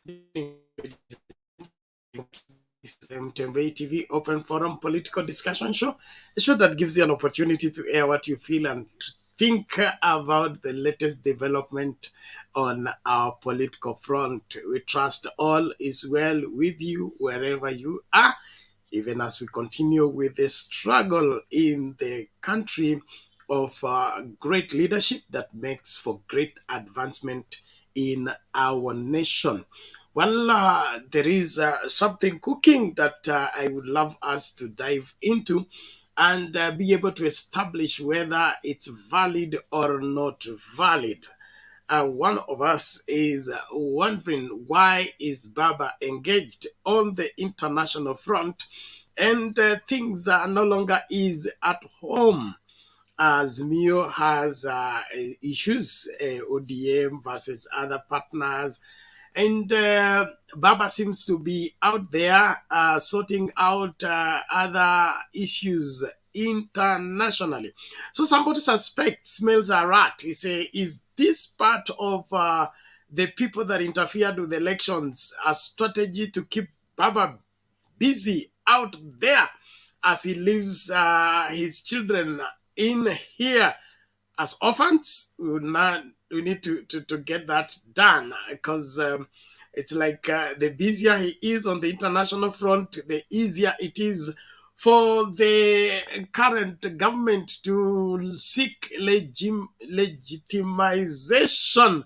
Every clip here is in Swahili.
This is Mtembei TV Open Forum Political Discussion Show, a show that gives you an opportunity to air what you feel and to think about the latest development on our political front. We trust all is well with you wherever you are, even as we continue with the struggle in the country of great leadership that makes for great advancement in our nation. Well, there is something cooking that I would love us to dive into and be able to establish whether it's valid or not valid. One of us is wondering, why is Baba engaged on the international front and things are no longer easy at home, as Mio has issues, ODM versus other partners. And Baba seems to be out there sorting out other issues internationally. So somebody suspects, smells a rat. He say, is this part of the people that interfered with elections a strategy to keep Baba busy out there as he leaves his children in here as orphans? We need to get that done, because it's like the busier he is on the international front, the easier it is for the current government to seek legitimization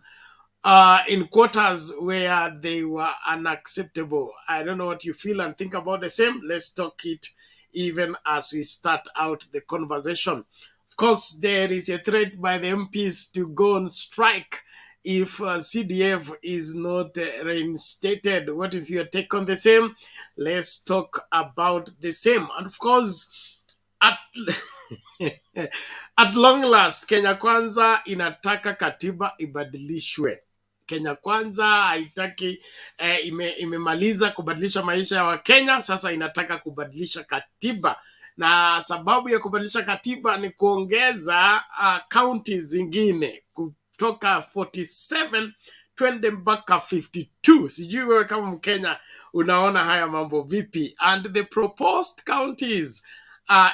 in quarters where they were unacceptable. I don't know what you feel and think about the same. Let's talk it even as we start out the conversation. Of course, there is a threat by the MPs to go on strike if CDF is not reinstated. What is your take on the same? Let's talk about the same. And of course, at at long last, Kenya Kwanza inataka katiba ibadilishwe. Kenya Kwanza haitaki imemaliza kubadilisha maisha ya Wakenya, sasa inataka kubadilisha katiba. Na sababu ya kubadilisha katiba ni kuongeza kaunti zingine kutoka 47 twende mpaka 52. Sijui wewe kama Mkenya unaona haya mambo vipi? And the proposed counties,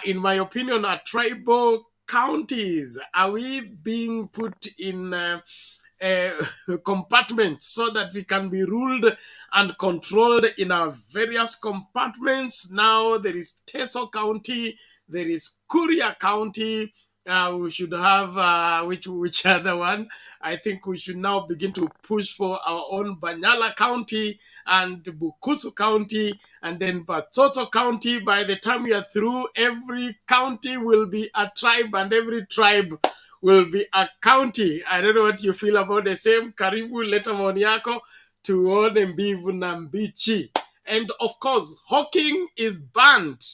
in my opinion, are tribal counties. Are we being put in compartments so that we can be ruled and controlled in our various compartments? Now there is Teso County, there is Kuria County. We should have which other one? I think we should now begin to push for our own Banyala County and Bukusu County and then Batoto County. By the time we are through, every county will be a tribe and every tribe will be a county. I don't know what you feel about the same. Karibu, leta maoni yako tuone mbivu na mbichi. And of course, hawking is banned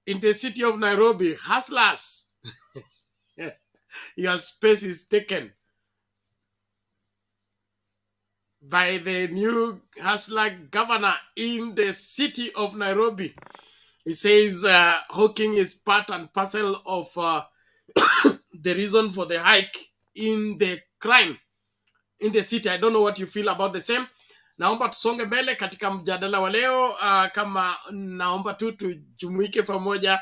in the city of Nairobi. Hustlers, your space is taken by the new hustler governor in the city of Nairobi. He says hawking is part and parcel of the reason for the hike in the crime in the city. I don't know what you feel about the same. Naomba tusonge mbele katika mjadala wa leo. Kama naomba tu tujumuike pamoja,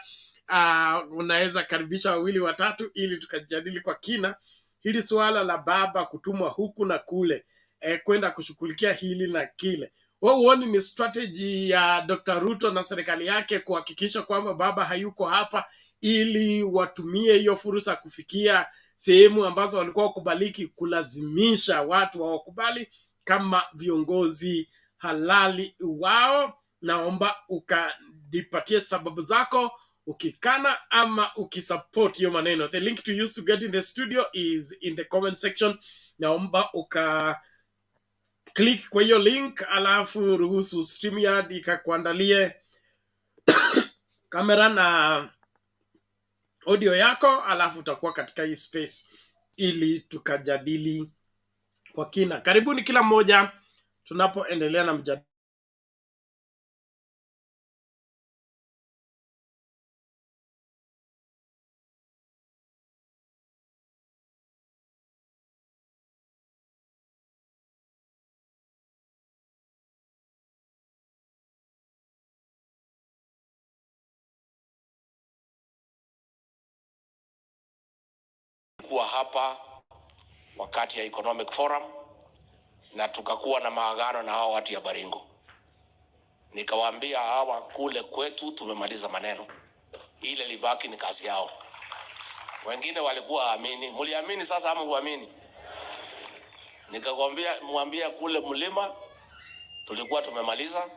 unaweza karibisha wawili watatu ili tukajadili kwa kina hili suala la baba kutumwa huku na kule, kwenda kushughulikia hili na kile. Huoni ni strategy ya Dr. Ruto na serikali yake kuhakikisha kwamba baba hayuko hapa, ili watumie hiyo fursa kufikia sehemu ambazo walikuwa wakubaliki, kulazimisha watu hawakubali kama viongozi halali wao? Naomba ukadipatie sababu zako, ukikana ama ukisupport hiyo maneno. The link to use to get in the studio is in the comment section. Naomba click kwa hiyo link, alafu ruhusu StreamYard ikakuandalie kamera na audio yako, alafu utakuwa katika hii space ili tukajadili kwa kina. Karibuni kila mmoja tunapoendelea na mjadala. tulikuwa hapa wakati ya Economic Forum na tukakuwa na maagano na hao watu ya Baringo. Nikawaambia hawa kule kwetu tumemaliza maneno. Ile libaki ni kazi yao. Wengine walikuwa amini. Mliamini sasa ama huamini? Nikakwambia mwambie kule mlima tulikuwa tumemaliza,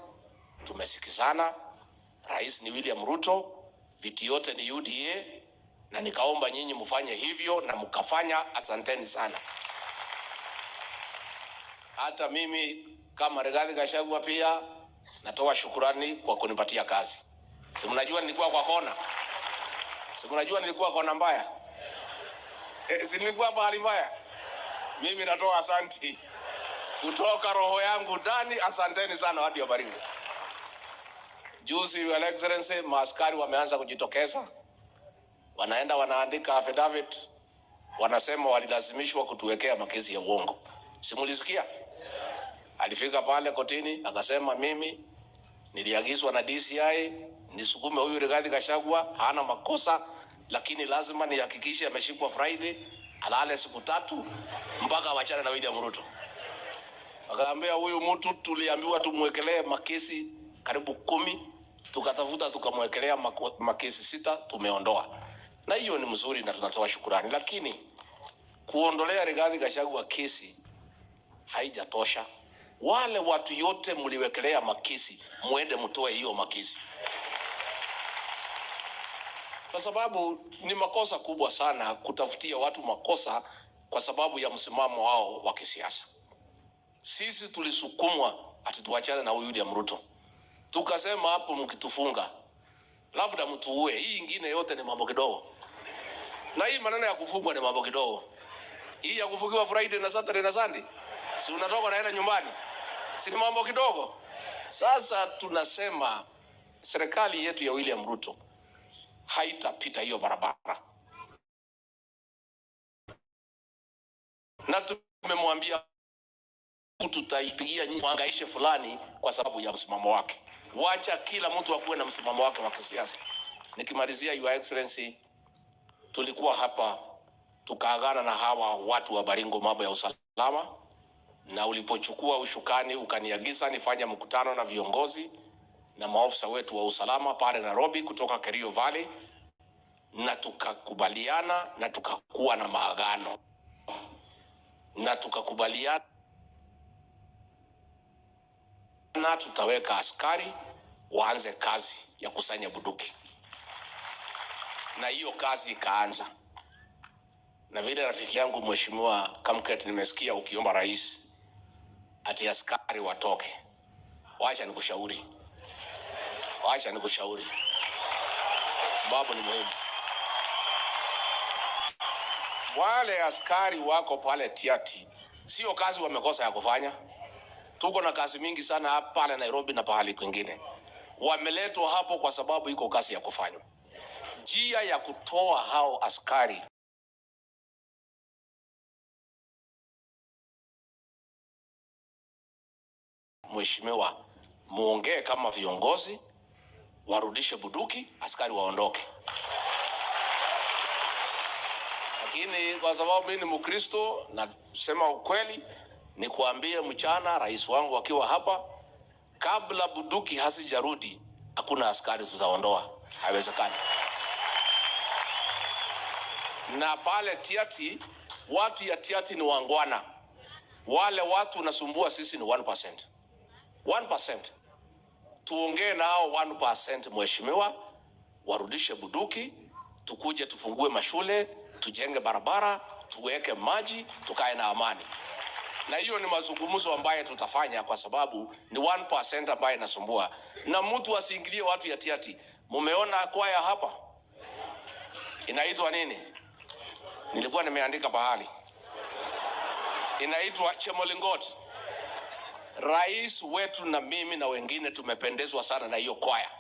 tumesikizana. Rais ni William Ruto, viti yote ni UDA, na nikaomba nyinyi mfanye hivyo na mkafanya. Asanteni sana. Hata mimi kama Rigathi Gachagua pia natoa shukrani kwa kunipatia kazi. Si mnajua nilikuwa kwa kona? Si mnajua nilikuwa kona mbaya? Si nilikuwa bahali mbaya? Mimi natoa asanti kutoka roho yangu ndani. Asanteni sana watu wa Baringo. Juzi, Your Excellency, maaskari wameanza kujitokeza. Wanaenda wanaandika affidavit. Wanasema walilazimishwa kutuwekea makesi ya uongo. Simulisikia? Alifika pale kotini akasema mimi niliagizwa na DCI nisukume huyu Rigathi Gachagua, hana makosa, lakini lazima nihakikishe ameshikwa Friday, alale siku 3 mpaka wachane na William Ruto. Akaambia huyu mtu tuliambiwa tumwekelee makesi karibu 10, tukatafuta tukamwekelea makesi 6, tumeondoa. Na hiyo ni mzuri na tunatoa shukrani, lakini kuondolea Rigathi Gachagua kesi haijatosha. Wale watu yote mliwekelea makesi, muende mtoe hiyo makesi. Kwa sababu ni makosa kubwa sana kutafutia watu makosa kwa sababu ya msimamo wao wa kisiasa. Sisi tulisukumwa ati tuachane na huyu William Ruto. Tukasema hapo mkitufunga labda mtuue, hii ingine yote ni mambo kidogo. Na hii maneno ya kufungwa ni mambo kidogo. Hii ya kufungiwa Friday na Saturday na Sunday, si unatoka naenda nyumbani, si ni mambo kidogo? Sasa tunasema serikali yetu ya William Ruto haitapita hiyo barabara. Na tumemwambia tutaipigia nyinyi muhangaishe fulani kwa sababu ya msimamo wake. Wacha kila mtu akuwe na msimamo wake wa kisiasa. Nikimalizia, Your Excellency, tulikuwa hapa tukaagana na hawa watu wa Baringo mambo ya usalama, na ulipochukua ushukani ukaniagiza nifanye mkutano na viongozi na maofisa wetu wa usalama pale Nairobi kutoka Kerio Valley, na tukakubaliana na tukakuwa na maagano na tukakubaliana na tutaweka askari waanze kazi ya kusanya bunduki. Na hiyo kazi ikaanza. Na vile rafiki yangu Mheshimiwa Kamket nimesikia ukiomba rais ati askari watoke. Wacha nikushauri. Sababu ni muhimu. Wale askari wako pale Tiati, sio kazi wamekosa ya kufanya. Tuko na kazi mingi sana hapa pale Nairobi na pahali kwingine. Wameletwa hapo kwa sababu iko kazi ya kufanywa. Njia ya kutoa hao askari Mheshimiwa, muongee kama viongozi, warudishe bunduki, askari waondoke. Lakini kwa sababu mimi ni Mkristo na sema ukweli, ni kuambie mchana rais wangu akiwa hapa, kabla bunduki hasijarudi hakuna askari tutaondoa. Haiwezekani. Na pale Tiati, watu ya Tiati ni wangwana. Wale watu nasumbua sisi ni 1%. 1%. Tuongee nao 1%, Mheshimiwa, warudishe bunduki, tukuje tufungue mashule, tujenge barabara, tuweke maji, tukae na amani. Na hiyo ni mazungumzo ambayo tutafanya kwa sababu ni 1% ambayo inasumbua. Na mtu asiingilie watu ya Tiati. Mumeona kwaya hapa? Inaitwa nini? Nilikuwa nimeandika bahali. Inaitwa Chemolingot. Rais wetu na mimi na wengine tumependezwa sana na hiyo kwaya.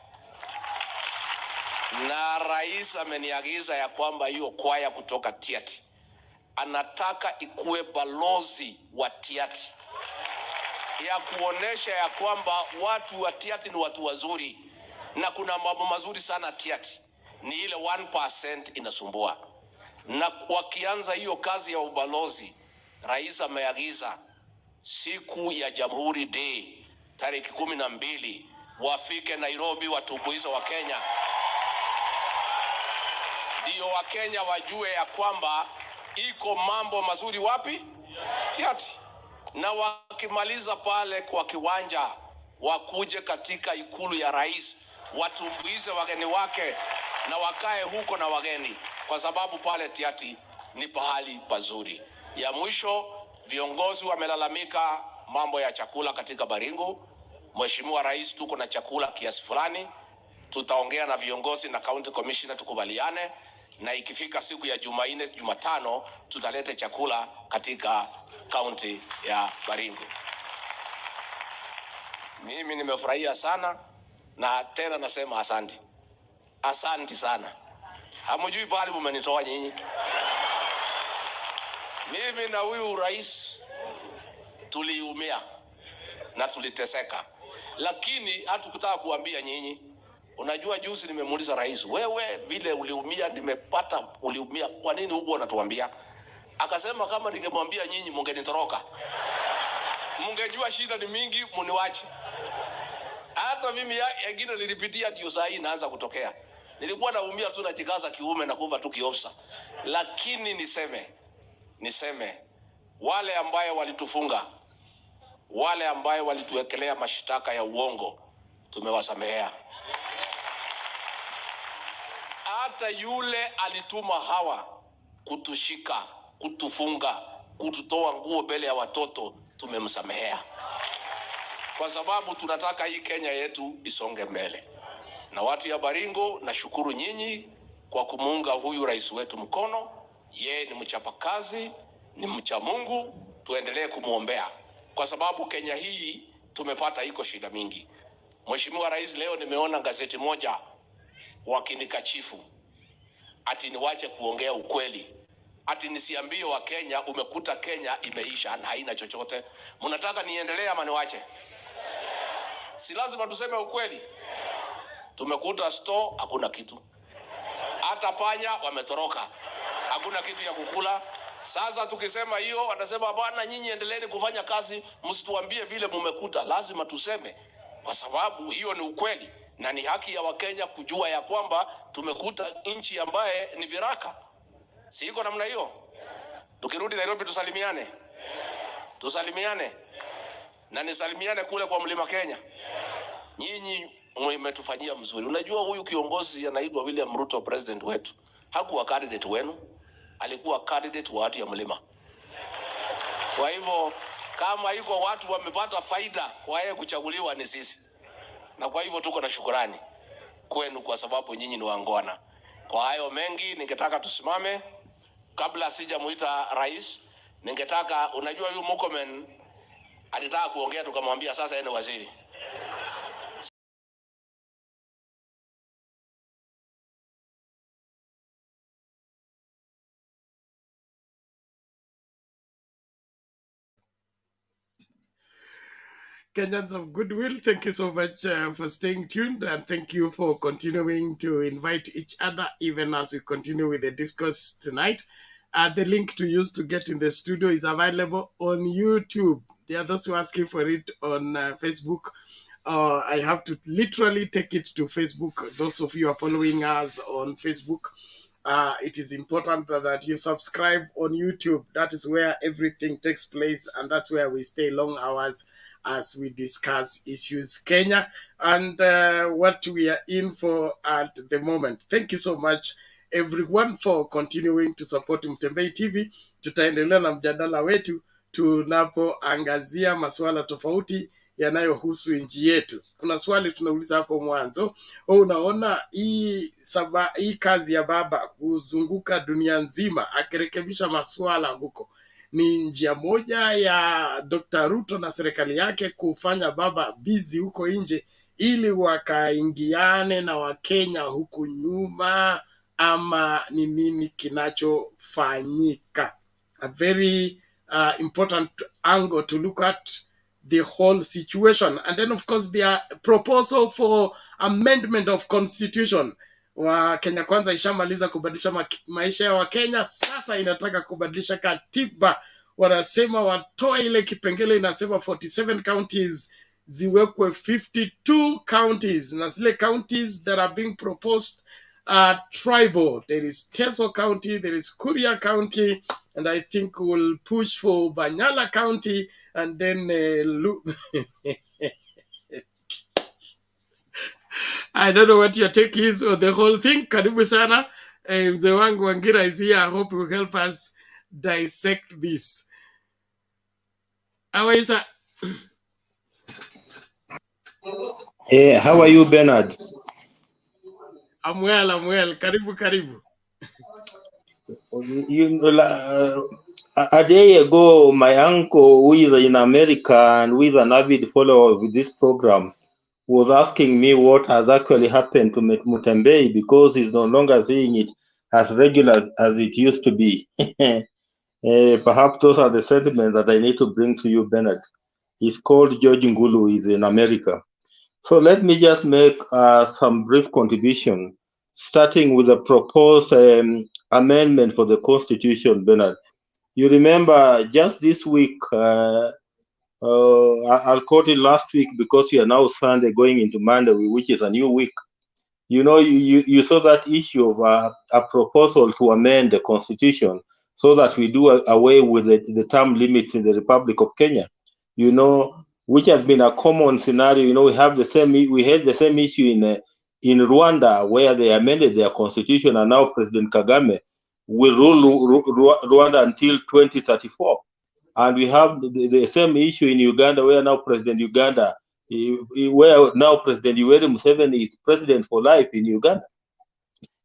Na rais ameniagiza ya kwamba hiyo kwaya kutoka Tiati anataka ikuwe balozi wa Tiati, ya kuonesha ya kwamba watu wa Tiati ni watu wazuri na kuna mambo mazuri sana Tiati. Ni ile 1% inasumbua. na wakianza hiyo kazi ya ubalozi, rais ameagiza siku ya Jamhuri Day tarehe 12 wafike Nairobi watumbuize wa Kenya, ndio Wakenya wajue ya kwamba iko mambo mazuri wapi Tiati. Na wakimaliza pale kwa kiwanja, wakuje katika ikulu ya rais watumbuize wageni wake na wakae huko na wageni, kwa sababu pale Tiati ni pahali pazuri. Ya mwisho, viongozi wamelalamika mambo ya chakula katika Baringo. Mheshimiwa Rais, tuko na chakula kiasi fulani, tutaongea na viongozi na county commissioner tukubaliane, na ikifika siku ya Jumanne, Jumatano tutalete chakula katika county ya Baringo. Mimi nimefurahia sana na tena nasema asante. Asante sana. Hamjui pale mmenitoa nyinyi. Mimi na huyu rais tuliumia na tuliteseka, lakini hatukutaka kuambia nyinyi. Unajua juzi nimemuuliza rais, wewe vile uliumia, nimepata uliumia, kwa nini huko unatuambia? Akasema kama ningemwambia nyinyi mungenitoroka. Mungejua shida ni mingi, muniwache. Hata mimi yengine nilipitia, ndio saa hii inaanza kutokea. Nilikuwa naumia tu najikaza kiume na kuva tu kiofisa. Lakini niseme wale ambaye walitufunga, wale ambaye walituwekelea mashtaka ya uongo, tumewasamehea. Hata yule alituma hawa kutushika, kutufunga, kututoa nguo mbele ya watoto, tumemsamehea. Kwa sababu tunataka hii Kenya yetu isonge mbele. Na watu ya Baringo, nashukuru nyinyi kwa kumuunga huyu rais wetu mkono. Yeye ni mchapakazi, ni mcha Mungu, tuendelee kumuombea. Kwa sababu Kenya hii tumepata iko shida mingi. Mheshimiwa Rais, leo nimeona gazeti moja wakinikachifu ati niwache kuongea ukweli, ati nisiambie wa Kenya umekuta Kenya imeisha na haina chochote. Mnataka niendelee ama niwache? Si lazima tuseme ukweli. Tumekuta store hakuna kitu, hata panya wametoroka, hakuna kitu ya kukula. Sasa tukisema hiyo, watasema bwana, nyinyi endeleeni kufanya kazi, msituambie vile mmekuta. Lazima tuseme, kwa sababu hiyo ni ukweli na ni haki ya Wakenya kujua ya kwamba tumekuta nchi ambaye ni viraka. Si iko namna hiyo? Tukirudi Nairobi tusalimiane na nisalimiane kule kwa Mlima Kenya. Nyinyi mmetufanyia mzuri. Unajua huyu kiongozi anaitwa William Ruto, president wetu, hakuwa candidate wenu, alikuwa candidate wa watu ya Mlima. Kwa hivyo kama iko watu wamepata faida kwa yeye kuchaguliwa ni sisi. Na kwa hivyo tuko na shukrani kwenu kwa sababu nyinyi ni wangwana. Kwa hayo mengi ningetaka tusimame. Kabla sijamuita rais, ningetaka, unajua huyu Murkomen alitaka kuongea, tukamwambia sasa yeye ni waziri. Kenyans of goodwill, thank you so much for staying tuned, and thank you for continuing to invite each other even as we continue with the discourse tonight. The link to use to get in the studio is available on YouTube. There are those who are asking for it on Facebook. I have to literally take it to Facebook. Those of you who are following us on Facebook, it is important that you subscribe on YouTube. That is where everything takes place, and that's where we stay long hours as we discuss issues Kenya and what we are in for at the moment. Thank you so much everyone for continuing to support Mtembei TV. Tutaendelea na mjadala wetu tunapoangazia masuala tofauti yanayohusu nchi yetu. Kuna swali tunauliza hapo mwanzo, unaona hii kazi ya baba kuzunguka dunia nzima akirekebisha masuala huko ni njia moja ya Dr. Ruto na serikali yake kufanya baba busy huko nje ili wakaingiane na Wakenya huku nyuma, ama ni nini kinachofanyika? A very important angle to look at the whole situation. And then of course their proposal for amendment of constitution wa Kenya Kwanza ishamaliza kubadilisha maisha ya Wakenya, sasa inataka kubadilisha katiba. Wanasema watoe ile kipengele inasema 47 counties ziwekwe 52 counties, na zile counties that are being proposed are tribal. There is Teso County, there is Kuria County, and I think we'll push for Banyala County, and then I don't know what your take is on the whole thing. Karibu sana. Mzee wangu Wangira is here. I hope you will help us dissect this. How are you, sir? Hey, how are you, Bernard? I'm well. Karibu, karibu. A day ago, my uncle, who is in America and who is an avid follower of this program, was asking me what has actually happened to Mutembei, because he's no longer seeing it as regular as it used to be. Perhaps those are the sentiments that I need to bring to you, Bernard. He's called George Ngulu, he's in America. So let me just make some brief contribution, starting with the proposed amendment for the Constitution, Bernard. You remember just this week, I'll quote it last week because we are now Sunday going into Monday, which is a new week. You know, you saw that issue of a proposal to amend the Constitution so that we do away with the term limits in the Republic of Kenya. You know, which has been a common scenario. You know, we had the same issue in Rwanda, where they amended their constitution, and now President Kagame will rule Rwanda until 2034. And we have the same issue in Uganda, where now President Yoweri Museveni is president for life in Uganda.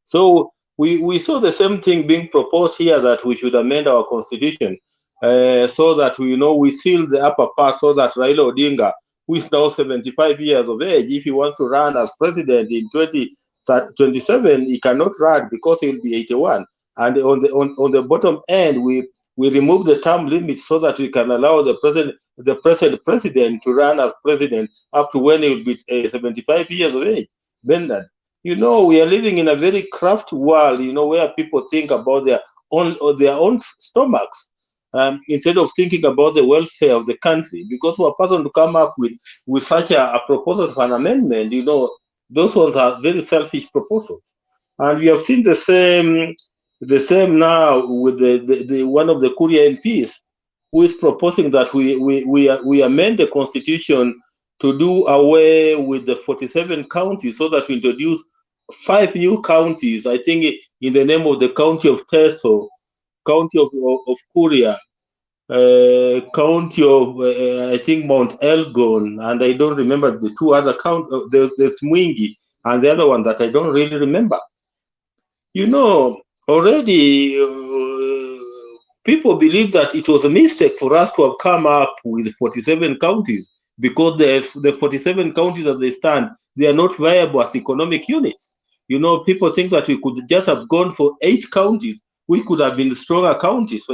So we saw the same thing being proposed here, that we should amend our constitution so that we seal the upper part, so that Raila Odinga, who is now 75 years of age, if he wants to run as president in 2027, he cannot run because he will be 81. And on the bottom end, we remove the term limit so that we can allow the present president to run as president up to when he will be 75 years of age. Bernard, we are living in a very craft world, where people think about their own stomachs instead of thinking about the welfare of the country. Because for a person to come up with such a proposal for an amendment, those ones are very selfish proposals. And we have seen the same now with the one of the Kuria MPs, who is proposing that we amend the constitution to do away with the 47 counties, so that we introduce 5 new counties. I think in the name of the county of Teso, county of Kuria, county of I think Mount Elgon, and I don't remember the 2 other counties. There's Mwingi, and the other one that I don't really remember. Already people believe that it was a mistake for us to have come up with 47 counties, because the 47 counties as they stand, they are not viable as economic units. People think that we could just have gone for 8 counties, which could have been stronger counties.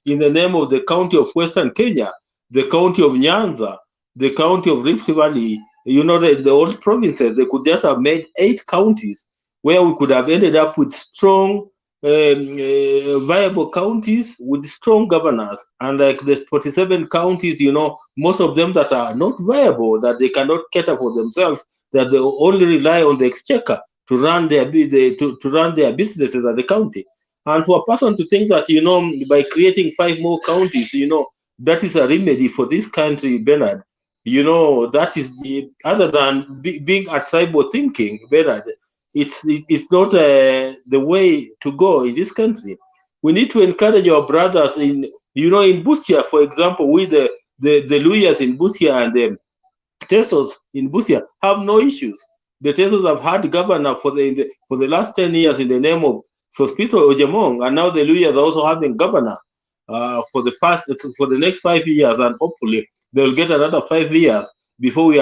In the name of the county of Western Kenya, the county of Nyanza, the county of Rift Valley, the old provinces, they could just have made 8 counties, where we could have ended up with strong, viable counties with strong governors. And like the 47 counties, most of them that are not viable, that they cannot cater for themselves, that they only rely on the exchequer to run their businesses at the county. And for a person to think that, by creating 5 more counties, that is a remedy for this country, Bernard, that is, other than being a tribal thinking, Bernard, it's not the way to go in this country. We need to encourage our brothers in Busia, for example, with the Luyas in Busia and the Tesos in Busia have no issues. The Tesos have had governor for the last 10 years in the name of Sospito Ojemong, and now the Luyas are also having governor for the next 5 years, and hopefully they'll get another 5 years before we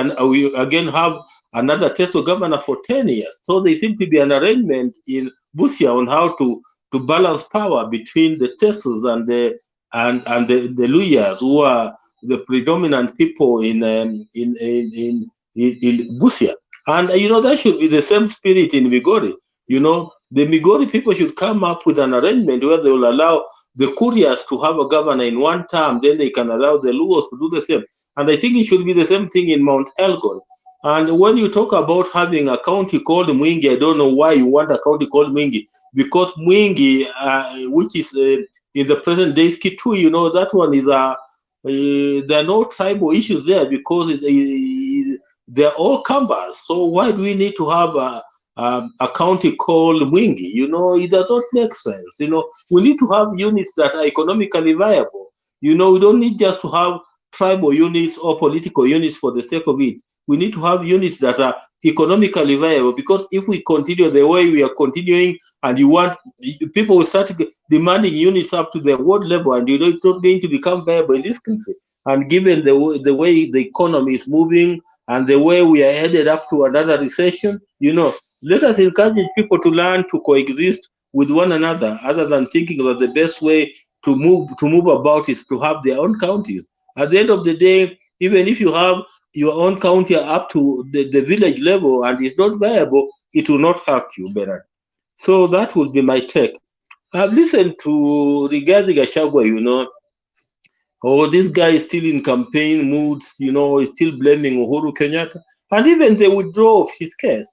again have another Teso governor for 10 years. So there seems to be an arrangement in Busia on how to balance power between the Tesos and the Luyas, who are the predominant people in Busia. And that should be the same spirit in Migori. The Migori people should come up with an arrangement where they will allow the couriers to have a governor in one term, then they can allow the Luos to do the same. And I think it should be the same thing in Mount Elgon. And when you talk about having a county called Mwingi, I don't know why you want a county called Mwingi, because Mwingi, which is in the present day Kitui, that one is there are no tribal issues there because they're all Kambas. So why do we need to have a county called Mwingi? It does not make sense. We need to have units that are economically viable. We don't need just to have tribal units or political units for the sake of it. We need to have units that are economically viable, because if we continue the way we are continuing, and people will start demanding units up to the world level, and it's not going to become viable in this country. And given the way the economy is moving and the way we are headed up to another recession, let us encourage people to learn to coexist with one another, other than thinking that the best way to move about is to have their own counties. At the end of the day, even if you have your own county up to the village level and it's not viable, it will not help you, Bernard. So that would be my take. I've listened to Rigathi Gachagua, this guy is still in campaign moods, he's still blaming Uhuru Kenyatta, and even the withdrawal of his case.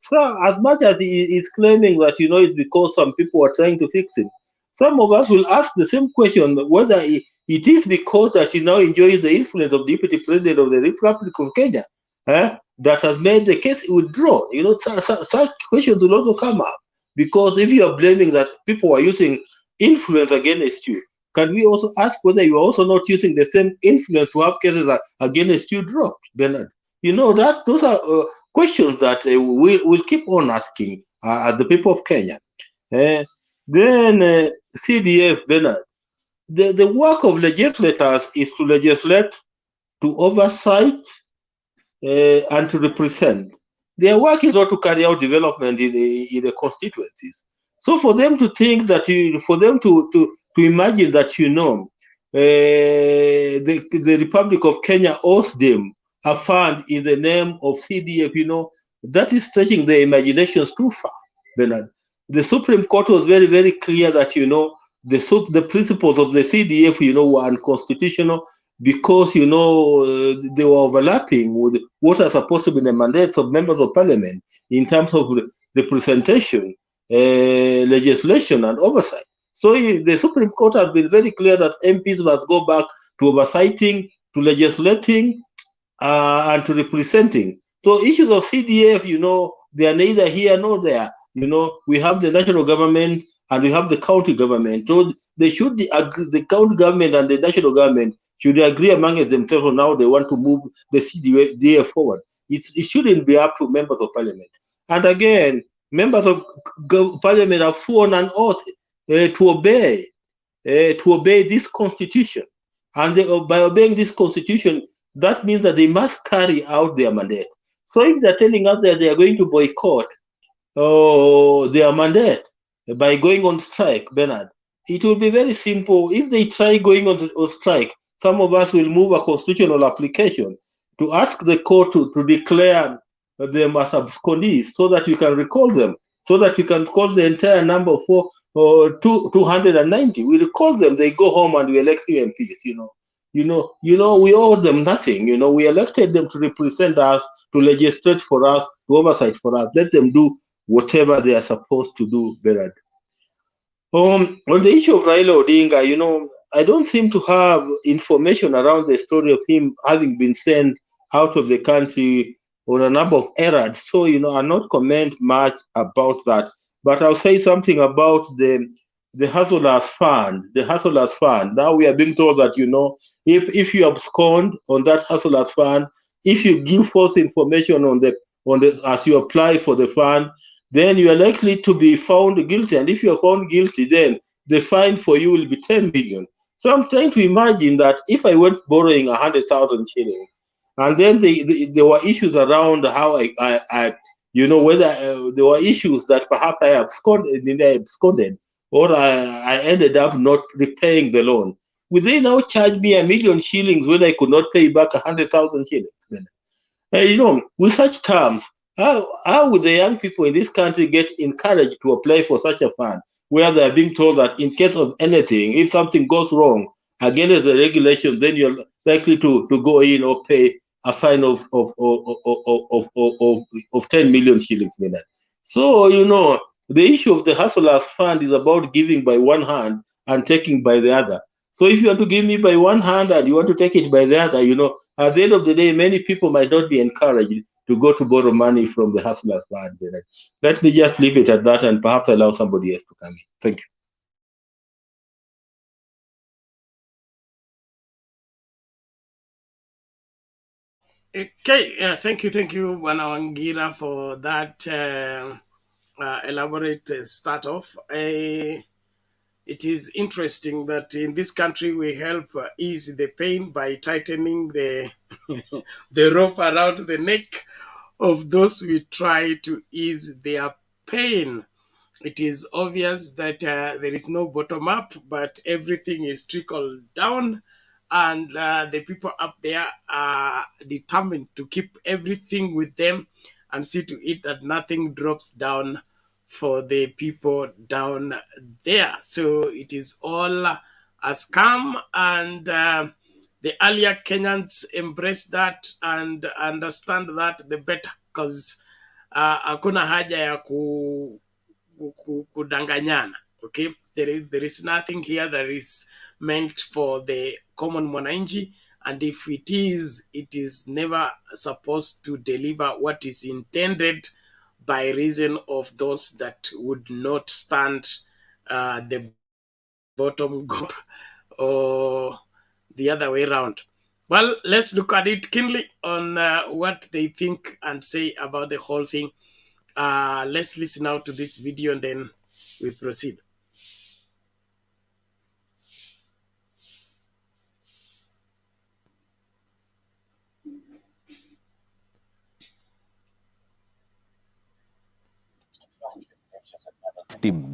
So as much as he is claiming that, it's because some people are trying to fix him, some of us will ask the same question, whether it is because that he now enjoys the influence of Deputy President of the Republic of Kenya that has made the case withdrawn. Such questions will also come up, because if you are blaming that people are using influence against you, can we also ask whether you are also not using the same influence to have cases against you dropped, Bernard? Those are questions that we'll keep on asking as the people of Kenya. Then CDF, Bernard, the work of legislators is to legislate, to oversight, and to represent. Their work is not to carry out development in the constituencies. So for them to think that, for them to imagine that, the Republic of Kenya owes them a fund in the name of CDF, that is stretching their imaginations too far, Bernard. The Supreme Court was very, very clear that, the principles of the CDF, were unconstitutional, because, they were overlapping with what are supposed to be the mandates of members of parliament in terms of representation, legislation, and oversight. So the Supreme Court has been very clear that MPs must go back to oversighting, to legislating, and to representing. So issues of CDF, they are neither here nor there. We have the national government and we have the county government. So they should agree, the county government and the national government should agree among themselves on how they want to move the CDF forward. It shouldn't be up to members of parliament. And again, members of parliament have sworn an oath to obey this constitution. And by obeying this constitution, that means that they must carry out their mandate. So if they're telling us that they are going to boycott their mandate by going on strike, Bernard, it will be very simple. If they try going on strike, some of us will move a constitutional application to ask the court to declare them as abscondees, so that we can recall them, so that we can call the entire number of 290. We recall them, they go home, and we elect new MPs. We owe them nothing. We elected them to represent us, to legislate for us, to oversight for us. Let them do whatever they are supposed to do, Bernard. On the issue of Raila Odinga, I don't seem to have information around the story of him having been sent out of the country on a number of errands. So, I'll not comment much about that. But I'll say something about the Hustlers Fund. The Hustlers Fund. Now we are being told that, if you abscond on that Hustlers Fund, if you give false information on the as you apply for the fund, then you are likely to be found guilty. And if you are found guilty, then the fine for you will be 10 million. So I'm trying to imagine that if I went borrowing 100,000 shillings, and then there were issues around how whether there were issues that perhaps I absconded, or I ended up not repaying the loan. Will they now charge me 1 million shillings when I could not pay back 100,000 shillings? With such terms, How would the young people in this country get encouraged to apply for such a fund where they are being told that in case of anything, if something goes wrong against the regulation, then you're likely to go in or pay a fine of 10 million shillings? So, the issue of the Hustlers Fund is about giving by one hand and taking by the other. So if you want to give me by one hand and you want to take it by the other, at the end of the day, many people might not be encouraged to go to borrow money from the Hustlers Fund. Let me just leave it at that and perhaps allow somebody else to come in. Thank you. Okay, thank you, Bwana Wangira, for that elaborate start off. It is interesting that in this country we help ease the pain by tightening the the rope around the neck of those we try to ease their pain. It is obvious that there is no bottom up, but everything is trickled down, and the people up there are determined to keep everything with them and see to it that nothing drops down for the people down there. So it is all a scam, and the earlier Kenyans embrace that and understand that the better, because hakuna haja ya kudanganyana. Okay, there is nothing here that is meant for the common mwananchi, and if it is never supposed to deliver what is intended, by reason of those that would not stand the bottom group or the other way around. Well, let's look at it keenly on what they think and say about the whole thing. Let's listen out to this video and then we proceed.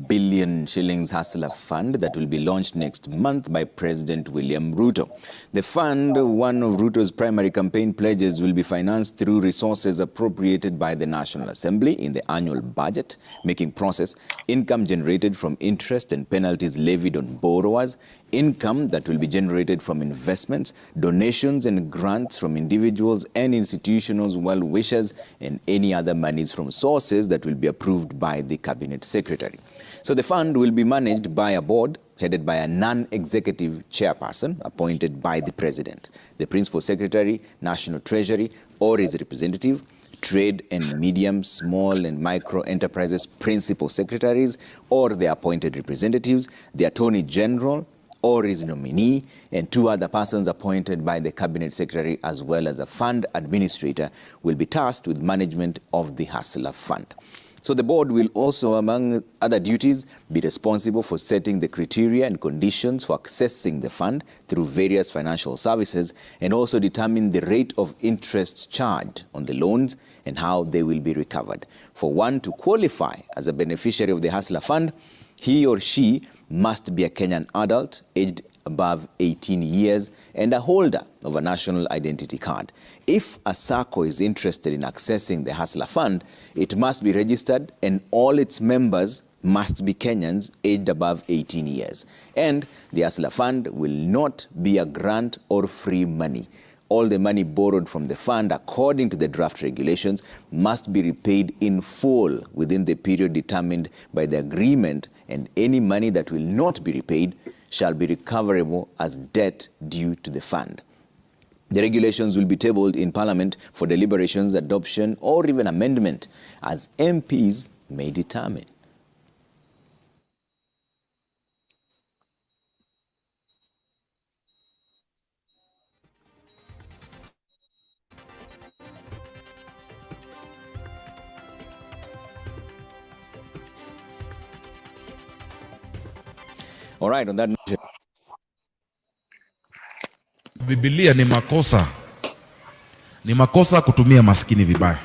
billion shillings Hustler Fund that will be launched next month by President William Ruto. The fund, one of Ruto's primary campaign pledges, will be financed through resources appropriated by the National Assembly in the annual budget, making process income generated from interest and penalties levied on borrowers, income that will be generated from investments, donations and grants from individuals and institutions, well-wishers, and any other monies from sources that will be approved by the Cabinet Secretary. So the fund will be managed by a board headed by a non-executive chairperson appointed by the President, the Principal Secretary, National Treasury, or his representative, Trade and Medium, Small and Micro Enterprises Principal Secretaries or their appointed representatives, the Attorney General or his nominee, and 2 other persons appointed by the Cabinet Secretary as well as a fund administrator will be tasked with management of the Hustler Fund. So the board will also, among other duties, be responsible for setting the criteria and conditions for accessing the fund through various financial services, and also determine the rate of interest charged on the loans and how they will be recovered. For one to qualify as a beneficiary of the Hustler Fund, he or she must be a Kenyan adult aged above 18 years and a holder of a national identity card. If a SACCO is interested in accessing the Hustler Fund, it must be registered and all its members must be Kenyans aged above 18 years. And the Hustler Fund will not be a grant or free money. All the money borrowed from the fund, according to the draft regulations, must be repaid in full within the period determined by the agreement, and any money that will not be repaid shall be recoverable as debt due to the fund. The regulations will be tabled in Parliament for deliberations, adoption, or even amendment, as MPs may determine. All right, on that note, Biblia ni makosa kutumia maskini vibaya,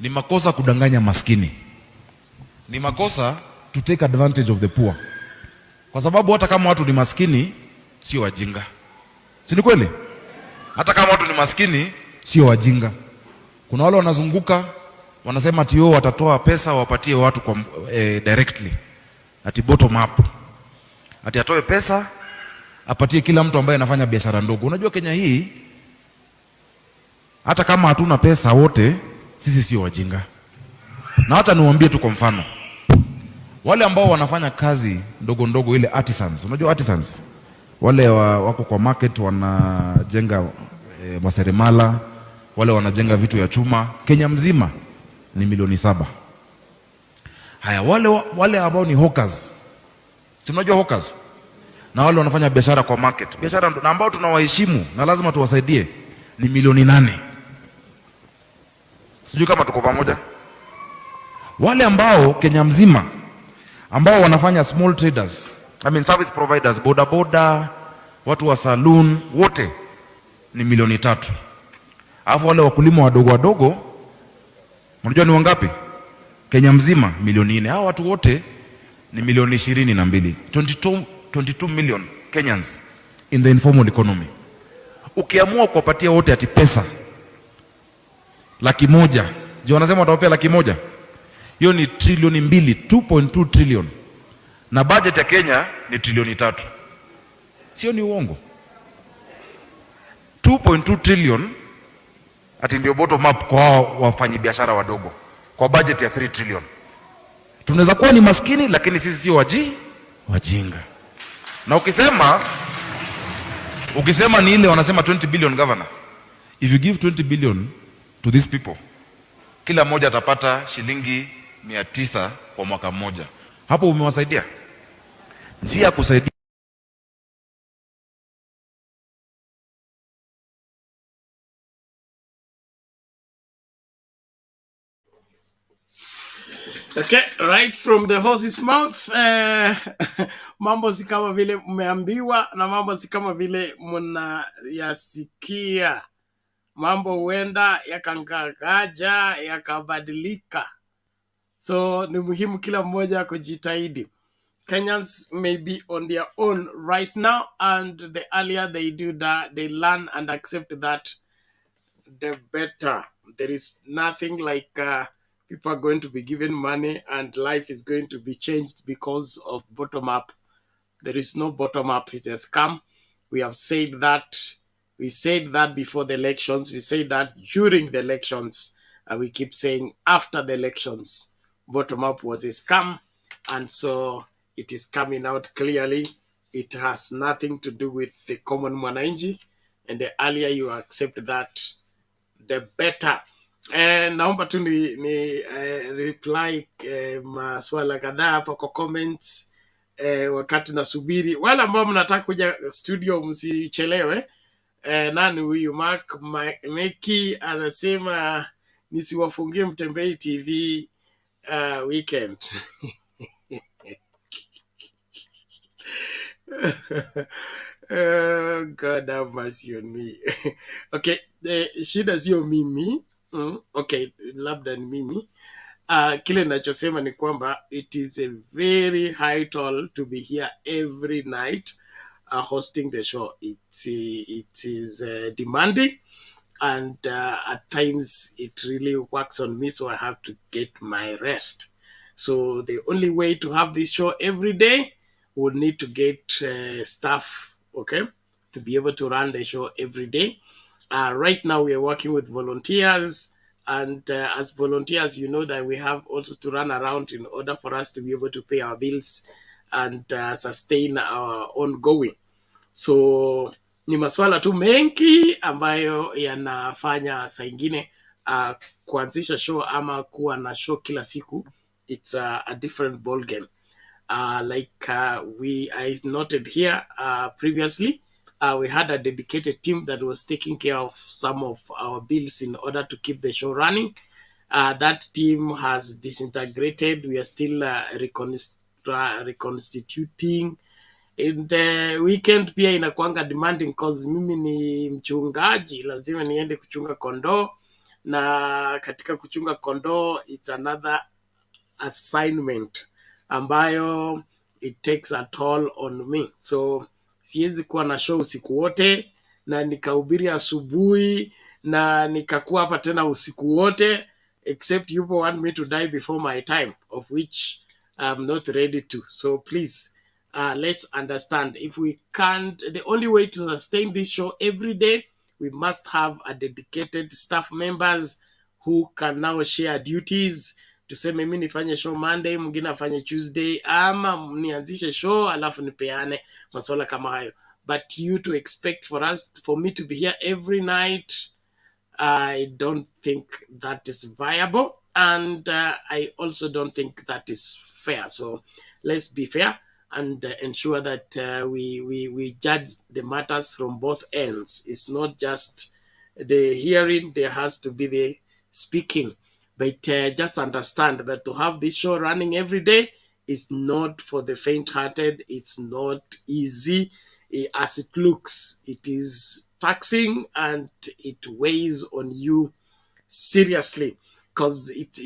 ni makosa kudanganya maskini, ni makosa to take advantage of the poor, kwa sababu hata kama watu ni maskini sio wajinga, si ni kweli? Hata kama watu ni maskini sio wajinga. Kuna wale wanazunguka wanasema ati watatoa pesa wapatie watu kwa directly, ati bottom up, ati atoe pesa apatie kila mtu ambaye anafanya biashara ndogo. Unajua Kenya hii, hata kama hatuna pesa wote, sisi sio wajinga. Na hata niwaambie tu kwa mfano, wale ambao wanafanya kazi ndogo ndogo, ile artisans, unajua artisans, wale wako kwa market wanajenga maseremala, wale wanajenga vitu ya chuma, Kenya mzima ni milioni 7. Haya, wale ambao ni hawkers, si mnajua hawkers, na wale wanafanya biashara kwa market, biashara na ambao tunawaheshimu na lazima tuwasaidie, ni milioni 8. Sijui kama tuko pamoja. Wale ambao Kenya mzima ambao wanafanya small traders, service providers, boda boda, watu wa saloon, wote ni milioni 3. Alafu wale wakulima wadogo wadogo, unajua ni wangapi? Kenya mzima milioni 4. Hao watu wote ni milioni 22. 22 million Kenyans in the informal economy. Ukiamua kuwapatia wote ati pesa 100,000, je, wanasema watawapea 100,000? Hiyo ni trilioni 2, 2.2 trillion. Na budget ya Kenya ni trilioni 3. Sio ni uongo? 2.2 trillion ati ndio bottom up kwa wafanyi biashara wadogo, kwa budget ya 3 trillion. Tunaweza kuwa ni maskini, lakini sisi sio wajinga. Na ukisema ni ile wanasema 20 billion governor, if you give 20 billion to these people, kila mmoja atapata shilingi 900 kwa mwaka mmoja. Hapo umewasaidia. Njia ya kusaidia. Okay, right from the horse's mouth. Mambo si kama vile mmeambiwa na mambo si kama vile mnayasikia. Mambo huenda yakangagaja, yakabadilika. So ni muhimu kila mmoja kujitahidi. Kenyans may be on their own right now, and the earlier they do that, they learn and accept that, the better. There is nothing like people are going to be given money and life is going to be changed because of bottom up. There is no bottom up. It's a scam. We have said that. We said that before the elections. We said that during the elections. And we keep saying after the elections, bottom up was a scam. And so it is coming out clearly. It has nothing to do with the common mwananchi. And the earlier you accept that, the better. Naomba tu ni reply maswala kadhaa hapa kwa comments wakati nasubiri. Wale ambao mnataka kuja studio msichelewe. Nani huyu? Mark Meki anasema nisiwafungie Mtembei TV weekend. God have mercy on me. Okay, shida sio mimi. Okay, labda ni mimi. Kile nachosema ni kwamba it is a very high toll to be here every night hosting the show. It is demanding, and at times it really works on me, so I have to get my rest. So the only way to have this show every day, we'll need to get staff, okay, to be able to run the show every day. Right now we are working with volunteers, and as volunteers, you know that we have also to run around in order for us to be able to pay our bills and sustain our ongoing. So ni maswala tu mengi ambayo yanafanya saa ingine kuanzisha show ama kuwa na show kila siku, it's a different ball game. I noted here previously, we had a dedicated team that was taking care of some of our bills in order to keep the show running. That team has disintegrated. We are still reconstituting. In the weekend pia inakuanga demanding cause mimi ni mchungaji, lazima niende kuchunga kondoo, na katika kuchunga kondoo it's another assignment ambayo it takes a toll on me. So siwezi kuwa na show usiku wote na nikahubiri asubuhi na nikakuwa hapa tena usiku wote, except you want me to die before my time, of which I'm not ready to. So please, let's understand, if we can't, the only way to sustain this show every day, we must have a dedicated staff members who can now share duties. Tuseme mimi nifanye show Monday, mwingine afanye Tuesday, ama nianzishe show alafu nipeane masuala kama hayo. But you to expect for me to be here every night, I don't think that is viable, and I also don't think that is fair. So let's be fair and ensure that we judge the matters from both ends. It's not just the hearing, there has to be the speaking. But just understand that to have this show running every day is not for the faint-hearted. It's not easy as it looks. It is taxing and it weighs on you seriously, because it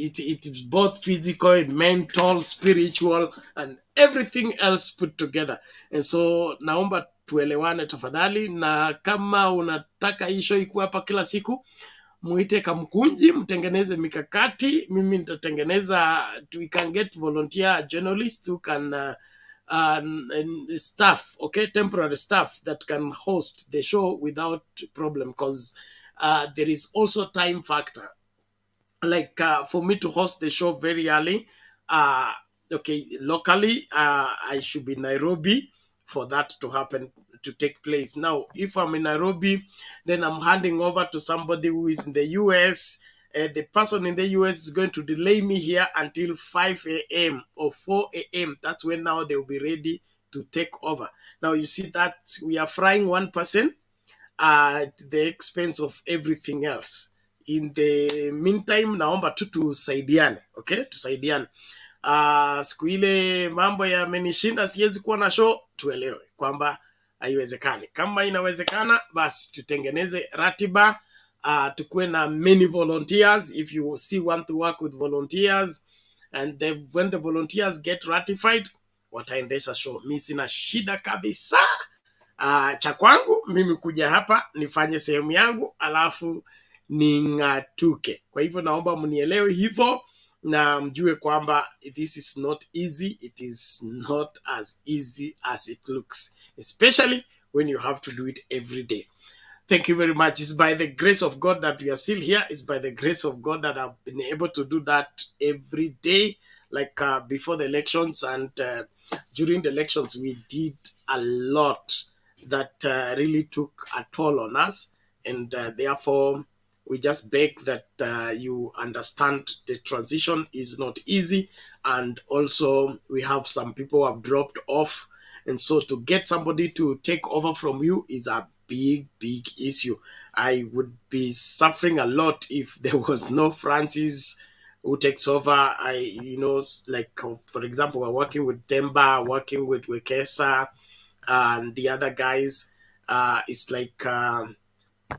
is both physical, mental, spiritual, and everything else put together. And so naomba tuelewane tafadhali, na kama unataka hii show ikuwe hapa kila siku, muite Kamkunji, mtengeneze mikakati, mimi nitatengeneza, we can get volunteer journalists who can staff, okay, temporary staff that can host the show without problem, because there is also time factor. Like for me to host the show very early, okay, locally, I should be in Nairobi for that to happen, to take place. Now, if I'm in Nairobi, then I'm handing over to somebody who is in the US. The person in the US is going to delay me here until 5 a.m. or 4 a.m. That's when now they will be ready to take over. Now, you see that we are frying one person at the expense of everything else. In the meantime, naomba tu tusaidiane, okay? Tusaidiane. Siku ile mambo yamenishinda, siwezi kuwa na show, tuelewe kwamba haiwezekani. Kama inawezekana, basi tutengeneze ratiba, tukuwe na many volunteers. If you want to work with volunteers, and when the volunteers get ratified, wataendesha show. Mimi sina shida kabisa. Cha kwangu mimi kuja hapa nifanye sehemu yangu alafu ning'atuke. Kwa hivyo naomba mnielewe hivyo na mjue kwamba this is not easy. It is not as easy as it looks, especially when you have to do it every day. Thank you very much. It's by the grace of God that we are still here. It's by the grace of God that I've been able to do that every day. Like before the elections and during the elections, we did a lot that really took a toll on us. And therefore, we just beg that you understand the transition is not easy. And also, we have some people who have dropped off. And so to get somebody to take over from you is a big issue. I would be suffering a lot if there was no Francis who takes over. Like, for example, we're working with Demba, working with Wekesa, and the other guys. It's like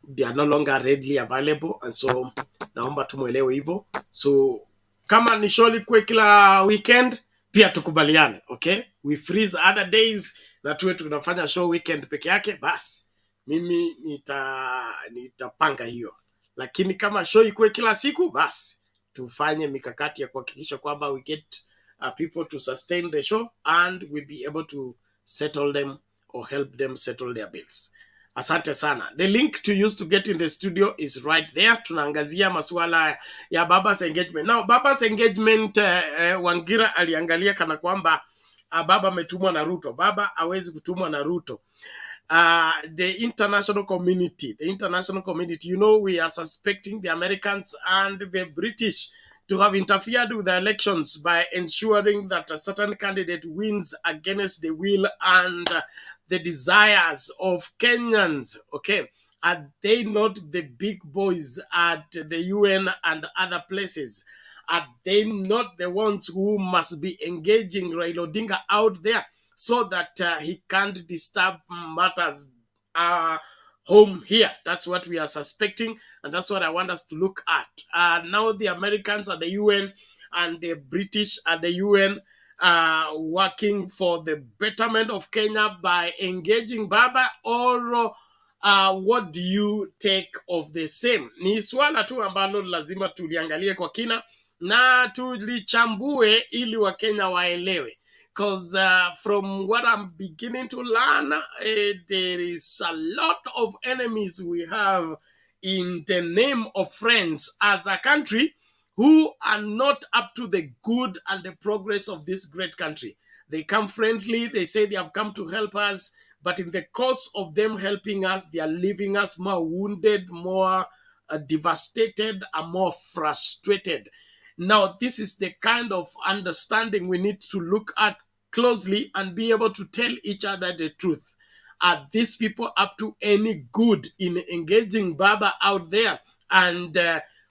they are no longer readily available, and so naomba tumuelewe hivyo. So kama ni show likwe kila weekend, pia tukubaliane, okay? We freeze other days na tuwe tunafanya show weekend peke yake, basi mimi nitapanga hiyo. Lakini kama show ikue kila siku, basi tufanye mikakati ya kuhakikisha kwamba we get people to sustain the show and we'll be able to settle them or help them settle their bills. Asante sana. The link to use to get in the studio is right there. Tunaangazia masuala ya Baba's engagement. Now, Baba's engagement, Wangira aliangalia kana kwamba Baba ametumwa na Ruto. Baba hawezi kutumwa na Ruto. The international community, we are suspecting the Americans and the British to have interfered with the elections by ensuring that a certain candidate wins against the will and the desires of Kenyans, okay? Are they not the big boys at the UN and other places? Are they not the ones who must be engaging Raila Odinga out there so that he can't disturb matters home here? That's what we are suspecting, and that's what I want us to look at. Now the Americans at the UN and the British at the UN working for the betterment of Kenya by engaging Baba, or what do you take of the same? Ni swala tu ambalo lazima tuliangalie kwa kina na tulichambue ili Wakenya waelewe. Because from what I'm beginning to learn, there is a lot of enemies we have in the name of friends as a country who are not up to the good and the progress of this great country. They come friendly, they say they have come to help us, but in the course of them helping us, they are leaving us more wounded, more devastated, and more frustrated. Now, this is the kind of understanding we need to look at closely and be able to tell each other the truth. Are these people up to any good in engaging Baba out there? And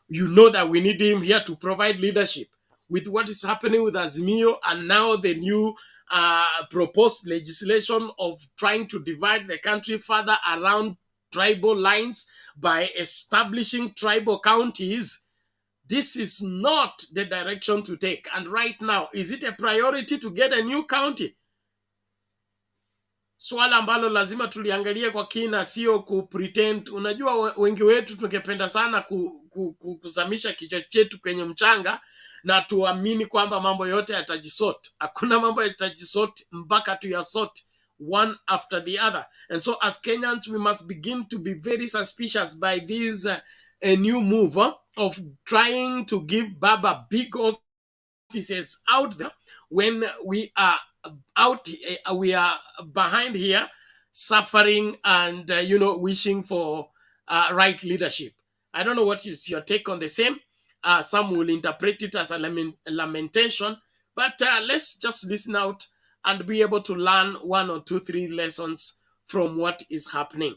you know that we need him here to provide leadership. With what is happening with Azimio and now the new proposed legislation of trying to divide the country further around tribal lines by establishing tribal counties, this is not the direction to take. And right now, is it a priority to get a new county? Swala ambalo lazima tuliangalia kwa kina, sio kupretend. Unajua wengi wetu tungependa sana kuzamisha kichwa chetu kwenye mchanga na tuamini kwamba mambo yote yatajisort. Hakuna mambo yatajisort mpaka tuyasort one after the other. And so as Kenyans, we must begin to be very suspicious by this a new move of trying to give Baba big offices out there when we are we are behind here suffering and wishing for right leadership. I don't know what is your take on the same. Some will interpret it as a lamentation, but let's just listen out and be able to learn 1 or 2, 3 lessons from what is happening.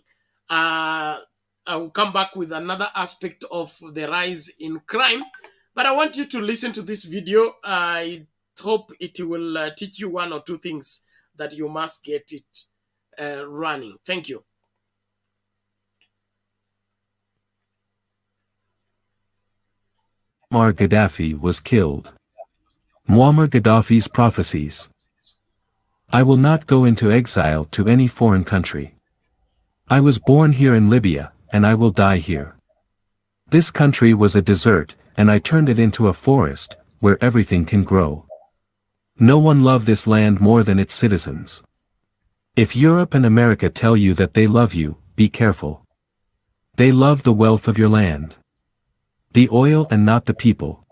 I will come back with another aspect of the rise in crime, but I want you to listen to this video. I hope it will teach you 1 or 2 things that you must get it running. Thank you. Muammar Gaddafi was killed. Muammar Gaddafi's prophecies. I will not go into exile to any foreign country. I was born here in Libya, and I will die here. This country was a desert, and I turned it into a forest, where everything can grow. No one loved this land more than its citizens. If Europe and America tell you that they love you, be careful. They love the wealth of your land. The oil and not the people.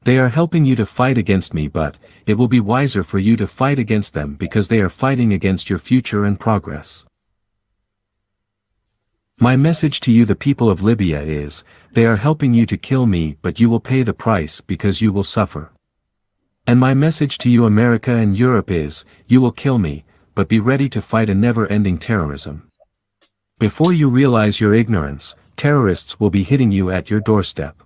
They are helping you to fight against me, but it will be wiser for you to fight against them because they are fighting against your future and progress. My message to you, the people of Libya, is, they are helping you to kill me, but you will pay the price because you will suffer. And my message to you, America and Europe, is, you will kill me, but be ready to fight a never-ending terrorism. Before you realize your ignorance, terrorists will be hitting you at your doorstep.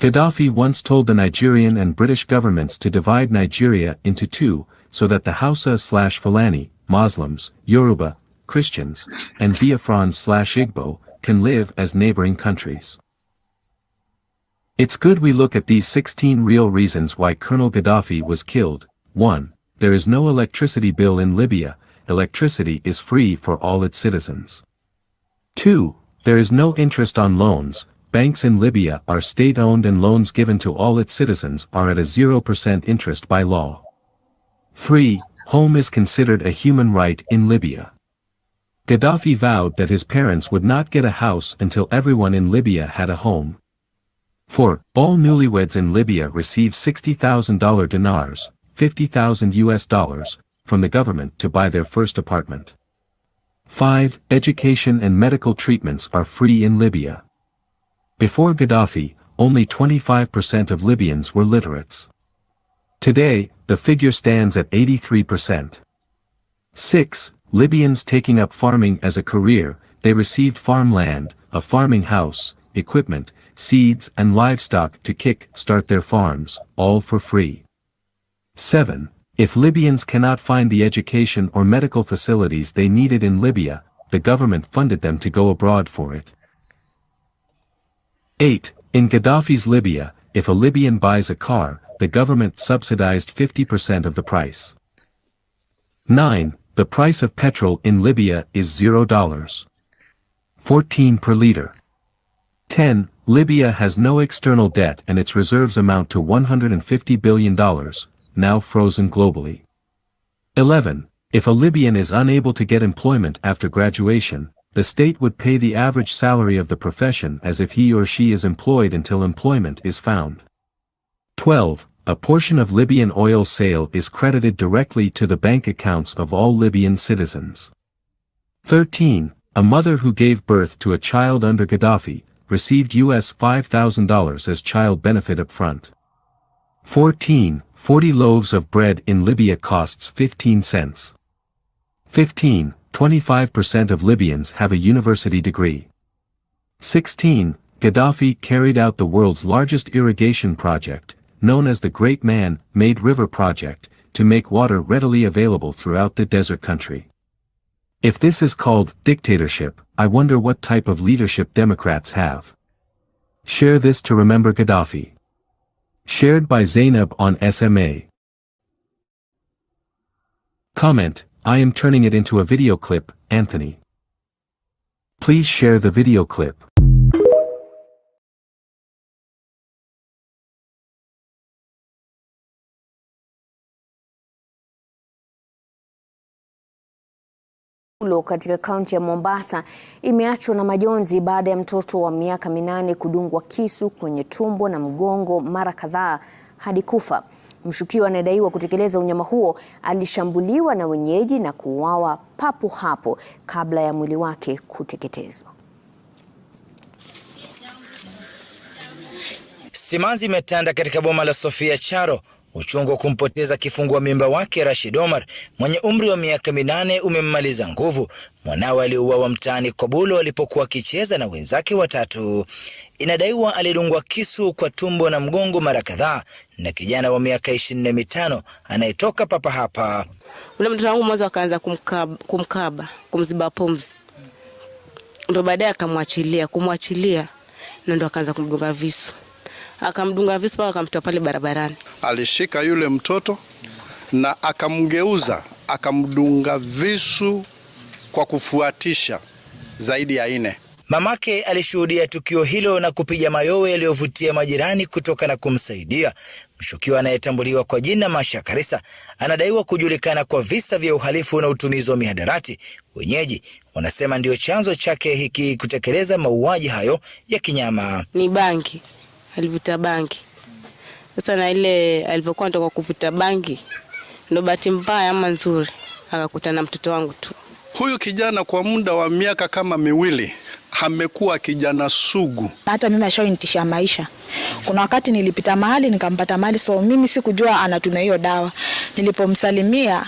Gaddafi once told the Nigerian and British governments to divide Nigeria into 2, so that the Hausa/Fulani, Muslims, Yoruba, Christians, and Biafran/Igbo, can live as neighboring countries. It's good we look at these 16 real reasons why Colonel Gaddafi was killed. 1. There is no electricity bill in Libya. Electricity is free for all its citizens. 2. There is no interest on loans. Banks in Libya are state-owned and loans given to all its citizens are at a 0% interest by law. 3. Home is considered a human right in Libya. Gaddafi vowed that his parents would not get a house until everyone in Libya had a home. 4. All newlyweds in Libya receive $60,000 dinars, $50,000 from the government to buy their first apartment. 5. Education and medical treatments are free in Libya. Before Gaddafi, only 25% of Libyans were literates. Today, the figure stands at 83%. 6. Libyans taking up farming as a career, they received farmland, a farming house, equipment, seeds and livestock to kick-start their farms, all for free. 7. If Libyans cannot find the education or medical facilities they needed in Libya, the government funded them to go abroad for it. 8. In Gaddafi's Libya, if a Libyan buys a car, the government subsidized 50% of the price. 9. the price of petrol in Libya is $0. 14 per liter. 10. Libya has no external debt and its reserves amount to $150 billion, now frozen globally. 11. If a Libyan is unable to get employment after graduation, the state would pay the average salary of the profession as if he or she is employed until employment is found. 12. A portion of Libyan oil sale is credited directly to the bank accounts of all Libyan citizens. 13. A mother who gave birth to a child under Gaddafi received US $5,000 as child benefit up front. 14. 40 loaves of bread in Libya costs 15 cents. 15. 25% of Libyans have a university degree. 16. Gaddafi carried out the world's largest irrigation project, known as the Great Man-Made River Project, to make water readily available throughout the desert country. If this is called dictatorship, I wonder what type of leadership Democrats have. Share this to remember Gaddafi. Shared by Zainab on SMA. Comment, I am turning it into a video clip, Anthony. Please share the video clip. Katika kaunti ya Mombasa imeachwa na majonzi baada ya mtoto wa miaka 8 kudungwa kisu kwenye tumbo na mgongo mara kadhaa hadi kufa. Mshukiwa anadaiwa kutekeleza unyama huo alishambuliwa na wenyeji na kuuawa papo hapo kabla ya mwili wake kuteketezwa. Simanzi imetanda katika boma la Sofia Charo. Uchungu wa kumpoteza kifungua mimba wake Rashid Omar mwenye umri wa miaka 8 umemmaliza nguvu. Mwanawe aliuawa mtaani Kobulo alipokuwa akicheza na wenzake watatu. Inadaiwa alidungwa kisu kwa tumbo na mgongo mara kadhaa na kijana wa miaka 25 anayetoka papa hapa. Ule mtoto wangu mwanzo akaanza kumziba pumzi. Ndio baadaye akamwachilia na ndio akaanza kumdunga visu. Akamdunga visu mpaka akamtoa pale barabarani. Alishika yule mtoto na akamgeuza, akamdunga visu kwa kufuatisha zaidi ya 4. Mamake alishuhudia tukio hilo na kupiga mayowe yaliyovutia majirani kutoka na kumsaidia. Mshukiwa anayetambuliwa kwa jina Masha Karisa anadaiwa kujulikana kwa visa vya uhalifu na utumizi wa mihadarati. Wenyeji wanasema ndio chanzo chake hiki kutekeleza mauaji hayo ya kinyama. Ni bangi. Alivuta bangi. Sasa na ile alivyokuwa anatoka kuvuta bangi, ndo bahati mbaya ama nzuri akakutana na mtoto wangu tu. Huyu kijana kwa muda wa miaka kama 2 amekuwa kijana sugu. Hata mimi ashawinitisha maisha. Kuna wakati nilipita mahali nikampata mahali, so mimi sikujua anatumia hiyo dawa. Nilipomsalimia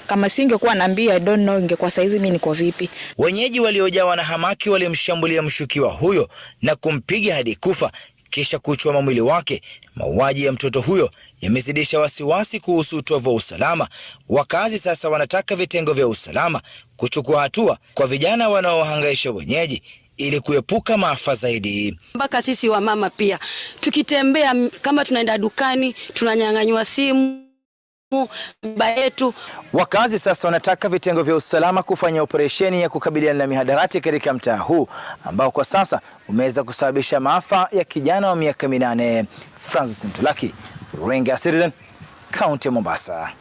kama singekuwa naambia I don't know ingekuwa saizi mimi niko vipi. Wenyeji waliojawa na hamaki walimshambulia mshukiwa huyo na kumpiga hadi kufa kisha kuchoma mwili wake. Mauaji ya mtoto huyo yamezidisha wasiwasi kuhusu utovu wa usalama. Wakazi sasa wanataka vitengo vya usalama kuchukua hatua kwa vijana wanaohangaisha wenyeji ili kuepuka maafa zaidi. Mpaka sisi wa mama pia tukitembea kama tunaenda dukani tunanyang'anywa simu yetu. Wakazi sasa wanataka vitengo vya usalama kufanya operesheni ya kukabiliana na mihadarati katika mtaa huu ambao kwa sasa umeweza kusababisha maafa ya kijana wa miaka 8. Francis Mtulaki, Runinga Citizen, Kaunti ya Mombasa.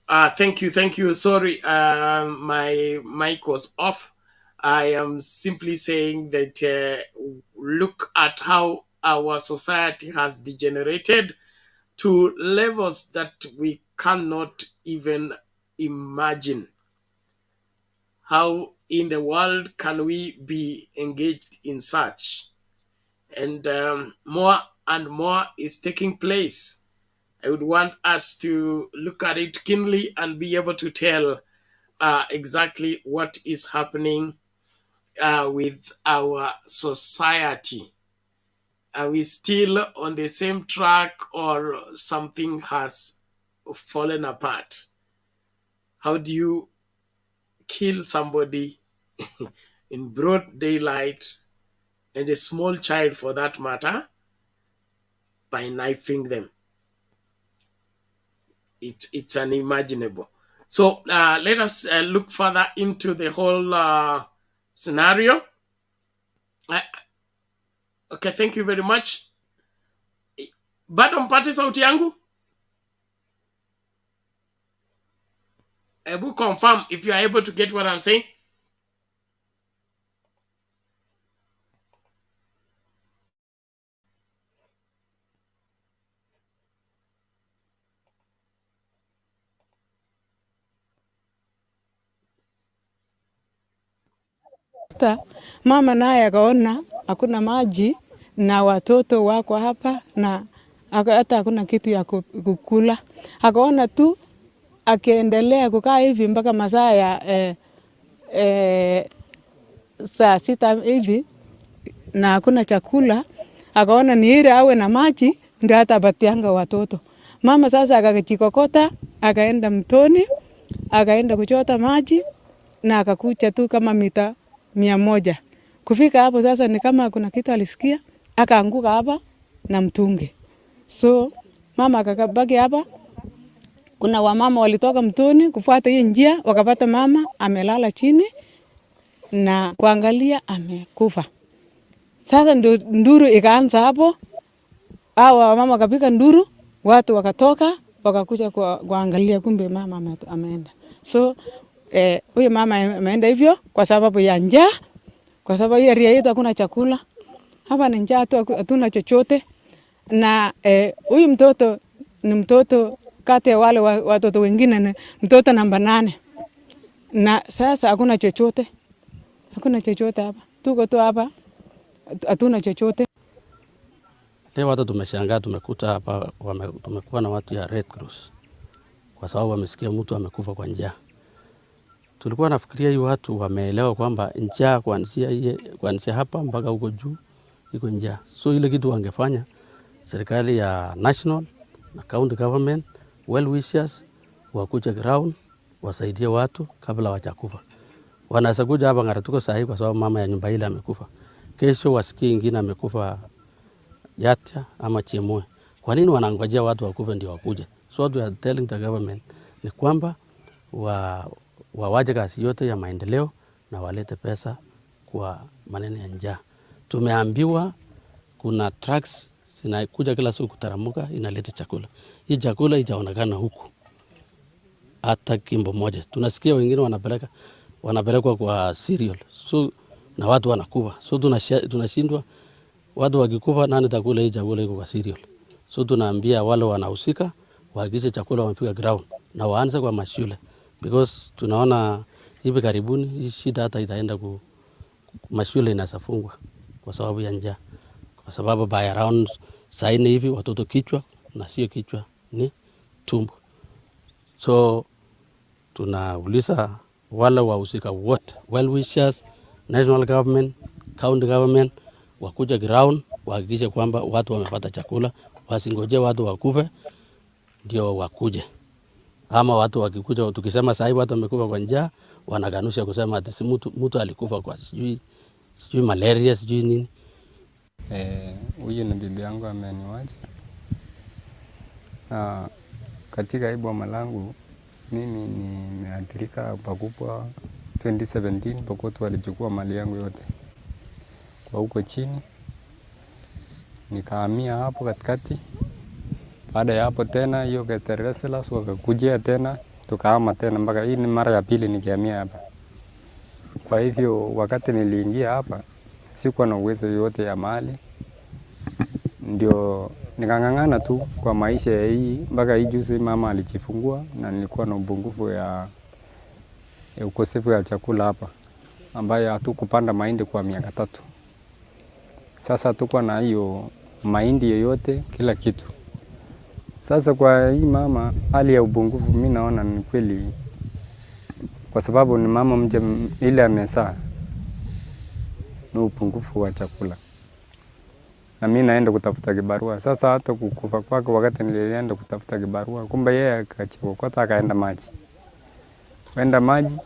Thank you, thank you. Sorry, my mic was off. I am simply saying that look at how our society has degenerated to levels that we cannot even imagine. How in the world can we be engaged in such? And more and more is taking place. I would want us to look at it keenly and be able to tell exactly what is happening with our society. Are we still on the same track or something has fallen apart? How do you kill somebody in broad daylight, and a small child for that matter, by knifing them? It's unimaginable. So let us look further into the whole scenario. Okay, thank you very much. Bado mpate sauti yangu? Ebu confirm if you are able to get what I'm saying. Mama naye akaona hakuna maji na watoto wako hapa na hata hakuna kitu ya kukula. Akaona tu akiendelea kukaa hivi mpaka masaa ya saa 6 hivi na hakuna chakula. Akaona ni heri awe na maji ndio hata batianga watoto. Mama sasa akajikokota, akaenda mtoni, akaenda kuchota maji na akakucha tu kama mita 100. Kufika hapo sasa ni kama kuna kitu alisikia, akaanguka hapa na mtungi. So mama akabaki hapa. Kuna wamama walitoka mtoni kufuata hiyo njia, wakapata mama amelala chini na kuangalia amekufa. Sasa ndio nduru ikaanza hapo. Hawa mama wakapiga nduru, watu wakatoka, wakakuja kuangalia, kumbe mama ameenda. So huyo mama ameenda hivyo kwa sababu ya njaa, kwa sababu hii area yetu hakuna chakula. Hapa ni njaa tu, hatuna chochote. Na huyu mtoto ni mtoto kati ya wale watoto wengine, ni mtoto namba 8. Na sasa hakuna chochote. Hakuna chochote hapa. Tuko tu hapa, hatuna chochote. Leo watu tumeshangaa, tumekuta hapa tumekuwa na watu ya Red Cross kwa sababu wamesikia mtu amekufa kwa njaa. Tulikuwa nafikiria hii watu wameelewa kwamba njaa kuanzia hapa mpaka huko juu iko njaa. So ile kitu wangefanya, serikali ya national na county government, well wishers, wakuja ground, wasaidie watu kabla hawajakufa. Wanaweza kuja hapa Ng'aratuko sahi kwa sababu mama ya nyumba ile amekufa. Kesho wasikie ingine amekufa Yatia ama Chemoe. Kwa nini wanangojea watu wakufe ndio wakuje? So what we are telling the government ni kwamba wawaje kazi yote ya maendeleo na walete pesa kwa maneno ya njaa. Tumeambiwa kuna trucks zinakuja kila siku kutaramuka inaleta chakula. Hii chakula haijaonekana huku hata kimbo moja. Tunasikia wengine wanapelekwa kwa cereal. So na watu wanakufa. So tunashindwa watu wakikufa nani atakula hii chakula iko kwa cereal. So tunaambia wale wanahusika waagize chakula wamefika ground na waanze kwa mashule, because tunaona hivi karibuni hii shida hata itaenda mashule inasafungwa kwa sababu ya njaa, kwa sababu by around 4 hivi watoto kichwa na sio kichwa ni tumbo. So tunauliza wale wahusika wote, well wishers, national government, county government, wakuja ground wahakikishe kwamba watu wamepata chakula, wasingoje watu wakufe ndio wakuje. Ama watu wakikuja tukisema sasa hivi watu wamekufa kwa njaa, wanakanusha kusema ati mtu alikufa kwa sijui malaria sijui nini. Huyu ni bibi yangu ameniwacha. Katika hii boma langu mimi nimeathirika pakubwa 2017 Pokot walichukua mali yangu yote. Kwa huko chini nikahamia hapo katikati. Baada ya hapo tena hiyo Vetereselas wakakujia tena tukahama tena mpaka hii ni mara ya pili nikihamia hapa. Kwa hivyo wakati niliingia hapa sikuwa na uwezo yote ya mali, ndio nikang'ang'ana tu kwa maisha ya hii mpaka hii juzi mama alijifungua na nilikuwa na upungufu ya ukosefu ya chakula hapa, ambayo hatukupanda mahindi kwa miaka 3. Sasa tuko na hiyo mahindi yoyote kila kitu. Sasa kwa hii mama hali ya upungufu mimi naona ni kweli, kwa sababu ni mama mje ile amezaa na upungufu wa chakula. Na mimi naenda kutafuta kibarua. Sasa hata kukufa kwake wakati nilienda kutafuta kibarua, kumbe yeye akachokota akaenda maji. Kwenda maji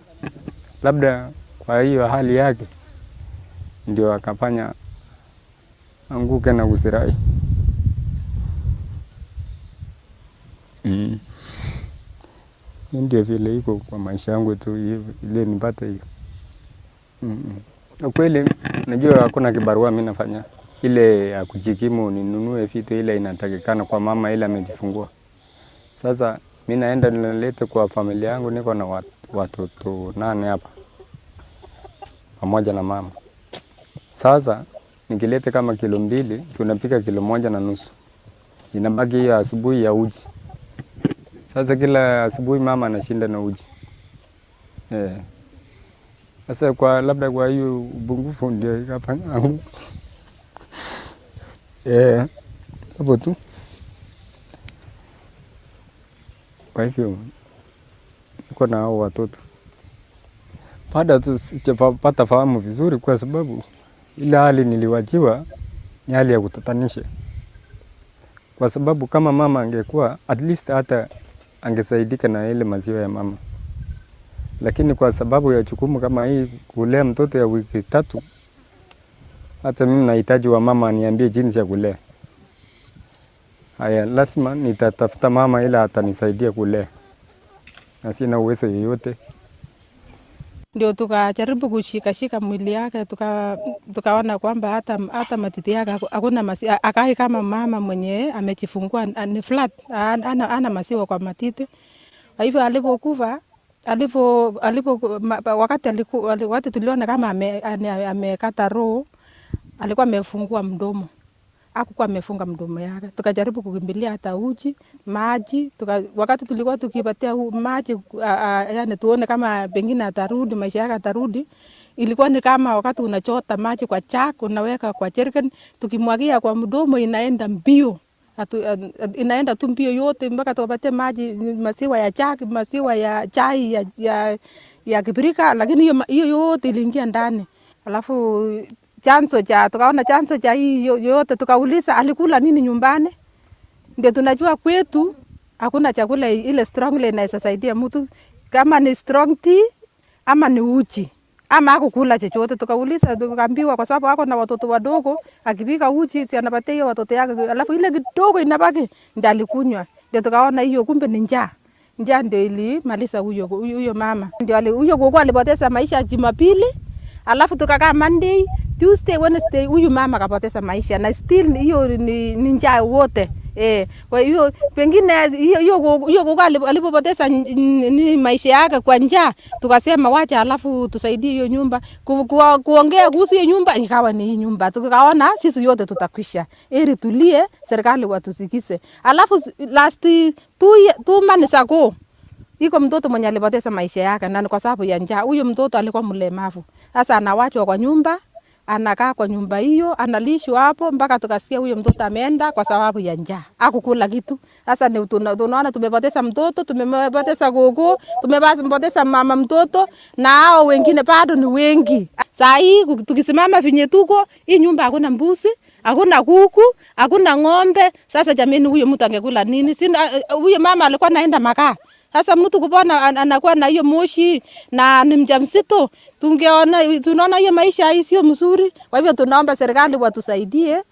labda kwa hiyo hali yake ndio akafanya anguke na usirai. Ndio vile iko kwa maisha yangu tu ile nipate hiyo. Kweli najua hakuna kibarua mimi nafanya. Ile ya kujikimu ninunue vitu ile inatakikana kwa mama ile amejifungua. Sasa mimi naenda nilete kwa familia yangu, niko na watoto 8 hapa pamoja na mama. Sasa nikilete kama kilo 2 tunapika kilo 1.5. Inabaki hiyo asubuhi ya uji. Sasa kila asubuhi mama anashinda na uji. Sasa kwa labda kwa hiyo upungufu ndio ikafanya hapo tu. Kwa hivyo niko na hao watoto. Baada tu sijapata fahamu vizuri, kwa sababu ile hali niliwachiwa ni hali ya kutatanisha. Kwa sababu kama mama angekuwa at least hata angesaidika na ile maziwa ya mama. Lakini kwa sababu ya jukumu kama hii kulea mtoto ya wiki 3, hata mimi nahitaji wa mama aniambie jinsi ya kulea. Haya, lazima nitatafuta mama ile atanisaidia kulea. Na sina uwezo yoyote. Ndio tukajaribu kushika mwili yake, tukaona kwamba hata matiti yake hakuna maziwa, akai kama mama mwenye amejifungua ni flat, ana maziwa kwa matiti. Kwa hivyo alipokufa, wakati tuliona kama amekata roho, alikuwa amefungua mdomo. Hakukuwa amefunga mdomo yake. Tukajaribu kukimbilia hata uji, maji. Wakati tulikuwa tukipatia maji, yani tuone kama pengine atarudi, maisha yake atarudi. Ilikuwa ni kama wakati unachota maji kwa chak, unaweka kwa jerrycan, tukimwagia kwa mdomo inaenda mbio. Inaenda tu mbio yote mpaka tukapatia maji, maziwa ya chak, maziwa ya chai ya kibirika, lakini hiyo yote iliingia ndani. Alafu tukaona chanzo cha hii yote, tukauliza alikula nini nyumbani. Ndio tunajua kwetu hakuna chakula ile strong ile inaweza saidia mtu, kama ni strong tea ama ni uji ama hakukula chochote. Tukauliza, tukaambiwa kwa sababu wako na watoto wadogo, akipika uji si anapatia hiyo watoto yake, alafu ile kidogo inabaki ndio alikunywa. Ndio tukaona hiyo kumbe ni njaa. Njaa ndio ilimaliza huyo mama. Ndio huyo gogo alipoteza maisha Jumapili, alafu tukakaa Monday, Tuesday, Wednesday huyu mama kapoteza maisha na still hiyo ni njaa wote. Kwa hiyo pengine hiyo gogo alipopoteza ni maisha yake kwa njaa, tukasema wacha alafu tusaidie hiyo nyumba. Kuongea kuhusu hiyo nyumba ikawa ni hii nyumba. Tukaona sisi yote tutakwisha. Ili tulie, serikali watusikize. Alafu last 2 months ago iko mtoto mwenye alipoteza maisha yake na kwa sababu ya njaa. Huyo mtoto alikuwa mlemavu. Sasa anawachwa kwa nyumba, anakaa kwa nyumba hiyo, analishwa hapo mpaka tukasikia huyo mtoto ameenda kwa sababu ya njaa. Hakukula kitu. Sasa ni tunaona tumepoteza mtoto, tumepoteza gogo, tumepoteza mama mtoto na hao wengine bado ni wengi. Saa hii tukisimama vinye tuko, hii nyumba hakuna mbuzi, hakuna kuku, hakuna ng'ombe. Sasa jamani, huyo mtu angekula nini? Huyo mama alikuwa anaenda makaa. Sasa mtu kupona anakuwa na hiyo moshi na ni mjamzito, tunaona hiyo maisha hii sio mzuri. Kwa hivyo tunaomba serikali watusaidie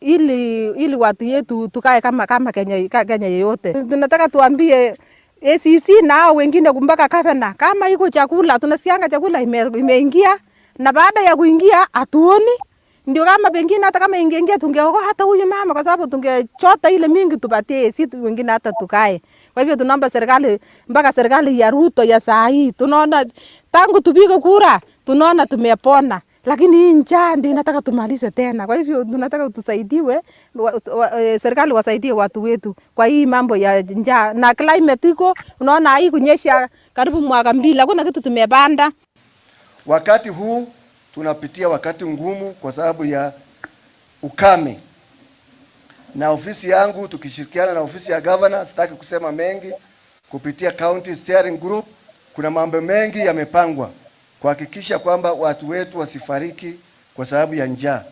ili watu yetu tukae kama Kenya yote. Tunataka tuambie ACC na hao wengine kumbaka kafena, kama iko chakula tunasianga chakula imeingia na baada ya kuingia hatuoni. Ndio kama pengine hata kama ingeingia tungeokoa hata huyu mama, kwa sababu tungechota ile mingi tupatie sisi wengine hata tukae. Kwa hivyo tunaomba serikali, mpaka serikali ya Ruto ya saa hii, tunaona tangu tupige kura tunaona tumepona, lakini hii njaa ndio inataka tumalize tena. Kwa hivyo tunataka tusaidiwe, serikali wasaidie watu wetu kwa hii mambo ya njaa na climate iko, unaona hii kunyesha karibu mwaka mbili, hakuna kitu tumepanda. Wakati huu tunapitia wakati ngumu kwa sababu ya ukame, na ofisi yangu tukishirikiana na ofisi ya governor, sitaki kusema mengi, kupitia county steering group, kuna mambo mengi yamepangwa kuhakikisha kwamba watu wetu wasifariki kwa sababu ya njaa.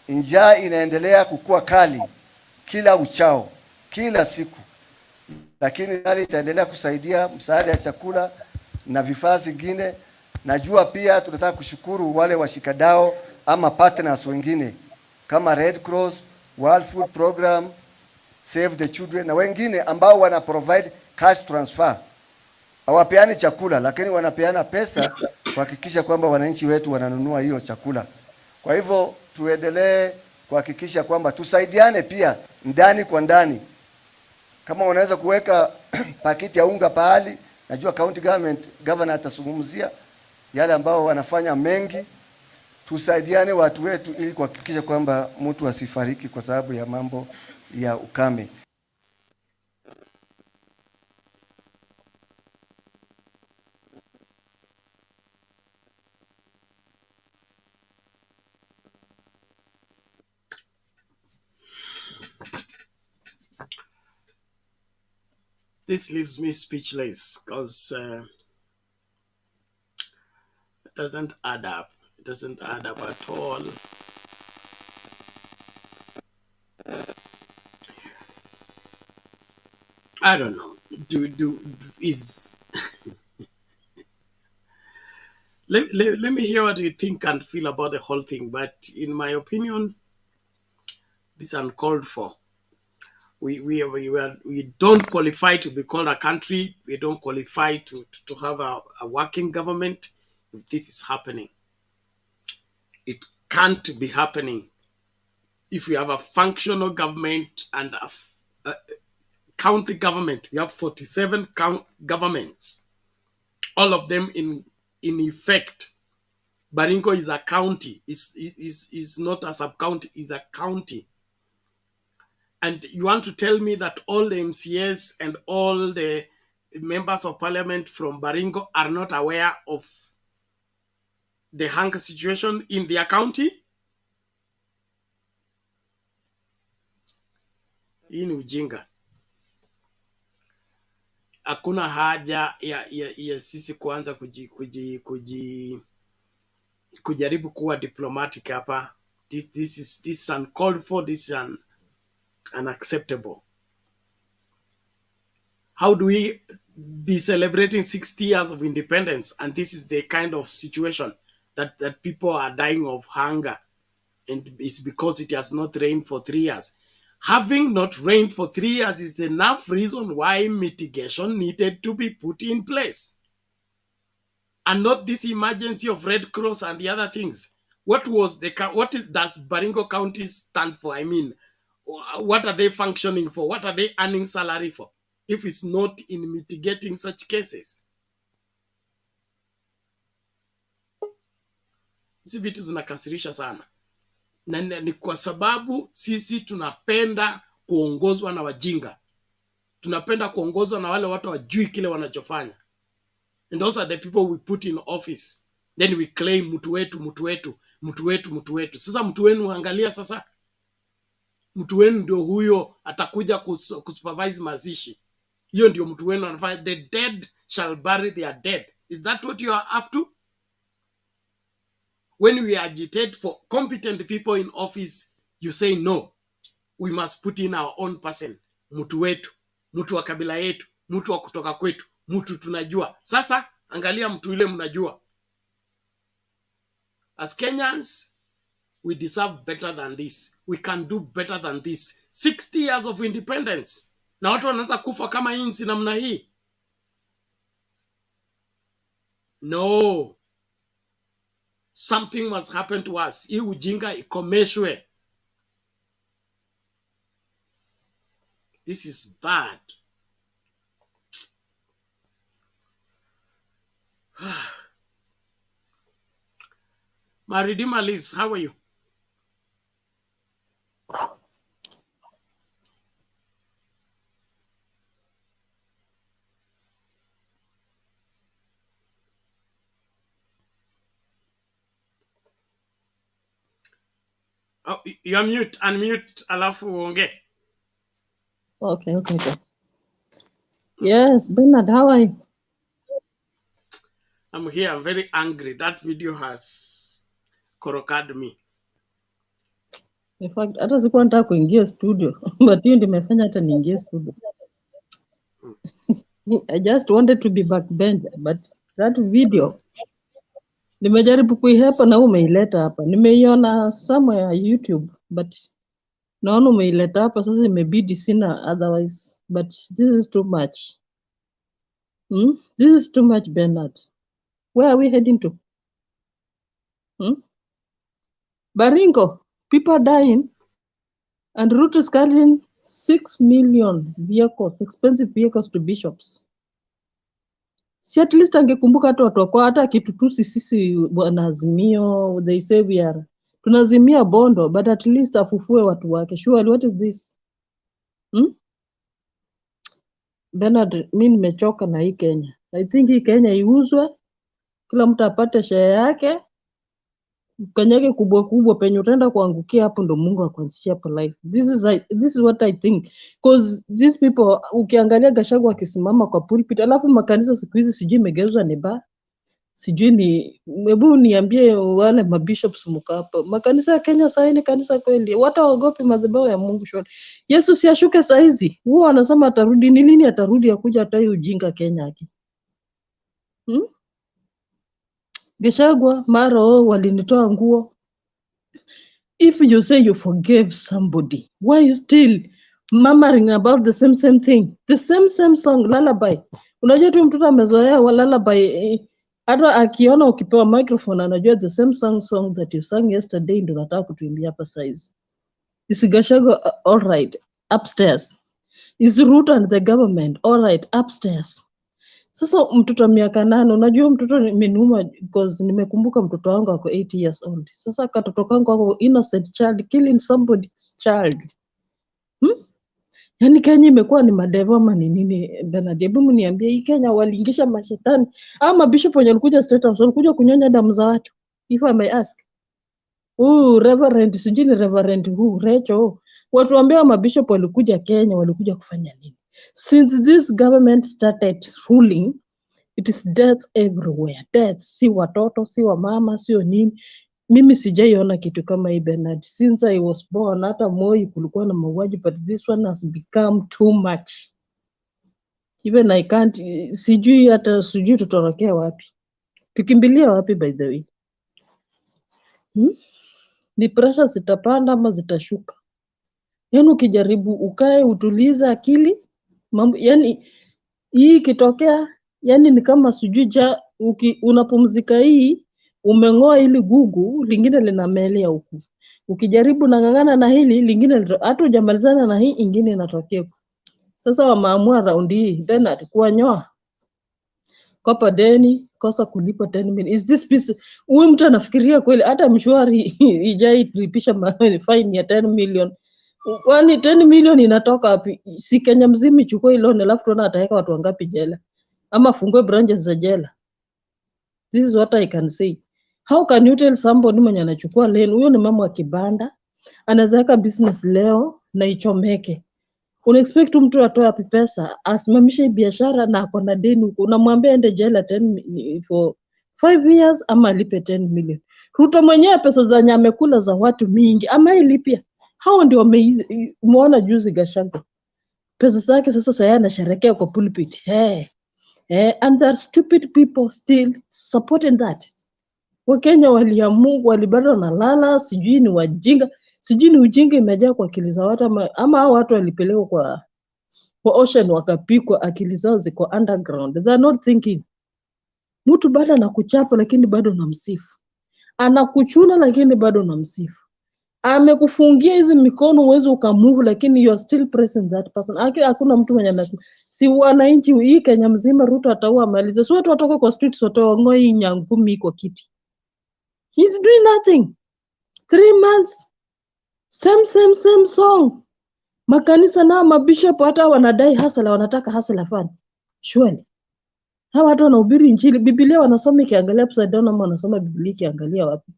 Njaa inaendelea kukua kali kila uchao, kila siku, lakini hali itaendelea kusaidia msaada ya chakula na vifaa zingine. Najua pia tunataka kushukuru wale washikadao ama partners wengine kama Red Cross, World Food Program, Save the Children na wengine ambao wana provide cash transfer. Hawapeani chakula lakini wanapeana pesa kuhakikisha kwamba wananchi wetu wananunua hiyo chakula. Kwa hivyo tuendelee kuhakikisha kwamba tusaidiane pia ndani kwa ndani. Kama unaweza kuweka pakiti ya unga pahali, najua county governor atazungumzia yale ambao wanafanya mengi. Tusaidiane watu wetu ili kuhakikisha kwamba mtu asifariki kwa sababu ya mambo ya ukame. This leaves me speechless because it doesn't add up. It doesn't add up at all. I don't know. Let me hear what you think and feel about the whole thing. But in my opinion, this is uncalled for. We don't qualify to be called a country. We don't qualify to have a working government. If this is happening, it can't be happening. If we have a functional government and a county government, we have 47 governments, all of them in effect. Baringo is a county. Is not a sub-county. Is a county. And you want to tell me that all the MCS and all the members of parliament from Baringo are not aware of the hunger situation in their county? Hii ni ujinga. Hakuna haja ya sisi kuanza kujaribu kuwa diplomatic hapa. This is uncalled for. This is unacceptable. How do we be celebrating 60 years of independence and this is the kind of situation that people are dying of hunger, and it's because it has not rained for 3 years? Having not rained for 3 years is enough reason why mitigation needed to be put in place, and not this emergency of Red Cross and the other things. What does Baringo County stand for? I mean, what are they functioning for? What are they earning salary for if it's not in mitigating such cases? Hizi vitu zinakasirisha sana, na ni kwa sababu sisi tunapenda kuongozwa na wajinga. Tunapenda kuongozwa na wale watu wajui kile wanachofanya. And those are the people we put in office. Then we claim mtu wetu, mtu wetu, mtu wetu, mtu wetu. Sasa mtu wenu, angalia sasa. Mtu wenu ndio huyo atakuja kusupervise mazishi. Hiyo ndio mtu wenu anafanya. The dead shall bury their dead. Is that what you are up to? When we agitate for competent people in office, you say no. We must put in our own person. Mtu wetu, mtu wa kabila yetu, mtu wa kutoka kwetu, mtu tunajua. Sasa angalia mtu yule mnajua. As Kenyans, we deserve better than this. We can do better than this. 60 years of independence. Na watu wanaanza kufa kama inzi namna hii. No. Something must happen to us. Hii ujinga ikomeshwe. This is bad. My Redeemer lives. How are you? Oh, you're mute. Unmute. Alafu uongee. Okay. Yes, Bernard, how are you? I'm here. I'm very angry. That video has korokad me. In fact, hata sikuwa nataka kuingia studio, but hiyo ndio imefanya hata niingie studio. I just wanted to be backbencher, but that video nimejaribu kuihepa na umeileta hapa. Nimeiona somewhere YouTube, but naona umeileta hapa sasa, imebidi sina otherwise, but this is too much. This is too much, Bernard. Where are we heading to? Baringo, people are dying, and RUTO'S carrying 6 million vehicles, expensive vehicles to bishops. Si at least angekumbuka hata watu wako, hata kitutusi sisi bwana Azimio, they say we are tunazimia Bondo, but at least afufue watu wake. Surely, what is this? Bernard, mimi nimechoka na hii Kenya. I think hii Kenya iuzwe, kila mtu apate share yake, kanyage kubwa penye utaenda kuangukia hapo ndo Mungu akuanzishia hapo life. This is what I think, because these people ukiangalia Gachagua akisimama kwa pulpit, alafu makanisa siku hizi sijui imegeuzwa ni bar, sijui ni, hebu niambie wale mabishops mkapa makanisa ya Kenya sasa ni kanisa kweli? Wataogopi madhabahu ya Mungu shwari? Yesu si ashuke saa hizi, huo wanasema atarudi, ni lini atarudi akuja atai ujinga Kenya yake? Gachagua mara walinitoa nguo. If you say you forgave somebody, why you still murmuring about the same thing? The same song, lullaby. Unajua tu mtoto amezoea wa lullaby, hata akiona ukipewa microphone anajua the same song that you sang yesterday ndio nataka kutuimbia hapa size. Is Gachagua all right upstairs? Is Ruto and the government all right upstairs? Sasa mtoto wa miaka 8, unajua mtoto nimenuma because nimekumbuka mtoto wangu ako 8 years old. Sasa katoto kangu ako innocent child killing somebody's child. Yaani Kenya imekuwa ni madevo ama ni nini? Bernard, hebu mniambie hii Kenya waliingisha mashetani ama bishop wenye walikuja State House walikuja kunyonya damu za watu? If I may ask. Reverend sijini Reverend Recho, watu ambao mabishop walikuja Kenya walikuja kufanya nini? Since this government started ruling, it is death everywhere. Death, si watoto, si wa mama, sio nini. Mimi sijaiona kitu kama hii Bernard. Since I was born, hata Moi kulikuwa na mauaji, but this one has become too much. Even I can't, sijui tutorokea wapi. Tukimbilia wapi by the way? Ni pressure zitapanda ama zitashuka? Yaani ukijaribu ukae utuliza akili, mambo yani hii kitokea, yani ni kama sijui unapumzika hii umengoa ili gugu lingine linamelea huku. Ukijaribu nangangana na hili lingine hata hujamalizana na hii ingine inatokea. Sasa wameamua round hii Bernard kuanyoa. Kopa deni, kosa kulipa 10 million. Is this piece, huyu mtu anafikiria kweli hata mshwari ijai tulipisha fine ya 10 million. Kwani 10 million inatoka wapi? Si Kenya mzima ichukue ile loan alafu tuona ataweka watu wangapi jela? Ama fungue branches za jela? This is what I can say. How can you tell somebody mwenye anachukua loan, huyo ni mama wa kibanda, anaweka business leo na ichomeke. Unexpect mtu atoe wapi pesa, asimamishe biashara na ako na deni huko, unamwambia ende jela 10 for 5 years ama alipe 10 million. Ruto mwenyewe pesa za nyamekula za watu mingi ama ilipia. Hao ndio umeona juzi Gachagua. Pesa zake sasa yeye anasherekea kwa pulpit. And there are stupid people still supporting that. Wakenya waliamua walibado na lala, sijui ni wajinga, sijui ni ujinga imejaa kwa akili za watu ama hao watu walipelekwa kwa ocean wakapikwa, akili zao ziko underground. They are not thinking. Mtu bado anakuchapa lakini bado namsifu. anakuchuna lakini bado unamsifu. Amekufungia hizi mikono uweze ukamove, lakini you are still pressing that person. Hakuna mtu mwenye anasema si wananchi hii Kenya mzima Ruto ataua amalize. Si watu watoke kwa streets watoe ngoi nyangumi kwa kiti. He's doing nothing. 3 months same song. Makanisa na mabishop hata wanadai hasala, wanataka hasala fund. Surely hawa watu wanahubiri injili, Biblia wanasoma ikiangalia upside down ama wanasoma Biblia ikiangalia wapi?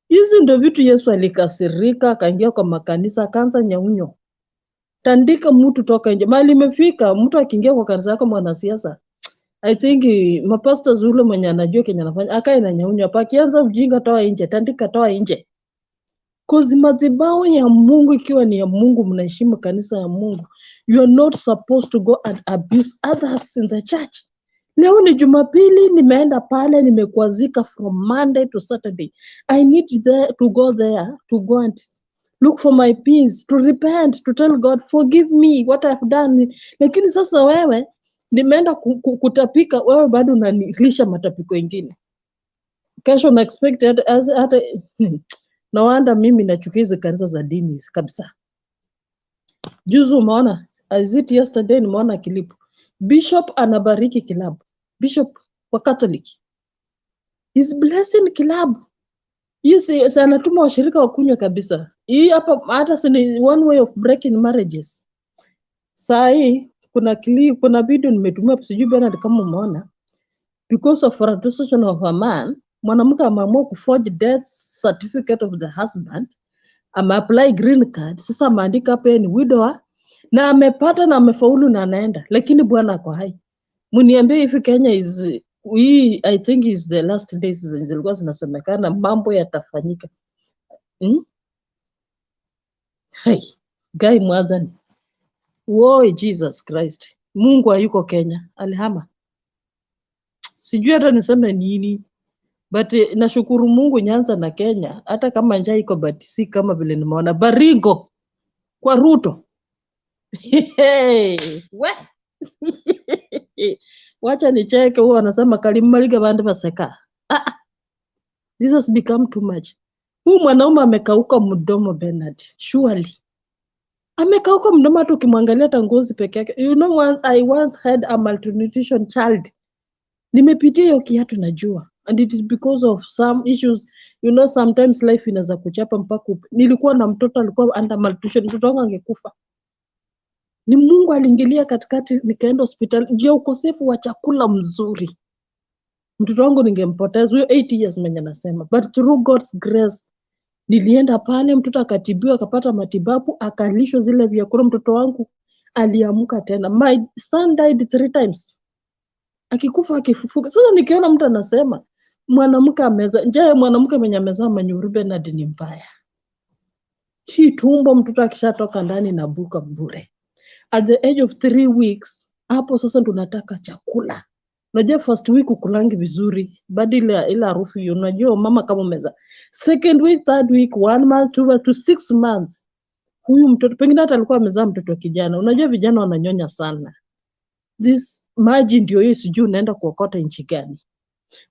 Hizi ndio vitu Yesu alikasirika, akaingia kwa makanisa, akaanza nyaunyo. Tandika mtu toka nje. Mali imefika mtu akiingia kwa kanisa yako mwanasiasa. I think mapastors ule mwenye anajua Kenya anafanya akae na nyaunyo hapa, akianza ujinga toa nje, tandika toa nje. Cause madhabahu ya Mungu ikiwa ni ya Mungu, mnaheshimu kanisa ya Mungu. You are not supposed to go and abuse others in the church. Leo ni Jumapili, nimeenda pale, nimekwazika from Monday to Saturday. I need to go there to go and look for my peace, to repent, to tell God, forgive me what I've done. Lakini sasa wewe, nimeenda kutapika, wewe bado unanilisha matapiko ingine. Kesho na expect hata na wanda mimi nachukia hizo kanisa za dini kabisa. Juzi umeona, as it yesterday nimeona kilipu. Bishop anabariki kilabu. Bishop wa Catholic is blessing kilabu. Yes, anatuma washirika wakunywe kabisa. Hii hapa hata si one way of breaking marriages. Saa hii kuna video nimetumia sijui Bernard kama umeona. Because of frustration of a man, mwanamke ameamua kuforge death certificate of the husband, apply green card, sasa maandika hapa ni widower na amepata na amefaulu na anaenda, lakini bwana ako hai. Muniambie if Kenya is I think is the last days zilikuwa zinasemekana mambo yatafanyika. Hey, guy mwadhani. Woi Jesus Christ. Mungu hayuko Kenya, alihama. Sijui hata niseme nini. But nashukuru Mungu Nyanza na Kenya hata kama njaa iko but si kama vile nimeona Baringo kwa Ruto. We. Wacha nicheke huo anasema kalimaliga bandu baseka. This has become too much. Huyu mwanaume amekauka mdomo Bernard. Surely. Amekauka mdomo hata ukimwangalia tangozi peke yake. You know I once had a malnutrition child. Nimepitia hiyo kiatu najua. And it is because of some issues. You know sometimes life inaweza kuchapa mpaka nilikuwa na mtoto alikuwa under malnutrition, mtoto wangu angekufa. Ni Mungu aliingilia katikati, nikaenda hospitali ndio ukosefu wa chakula mzuri. Mtoto wangu ningempoteza huyo 8 years mwenye nasema, but through God's grace nilienda pale, mtoto akatibiwa, akapata matibabu, akalishwa zile vyakula, mtoto wangu aliamka tena. My son died 3 times. Akikufa akifufuka. Sasa nikiona mtu anasema mwanamke ameza nje, mwanamke mwenye amezaa manyuru Bernard ni mbaya. Hii tumbo mtoto akishatoka ndani na buka bure. At the age of 3 weeks, hapo sasa tunataka chakula. Unajua first week ukulangi vizuri, badala ila harufu hiyo. Unajua mama kama umeza. Second week, third week, 1 month, 2 months to 6 months. Huyu mtoto pengine hata alikuwa amezaa mtoto kijana. Unajua vijana wananyonya sana. This maji ndio hiyo sijui unaenda kuokota nchi gani.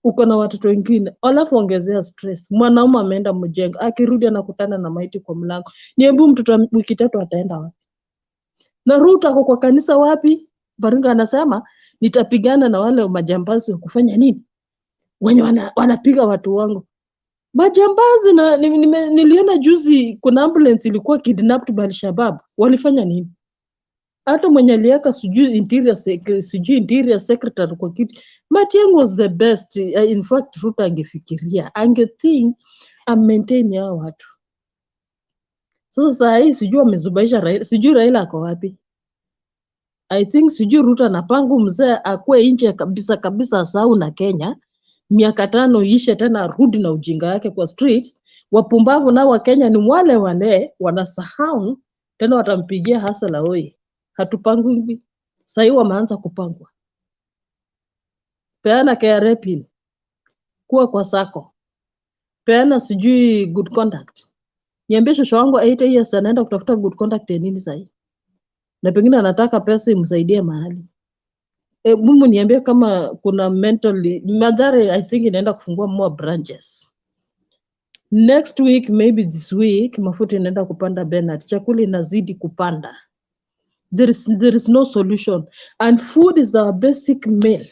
Uko na watoto wengine, alafu ongezea stress. Mwanaume ameenda mjengo, akirudi anakutana na maiti kwa mlango. Niambi mtoto wiki 3 ataenda wapi? Na Ruto ako kwa kanisa wapi? Baringo anasema nitapigana na wale majambazi wa kufanya nini? Wenye wanapiga watu wangu. Majambazi na niliona juzi kuna ambulance ilikuwa kidnapped by Al-Shabaab. Walifanya nini? Hata mwenye aliaka sijui interior secretary kwa kiti. Matiang'i was the best. In fact Ruto angefikiria, think maintain ya watu. Sasa saa hii sijui amezubaisha Raila, sijui Raila ako wapi. I think sijui Ruto anapangu mzee akue nje kabisa asahau na Kenya. Miaka 5 ishe tena arudi na ujinga yake kwa streets. Wapumbavu na wa Kenya ni wale wanasahau tena watampigia hasala hoi. Hatupangu hivi. Sasa hivi wameanza kupangwa. Peana KRA pin. Kuwa kwa sako. Peana sijui good conduct. Niambie shosho wangu 8 years anaenda kutafuta good conduct nini sasa? Na pengine anataka pesa imsaidie mahali. Mumu niambia kama kuna mentally Mathare I think inaenda kufungua more branches. Next week, maybe this week, mafuta inaenda kupanda Bernard. Chakula inazidi kupanda. There is no solution. And food is our basic meal.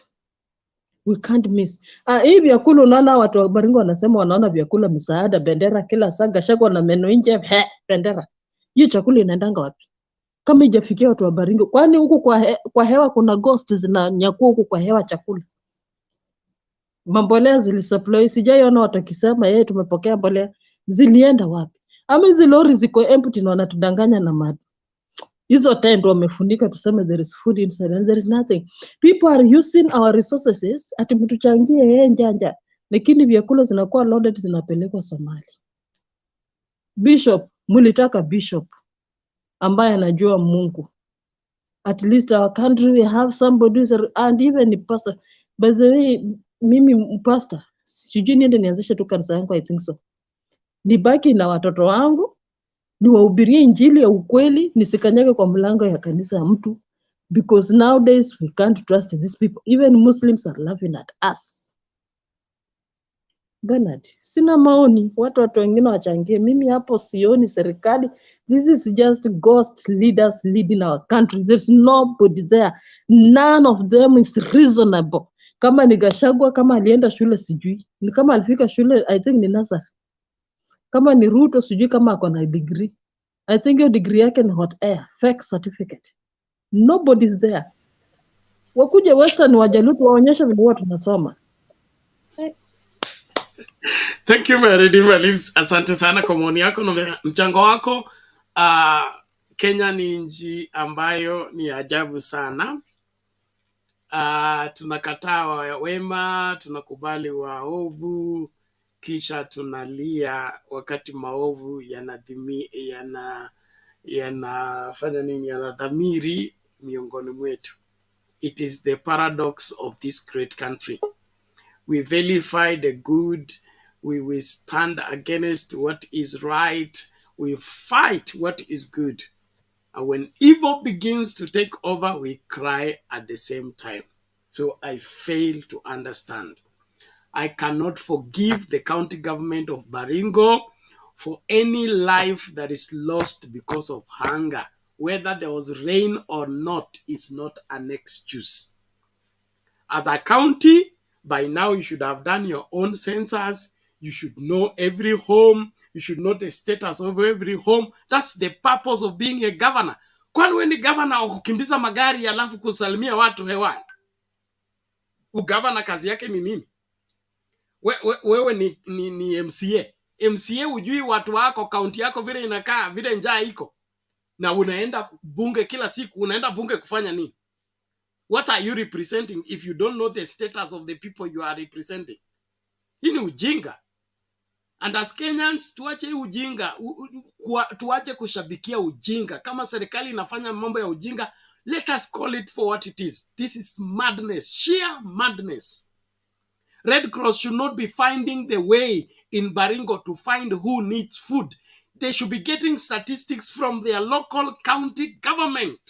We can't miss. Hii vyakula unaona watu wa Baringo wanasema wanaona vyakula msaada, bendera kila saa, Gachagua na meno nje, bendera. Hiyo chakula inaendanga wapi? Kama ijafikia watu wa Baringo. Kwani huku kwa hewa kuna ghosts zinanyakua huku kwa hewa chakula? Mambolea zilisupply, sijaiona watu wakisema tumepokea mbolea. Zilienda wapi? Ama hizo lori ziko empty na wanatudanganya na mad. Hizo tent wamefunika tuseme there is food inside and there is nothing. People are using our resources ati mtuchangie njanja. Lakini vyakula zinakuwa loaded zinapelekwa Somalia. Bishop, mulitaka bishop ambaye anajua Mungu. At least our country we have somebody and even a pastor. By the way, mimi pastor, sijui niende nianzishe tu kanisa yangu, I think so. Nibaki na watoto wangu, niwahubirie injili ya ukweli, nisikanyage kwa mlango ya kanisa ya mtu, because nowadays we can't trust these people. Even Muslims are laughing at us. Bernard, sina maoni, watu wengine wachangie. Mimi hapo sioni serikali. This is just ghost leaders leading our country. There's nobody there. None of them is reasonable. Kama ni Gachagua, kama alienda shule sijui. Ni kama alifika shule, I think ni nursery. Kama ni Ruto sijui kama ako na degree. I think your degree yake ni hot air, fake certificate. Nobody's there. Wakuje Western wajalutu waonyesha vile watu tunasoma. Thank you my Redeemer Lives. Asante sana kwa maoni yako na mchango wako. Kenya ni nchi ambayo ni ajabu sana. Tunakataa wema, tunakubali waovu, kisha tunalia wakati maovu yanafanya nini, yanadhamiri miongoni mwetu. It is the paradox of this great country. We vilify the good, we stand against what is right, we fight what is good. And when evil begins to take over, we cry at the same time. So I fail to understand. I cannot forgive the county government of Baringo for any life that is lost because of hunger. Whether there was rain or not is not an excuse. As a county, by now you should have done your own census. You should know every home. You should know the status of every home. That's the purpose of being a governor. Kwani wewe ni governor wa kukimbiza magari alafu kusalimia watu hewani? Ugavana kazi yake ni nini? Wewe ni MCA. MCA hujui watu wako, kaunti yako vile inakaa, vile njaa iko. Na unaenda bunge kila siku, unaenda bunge kufanya nini? What are you representing if you don't know the status of the people you are representing? Hii ni ujinga. And as Kenyans, tuache ujinga, tuache kushabikia ujinga. Kama serikali inafanya mambo ya ujinga, let us call it for what it is. This is madness, sheer madness. Red Cross should not be finding the way in Baringo to find who needs food. They should be getting statistics from their local county government.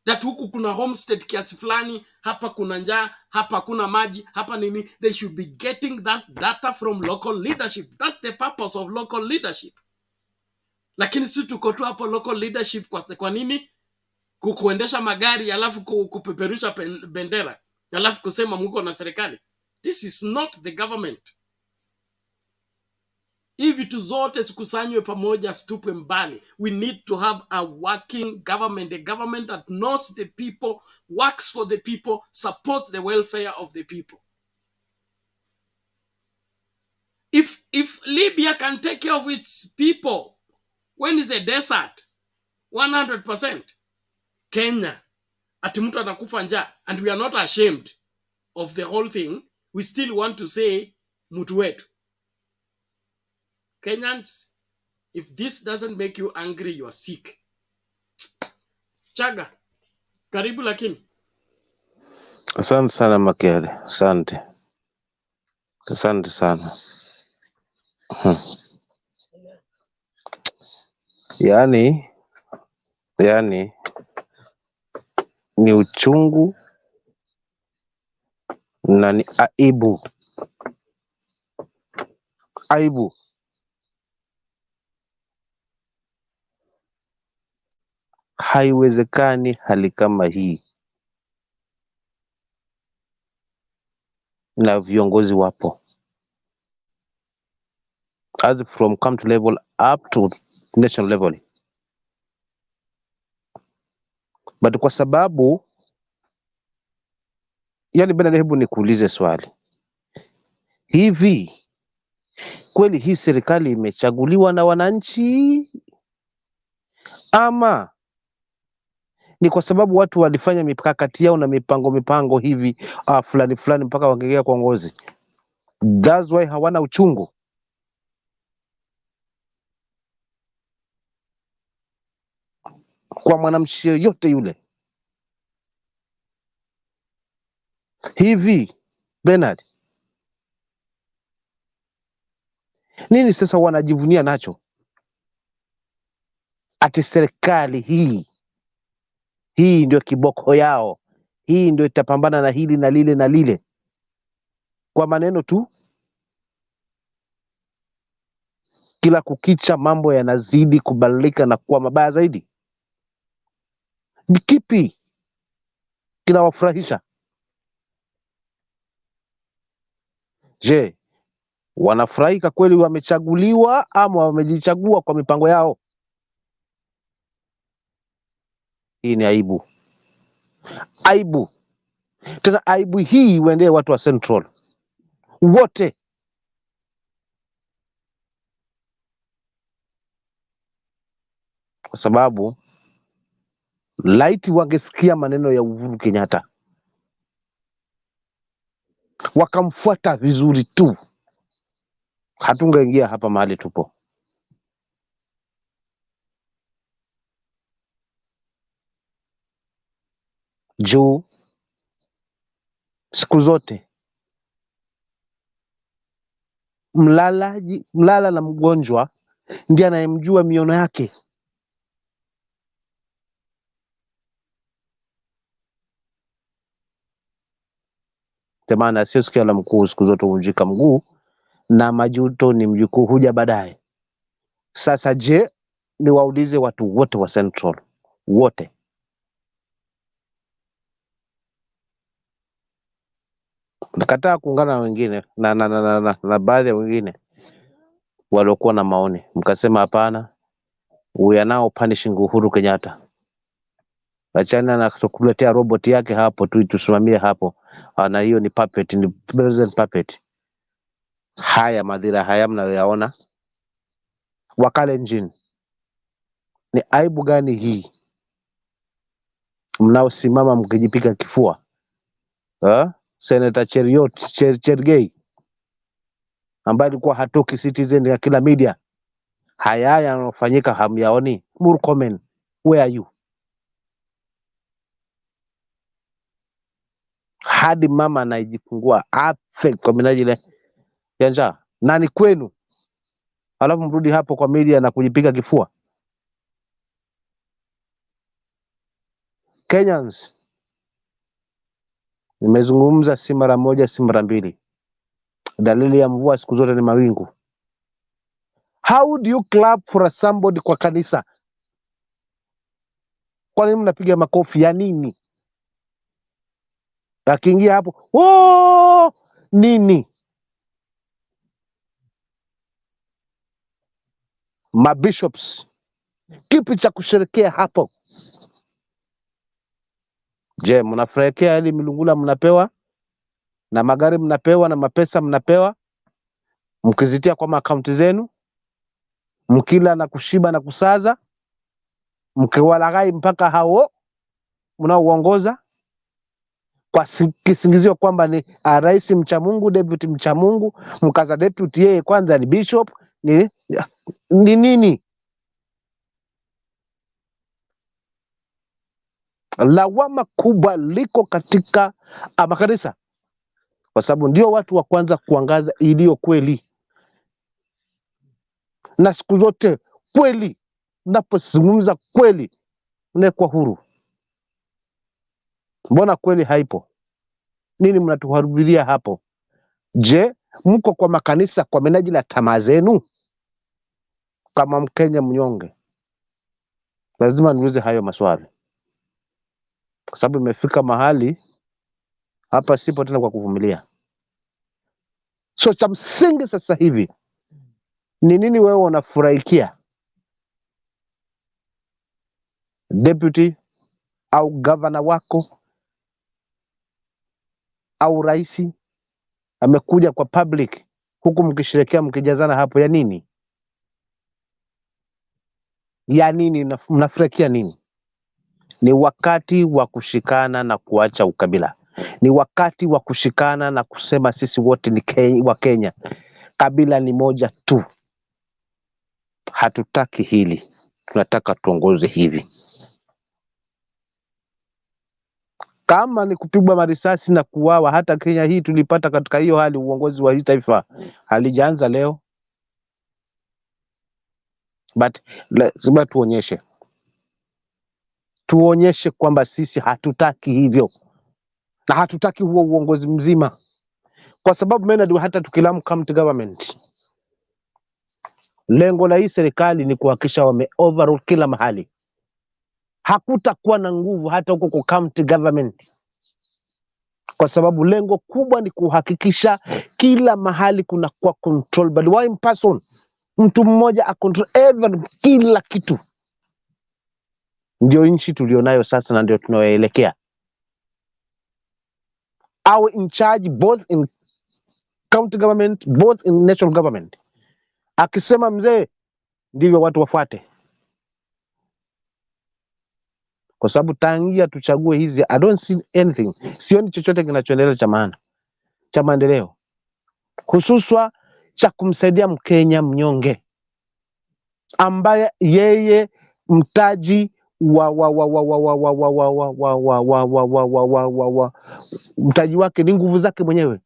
That huku kuna homestead kiasi fulani, hapa kuna njaa, hapa kuna maji, hapa nini. They should be getting that data from local leadership. That's the purpose of local leadership. Lakini sisi tuko tu hapo local leadership kwa nini? Kukuendesha magari alafu kupeperusha bendera, alafu kusema mko na serikali. This is not the government. Hivi vitu zote sikusanywe pamoja, situpe mbali. We need to have a working government, a government that knows the people, works for the people, supports the welfare of the people. If Libya can take care of its people when it's a desert, 100%. Kenya, ati mtu atakufa njaa, and we are not ashamed of the whole thing. We still want to say mtu wetu. Kenyans, if this doesn't make you angry, you are sick. Chaga, karibu lakini. Asante sana Makere, asante. Asante sana. Yani ni uchungu na ni aibu. Aibu. Haiwezekani hali kama hii na viongozi wapo, as from county level up to national level. But kwa sababu yani bwana, hebu nikuulize swali. Hivi kweli hii serikali imechaguliwa na wananchi ama ni kwa sababu watu walifanya mikakati yao na mipango hivi fulani mpaka wangegea kwa uongozi? That's why hawana uchungu. Kwa mwanamshi yote yule. Hivi Bernard, nini sasa wanajivunia nacho? Ati serikali hii ndio kiboko yao, hii ndio itapambana na hili na lile na lile. Kwa maneno tu, kila kukicha mambo yanazidi kubadilika na kuwa mabaya zaidi. Ni kipi kinawafurahisha? Je, wanafurahika kweli wamechaguliwa ama wamejichagua kwa mipango yao? Hii ni aibu. Aibu. Tena aibu hii uendee watu wa Central wote. Kwa sababu laiti wangesikia maneno ya Uhuru Kenyatta, wakamfuata vizuri tu, hatungeingia hapa mahali tupo. Juu siku zote mlala na mgonjwa ndiye anayemjua miono yake. Temana sio sikia la mkuu siku zote huvunjika mguu, na majuto ni mjukuu huja baadaye. Sasa je, niwaulize watu wote wa Central wote, nakataa kuungana na wengine na baadhi ya wengine waliokuwa na maoni, mkasema hapana, we are now punishing Uhuru Kenyatta. Achana na kuletea robot yake hapo tu itusimamie hapo, na hiyo ni puppet, ni present puppet. Haya madhira haya mnayoyaona Wakalenjin, ni aibu gani hii mnaosimama mkijipika kifua? Senator Chergei ambaye alikuwa hatoki Citizen ya kila media, haya yanofanyika hamyaoni? Murkomen, where are you? Hadi mama anajifungua afe kwa minajili ya njaa, nani kwenu? Alafu mrudi hapo kwa media na kujipika kifua. Kenyans, nimezungumza si mara moja si mara mbili, dalili ya mvua siku zote ni mawingu. How do you clap for somebody kwa kanisa? Kwa nini mnapiga makofi ya nini? Akiingia hapo, oh, nini? Mabishops, kipi cha kusherekea hapo? Je, mnafurahia ile milungula mnapewa na magari mnapewa na mapesa mnapewa, mkizitia kwa akaunti zenu, mkila na kushiba na kusaza, mkiwalaghai mpaka hao mnaoongoza kwa kisingizio kwamba ni rais mcha Mungu, deputy mcha Mungu, mkaza deputy yeye kwanza ni bishop, ni nini? Lawama kubwa liko katika makanisa, kwa sababu ndio watu wa kwanza kuangaza iliyo kweli. Na siku zote kweli, napozungumza kweli, unakuwa huru. Mbona kweli haipo? Nini mnatuharibiria hapo? Je, mko kwa makanisa kwa minajili ya tamaa zenu? Kama Mkenya mnyonge, lazima niulize hayo maswali, kwa sababu imefika mahali hapa sipo tena kwa kuvumilia. So cha msingi sasa hivi ni nini wewe unafurahikia? Deputy au governor wako au raisi amekuja kwa public huku mkisherekea mkijazana hapo, ya nini? Ya nini? Mnafurahikia nini? Ni wakati wa kushikana na kuacha ukabila. Ni wakati wa kushikana na kusema sisi wote ni wa Kenya. Kabila ni moja tu. Hatutaki hili, tunataka tuongoze hivi. Kama ni kupigwa marisasi na kuuawa, hata Kenya hii tulipata katika hiyo hali. Uongozi wa hii taifa halijaanza leo, but lazima tuonyeshe kwamba sisi hatutaki hivyo na hatutaki huo uongozi mzima, kwa sababu mena hata tukilamu county government, lengo la hii serikali ni kuhakikisha wame overall kila mahali. Hakutakuwa na nguvu hata huko kwa county government, kwa sababu lengo kubwa ni kuhakikisha kila mahali kuna kwa control by one person. Mtu mmoja akontrol kila kitu. Ndio nchi tulionayo sasa na ndio tunayoelekea. Our in charge both in county government, both in national government. Akisema mzee, ndivyo watu wafuate. Kwa sababu tangia tuchague hizi, I don't see anything. Sioni chochote kinachoendelea cha maana, cha maendeleo, hususwa cha kumsaidia Mkenya mnyonge ambaye yeye mtaji mtaji wake ni nguvu zake mwenyewe.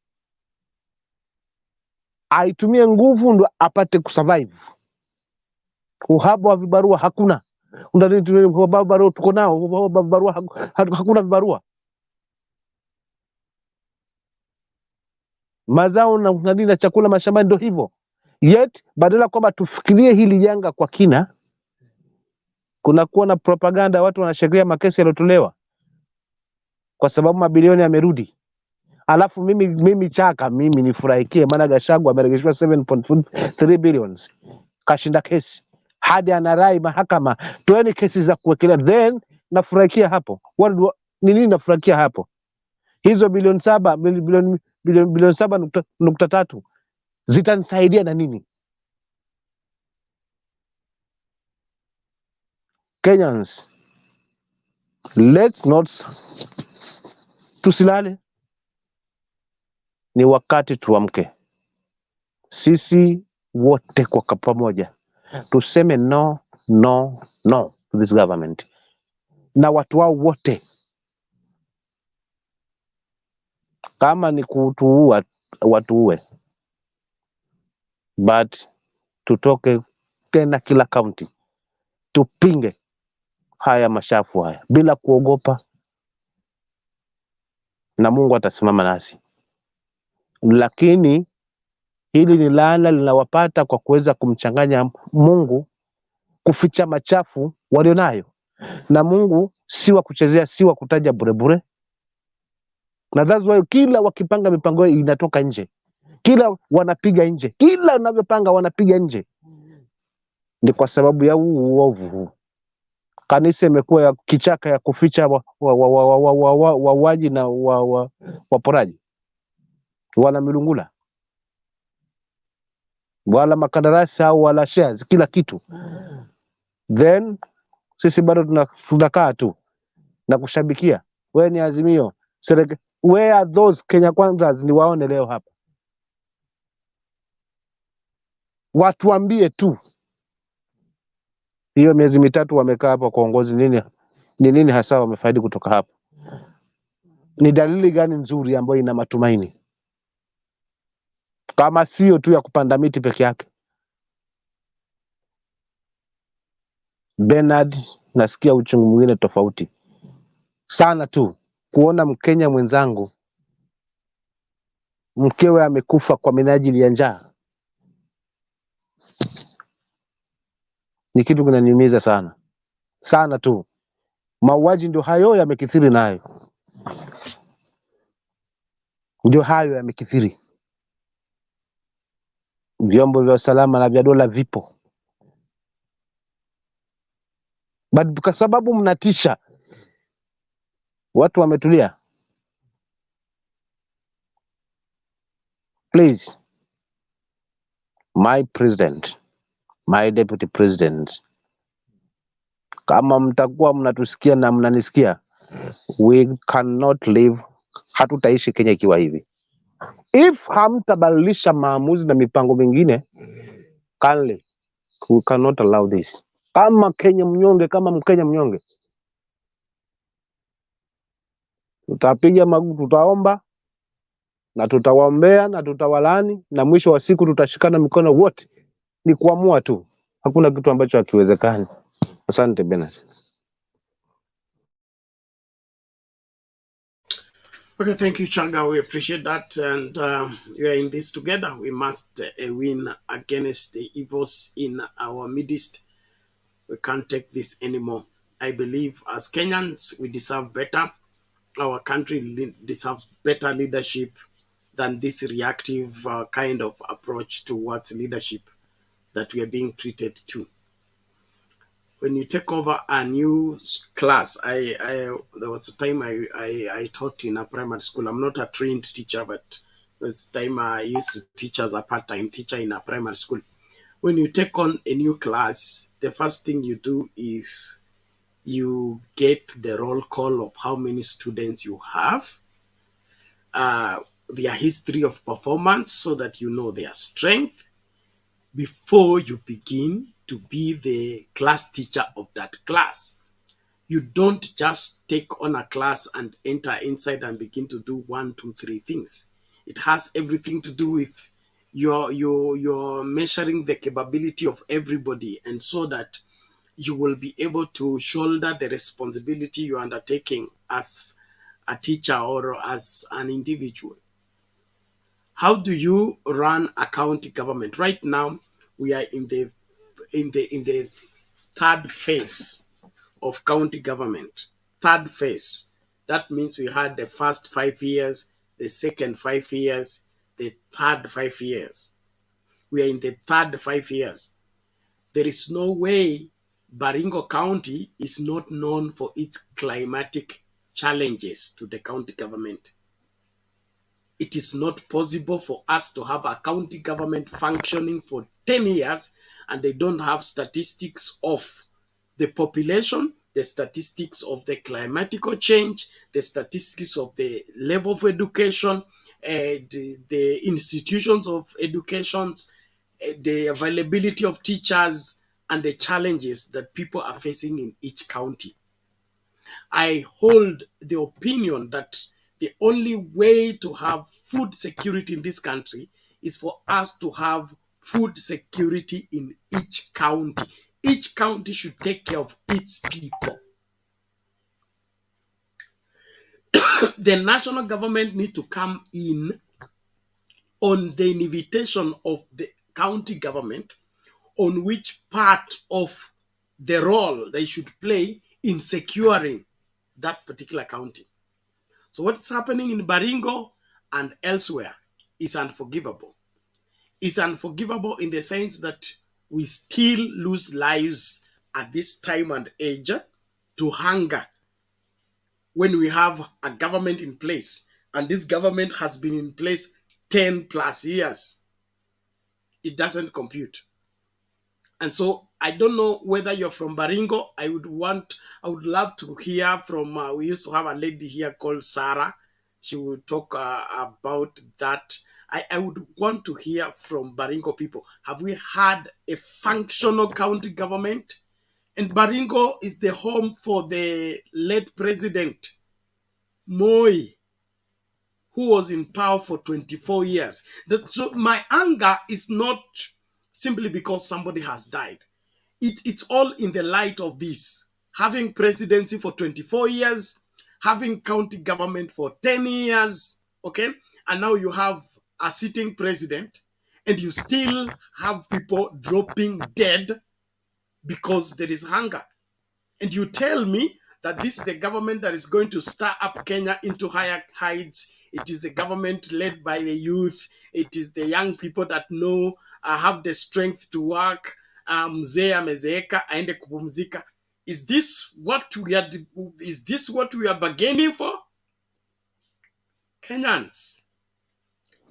Aitumie nguvu ndo apate kusurvive. Uhaba wa vibarua hakuna. Vibarua tuko nao, vibarua hakuna vibarua. Mazao na chakula mashambani ndo hivyo. Yet badala kwamba tufikirie hili janga kwa kina, kuna kuwa na propaganda, watu wanasheria makesi yalotolewa kwa sababu mabilioni yamerudi. Alafu mimi chaka nifurahikie maana Gachagua ameregeshwa 7.3 billions. Kashinda kesi. Hadi anarai mahakama 20 kesi za kuwekelea, then nafurahikia hapo. Ni nini nafurahikia hapo? Hizo bilioni 7.3 zitanisaidia na nini? Kenyans, let's not tusilale. Ni wakati tuamke. Sisi wote kwa pamoja tuseme no to this government na watu wao wote. Kama ni kutuua watuue, but tutoke tena kila county tupinge haya mashafu haya bila kuogopa, na Mungu atasimama nasi. Lakini hili ni laana linawapata kwa kuweza kumchanganya Mungu, kuficha machafu walionayo. Na Mungu si wa kuchezea, si wa kutaja bure. Na that's why kila wakipanga mipango inatoka nje. Kila wanapiga nje. Kila wanavyopanga wanapiga nje. Ni kwa sababu ya uovu huu. Kanisa imekuwa ya kichaka ya kuficha wawaji na waporaji. Wala milungula. Wala makandarasi au wala shares, kila kitu. Then sisi bado tunakaa tu na kushabikia. Wewe ni Azimio. Where are those Kenya Kwanzas? Ni waone leo hapa. Watuambie tu. Hiyo miezi mitatu wamekaa hapa kwa uongozi, nini hasa wamefaidi kutoka hapa? Ni dalili gani nzuri ambayo ina matumaini? Kama sio tu ya kupanda miti peke yake. Bernard, nasikia uchungu mwingine tofauti sana tu. kuona Mkenya mwenzangu mkewe amekufa kwa minajili ya njaa ni kitu kinaniumiza sana sana tu. Mauaji ndio hayo yamekithiri, nayo ndio hayo yamekithiri. Vyombo vya usalama na vya dola vipo, but kwa sababu mnatisha watu wametulia. Please, my president, my deputy president, kama mtakuwa mnatusikia na mnanisikia, we cannot live, hatutaishi Kenya ikiwa hivi. If hamtabadilisha maamuzi na mipango mingine, kindly, we cannot allow this. Kama Kenya mnyonge, kama Mkenya mnyonge, tutapiga magoti, tutaomba na tutawaombea na tutawalani, na mwisho wa siku tutashikana mikono wote. Ni kuamua tu, hakuna kitu ambacho hakiwezekani. Asante Bernard. Okay, thank you, Changa. We appreciate that, and we are in this together. We must win against the evils in our midst. We can't take this anymore. I believe as Kenyans, we deserve better. Our country deserves better leadership than this reactive kind of approach towards leadership that we are being treated to. When you take over a new class, there was a time I taught in a primary school. I'm not a trained teacher, but there was a time I used to teach as a part-time teacher in a primary school. When you take on a new class, the first thing you do is you get the roll call of how many students you have, their history of performance so that you know their strength before you begin to be the class teacher of that class. You don't just take on a class and enter inside and begin to do 1, 2, 3 things. It has everything to do with you're measuring the capability of everybody, and so that you will be able to shoulder the responsibility you're undertaking as a teacher or as an individual. How do you run a county government? Right now, we are in the third phase of county government. Third phase. That means we had the first 5 years, the second 5 years, the third 5 years. We are in the third 5 years. There is no way Baringo County is not known for its climatic challenges to the county government. It is not possible for us to have a county government functioning for 10 years and they don't have statistics of the population, the statistics of the climatical change, the statistics of the level of education, the institutions of education, the availability of teachers, and the challenges that people are facing in each county. I hold the opinion that the only way to have food security in this country is for us to have food security in each county. Each county should take care of its people. The national government need to come in on the invitation of the county government on which part of the role they should play in securing that particular county. So what's happening in Baringo and elsewhere is unforgivable. It's unforgivable in the sense that we still lose lives at this time and age to hunger when we have a government in place, and this government has been in place 10 plus years. It doesn't compute. And so I don't know whether you're from Baringo. I would love to hear from, we used to have a lady here called Sarah. She would talk about that. I would want to hear from Baringo people. Have we had a functional county government? And Baringo is the home for the late President Moi, who was in power for 24 years. So my anger is not simply because somebody has died. It's all in the light of this. Having presidency for 24 years, having county government for 10 years, okay? And now you have a sitting president, and you still have people dropping dead because there is hunger. And you tell me that this is the government that is going to stir up Kenya into higher heights. It is a government led by the youth. It is the young people that know, have the strength to work. Mzee amezeeka aende kupumzika. Is this what we are bargaining for? Kenyans,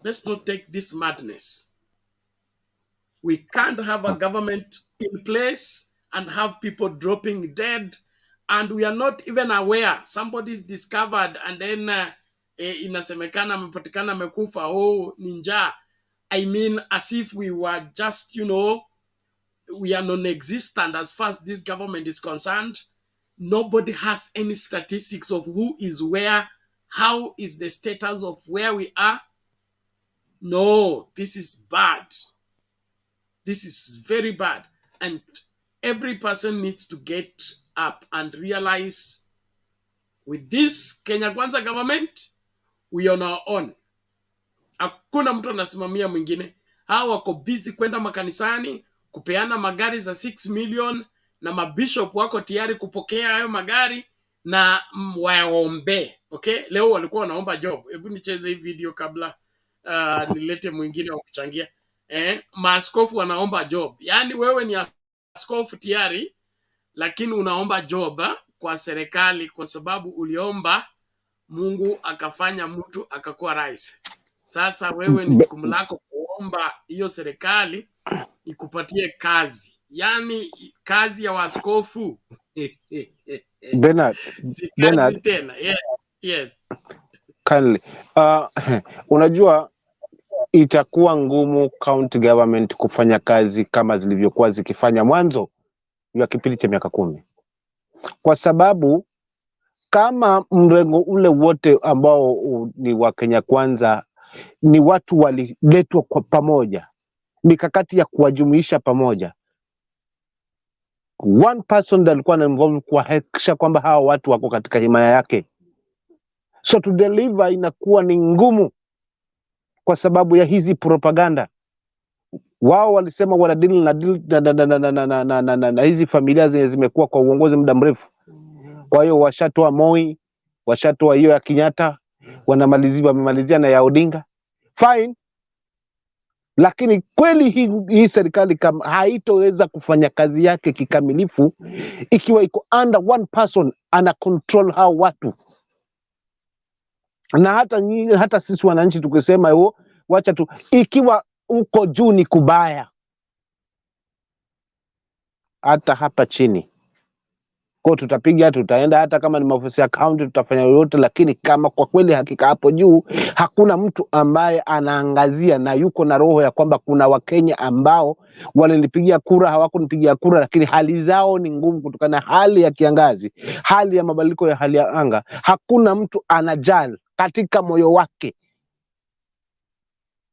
let's not take this madness. We can't have a government in place and have people dropping dead, and we are not even aware. Somebody's discovered and then inasemekana amepatikana amekufa, oh, ninja. I mean, as if we were just, we are non-existent as far as this government is concerned. Nobody has any statistics of who is where, how is the status of where we are. No, this is bad. This is very bad. And every person needs to get up and realize with this Kenya Kwanza government, we are on our own. Hakuna mtu anasimamia mwingine. Hao wako busy kwenda makanisani, kupeana magari za 6 million, na mabishop wako tayari kupokea hayo magari na waombe. Okay? Leo walikuwa wanaomba job. Hebu nicheze hii video kabla nilete mwingine wa kuchangia. Maaskofu wanaomba job. Yaani wewe ni askofu tayari, lakini unaomba job kwa serikali kwa sababu uliomba, Mungu akafanya mtu akakuwa rais. Sasa wewe ni jukumu lako kuomba hiyo serikali ikupatie kazi. Yaani kazi ya waskofu. Bernard, Si kazi Bernard, tena. Yes. kindly. Unajua itakuwa ngumu county government kufanya kazi kama zilivyokuwa zikifanya mwanzo ya kipindi cha miaka 10. Kwa sababu kama mrengo ule wote ambao ni wa Kenya Kwanza ni watu waliletwa kwa pamoja, mikakati ya kuwajumuisha pamoja, one person that alikuwa involved kuhakikisha kwamba hawa watu wako katika himaya yake. So to deliver inakuwa ni ngumu kwa sababu ya hizi propaganda. Wao walisema wanadili na hizi familia zenye zimekuwa kwa uongozi muda mrefu. Kwa hiyo washatoa Moi, washatoa hiyo ya Kenyatta, wamemalizia na ya Odinga. Fine. Lakini kweli hii serikali kama haitoweza kufanya kazi yake kikamilifu ikiwa iko under one person ana control hao watu. Na hata sisi wananchi tukisema wacha tu, ikiwa uko juu ni kubaya, hata hapa chini kwa tutapiga, tutaenda, hata kama ni maofisi ya county tutafanya yote, lakini kama kwa kweli hakika hapo juu hakuna mtu ambaye anaangazia na yuko na roho ya kwamba kuna Wakenya ambao walinipigia kura, hawakunipigia kura, lakini hali zao ni ngumu kutokana na hali ya kiangazi, hali ya mabadiliko ya hali ya anga, hakuna mtu anajali katika moyo wake.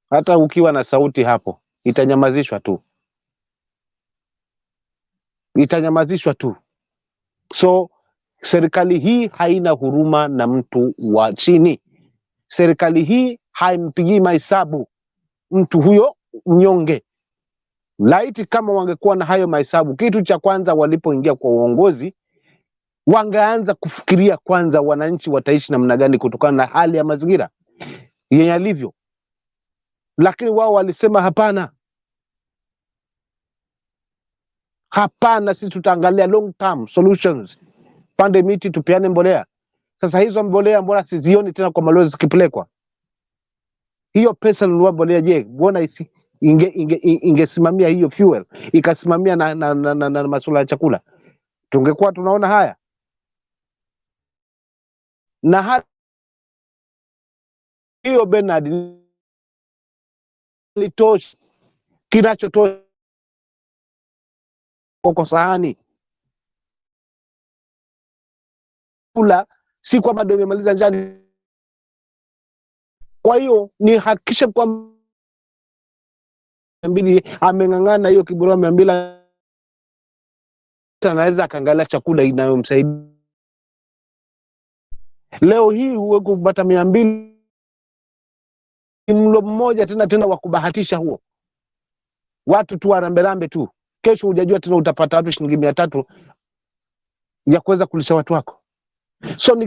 Hata ukiwa na sauti hapo itanyamazishwa tu, itanyamazishwa tu. So serikali hii haina huruma na mtu wa chini. Serikali hii haimpigii mahesabu mtu huyo mnyonge. Laiti kama wangekuwa na hayo mahesabu, kitu cha kwanza walipoingia kwa uongozi, wangeanza kufikiria kwanza wananchi wataishi namna gani kutokana na hali ya mazingira yenye alivyo. Lakini wao walisema hapana. Hapana, sisi tutaangalia long term solutions. Pande miti, tupiane mbolea. Sasa hizo mbolea mbona sizioni tena kwa malori zikipelekwa? Hiyo pesa nunua mbolea, je, mbona ingesimamia hiyo fuel, ikasimamia na masuala ya chakula? Tungekuwa tunaona haya. Na hata hiyo Bernard litosha, kinachotosha kwa sahani kula, si kwamba ndio imemaliza njaa. Kwa hiyo ni hakikisha kwamba ameng'ang'ana hiyo kibura 200 anaweza akaangalia chakula inayomsaidia. Leo hii huwe kupata 200 mlo mmoja tena wa kubahatisha huo. Watu tu waramberambe tu. Kesho hujajua tena utapata wapi shilingi 300 ya kuweza kulisha watu wako. So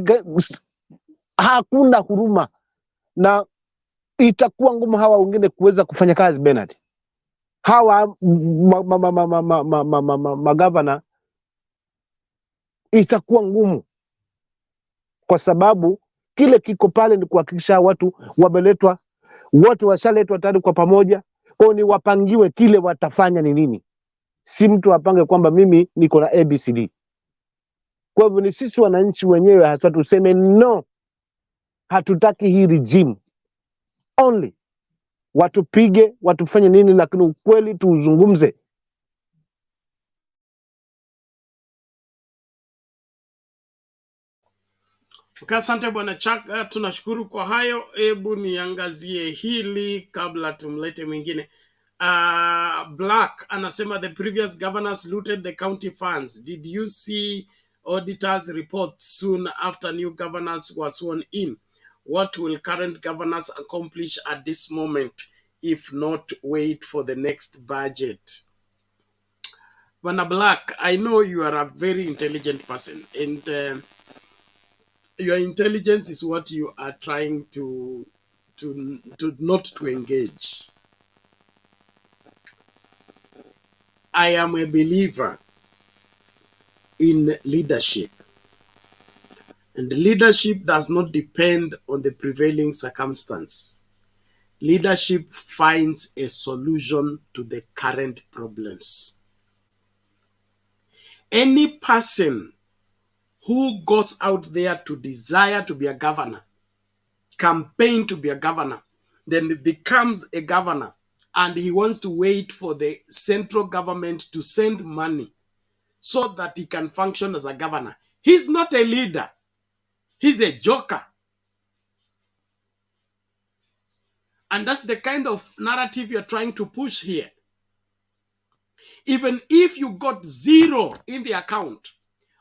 hakuna huruma na itakuwa ngumu hawa wengine kuweza kufanya kazi. Bernard, hawa magavana itakuwa ngumu, kwa sababu kile kiko pale ni kuhakikisha watu wameletwa, wote washaletwa tayari kwa pamoja, kwa ni wapangiwe kile watafanya ni nini. Si mtu apange kwamba mimi niko na ABCD. Kwa hivyo ni sisi wananchi wenyewe hasa tuseme no, hatutaki hii regime. Only watupige, watufanye nini, lakini ukweli tuuzungumze. Okay, asante bwana Chaka, tunashukuru kwa hayo. Hebu niangazie hili kabla tumlete mwingine. Black anasema the previous governors looted the county funds. Did you see auditors report soon after new governors were sworn in? What will current governors accomplish at this moment, if not wait for the next budget? Bwana Black, I know you are a very intelligent person, and your intelligence is what you are trying to not to engage. I am a believer in leadership, and leadership does not depend on the prevailing circumstance. Leadership finds a solution to the current problems. Any person who goes out there to desire to be a governor, campaign to be a governor, then becomes a governor, and he wants to wait for the central government to send money so that he can function as a governor. He's not a leader. He's a joker. And that's the kind of narrative you're trying to push here. Even if you got 0 in the account,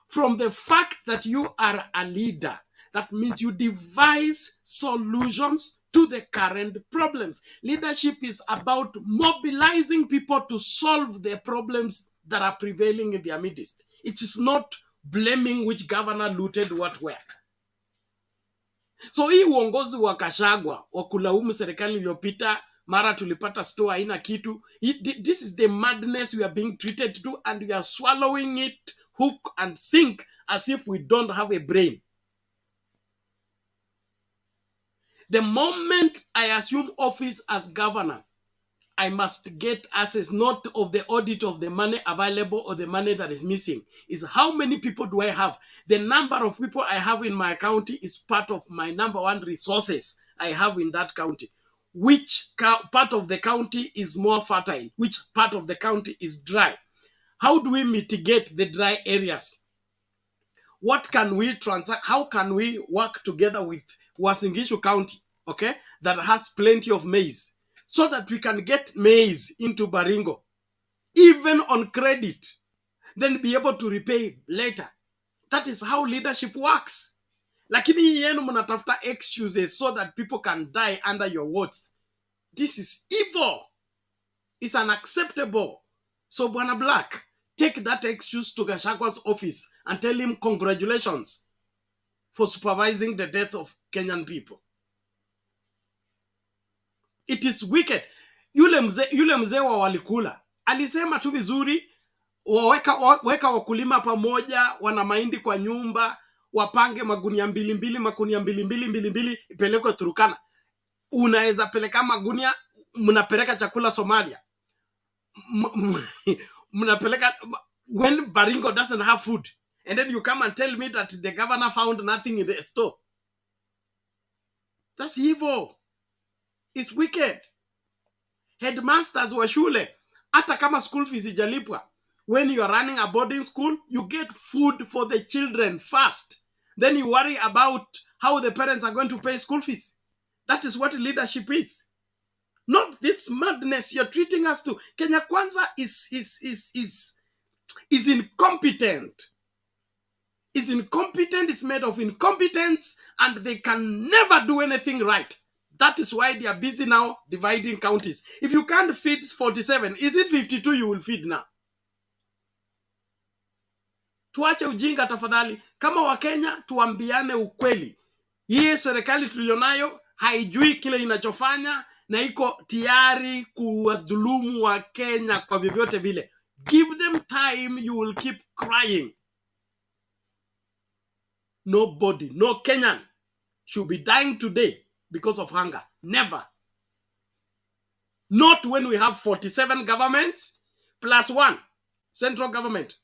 from the fact that you are a leader, that means you devise solutions to the current problems. Leadership is about mobilizing people to solve the problems that are prevailing in their midst. It is not blaming which governor looted what where. So hii uongozi wa Kashagwa wa kulaumu serikali iliyopita, mara tulipata store haina kitu. This is the madness we are being treated to, and we are swallowing it hook and sink as if we don't have a brain. The moment I assume office as governor, I must get access not of the audit of the money available or the money that is missing. Is how many people do I have? The number of people I have in my county is part of my number one resources I have in that county. Which part of the county is more fertile? Which part of the county is dry? How do we mitigate the dry areas? What can we transact? How can we work together with Uasin Gishu County, okay, that has plenty of maize, so that we can get maize into Baringo, even on credit, then be able to repay later. That is how leadership works. Lakini yenu mnatafuta excuses so that people can die under your watch. This is evil. It's unacceptable. So Bwana Black, take that excuse to Gachagwa's office and tell him congratulations for supervising the death of Kenyan people. It is wicked. Yule mzee wa Walikula alisema tu vizuri, weka wakulima pamoja, wana mahindi kwa nyumba, wapange magunia mbili ipelekwe Turkana. Unaweza peleka magunia, mnapeleka chakula Somalia. Mnapeleka when Baringo doesn't have food, and then you come and tell me that the governor found nothing in the store. That's evil. It's wicked. Headmasters wa shule, hata kama school fees ijalipwa, when you are running a boarding school, you get food for the children first. Then you worry about how the parents are going to pay school fees. That is what leadership is. Not this madness you're treating us to. Kenya Kwanza is incompetent. is incompetent, is made of incompetence, and they can never do anything right. That is why they are busy now dividing counties. If you can't feed 47, is it 52 you will feed now? Tuache ujinga tafadhali. Kama Wakenya tuambiane ukweli. Hii serikali tulionayo haijui kile inachofanya na iko tayari kuwadhulumu wa Kenya kwa vyovyote vile. Give them time, you will keep crying. Nobody, no Kenyan should be dying today because of hunger. Never. Not when we have 47 governments plus one central government.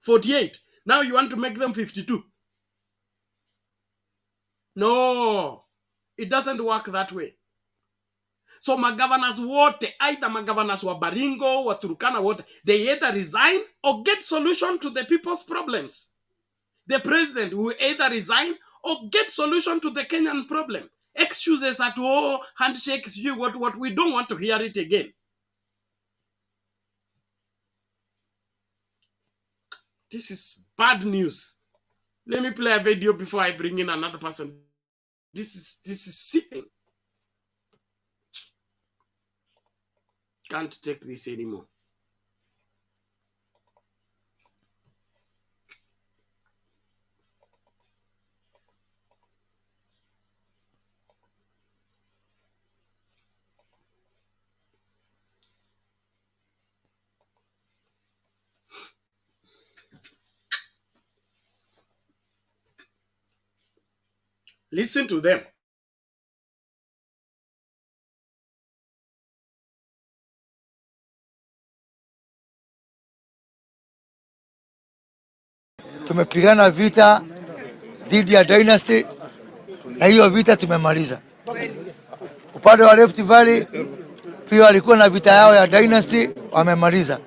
48. Now you want to make them 52. No, it doesn't work that way. So my governors wote, either my governors wa Baringo, wa Turkana, wote, they either resign or get solution to the people's problems. The president will either resign or get solution to the Kenyan problem. Excuses at all, handshakes, what we don't want to hear it again. This is bad news. Let me play a video before I bring in another person. This is sickening. Can't take this anymore. Listen to them. Tumepigana vita dhidi ya dynasty na hiyo vita tumemaliza. Upande wa Rift Valley pia walikuwa na vita yao ya dynasty, wamemaliza.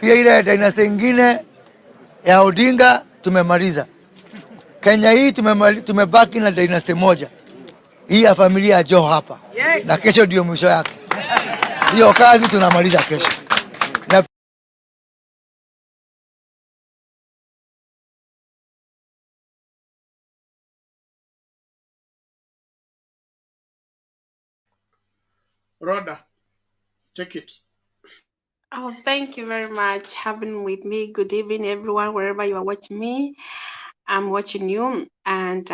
Pia ile dynasty ingine ya Odinga tumemaliza. Kenya hii tumebaki na dynasty moja, hii ya familia ya Joho hapa. Na kesho ndio mwisho yake. Hiyo kazi tunamaliza kesho. Na Rhoda, take it. Oh, thank you very much having with me. Good evening, everyone, wherever you are watching me. I'm watching you, and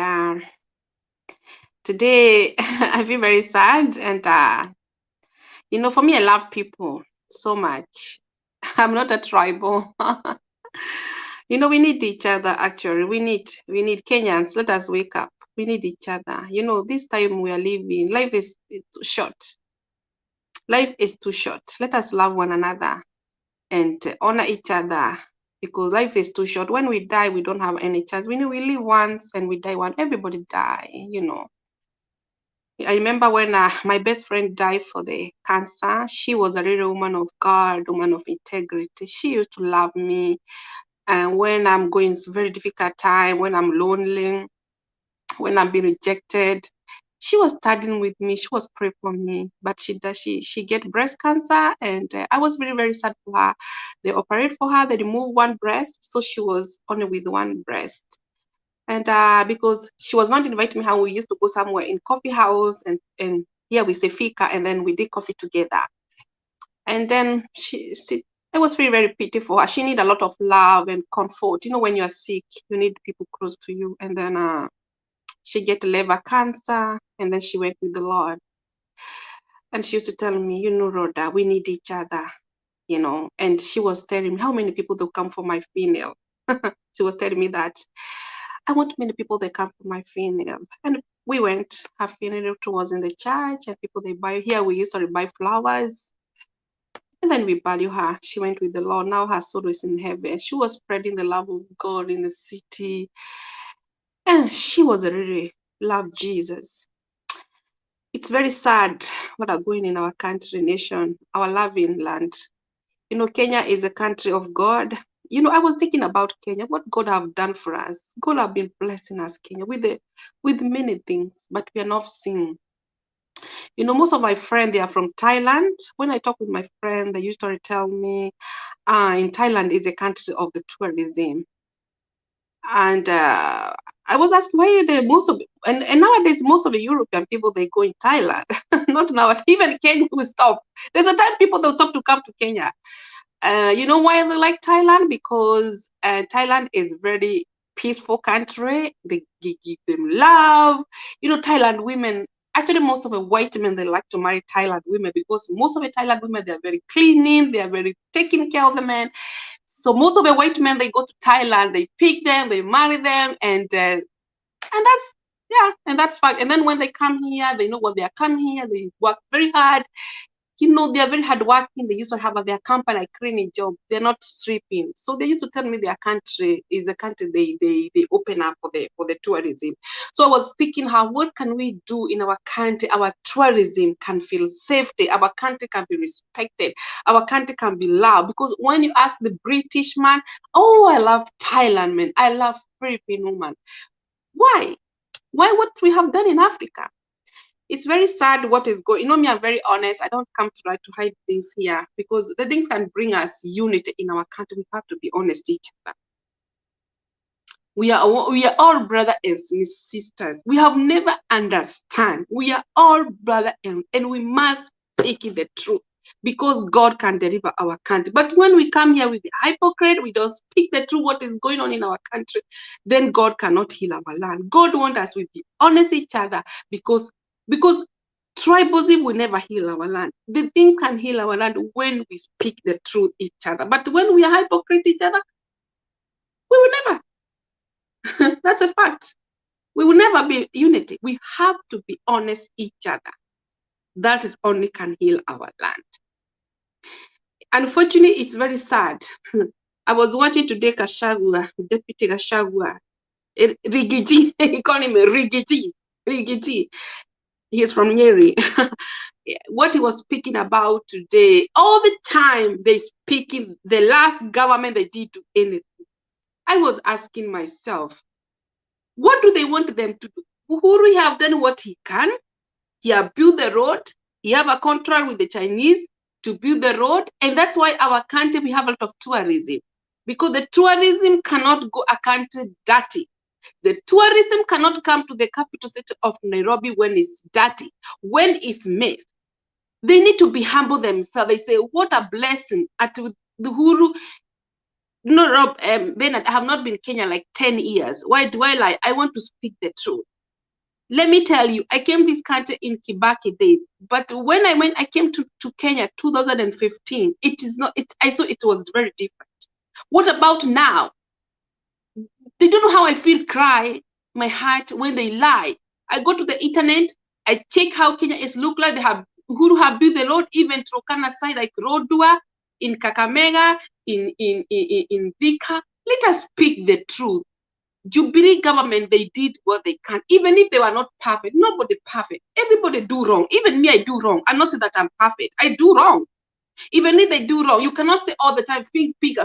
today I feel very sad. And you know, for me, I love people so much. I'm not a tribal. You know, we need each other. Actually, we need Kenyans. Let us wake up. We need each other. You know, this time we are living, life is too short. Life is too short. Let us love one another and honor each other, because life is too short. When we die, we don't have any chance. We know we live once and we die once. Everybody die, you know. I remember when my best friend died for the cancer. She was a real woman of God, woman of integrity. She used to love me. And when I'm going through a very difficult time, when I'm lonely, when I'm being rejected, she was studying with me. She was praying for me, but she get breast cancer, and I was very, very sad for her. They operate for her. They remove one breast, so she was only with one breast. And because she was not inviting me, how we used to go somewhere in coffee house, and here we say fika, and then we did coffee together. And then it was very, very pity for her. She need a lot of love and comfort. You know, when you are sick, you need people close to you. And then she get liver cancer, and then she went with the Lord. And she used to tell me, you know, Rhoda, we need each other, you know. And she was telling me how many people will come for my funeral. She was telling me that I want many people that come for my funeral. And we went. Her funeral was in the church, and people they buy here. We usually buy flowers, and then we value her. She went with the Lord. Now her soul is in heaven. She was spreading the love of God in the city, and she was really loved Jesus. It's very sad what are going in our country, nation, our loving land. You know, Kenya is a country of God. You know, I was thinking about Kenya, what God have done for us. God have been blessing us, Kenya, with many things, but we are not seeing. You know, most of my friends, they are from Thailand. When I talk with my friend, they usually tell me, in Thailand is a country of the tourism. And I was asked why the most of and nowadays most of the European people they go in Thailand, not now. Even Kenya will stop. There's a time people they'll stop to come to Kenya. You know why they like Thailand? Because Thailand is very peaceful country. They give them love. You know, Thailand women. Actually, most of the white men they like to marry Thailand women because most of the Thailand women they are very cleaning. They are very taking care of the men. So most of the white men they go to Thailand, they pick them, they marry them, and that's and that's fine. And then when they come here, they know what they are coming here. They work very hard. You know, they are very hardworking. They used to have their company like cleaning job. They're not stripping. So they used to tell me their country is a country they open up for the tourism. So I was speaking how what can we do in our country? Our tourism can feel safety. Our country can be respected. Our country can be loved. Because when you ask the British man, oh, I love Thailand man. I love Philippine woman. Why? Why what we have done in Africa? It's very sad what is going. You know me, I'm very honest. I don't come to try to hide things here because the things can bring us unity in our country. We have to be honest each other. We are all brother and sisters. We have never understand. We are all brother and we must speak the truth because God can deliver our country. But when we come here with the hypocrite, we don't speak the truth, what is going on in our country, then God cannot heal our land. God wants us to be honest each other because tribalism will never heal our land. The thing can heal our land when we speak the truth each other. But when we are hypocrite each other, we will never. That's a fact. We will never be unity. We have to be honest each other. That is only can heal our land. Unfortunately, it's very sad. I was watching today Kashagwa, Deputy Kashagwa, Rigiji, he called him Rigiji. He is from Nyeri. What he was speaking about today, all the time they speaking, the last government they did to anything. I was asking myself, what do they want them to do? Uhuru have done what he can. He have built the road. He have a contract with the Chinese to build the road. And that's why our country, we have a lot of tourism. Because the tourism cannot go a country dirty. The tourism cannot come to the capital city of Nairobi when it's dirty, when it's mess. They need to be humble themselves. They say, what a blessing. At the Uhuru, no, Rob, Bernard, I have not been in Kenya like 10 years. Why do I lie? I want to speak the truth. Let me tell you, I came to this country in Kibaki days, but when I came to Kenya 2015, I saw it was very different. What about now? They don't know how I feel cry my heart when they lie. I go to the internet, I check how Kenya is look like. They have who have built the road, even Turkana side, like Rodua, in Kakamega, in Thika. Let us speak the truth. Jubilee government, they did what they can. Even if they were not perfect, nobody perfect. Everybody do wrong. Even me, I do wrong. I'm not saying that I'm perfect. I do wrong. Even if they do wrong, you cannot say all the time,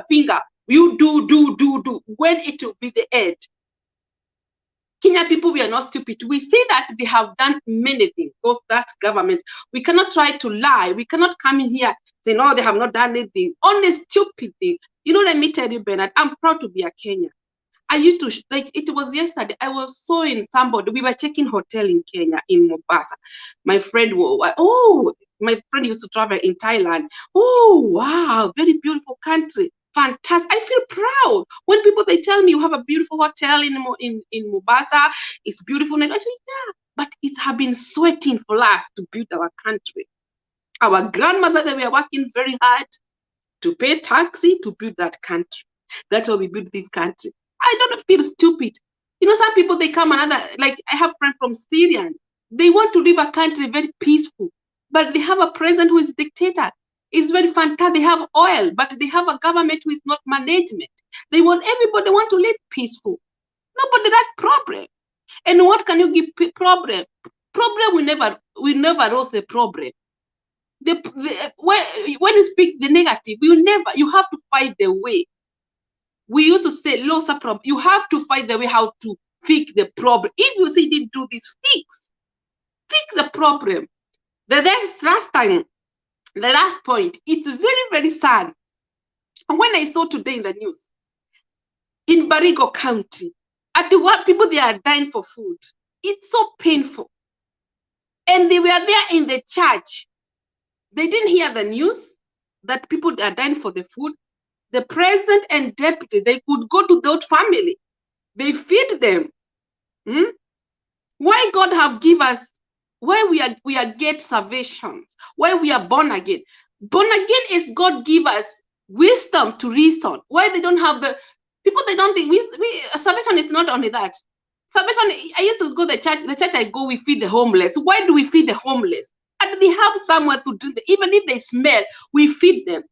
finger. You do. When it will be the end. Kenya people, we are not stupid. We see that they have done many things. Because that government, we cannot try to lie. We cannot come in here say, no, they have not done anything. Only stupid thing. You know, let me tell you, Bernard, I'm proud to be a Kenyan. I used to, like, it was yesterday, I was in somebody, we were checking hotel in Kenya, in Mombasa. My friend, my friend used to travel in Thailand. Oh, wow, very beautiful country. Fantastic. I feel proud when people, they tell me you have a beautiful hotel in Mombasa. It's beautiful. I say, yeah, but it has been sweating for us to build our country. Our grandmother, they were working very hard to pay taxi to build that country. That's how we build this country. I don't feel stupid. You know, some people, they come like I have friends from Syria. They want to live a country very peaceful, but they have a president who is a dictator. It's very fantastic. They have oil, but they have a government who is not management. They want everybody want to live peaceful. Nobody that problem. And what can you give problem? Problem we never rose the problem. When you speak the negative, you have to find the way. We used to say, loss a problem. You have to find the way how to fix the problem. If you say you didn't do this, fix the problem. The last point, it's very, very sad. And when I saw today in the news, in Baringo County. At the what people they are dying for food. It's so painful. And they were there in the church. They didn't hear the news that people are dying for the food. The president and deputy, they could go to that family. They feed them. Why God have give us, why we are get salvations, why we are born again. Born again is God give us wisdom to reason. Why they don't have the people, they don't think salvation is not only that. Salvation, I used to go to the church I go, we feed the homeless. Why do we feed the homeless? And they have somewhere to do that. Even if they smell, we feed them.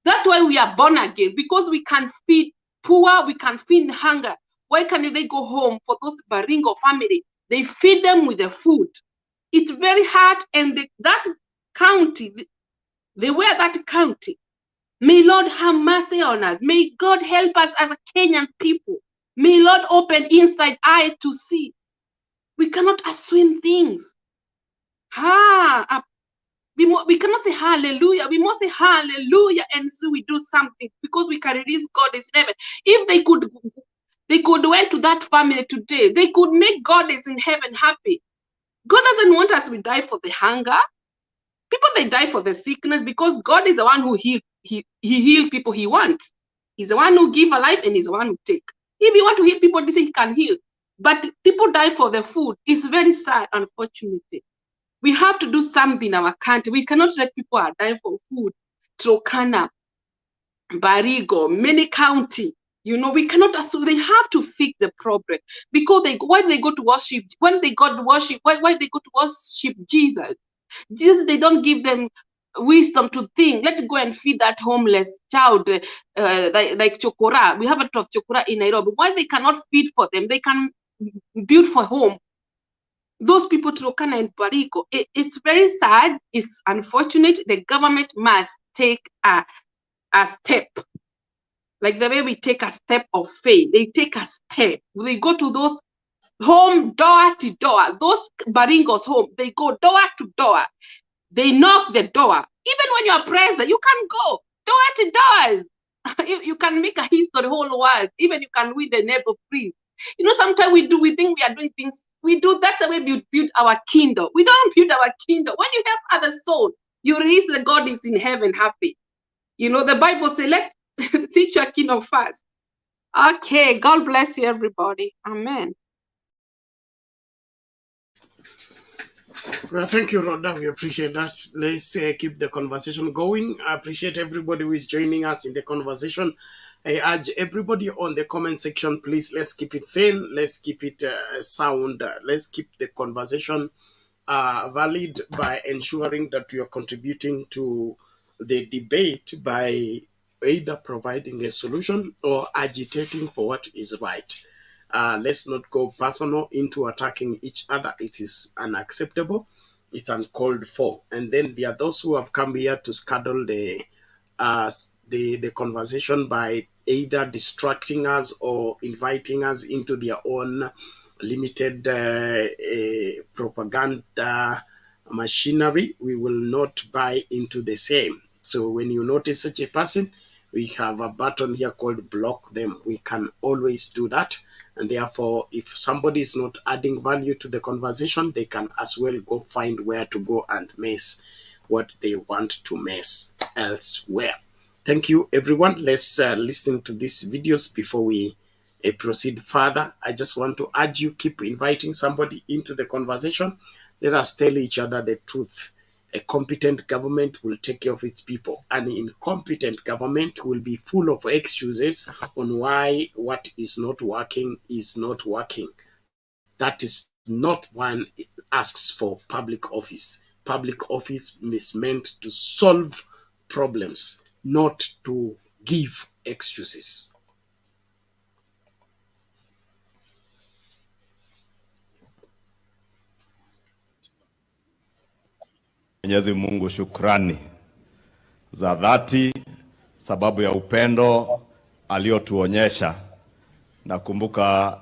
That's why we are born again, because we can feed poor, we can feed hunger. Why can't they go home for those Baringo family? They feed them with the food. It's very hard, and that county, they were that county. May Lord have mercy on us. May God help us as a Kenyan people. May Lord open inside eye to see. We cannot assume things. We cannot say hallelujah. We must say hallelujah, and so we do something, because we can release God is in heaven. If they could went to that family today, they could make God is in heaven happy. God doesn't want us to die for the hunger. People, they die for the sickness, because God is the one who heals. He heals people he wants. He's the one who gives a life, and he's the one who takes. If you want to heal people, he can heal. But people die for the food. It's very sad, unfortunately. We have to do something in our country. We cannot let people are dying for food. Turkana, Baringo, many county. We cannot assume. They have to fix the problem, because why they go to worship? When they go to worship, why they go to worship Jesus? Jesus, they don't give them wisdom to think. Let's go and feed that homeless child, like chokora. We have a lot of chokora in Nairobi. Why they cannot feed for them? They can build for home. Those people, Turkana and Baringo, it's very sad. It's unfortunate. The government must take a step. Like the way we take a step of faith. They take a step. They go to those home, door to door. Those Baringos home, they go door to door. They knock the door. Even when you are president, you can go door to doors. You can make a history whole world. Even you can win the Nobel Prize. Sometimes we think we are doing things. We do. That's the way we build our kingdom. We don't build our kingdom. When you help other soul, you release the God is in heaven happy. The Bible says, let teach your kingdom first. Okay, God bless you, everybody. Amen. Well, thank you, Rhoda. We appreciate that. Let's keep the conversation going. I appreciate everybody who is joining us in the conversation. I urge everybody on the comment section, please, let's keep it sane. Let's keep it sound. Let's keep the conversation valid by ensuring that we are contributing to the debate by either providing a solution or agitating for what is right. Let's not go personal into attacking each other. It is unacceptable. It's uncalled for. And then there are those who have come here to schedule the conversation by either distracting us or inviting us into their own limited propaganda machinery. We will not buy into the same. So when you notice such a person, we have a button here called block them. We can always do that. And therefore, if somebody is not adding value to the conversation, they can as well go find where to go and mess what they want to mess elsewhere. Thank you, everyone. Let's listen to these videos before we proceed further. I just want to urge you, keep inviting somebody into the conversation. Let us tell each other the truth. A competent government will take care of its people. An incompetent government will be full of excuses on why what is not working is not working. That is not one asks for public office. Public office is meant to solve problems, not to give excuses. Mwenyezi Mungu, shukrani za dhati sababu ya upendo aliotuonyesha. Nakumbuka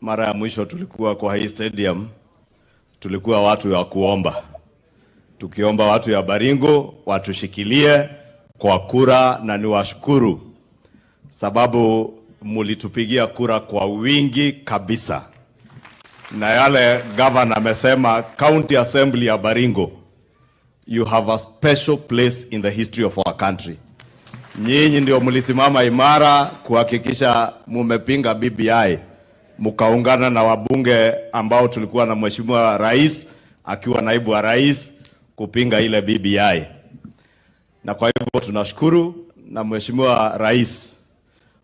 mara ya mwisho tulikuwa kwa hii stadium, tulikuwa watu wa kuomba. Tukiomba watu ya Baringo watushikilie kwa kura, na niwashukuru sababu mulitupigia kura kwa wingi kabisa. Na yale governor amesema, County Assembly ya Baringo, you have a special place in the history of our country. Nyinyi ndio mlisimama imara kuhakikisha mumepinga BBI, mukaungana na wabunge ambao tulikuwa na Mheshimiwa Rais akiwa naibu wa rais kupinga ile BBI. Na kwa hivyo tunashukuru, na Mheshimiwa Rais,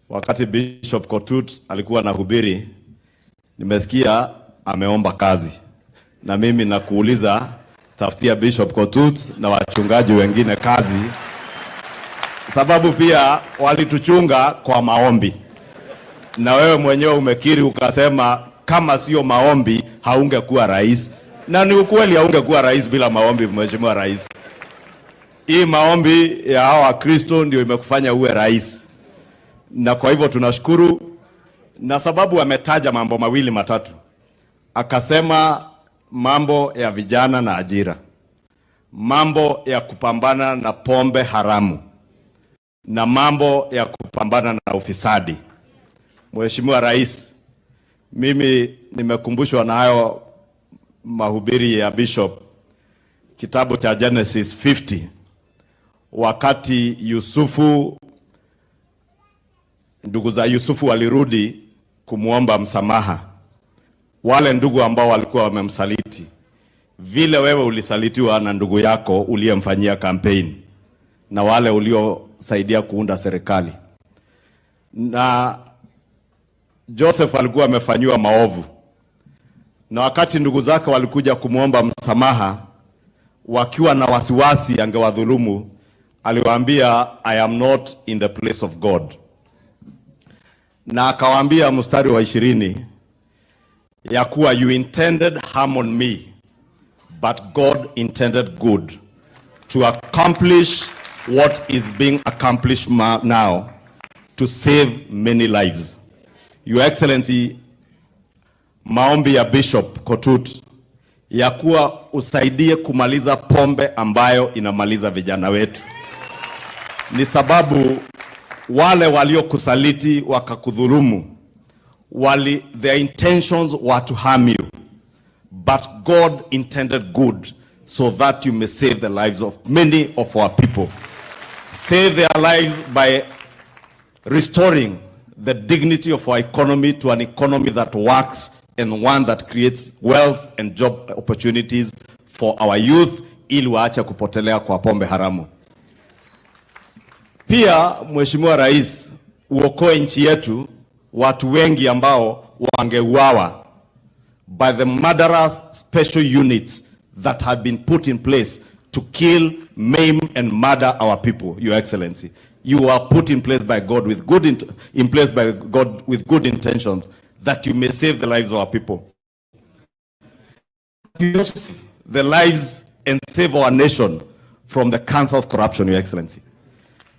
wakati Bishop Kotut alikuwa anahubiri, nimesikia ameomba kazi. Na mimi nakuuliza, tafutia Bishop Kotut na wachungaji wengine kazi, sababu pia walituchunga kwa maombi. Na wewe mwenyewe umekiri ukasema kama sio maombi haungekuwa rais. Na ni ukweli haungekuwa rais bila maombi, Mheshimiwa Rais. Hii maombi ya hawa Kristo ndio imekufanya uwe rais. Na kwa hivyo tunashukuru, na sababu ametaja mambo mawili matatu. Akasema mambo ya vijana na ajira, mambo ya kupambana na pombe haramu, na mambo ya kupambana na ufisadi. Mheshimiwa Rais, mimi nimekumbushwa na hayo mahubiri ya Bishop, kitabu cha Genesis 50, wakati Yusufu, ndugu za Yusufu walirudi kumuomba msamaha, wale ndugu ambao walikuwa wamemsaliti, vile wewe ulisalitiwa na ndugu yako uliyemfanyia campaign, na wale uliosaidia kuunda serikali. Na Joseph alikuwa amefanywa maovu, na wakati ndugu zake walikuja kumuomba msamaha wakiwa na wasiwasi angewadhulumu, aliwaambia I am not in the place of God. Na akawaambia mstari wa 20 ya kuwa you intended harm on me, but God intended good to accomplish what is being accomplished now, to save many lives. Your Excellency, maombi ya Bishop Kotut ya kuwa usaidie kumaliza pombe ambayo inamaliza vijana wetu, ni sababu wale waliokusaliti wakakudhulumu, their intentions were to harm you, but God intended good so that you may save the lives of many of our people. Save their lives by restoring the dignity of our economy to an economy that works and one that creates wealth and job opportunities for our youth, ili waache kupotelea kwa pombe haramu. Pia Mheshimiwa Rais, uokoe nchi yetu watu wengi ambao wangeuawa by the murderous special units that have been put in place to kill, maim and murder our people. Your Excellency, you are put in place by God with good intentions, that you may save the lives of our people, the lives, and save our nation from the cancer of corruption. Your Excellency,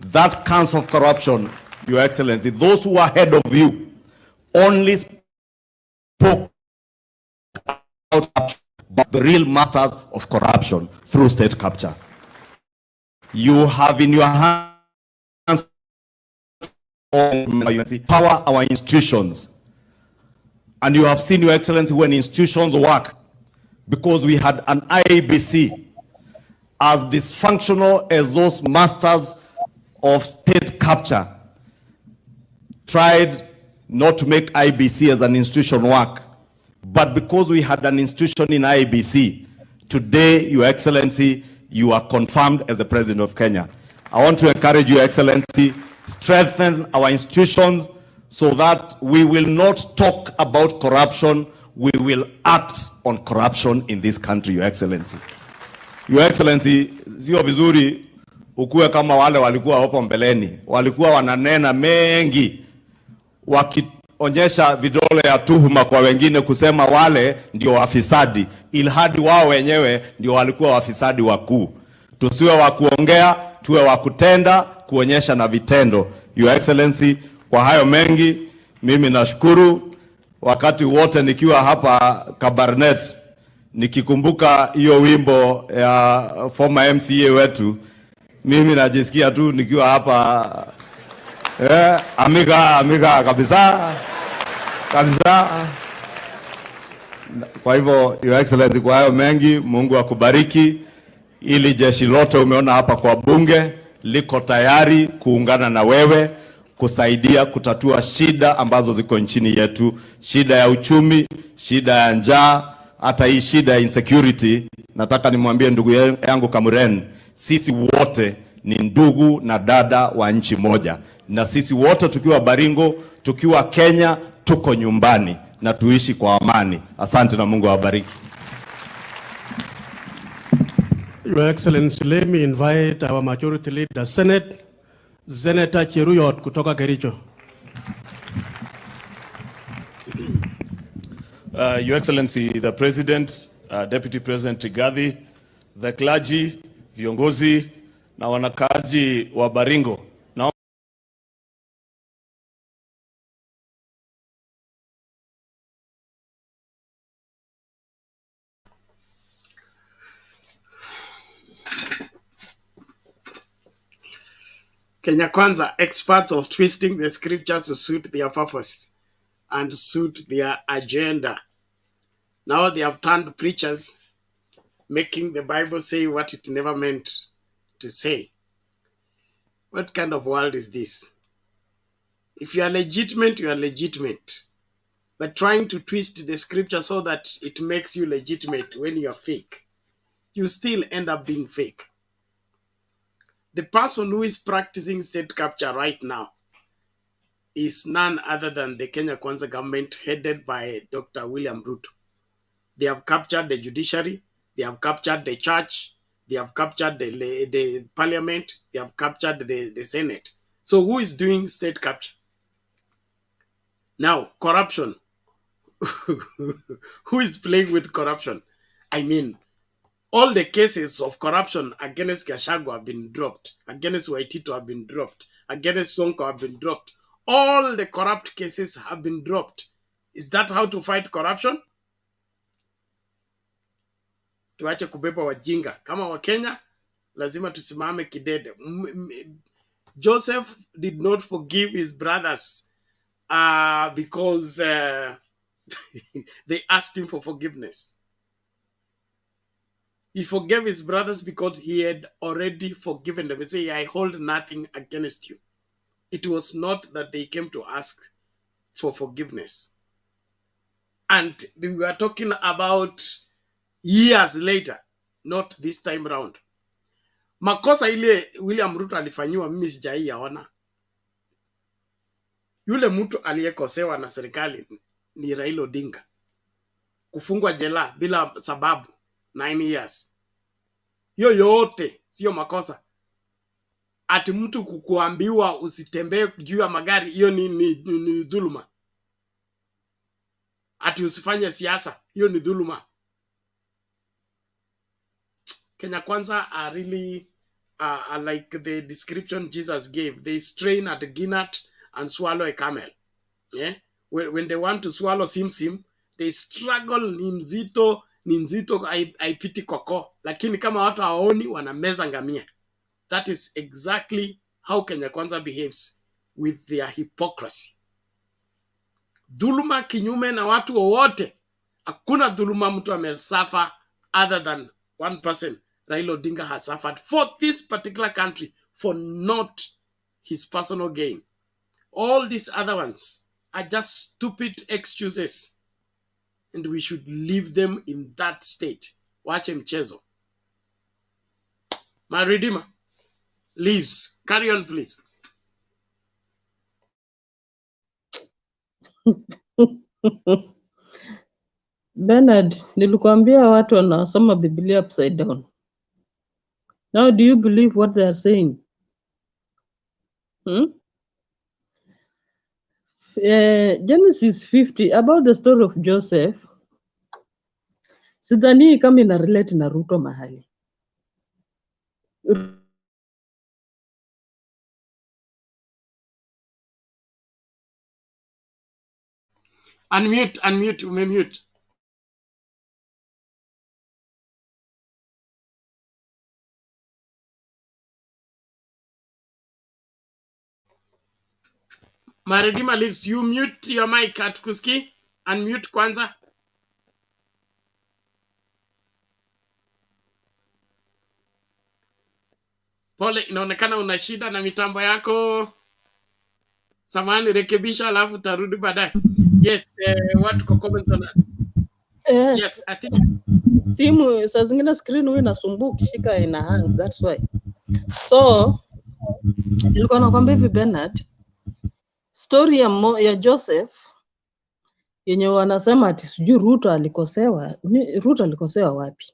that cancer of corruption, Your Excellency, those who are ahead of you only spoke about the real masters of corruption through state capture. You have in your hands power our institutions, and you have seen, Your Excellency, when institutions work, because we had an IBC as dysfunctional as those masters of state capture tried not to make IBC as an institution work. But because we had an institution in IBC, today, Your Excellency, you are confirmed as the President of Kenya. I want to encourage Your Excellency, strengthen our institutions so that we will not talk about corruption, we will act on corruption in this country, Your Excellency. Your Excellency, sio vizuri ukuwe kama wale walikuwa hapo mbeleni, walikuwa wananena mengi, wakionyesha vidole ya tuhuma kwa wengine kusema wale ndio wafisadi, ilhadi wao wenyewe ndio walikuwa wafisadi wakuu. Tusiwe wa kuongea, tuwe wa kutenda, kuonyesha na vitendo. Your Excellency, kwa hayo mengi, mimi nashukuru. Wakati wote nikiwa hapa Kabarnet, nikikumbuka hiyo wimbo ya former MCA wetu, mimi najisikia tu nikiwa hapa Amiga kabisa. Kabisa. Kwa hivyo, Your Excellency, kwa hayo mengi, Mungu akubariki. Ili jeshi lote umeona hapa kwa bunge liko tayari kuungana na wewe kusaidia kutatua shida ambazo ziko nchini yetu, shida ya uchumi, shida ya njaa, hata hii shida ya insecurity. Nataka nimwambie ndugu yangu Kamuren, sisi wote ni ndugu na dada wa nchi moja, na sisi wote tukiwa Baringo, tukiwa Kenya, tuko nyumbani na tuishi kwa amani. Asante na Mungu awabariki. Your Excellency, let me invite our majority leader, Senator Cheruyot kutoka Kericho. Your Excellency, the President, Deputy President Rigathi, the clergy, viongozi na wanakazi wa Baringo. Kenya Kwanza, experts of twisting the scriptures to suit their purpose and suit their agenda. Now they have turned preachers, making the Bible say what it never meant to say. What kind of world is this? If you are legitimate, you are legitimate. But trying to twist the scripture so that it makes you legitimate when you are fake, you still end up being fake. The person who is practicing state capture right now is none other than the Kenya Kwanza government headed by Dr. William Ruto. They have captured the judiciary, they have captured the church, they have captured the parliament, they have captured the Senate. So who is doing state capture? Now, corruption. Who is playing with corruption? I mean, all the cases of corruption against Gachagua have been dropped, against Waitito have been dropped, against Sonko have been dropped. All the corrupt cases have been dropped. Is that how to fight corruption? Tuache kubeba wajinga. Kama wa Kenya, lazima tusimame kidede. Joseph did not forgive his brothers because they asked him for forgiveness. He forgave his brothers because he had already forgiven them. He said, I hold nothing against you. It was not that they came to ask for forgiveness. And we are talking about years later, not this time round. Makosa ile William Ruto alifanyiwa mimi sijai yaona. Yule mtu aliyekosewa na serikali ni Raila Odinga. Kufungwa jela bila sababu 9 years. Hiyo yote sio makosa. Ati mtu kukuambiwa usitembee juu ya magari, hiyo ni dhuluma. Ati usifanye siasa, hiyo ni dhuluma. Kenya Kwanza are really like the description Jesus gave. They strain at a guinea and swallow a camel. Yeah? When they want to swallow simsim, they struggle ni nzito haipiti koko. Lakini kama watu hawaoni wanameza ngamia. That is exactly how Kenya Kwanza behaves with their hypocrisy. Dhuluma kinyume na watu wowote. Hakuna dhuluma mtu amesafa other than one person. Raila Odinga has suffered for this particular country for not his personal gain. All these other ones are just stupid excuses. And we should leave them in that state. Wache mchezo. My Redeemer leaves. Carry on, please. Bernard, nilikuambia watu wanasoma Biblia upside down. Now do you believe what they are saying? Genesis 50, about the story of Joseph, sidhani kama ina relate na Ruto mahali. Unmute, umemute. Maredima lives, you mute your mic hatukusikii. Unmute kwanza. Pole, inaonekana una shida na mitambo yako. Samahani, rekebisha alafu tarudi baadaye. Yes, watu kwa comments wana. Yes, I think simu saa zingine screen huwa inasumbua ukishika ina hang, that's why. So nilikuwa nakwambia hivi Bernard, story ya Joseph yenye wanasema ati sijui Ruto alikosewa. Ruto alikosewa wapi?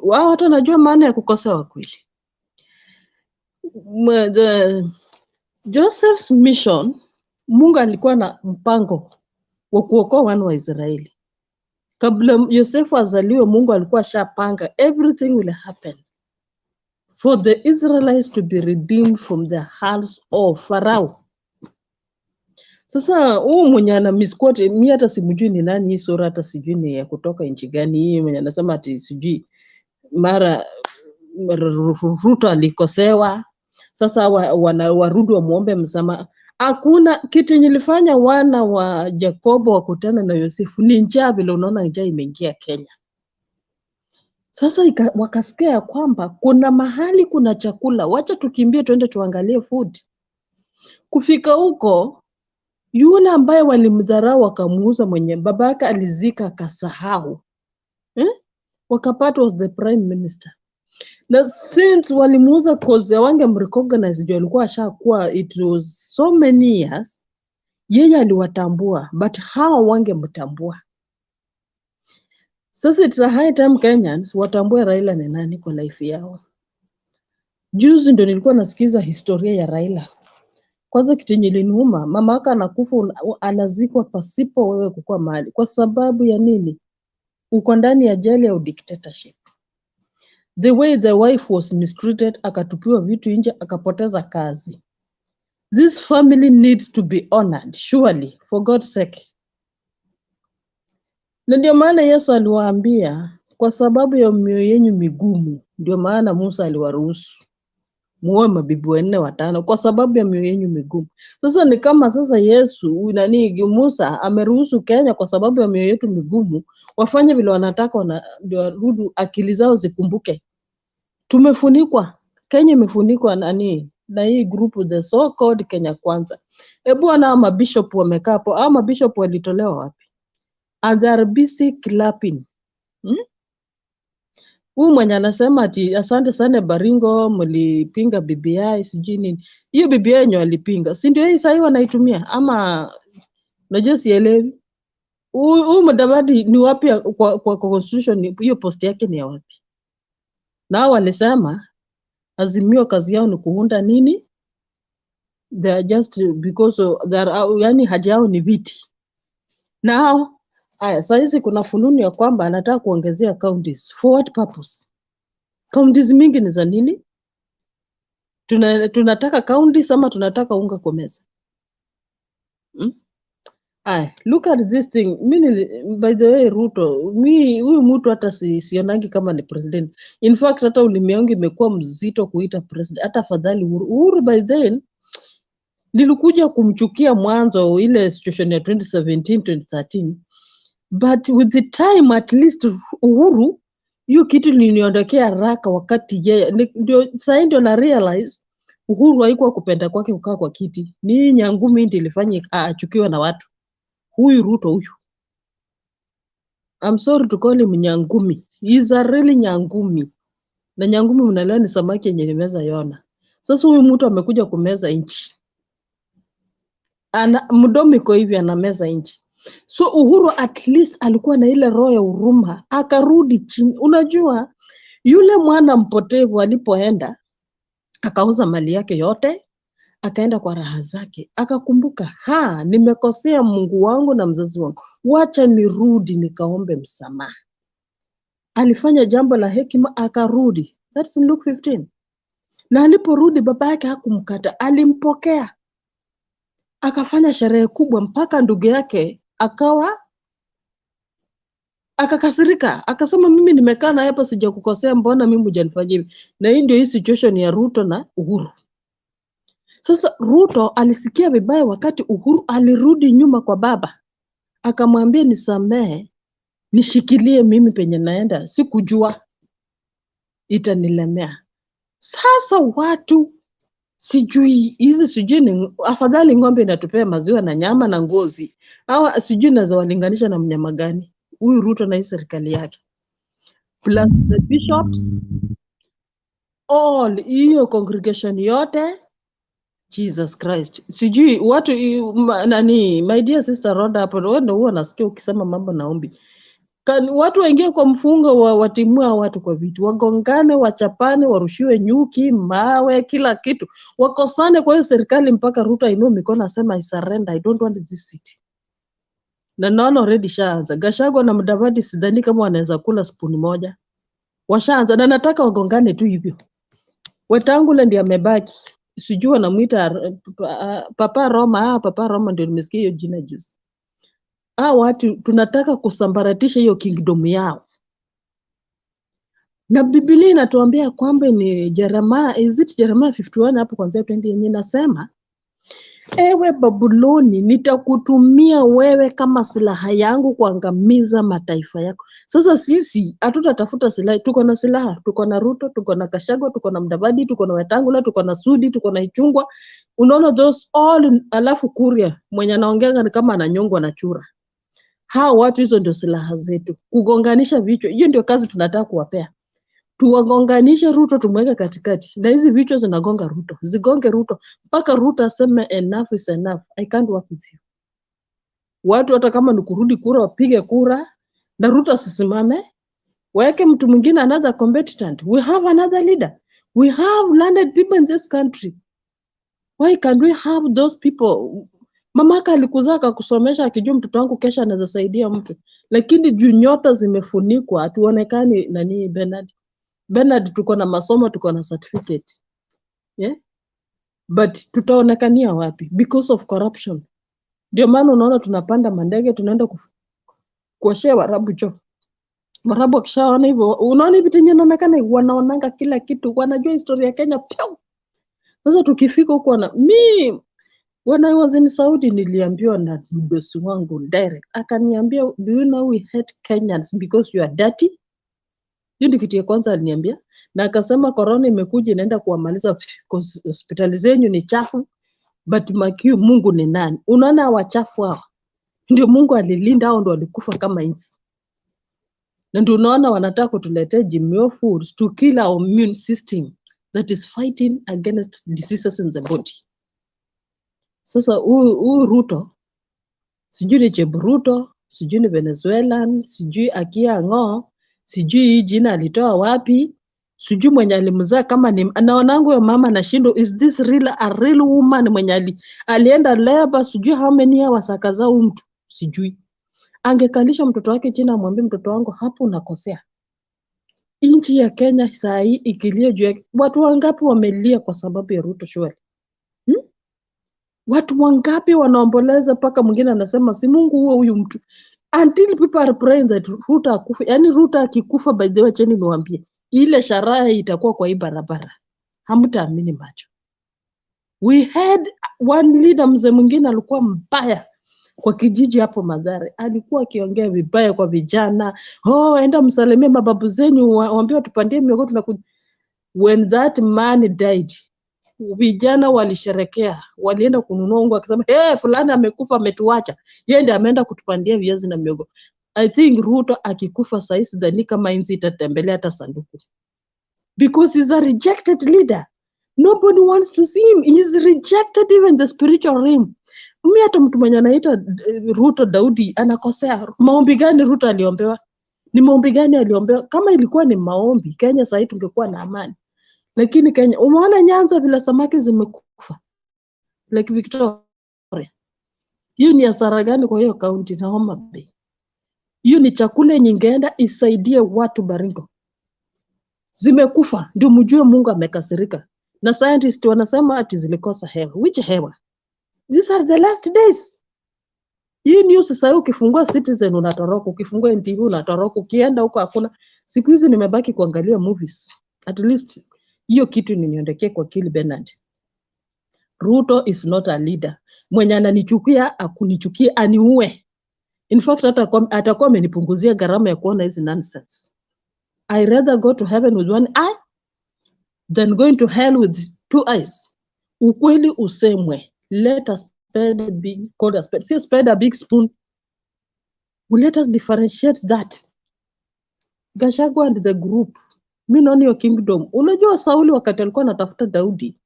Wao watu wanajua maana ya kukosewa kweli. Joseph's mission, Mungu alikuwa na mpango wa kuokoa wana wa Israeli. Kabla Yosefu azaliwe, Mungu alikuwa shapanga everything will happen for the Israelites to be redeemed from the hands of Pharaoh. Sasa huu mwenye ana misquote, mimi hata simjui ni nani hii sura, hata sijui ni ya kutoka nchi gani hii mwenye anasema ati sijui mara Ruto alikosewa. Sasa warudi wamuombe msamaha. Hakuna kitu nilifanya wana wa Jakobo wakutana na Yosefu ni njaa, vile unaona njaa imeingia Kenya. Sasa wakasikia kwamba kuna mahali kuna chakula, wacha tukimbie tuende tuangalie food. Kufika huko, yule ambaye walimdharau wakamuuza, mwenye babake alizika akasahau, wakapata was the prime minister. Na since walimuuza cause wange mrecognize, juu alikuwa ashakuwa, it was so many years, yeye aliwatambua but hao wange mtambua. Sasa it's a high time Kenyans watambue Raila ni nani kwa life yao. Juzi ndio nilikuwa nasikiza historia ya Raila. Kwanza kitu niliniuma, mama yake anakufa, anazikwa pasipo wewe kukua mahali. Kwa sababu ya nini? Uko ndani ya jeli ya dictatorship. The way the wife was mistreated, akatupiwa vitu nje, akapoteza kazi. This family needs to be honored, surely, for God's sake. Na ndio maana Yesu aliwaambia, kwa sababu ya mioyo yenu migumu, ndio maana Musa aliwaruhusu muoe mabibi 4 5, kwa sababu ya mioyo yenu migumu. Sasa ni kama sasa Yesu Musa ameruhusu Kenya kwa sababu ya mioyo yetu migumu, wafanye vile wanataka, ndio warudi akili zao zikumbuke. Tumefunikwa, Kenya imefunikwa na hii group the so called Kenya Kwanza. Hebu ana mabishop wamekaa hapo, au mabishop walitolewa wapi? And they are busy clapping. Huyu mwenye anasema ati asante sana Baringo mlipinga BBI sijui nini. Hiyo BBI yenyewe alipinga, si ndio hii sasa wanaitumia? Ama unajua sielewi. Huyu Mudavadi ni wapi kwa constitution, hiyo post yake ni ya wapi? Na walisema Azimio kazi yao ni kuunda nini? They are just because they are, yani haja yao ni viti. Now sasa kuna fununu ya kwamba anataka kuongezea counties. For what purpose? Counties mingi ni za nini? Tunataka counties ama tunataka unga kwa meza? Look at this thing. By the way, Ruto, huyu mtu hata sionangi kama ni president. In fact, hata ulimi wangu imekuwa mzito kuita president. Hata afadhali Uhuru. By then, nilikuja kumchukia mwanzo ile situation ya 2017, 2013. But with the time, at least Uhuru, hiyo kitu niliondokea haraka wakati yeye. Sasa ndio na realize Uhuru haikuwa kupenda kwake kukaa kwa kiti. Ni nyangumi ndio ilifanya achukiwe na watu. Huyu Ruto huyu, I'm sorry to call him nyangumi. He is a really nyangumi. Na nyangumi mnaelewa ni samaki yenye nimeza yona. Sasa huyu mtu amekuja kumeza inchi. Mdomo iko hivi anameza inchi. So Uhuru at least alikuwa na ile roho ya huruma, akarudi chini. Unajua yule mwana mpotevu alipoenda akauza mali yake yote, akaenda kwa raha zake, akakumbuka nimekosea Mungu wangu na mzazi wangu, wacha nirudi nikaombe msamaha. Alifanya jambo la hekima, akarudi. That's in Luke 15. Na aliporudi baba yake hakumkata, alimpokea, akafanya sherehe kubwa, mpaka ndugu yake akakasirika, akasema mimi nimekaa na hapa sijakukosea, mbona mimi hujanifanyia hivi? Na hii ndio hii situation ya Ruto na Uhuru. Sasa Ruto alisikia vibaya wakati Uhuru alirudi nyuma kwa baba. Akamwambia nisamehe, nishikilie mimi penye naenda, sikujua itanilemea. Sasa watu sijui ni afadhali ng'ombe inatupea maziwa na nyama na ngozi. Hawa sijui naweza walinganisha na mnyama gani. Huyu Ruto na hii serikali yake. Plus the bishops, all hiyo congregation yote, Jesus Christ. Sijui watu nani, my dear sister Rhoda hapo, wewe ndio huwa nasikia ukisema mambo naombi. Watu waingie kwa mfungo watimua watu kwa vitu, wagongane, wachapane, warushiwe nyuki, mawe, kila kitu. Wakosane kwa hiyo serikali mpaka Ruto ainue mikono asema I surrender, I don't want this city. Na naona already shaanza. Gachagua na Mudavadi sidhani kama wanaweza kula spoon moja. Washaanza na nataka wagongane tu hivyo. Wetangula ndiye amebaki. Sijui wanamuita Papa Roma, Papa Roma ndio nimesikia hiyo jina juzi. Watu tunataka kusambaratisha hiyo kingdom yao. Na Biblia inatuambia kwamba ni Jeremiah 51 hapo kwanza 20 yenyewe nasema, ewe Babuloni, nitakutumia wewe kama silaha yangu kuangamiza mataifa yako. Sasa sisi hatutatafuta silaha, tuko na silaha, tuko na Ruto, tuko na Gachagua, tuko na Mudavadi, tuko na Wetangula, tuko na Sudi, tuko na Ichung'wah. Unaona those all, alafu Kuria mwenye anaongea ni kama ananyongwa na chura. Hao watu hizo ndio silaha zetu. Kugonganisha vichwa, hiyo ndio kazi tunataka kuwapea. Tuwagonganishe Ruto, tumweke katikati. Na hizi vichwa zinagonga Ruto. Zigonge Ruto mpaka Ruto aseme enough is enough. I can't work with you. Watu hata kama ni kurudi kura wapige kura na Ruto asisimame. Weke mtu mwingine another combatant. We have another leader. We have learned people in this country. Why can't we have those people? Mamaka alikuzaa akakusomesha akijua mtoto wangu kesha anaweza saidia mtu. Lakini juu nyota zimefunikwa hatuonekani nani Bernard tuko na masomo, tuko na certificate. Yeah? But tutaonekania wapi? Because of corruption. Ndio maana unaona tunapanda mandege tunaenda kuoshea Warabu choo. Warabu wakishaona hivyo, unaona hivi tenye inaonekana wanaonanga kila kitu, wanajua historia ya Kenya. Sasa tukifika huko when I was in Saudi niliambiwa na mdosi wangu direct. Akaniambia, do you know we hate Kenyans because you are dirty? Hiyo ndio kitu ya kwanza aliniambia. Na akasema corona imekuja inaenda kuwamaliza hospitali zenyu ni chafu, but makiu Mungu ni nani? Unaona wachafu hao. Ndio Mungu alilinda hao, ndio walikufa kama inzi. Na ndio unaona wanataka kutuletea GMO foods to kill our immune system that is fighting against diseases in the body. Sasa huyu Ruto, sijui ni Chebruto, sijui ni Venezuelan, sijui Akia Ng'o, sijui hii jina alitoa wapi, sijui mwenye alimzaa kama ni anaonangu ya mama na shindo, is this a real woman mwenye alienda labor, sijui how many hours akazaa mtu, sijui. Angekalisha mtoto wake chini amwambie mtoto wangu hapo unakosea. Nchi ya Kenya saa hii ikilia juu yake, watu wangapi wamelia kwa sababu ya Ruto shwari? Watu wangapi wanaomboleza paka mwingine anasema si Mungu huyu mtu. Until people are praying that Ruto akufa. Yani Ruto akikufa by the way cheni niwaambie. Ile sharaha itakuwa kwa hii barabara. Hamtaamini macho. We had one leader mzee mwingine alikuwa mbaya kwa kijiji hapo Mathare. Alikuwa akiongea vibaya kwa vijana. Enda msalimie mababu zenyu waambie tupandie miogo tunakuja. When that man died, vijana walisherekea, walienda kununua unga akisema fulani amekufa ametuacha. Yeye ndiye ameenda kutupandia viazi na miogo. I think Ruto akikufa saizi dhani kama inzi itatembelea hata sanduku. Because he's a rejected leader. Nobody wants to see him. He's rejected even the spiritual realm. Mimi hata mtu mwenye anaita Ruto Daudi anakosea. Maombi gani Ruto aliombewa? Ni maombi gani aliombewa? Kama ilikuwa ni maombi, Kenya sasa tungekuwa na amani. Lakini Kenya, umeona Nyanza vile samaki zimekufa? Like Victoria. Hiyo ni hasara gani kwa hiyo kaunti na Homa Bay? Hiyo ni chakula nyingeenda isaidie watu Baringo. Zimekufa, ndio mjue Mungu amekasirika. Na scientists wanasema ati zilikosa hewa. Which hewa? These are the last days. Hii news sasa ukifungua Citizen unatoroka, ukifungua NTV unatoroka, ukienda huko hakuna. Siku hizi nimebaki kuangalia movies. At least hiyo kitu niniondekee kwa akili Bernard. Ruto is not a leader. Mwenye ananichukia akunichukia aniue. In fact atakuwa amenipunguzia gharama ya kuona hizi nonsense. I rather go to heaven with one eye than going to hell with two eyes. Ukweli usemwe. Let us spend a big, call a spade. See, spend a big spoon. Well, let us differentiate that. Gachagua and the group. Mi naona hiyo kingdom. Unajua Sauli wakati alikuwa anatafuta Daudi.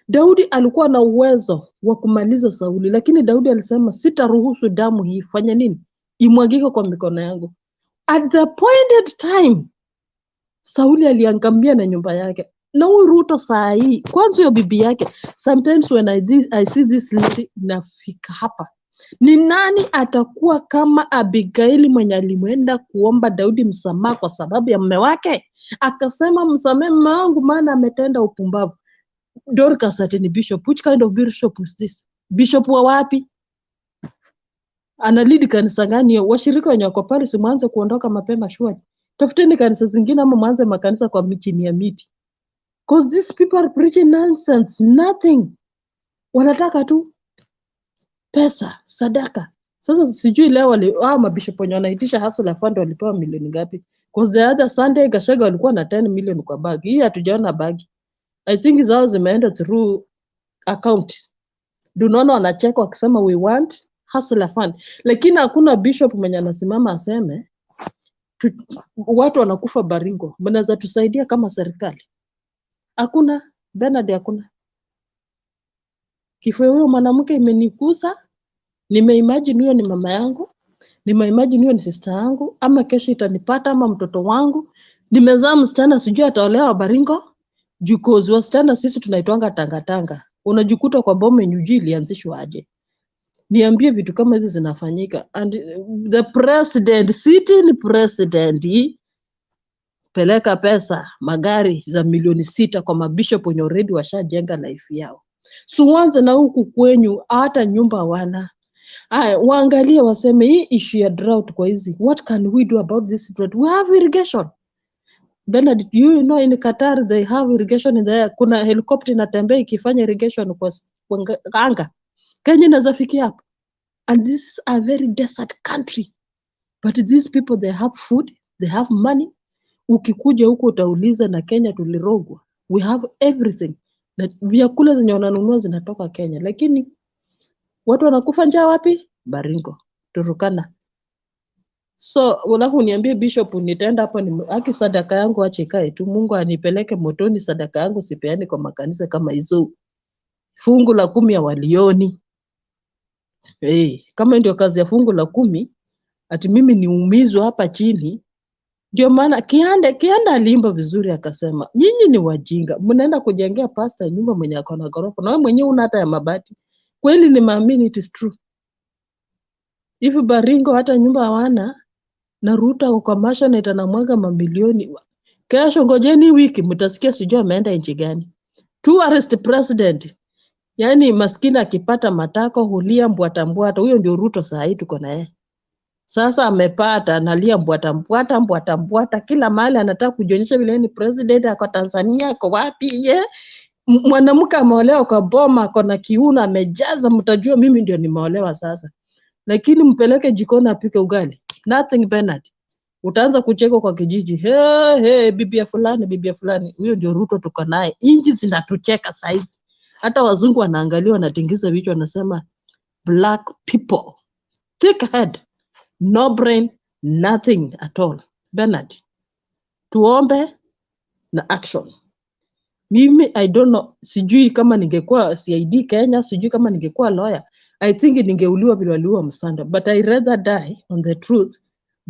Daudi alikuwa na uwezo wa kumaliza Sauli, lakini Daudi alisema sitaruhusu damu hii ifanye nini? Imwagike kwa mikono yangu. At the appointed time, Sauli aliangamia na nyumba yake. Na huyu Ruto saa hii, kwanza hiyo bibi yake, sometimes when I see this lady nafika hapa. Ni nani atakuwa kama Abigaili mwenye alimwenda kuomba Daudi msamaha kwa sababu ya mume wake? Akasema msamehe mume wangu maana ametenda upumbavu. Dorcas atini bishop. Which kind of bishop is this? Bishop wa wapi? Analidi kanisa gani? Washirika wenye wako pale si mwanze kuondoka mapema shwari. Tafuteni kanisa zingine ama mwanze makanisa kwa chini ya miti. Because these people are preaching nonsense, nothing. Wanataka tu pesa, sadaka. Sasa sijui leo mabishop wenye wanaitisha hustler fund walipewa milioni ngapi? Because the other Sunday Gachagua walikuwa na 10 million kwa bag. Hii hatujaona bag. I think zao zimeenda through account. Dunaona wanacheka wakisema we want hustler fund. Lakini hakuna bishop mwenye anasimama aseme watu wanakufa Baringo. Mnaweza tusaidia kama serikali? Hakuna. Bernard hakuna. Kifo huyo mwanamke imenikusa. Nimeimagine huyo ni mama yangu. Nimeimagine huyo ni sister yangu. Ama kesho itanipata ama mtoto wangu. Nimezaa msichana sijui ataolewa Baringo. Because wasichana sisi tunaitwanga tanga. Unajikuta kwa bomu nyuji ilianzishwa aje. Niambie vitu kama hizi zinafanyika. And the president, sitting president, peleka pesa, magari za milioni 6 kwa mabishop wenye already washajenga life yao. So wanze na huku kwenyu hata nyumba wana. Waangalie waseme hii issue ya drought kwa hizi. What can we do about this drought? We have irrigation. Bernard, you know in Qatar they have irrigation in there. Kuna helicopter inatembea ikifanya irrigation kwa anga. Kenya inazafikia hapo. And this is a very desert country. But these people, they have food, they have money. Ukikuja huko utauliza na Kenya tulirogwa. We have everything. Na vyakula zenye wananunua zinatoka Kenya. Lakini watu wanakufa njaa wapi? Baringo, Turukana. So, alafu niambie bishop nitaenda hapo haki sadaka yangu ache ikae tu. Mungu anipeleke motoni, sadaka yangu sipeani kwa makanisa kama hizo. Fungu la 10 ya walioni. Kama ndio kazi ya fungu la 10, ati mimi niumizwe hapa chini. Ndio maana Kianda aliimba vizuri akasema, nyinyi ni wajinga, mnaenda kujengea pastor nyumba mwenye ako na gorofa na wewe mwenyewe una hata ya mabati. Kweli ni maamini it is true. If Baringo hata nyumba hawana na Ruto kwa masha na itanamwaga mamilioni. Kesho ngojeni wiki mtasikia sijui ameenda nchi gani. Tourist president. Yani maskini akipata matako hulia mbwata. Huyo ndio Ruto saa hii tuko na yeye. Sasa amepata analia mbwata kila mahali anataka kujionyesha vile ni president kwa Tanzania kwa wapi mwanamke ameolewa kwa boma ako na kiuno amejaza mtajua mimi ndio nimeolewa sasa. Lakini mpeleke jikoni apike ugali. Nothing Bernard. Utaanza kucheka kwa kijiji. Bibi ya fulani. Huyo ndio Ruto tuko naye. Inji zinatucheka saizi. Hata wazungu wanaangalia wanatingiza vichwa wanasema black people. Thick head. No brain, nothing at all. Bernard, tuombe na action. Mimi, I don't know, sijui kama ningekuwa CID Kenya, sijui kama ningekuwa lawyer. I think ningeuliwa bila waliua Msanda. But I rather die on the truth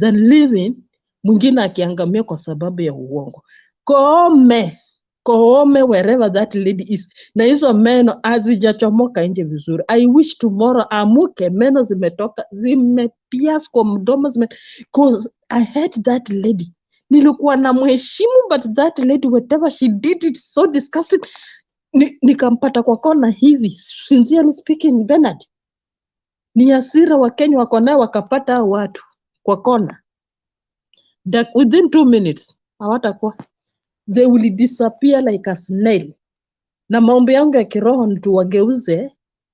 than living mwingine akiangamia kwa sababu ya uongo. Koome wherever that lady is. Na hizo meno hazijachomoka nje vizuri. I wish tomorrow amuke meno zimetoka zimepias kwa mdomo cause I hate that lady. Nilikuwa na mheshimu but that lady whatever she did it so disgusting. Nikampata kwa kona hivi. Sincerely speaking Bernard. Ni hasira wa Kenya wako nayo wakapata watu kwa kona. That within 2 minutes hawatakuwa. They will disappear like a snail. Na maombi yangu ya kiroho ni tuwageuze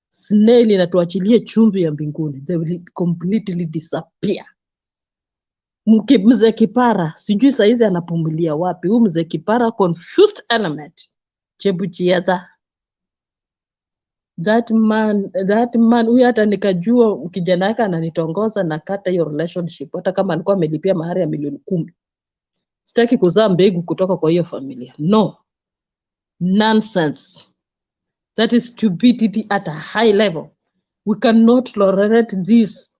snail na tuachilie chumvi ya mbinguni. They will completely disappear. Mzee Kipara, sijui saizi anapumulia wapi. Huyu mzee Kipara confused element. Chebuchieta. That man, huyu hata nikajua kijana yake ananitongoza na kata hiyo relationship. Hata kama alikuwa amelipia mahari ya milioni 10. Sitaki kuzaa mbegu kutoka kwa hiyo familia. No. Nonsense. That is stupidity at a high level. We cannot tolerate this.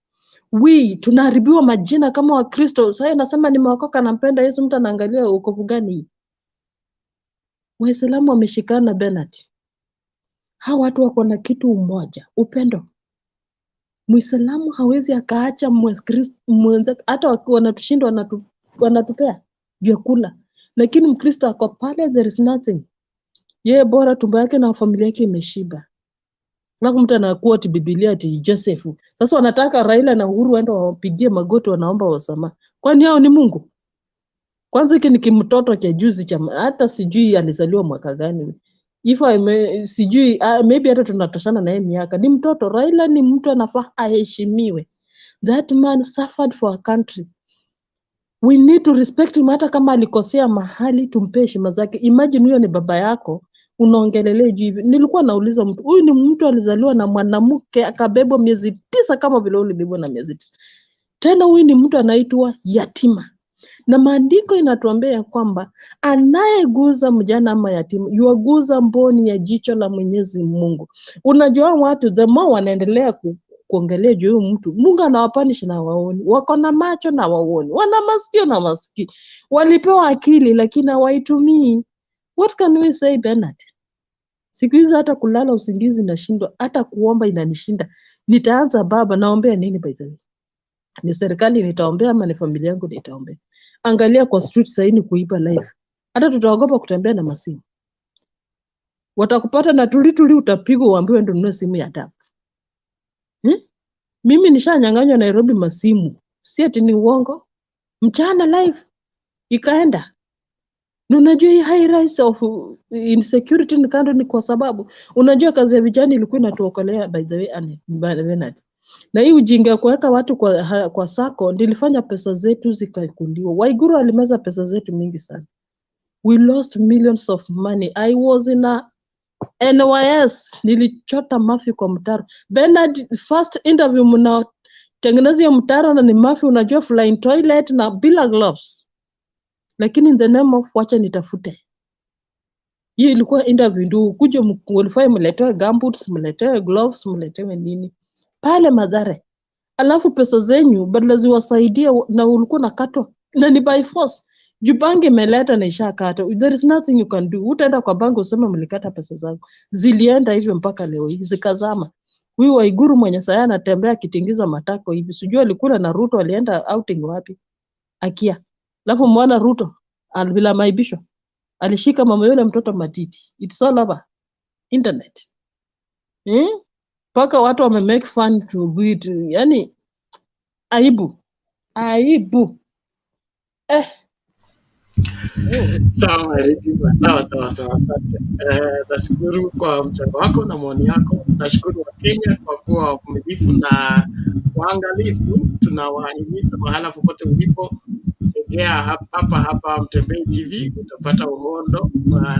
Tunaharibiwa majina kama Wakristo. Sasa nasema nimeokoka nampenda Yesu, mtu anaangalia wokovu gani? Waislamu wameshikana Bernard. Hawa watu wako na kitu umoja, upendo. Muislamu hawezi akaacha mwenza, hata wakiwa wanatushinda wanatupea vyakula. Lakini Mkristo ako pale, there is nothing. Yeye bora tumbo yake na familia yake imeshiba. Alafu mtu anakuwa ati Biblia ati Joseph. Sasa wanataka Raila na Uhuru waende wapigie magoti wanaomba wasamaha. Kwani hao ni Mungu? Kwanza hiki ni kimtoto cha juzi cha hata sijui alizaliwa mwaka gani. Sijui maybe hata tunatoshana na yeye miaka. Ni mtoto. Raila ni mtu anafaa aheshimiwe. That man suffered for a country. We need to respect him. Hata kama alikosea mahali tumpe heshima zake. Imagine huyo ni baba yako. Unaongelelea juu hivi. Nilikuwa nauliza mtu, huyu ni mtu alizaliwa na mwanamke akabebwa miezi 9 kama vile ulibebwa na miezi 9. Tena huyu ni mtu anaitwa yatima. Na maandiko inatuambia kwamba anayeguza mjana ama yatima yuaguza mboni ya jicho la Mwenyezi Mungu. Unajua watu the more wanaendelea kuongelea juu mtu, Mungu anawapanish na waoni. Wako na macho na waoni. Wana masikio na masikii. Walipewa akili lakini hawaitumii. What can we say, Bernard? Siku hizi hata kulala usingizi nashindwa, hata kuomba inanishinda. Nitaanza baba, naombea nini by the way? Ni serikali nitaombea ama ni familia yangu nitaombea? Angalia kwa street saini kuipa life. Hata tutaogopa kutembea na masimu. Watakupata na tulituli utapigwa uambiwe ndio ununue simu ya adabu. Mimi nishanyang'anywa Nairobi masimu. Si ati ni uongo. Mchana life ikaenda. Unajua hii high rise of insecurity ni kando ni kwa sababu unajua kazi ya vijana ilikuwa inatuokolea by the way Bernard. Na hii ujinga kuweka watu kwa sako nilifanya pesa zetu zikaikuliwa. Waiguru alimeza pesa zetu mingi sana. We lost millions of money. I was in a NYS, nilichota mafi kwa mtaro. Bernard, first interview mna tengeneza mtaro na ni mafi, unajua flying toilet na bila gloves. Lakini in the name of wacha nitafute. Hii ilikuwa interview ndio kuja mqualify, mletewe gumboots, mletewe gloves, mletewe nini. Pale Mathare. Alafu pesa zenyu badala ziwasaidie na ulikuwa nakatwa na ni by force. Jubangi meleta na ishakata. There is nothing you can do. Utaenda kwa banki useme mlikata pesa zangu. Zilienda hivyo mpaka leo hii zikazama. Huyu Waiguru mwenye saya anatembea kitingiza matako hivi. Sijui alikula na Ruto alienda outing wapi? Akia. Alafu mwana Ruto bila maibisho alishika mama yule mtoto matiti. It's all over internet. Paka watu wame make fun to it. Yani aibu. Sawa, asante. Nashukuru kwa mchango wako na maoni yako. Nashukuru Wakenya kwa kuwa wavumilivu na waangalifu. Tunawahimiza mahala popote ulipo, tegea hapa Mtembei TV, utapata uhondo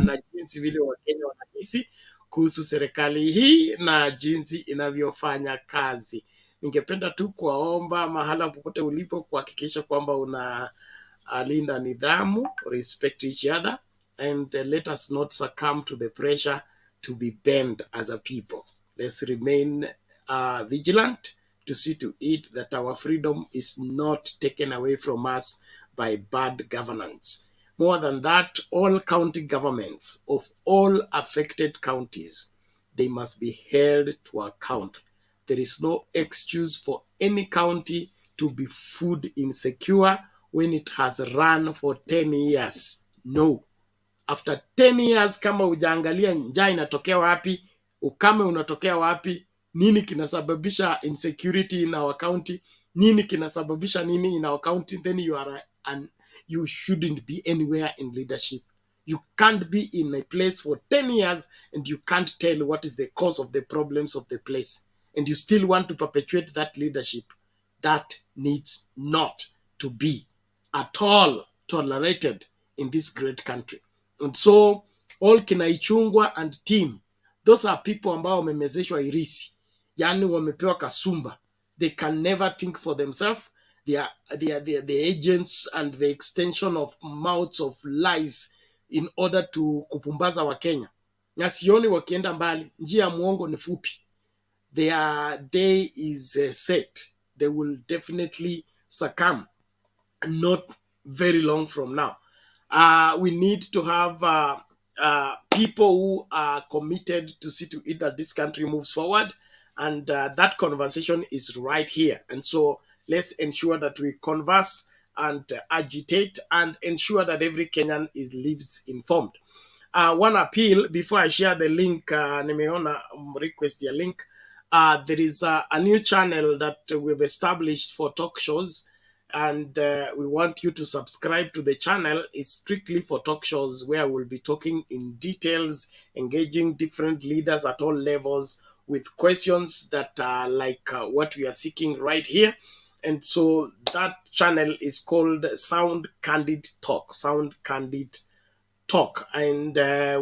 na jinsi vile Wakenya wanahisi kuhusu serikali hii na jinsi inavyofanya kazi. Ningependa tu kuwaomba mahala popote ulipo kuhakikisha kwamba unalinda nidhamu, respect each other, and let us not succumb to the pressure to be banned as a people. Let's remain vigilant to see to it that our freedom is not taken away from us by bad governance. More than that, all county governments of all affected counties, they must be held to account. There is no excuse for any county to be food insecure when it has run for 10 years. No. After 10 years, kama ujaangalia njaa inatokea wapi, ukame unatokea wapi, nini kinasababisha insecurity in our county, nini kinasababisha nini in our county, then you shouldn't be anywhere in leadership. You can't be in a place for 10 years and you can't tell what is the cause of the problems of the place. And you still want to perpetuate that leadership. That needs not to be at all tolerated in this great country. And so all kina Ichung'wah and team, those are people ambao wamemezeshwa irisi, yani wamepewa kasumba. They can never think for themselves. They are the agents and the extension of mouths of lies in order to kupumbaza Wakenya. Na sioni wakienda mbali, njia ya muongo ni fupi. Their day is set. They will definitely succumb not very long from now. We need to have people who are committed to see to it that this country moves forward. And that conversation is right here. And so let's ensure that we converse and agitate and ensure that every Kenyan lives informed. One appeal before I share the link, nimeona request your link. There is a new channel that we've established for talk shows, and we want you to subscribe to the channel. It's strictly for talk shows where we'll be talking in details, engaging different leaders at all levels with questions that are like what we are seeking right here. And so that channel is called Sound Candid Talk. Sound Candid Talk. And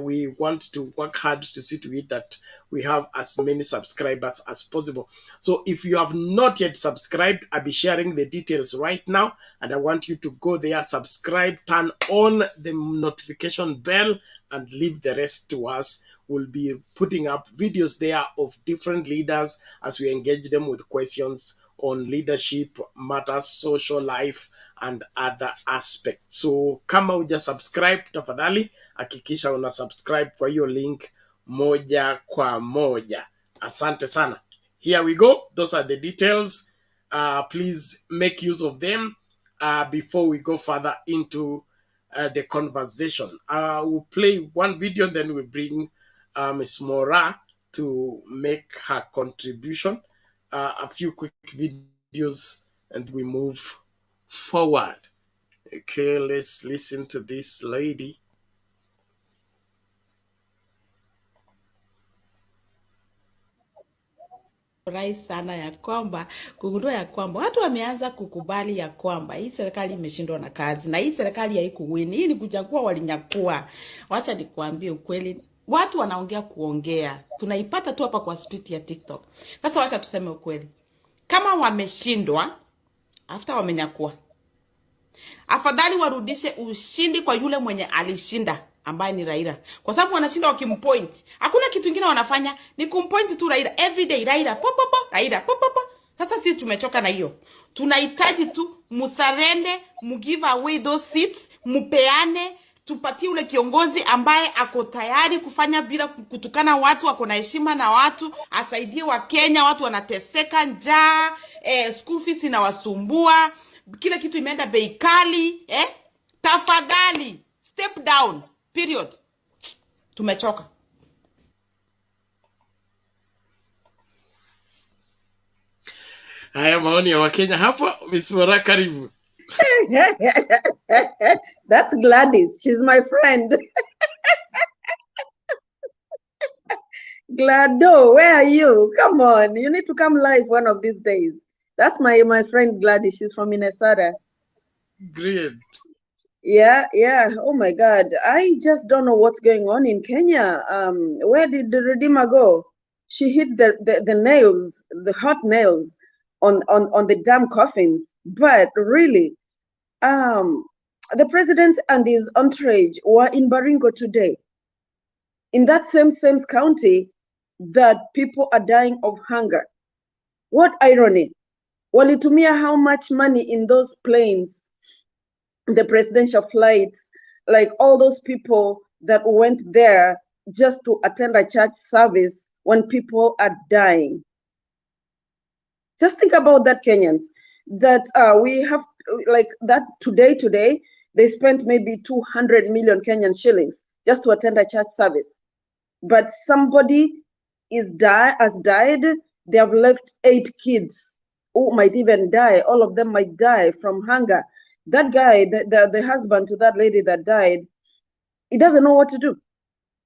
we want to work hard to see to it that we have as many subscribers as possible. So if you have not yet subscribed, I'll be sharing the details right now. And I want you to go there, subscribe, turn on the notification bell, and leave the rest to us. We'll be putting up videos there of different leaders as we engage them with questions on leadership matters, social life, and other aspects. So kama uja subscribe, tafadhali hakikisha una subscribe kwa hiyo link moja kwa moja. Asante sana. Here we go. Those are the details. Please make use of them before we go further into the conversation. We'll play one video, then we bring Ms. Mora to make her contribution. A few quick videos, and we move forward. Okay, let's listen to this lady. Furahi sana ya kwamba kugundua ya kwamba watu wameanza kukubali ya kwamba hii serikali imeshindwa na kazi na hii serikali haikuwini. Hii ni kuchagua, walinyakua. Wacha nikuambie ukweli, watu wanaongea kuongea. Tunaipata tu hapa kwa street ya TikTok. Sasa wacha tuseme ukweli. Kama wameshindwa, after wamenyakua, afadhali warudishe ushindi kwa yule mwenye alishinda, ambaye ni Raila. Kwa sababu wanashinda wakimpoint. Hakuna kitu kingine wanafanya, ni kumpoint tu Raila every day. Raila popopo, Raila popopo. Sasa sisi tumechoka na hiyo. Tunahitaji tu musarende, give away those seats, mupeane, tupatie ule kiongozi ambaye ako tayari kufanya bila kutukana watu, ako na heshima na watu, asaidie wa Kenya. Watu wanateseka njaa, school fees inawasumbua, kila kitu imeenda bei kali, tafadhali step down, period. Tumechoka. Haya maoni ya Wakenya hapo. Miss Mora, karibu. That's Gladys. She's my friend. Glado, where are you? Come on. You need to come live one of these days. That's my friend Gladys. She's from Minnesota. Great. Yeah. Oh my God. I just don't know what's going on in Kenya. Where did the Redeemer go? She hit the nails, the hot nails on the damn coffins. But really, the president and his entourage were in Baringo today, in that same county that people are dying of hunger. What irony. Walitumia how much money in those planes, the presidential flights, like all those people that went there just to attend a church service when people are dying. Just think about that, Kenyans, that we have, like that today, they spent maybe 200 million Kenyan shillings just to attend a church service. But somebody has died. They have left 8 kids who might even die. All of them might die from hunger. That guy, the husband to that lady that died, he doesn't know what to do.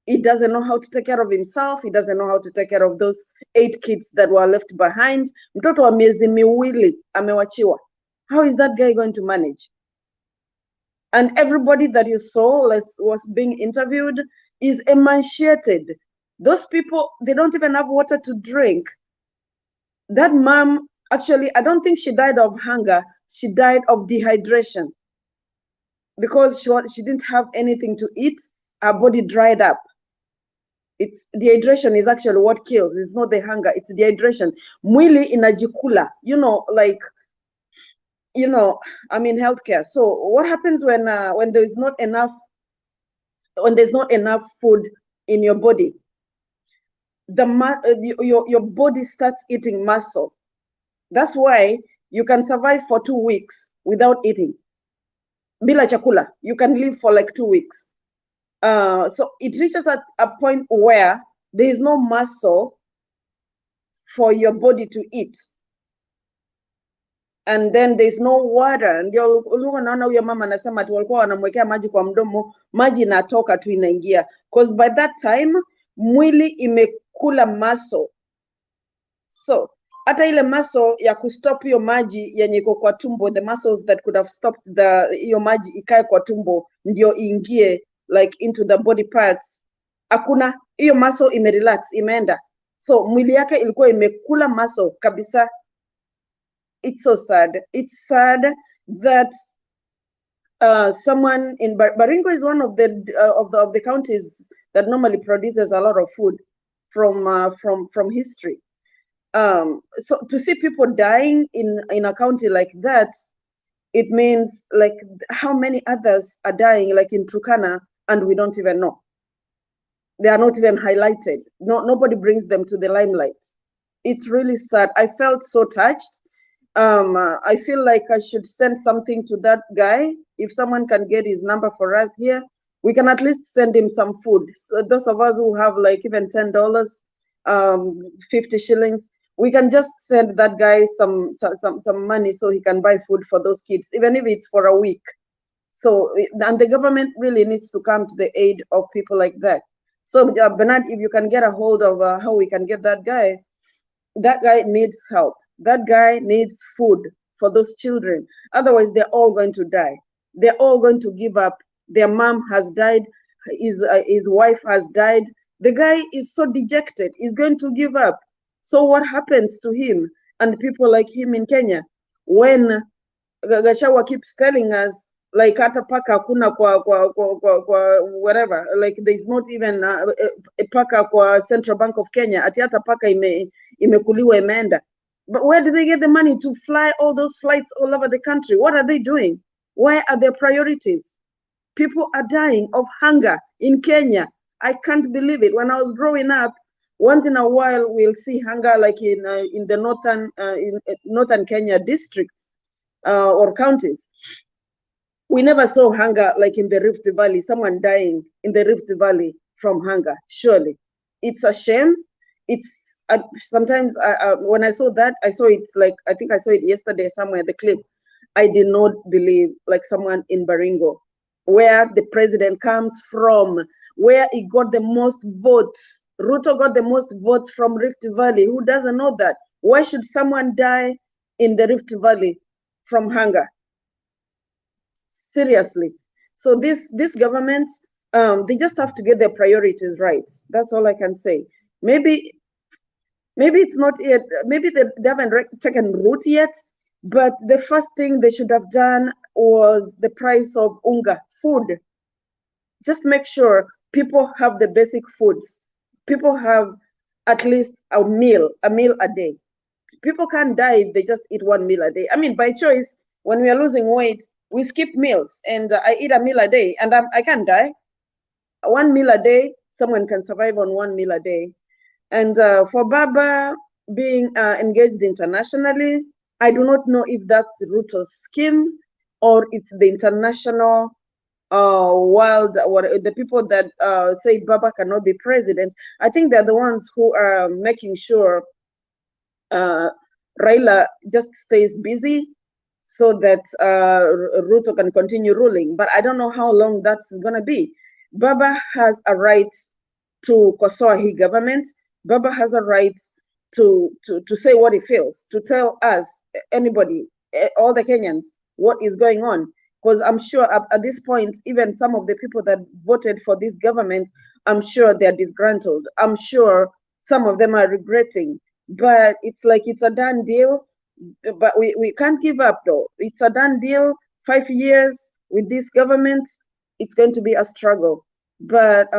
He doesn't know how to take care of himself. He doesn't know how to take care of those 8 kids that were left behind. Mtoto wa miezi miwili amewachiwa. How is that guy going to manage? And everybody that you saw was being interviewed is emaciated. Those people, they don't even have water to drink. That mom, actually, I don't think she died of hunger. She died of dehydration because she didn't have anything to eat. Her body dried up. It's dehydration is actually what kills. It's not the hunger. It's dehydration. Mwili inajikula. I'm in healthcare. So what happens when there's not enough food in your body? Your body starts eating muscle. That's why you can survive for 2 weeks without eating. Bila chakula, you can live for like 2 weeks. So it reaches at a point where there is no muscle for your body to eat. And then there's no water. Ndio ulikuwa naona huyo mama anasema ati walikuwa wanamwekea maji kwa mdomo, maji inatoka tu inaingia. Because by that time, mwili imekula muscle. So, hata ile muscle ya kustop hiyo maji yenye iko kwa tumbo, the muscles that could have stopped hiyo maji ikae kwa tumbo, ndio iingie like into the body parts. Hakuna, hiyo muscle imerelax, imeenda. So, mwili yake ilikuwa imekula muscle kabisa. It's so sad. It's sad that someone in Baringo is one of the counties that normally produces a lot of food from history. So to see people dying in a county like that, it means like how many others are dying like in Turkana and we don't even know. They are not even highlighted. Nobody brings them to the limelight. It's really sad. I felt so touched. I feel like I should send something to that guy. If someone can get his number for us here, we can at least send him some food. So those of us who have like even $10, 50 shillings, we can just send that guy some money so he can buy food for those kids, even if it's for a week. So, and the government really needs to come to the aid of people like that. So Bernard, if you can get a hold of how we can get that guy needs help. That guy needs food for those children. Otherwise, they're all going to die. They're all going to give up. Their mom has died. His wife has died. The guy is so dejected. He's going to give up. So what happens to him and people like him in Kenya when Gachagua keeps telling us like hata paka hakuna kwa whatever, like there's not even a paka kwa Central Bank of Kenya, ati hata paka imekuliwa imeenda. But where do they get the money to fly all those flights all over the country? What are they doing? Where are their priorities? People are dying of hunger in Kenya. I can't believe it. When I was growing up, once in a while we'll see hunger like in the northern Kenya districts or counties. We never saw hunger like in the Rift Valley, someone dying in the Rift Valley from hunger. Surely, it's a shame. It's sometimes when I saw that, I saw it like, I think I saw it yesterday somewhere, the clip. I did not believe like someone in Baringo, where the president comes from, where he got the most votes. Ruto got the most votes from Rift Valley. Who doesn't know that? Why should someone die in the Rift Valley from hunger? Seriously. So this government, they just have to get their priorities right. That's all I can say. Maybe it's not yet, maybe they haven't taken root yet, but the first thing they should have done was the price of unga, food. Just make sure people have the basic foods. People have at least a meal a day. People can't die if they just eat one meal a day. I mean, by choice, when we are losing weight, we skip meals, and I eat a meal a day, and I can't die. One meal a day, someone can survive on one meal a day. And for Baba being engaged internationally, I do not know if that's RUTO'S scheme or it's the international world, the people that say Baba cannot be president. I think they're the ones who are making sure Raila just stays busy so that Ruto can continue ruling. But I don't know how long that's going to be. Baba has a right to kosoa hii government. Baba has a right to say what he feels, to tell us, anybody, all the Kenyans, what is going on. Because I'm sure at this point, even some of the people that voted for this government, I'm sure they're disgruntled. I'm sure some of them are regretting. But it's like it's a done deal. But we can't give up, though. It's a done deal. 5 years with this government, it's going to be a struggle. But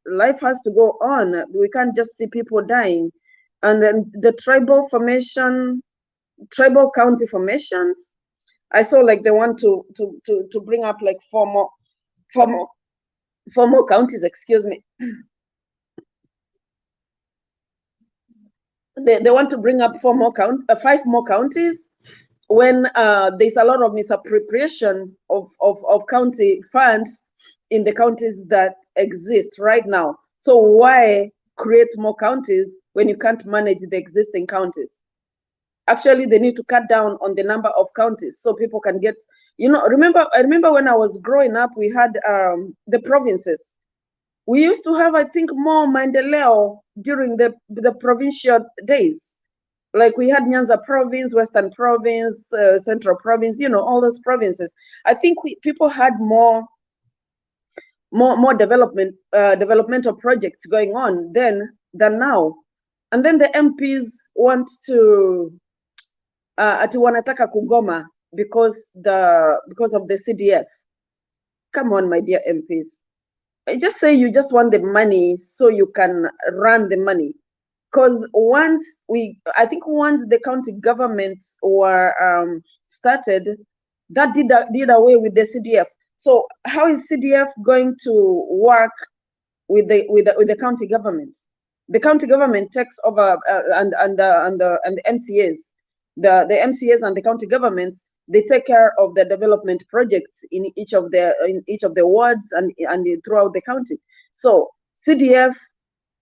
life has to go on. We can't just see people dying. And then the tribal county formations, I saw like they want to bring up like four more counties, excuse me. They want to bring up 5 more counties when there's a lot of misappropriation of county funds in the counties that exist right now. So why create more counties when you can't manage the existing counties? Actually, they need to cut down on the number of counties so people can get, I remember when I was growing up, we had the provinces. We used to have, I think, more maendeleo during the provincial days. Like we had Nyanza province, Western province, Central province, all those provinces. I think people had more developmental projects going on then than now. And then the MPs want to ati wanataka kugoma because of the CDF. Come on, my dear MPs. I just say you just want the money so you can run the money. Because once the county governments were started, that did away with the CDF. So how is CDF going to work with the county government? The county government takes over, and the MCAs, the MCAs and the county governments, they take care of the development projects in each of the wards and throughout the county. So CDF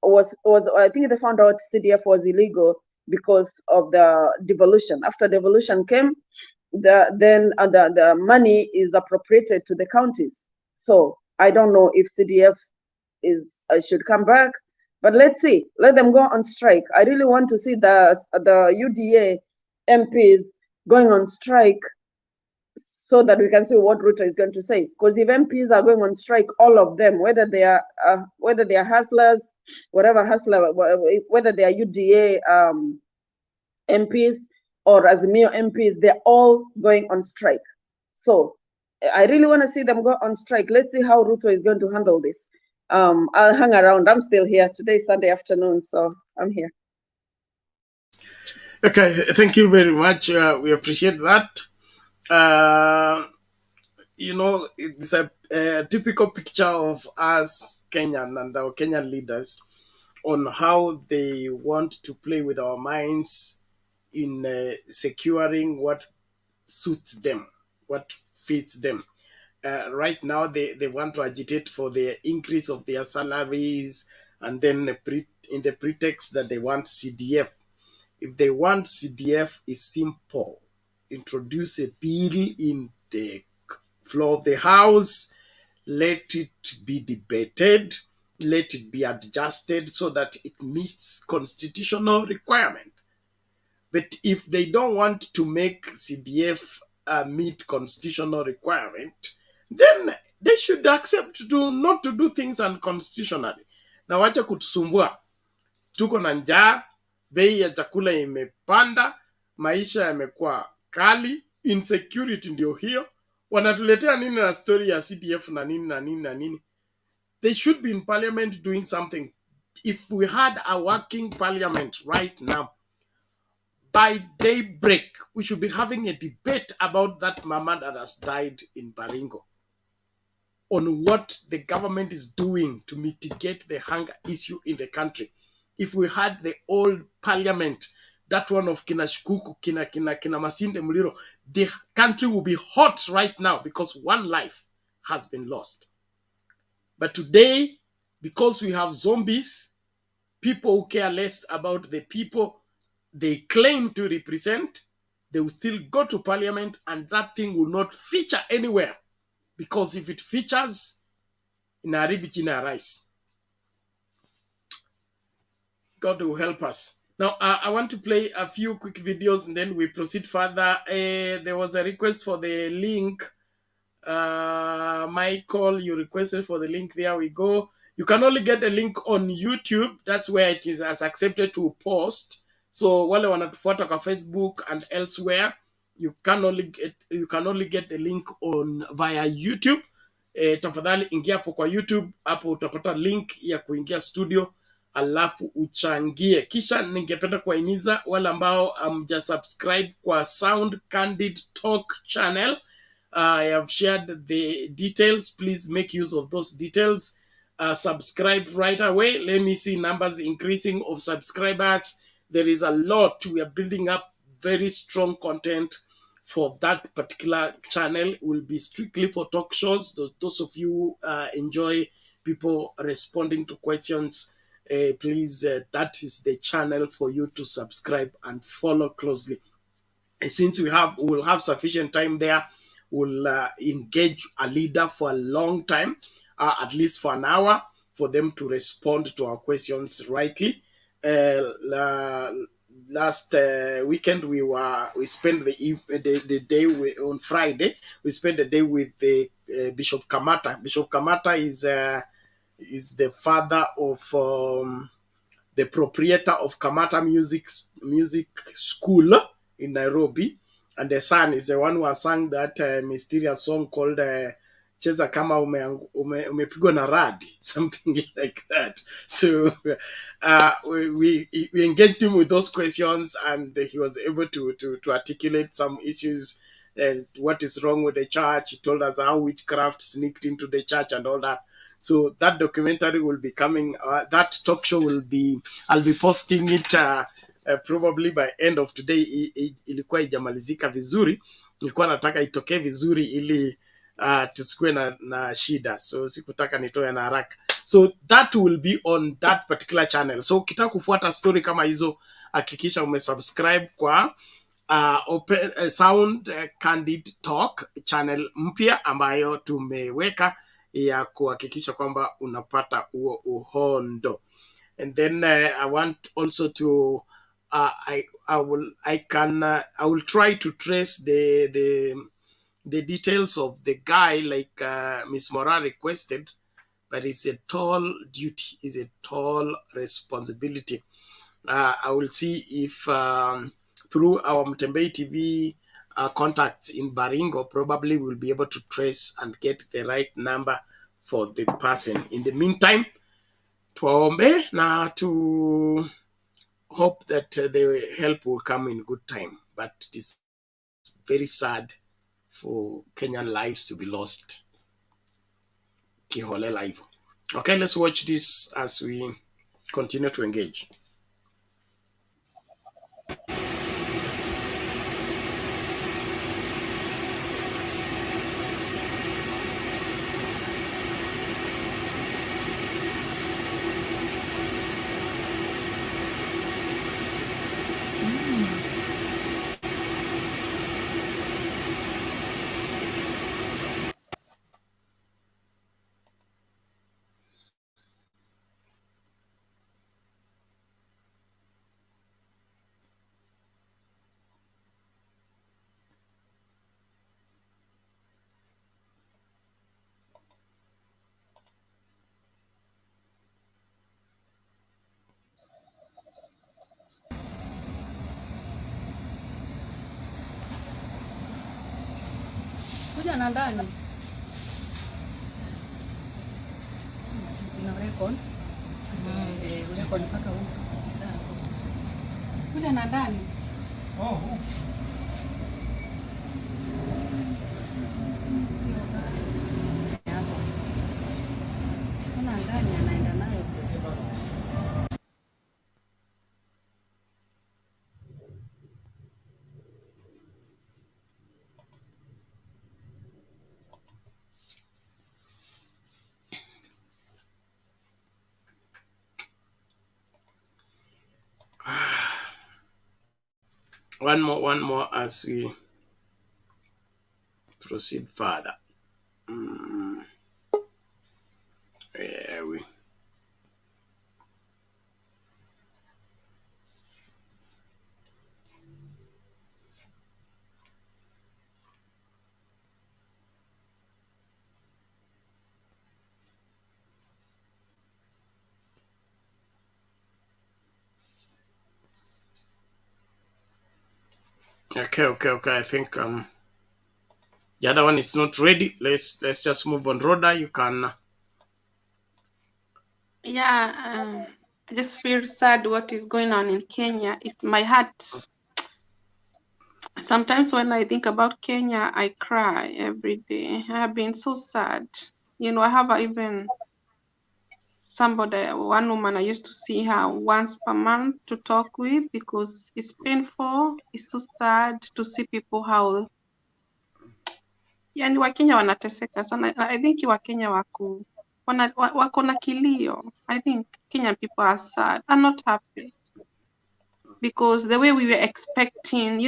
was I think they found out CDF was illegal because of the devolution. After devolution came, the money is appropriated to the counties. So I don't know if CDF should come back, but let's see. Let them go on strike. I really want to see the UDA MPs going on strike so that we can see what Ruto is going to say. Because if MPs are going on strike, all of them, whether they are hustlers, whatever hustler, whether they are UDA MPs or Azimio MPs, they're all going on strike. So I really want to see them go on strike. Let's see how Ruto is going to handle this. I'll hang around. I'm still here. Today is Sunday afternoon, so I'm here. Okay, thank you very much. We appreciate that. It's a typical picture of us Kenyan and our Kenyan leaders on how they want to play with our minds in securing what suits them, what fits them. Right now, they want to agitate for the increase of their salaries, and then in the pretext that they want CDF. If they want CDF, it's simple. Introduce a bill in the floor of the House, let it be debated, let it be adjusted so that it meets constitutional requirement. But if they don't want to make CDF meet constitutional requirement, then they should accept not to do things unconstitutionally. Na wacha kutusumbua. Tuko na njaa, bei ya chakula imepanda, maisha yamekuwa kali, insecurity ndio hiyo. Wanatuletea nini na story ya CDF na nini na nini na nini? They should be in parliament doing something. If we had a working parliament right now, by daybreak, we should be having a debate about that mama that has died in Baringo, on what the government is doing to mitigate the hunger issue in the country. If we had the old parliament, that one of Kina Shikuku, Kina Masinde Muliro, the country will be hot right now because one life has been lost. But today, because we have zombies, people who care less about the people they claim to represent, they will still go to parliament and that thing will not feature anywhere. Because if it features, inaharibu jina ya rais. God will help us. Now, I want to play a few quick videos and then we proceed further. There was a request for the link. Michael, you requested for the link. There we go. You can only get the link on YouTube. That's where it is as accepted to post. So wale wanatufuata kwa Facebook and elsewhere, you can only get the link on via YouTube. Tafadhali ingia hapo kwa YouTube, hapo utapata link ya kuingia studio, alafu uchangie. Kisha ningependa kuwahimiza wale ambao hamja subscribe kwa Sound Candid Talk channel. I have shared the details. Please make use of those details. Subscribe right away. Let me see numbers increasing of subscribers. There is a lot. We are building up very strong content for that particular channel. It will be strictly for talk shows. Those of you enjoy people responding to questions, please, that is the channel for you to subscribe and follow closely. Since we'll have sufficient time there, we'll engage a leader for a long time, at least for an hour, for them to respond to our questions rightly. Last weekend we spent the day on Friday. We spent the day with the Bishop Kamata. Bishop Kamata is the father of the proprietor of Kamata Music School in Nairobi, and the son is the one who has sung that mysterious song called Cheza Kama Umepigwa na Radi, something like that. So we engaged him with those questions, and he was able to articulate some issues and what is wrong with the church. He told us how witchcraft sneaked into the church and all that. So that documentary will be coming. That talk show I'll be posting it probably by end of today. Ilikuwa ijamalizika vizuri. Nilikuwa nataka itokee vizuri ili tusikuwe na shida. So sikutaka nitoe na haraka. So that will be on that particular channel. So ukitaka kufuata story kama hizo, hakikisha umesubscribe kwa Sound Candid Talk channel mpya ambayo tumeweka ya kuhakikisha kwamba unapata huo uhondo. And then I want also to I will try to trace the details of the guy, like Miss Mora requested, but it's a tall duty, it's a tall responsibility. I will see if through our Mtembei TV contacts in Baringo, probably we'll be able to trace and get the right number for the person. In the meantime, tuwaombe na to hope that the help will come in good time. But it is very sad for Kenyan lives to be lost. Kiholela hivyo. Okay, let's watch this as we continue to engage. Kuja na ndani. Ina record. Record mpaka uso. Sawa. Kuja na ndani. Oh. Kuna ndani anaenda nayo. One more as we proceed further. Okay. I think the other one is not ready. Let's just move on. Rhoda, you can. Yeah, I just feel sad what is going on in Kenya. It's my heart. Sometimes when I think about Kenya, I cry every day. I have been so sad. You know, I have even somebody, one woman, I used to see her once per month to talk with because it's painful. It's so sad to see people how, yani Wakenya wanateseka sana. I think Wakenya wako na kilio. I think Kenyan people are sad, are not happy because the way we were expecting,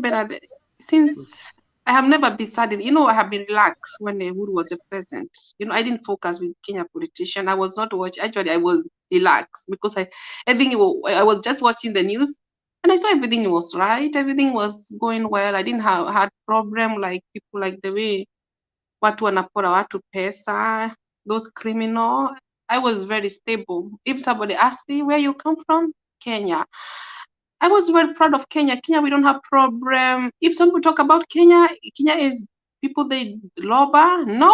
Bernard, since I have never been sad, I have been relaxed when Uhuru was a president. I didn't focus with Kenya politician. I was not watching. Actually, I was relaxed because I was just watching the news and I saw everything was right. Everything was going well. I didn't have had problem like people like the way watu wanapora watu pesa, those criminal. I was very stable. If somebody asked me where you come from, Kenya. I was very proud of Kenya. Kenya, we don't have problem. If some people talk about Kenya, Kenya is people they lobber. No.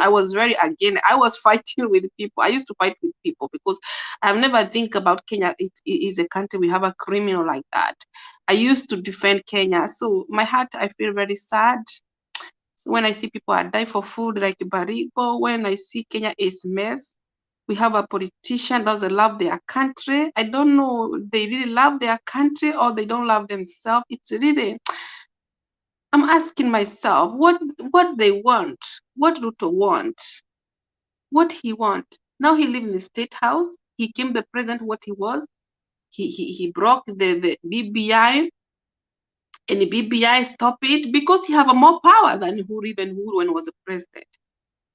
I was very again. I was fighting with people. I used to fight with people because I've never think about Kenya. It is a country we have a criminal like that. I used to defend Kenya. So my heart, I feel very sad. So when I see people are die for food like Baringo, when I see Kenya is mess, we have a politician doesn't love their country. I don't know, they really love their country or they don't love themselves. It's really, I'm asking myself what they want, what Ruto want, what he want. Now he live in the state house. He came the president what he was. He broke the BBI and the BBI stopped it because he have a more power than Uhuru when he was a president.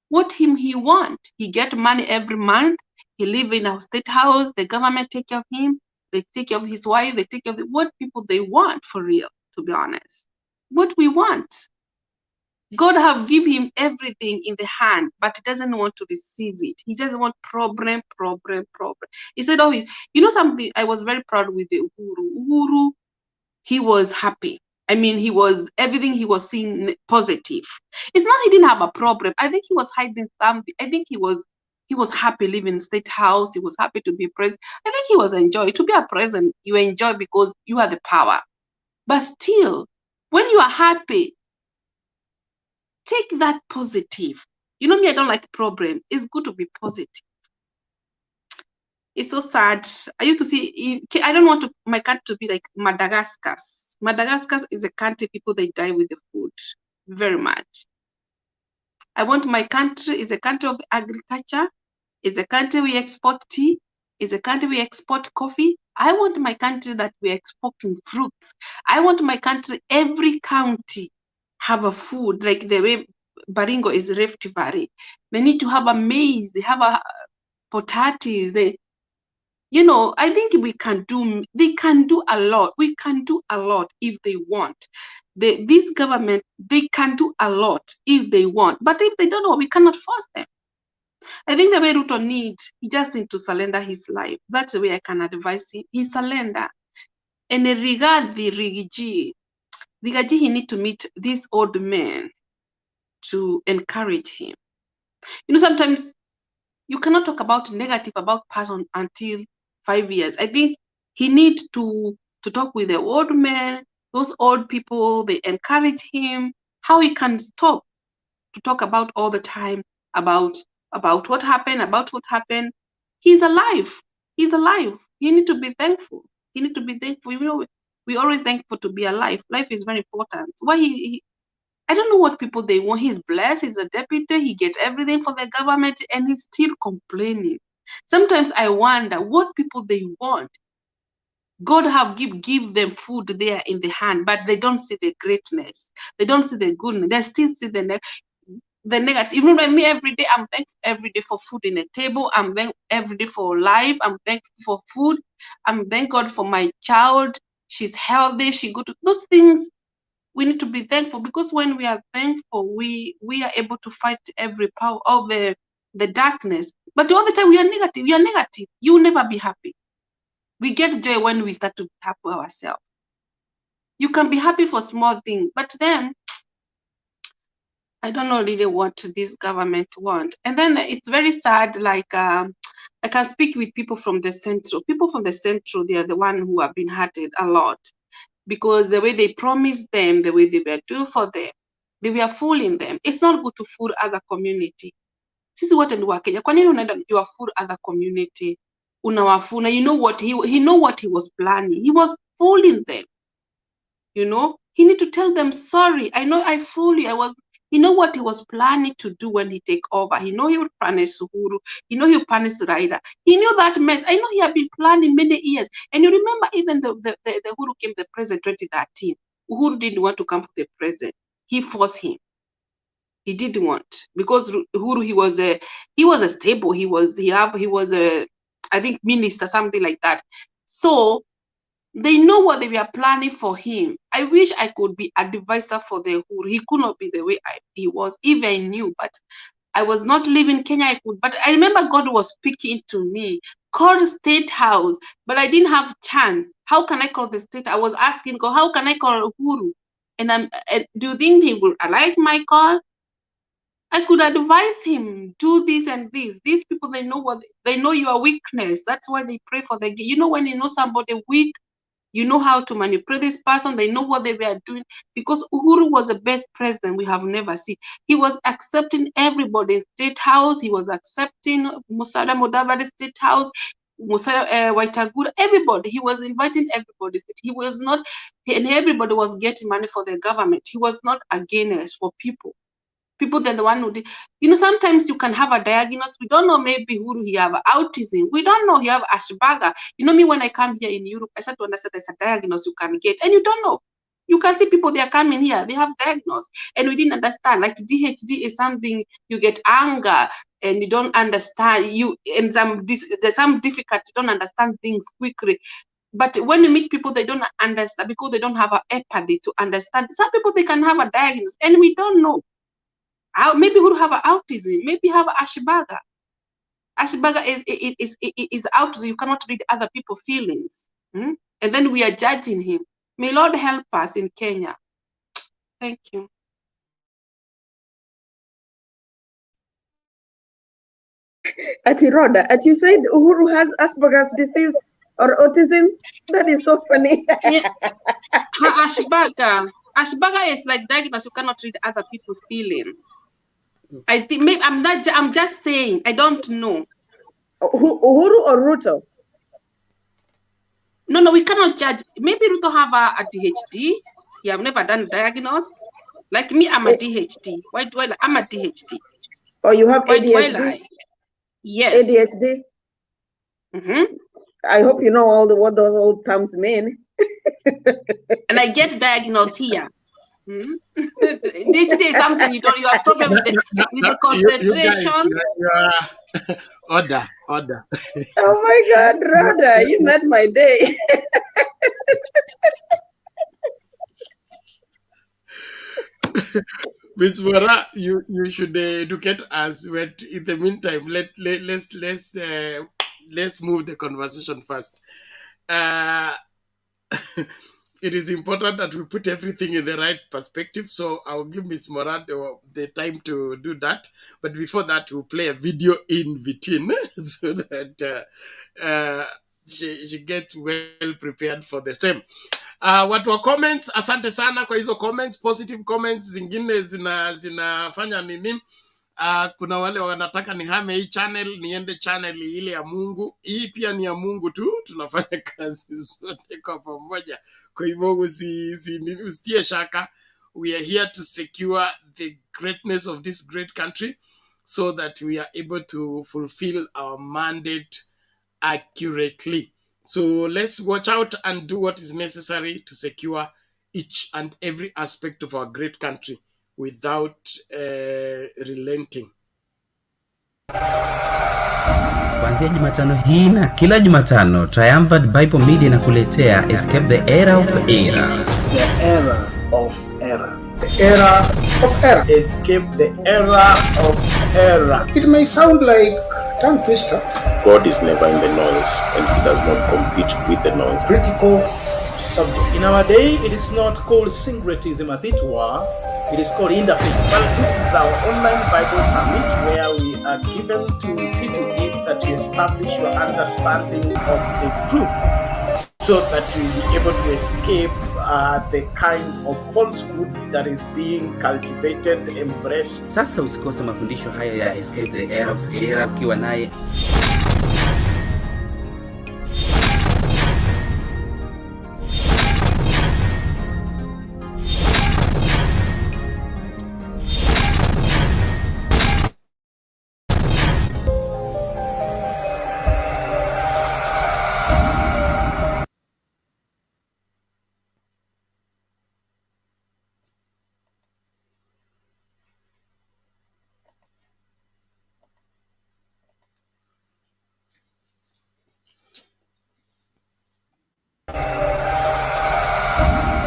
What he want? He get money every month. He live in a state house. The government take care of him. They take care of his wife. They take care of what people they want for real, to be honest. What we want. God have give him everything in the hand, but he doesn't want to receive it. He just want problem. He said, something, I was very proud with the Uhuru, he was happy. I mean, everything he was seeing positive. It's not he didn't have a problem. I think he was hiding something. I think he was happy living in state house. He was happy to be president. I think he was enjoying. To be a president, you enjoy because you are the power. But still, when you are happy, take that positive. Me, I don't like problem. It's good to be positive. It's so sad. I used to see, I don't want my country to be like Madagascar. Madagascar is a country people, they die with the food very much. I want my country is a country of agriculture. It's a country we export tea. It's a country we export coffee. I want my country that we're exporting fruits. I want my country, every county have a food like the way Baringo is Rift Valley. They need to have a maize. They have a potatoes. I think they can do a lot. We can do a lot if they want. This government, they can do a lot if they want. But if they don't know, we cannot force them. I think the way Ruto needs, he just needs to surrender his life. That's the way I can advise him. He surrender. And regard the Rigiji, he need to meet this old man to encourage him. Sometimes you cannot talk about negative about person until 5 years. I think he needs to talk with the old man, those old people, they encourage him, how he can stop to talk about all the time about what happened. He's alive. He's alive. You need to be thankful. You need to be thankful. We always thankful to be alive. Life is very important. Why I don't know what people they want. He's blessed. He's a deputy. He gets everything for the government, and he's still complaining. Sometimes I wonder what people they want. God have give them food there in the hand, but they don't see the greatness. They don't see the goodness. They still see the negative. Even when me every day, I'm thankful every day for food in the table. I'm thankful every day for life. I'm thankful for food. I'm thank God for my child. She's healthy. She go to those things. We need to be thankful because when we are thankful, we are able to fight every power of the darkness. But all the time we are negative. You are negative. You will never be happy. We get joy when we start to be happy ourselves. You can be happy for small things, but then I don't know really what this government want. And then it's very sad, like I can speak with people from the central. People from the central, they are the one who have been hurted a lot because the way they promised them, the way they were doing for them, they were fooling them. It's not good to fool other community. Sisi wote ni Wakenya. Kwa nini unaenda you are fool other community? Unawafuna. You know what he know what he was planning. He was fooling them. You know, he need to tell them sorry. I know I fooled you. You know what he was planning to do when he take over. He know he would punish Uhuru. He know he would punish Raila. He knew that mess. I know he had been planning many years. And you remember even the Uhuru came the president 2013. Uhuru didn't want to come for the president. He forced him. He didn't want because Uhuru he was a stable. He was a I think minister, something like that. So they know what they were planning for him. I wish I could be advisor for the Uhuru. He could not be the way he was, if I knew, but I was not living in Kenya. I could, but I remember God was speaking to me, call State House, but I didn't have chance. How can I call the state? I was asking God, how can I call Uhuru? And do you think he will like my call? I could advise him, do this and this. These people, they know your weakness. That's why they pray for the. You know, when you know somebody weak, you know how to manipulate this person. They know what they were doing because Uhuru was the best president we have never seen. He was accepting everybody in State House. He was accepting Musalia Mudavadi State House, Waitagura, everybody. He was inviting everybody. He was not, and everybody was getting money for the government. He was not against for people. People that the one who did, you know, sometimes you can have a diagnosis. We don't know, maybe Huru he have autism. We don't know he have Asperger. You know me, when I come here in Europe, I start to understand there's a diagnosis you can get, and you don't know. You can see people, they are coming here, they have diagnosis, and we didn't understand. Like DHD is something you get anger, and you don't understand. And there's some difficult, you don't understand things quickly. But when you meet people, they don't understand because they don't have an empathy to understand. Some people, they can have a diagnosis, and we don't know. Maybe who have autism, maybe have Asperger. Asperger is autism. You cannot read other people's feelings. And then we are judging him. May Lord help us in Kenya. Thank you. Atiroda, you said Uhuru has Asperger's disease or autism? That is so funny. Yeah. Asperger is like diagnosis. You cannot read other people's feelings. I think maybe I'm just saying, I don't know. Uhuru or Ruto? No, we cannot judge. Maybe Ruto have a DHD. He have never done diagnosis. Like me, I'm a DHD. Why do I? I'm a DHD. Oh, you have ADHD? Yes. ADHD? I hope you know what those old terms mean. And I get diagnosed here. DHD is something you have problem with the concentration. Order. Oh my God, Rhoda, you made my day. Ms. Mora, you should educate us. But in the meantime, let's move the conversation first. It is important that we put everything in the right perspective. So I'll give Ms. Moran the time to do that. But before that, we'll play a video in between so that she gets well prepared for the same. Watu wa comments, asante sana kwa hizo comments, positive comments, zingine zinafanya nini? Kuna wale wanataka nihame hii channel, niende channel ile ya Mungu. Hii pia ni ya Mungu tu, tunafanya kazi zote kwa pamoja. Kwa hivyo usitie shaka. We are here to secure the greatness of this great country so that we are able to fulfill our mandate accurately. So let's watch out and do what is necessary to secure each and every aspect of our great country without relenting. Kuanzia Jumatano hii na kila Jumatano, Triumphant Bible Media inakuletea Escape the Era of Error. The era of error. The era of error. Escape the era of error. It may sound like tongue twister. God is never in the noise and he does not compete with the noise. Critical, subject. In our day, it is not called syncretism as it were, it is called interfaith. Well, this is our online Bible Summit where we are given to see to it that you establish your understanding of the truth so that you will be able to escape the kind of falsehood that is being cultivated, embraced. Sasa usikose mafundisho haya ya Escape the Era of Era ukiwa naye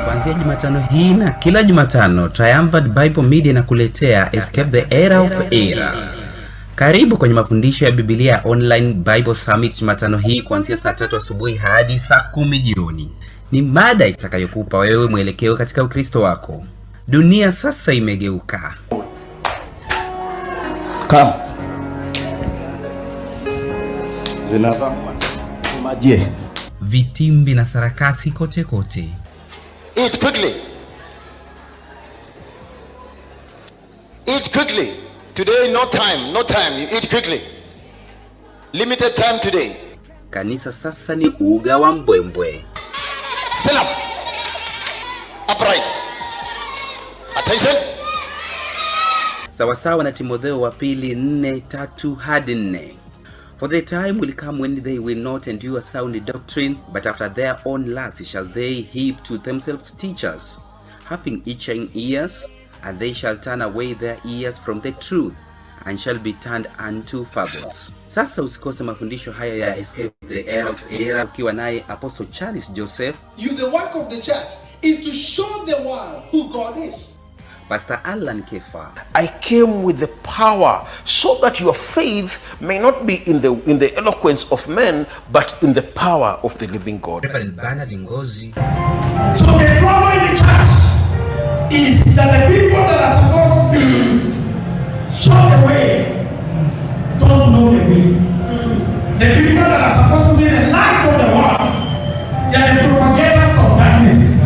kuanzia Jumatano hii na kila Jumatano Triumphant Bible Media inakuletea Escape the Era of Era. Karibu kwenye mafundisho ya Biblia online Bible Summit Jumatano hii kuanzia saa 3 asubuhi hadi saa 10 jioni. Ni mada itakayokupa wewe mwelekeo katika Ukristo wako. Dunia sasa imegeuka. Come. Zinavamwa. Maji. Vitimbi na sarakasi kote kote. Eat quickly. Eat quickly. Today, no time. No time. You eat quickly. Limited time today. Kanisa sasa ni uga wa mbwembwe. Stand up. Upright. Attention. Sawasawa na Timotheo wa pili 4:3 hadi 4. For the time will come when they will not endure sound doctrine, but after their own lusts shall they heap to themselves teachers, having itching ears, and they shall turn away their ears from the truth, and shall be turned unto fables. Sasa usikose mafundisho haya ya Escape the Era of Era ukiwa naye Apostle Charles Joseph. The work of the church is to show the world who God is. Pastor Alan Kefa. I came with the power so that your faith may not be in the eloquence of men, but in the power of the living God. Reverend Bernard Ngozi. So the trouble in the church is that the people that are supposed to show the way don't know the way. The people that are supposed to be the light of the world, they are the propagators of darkness.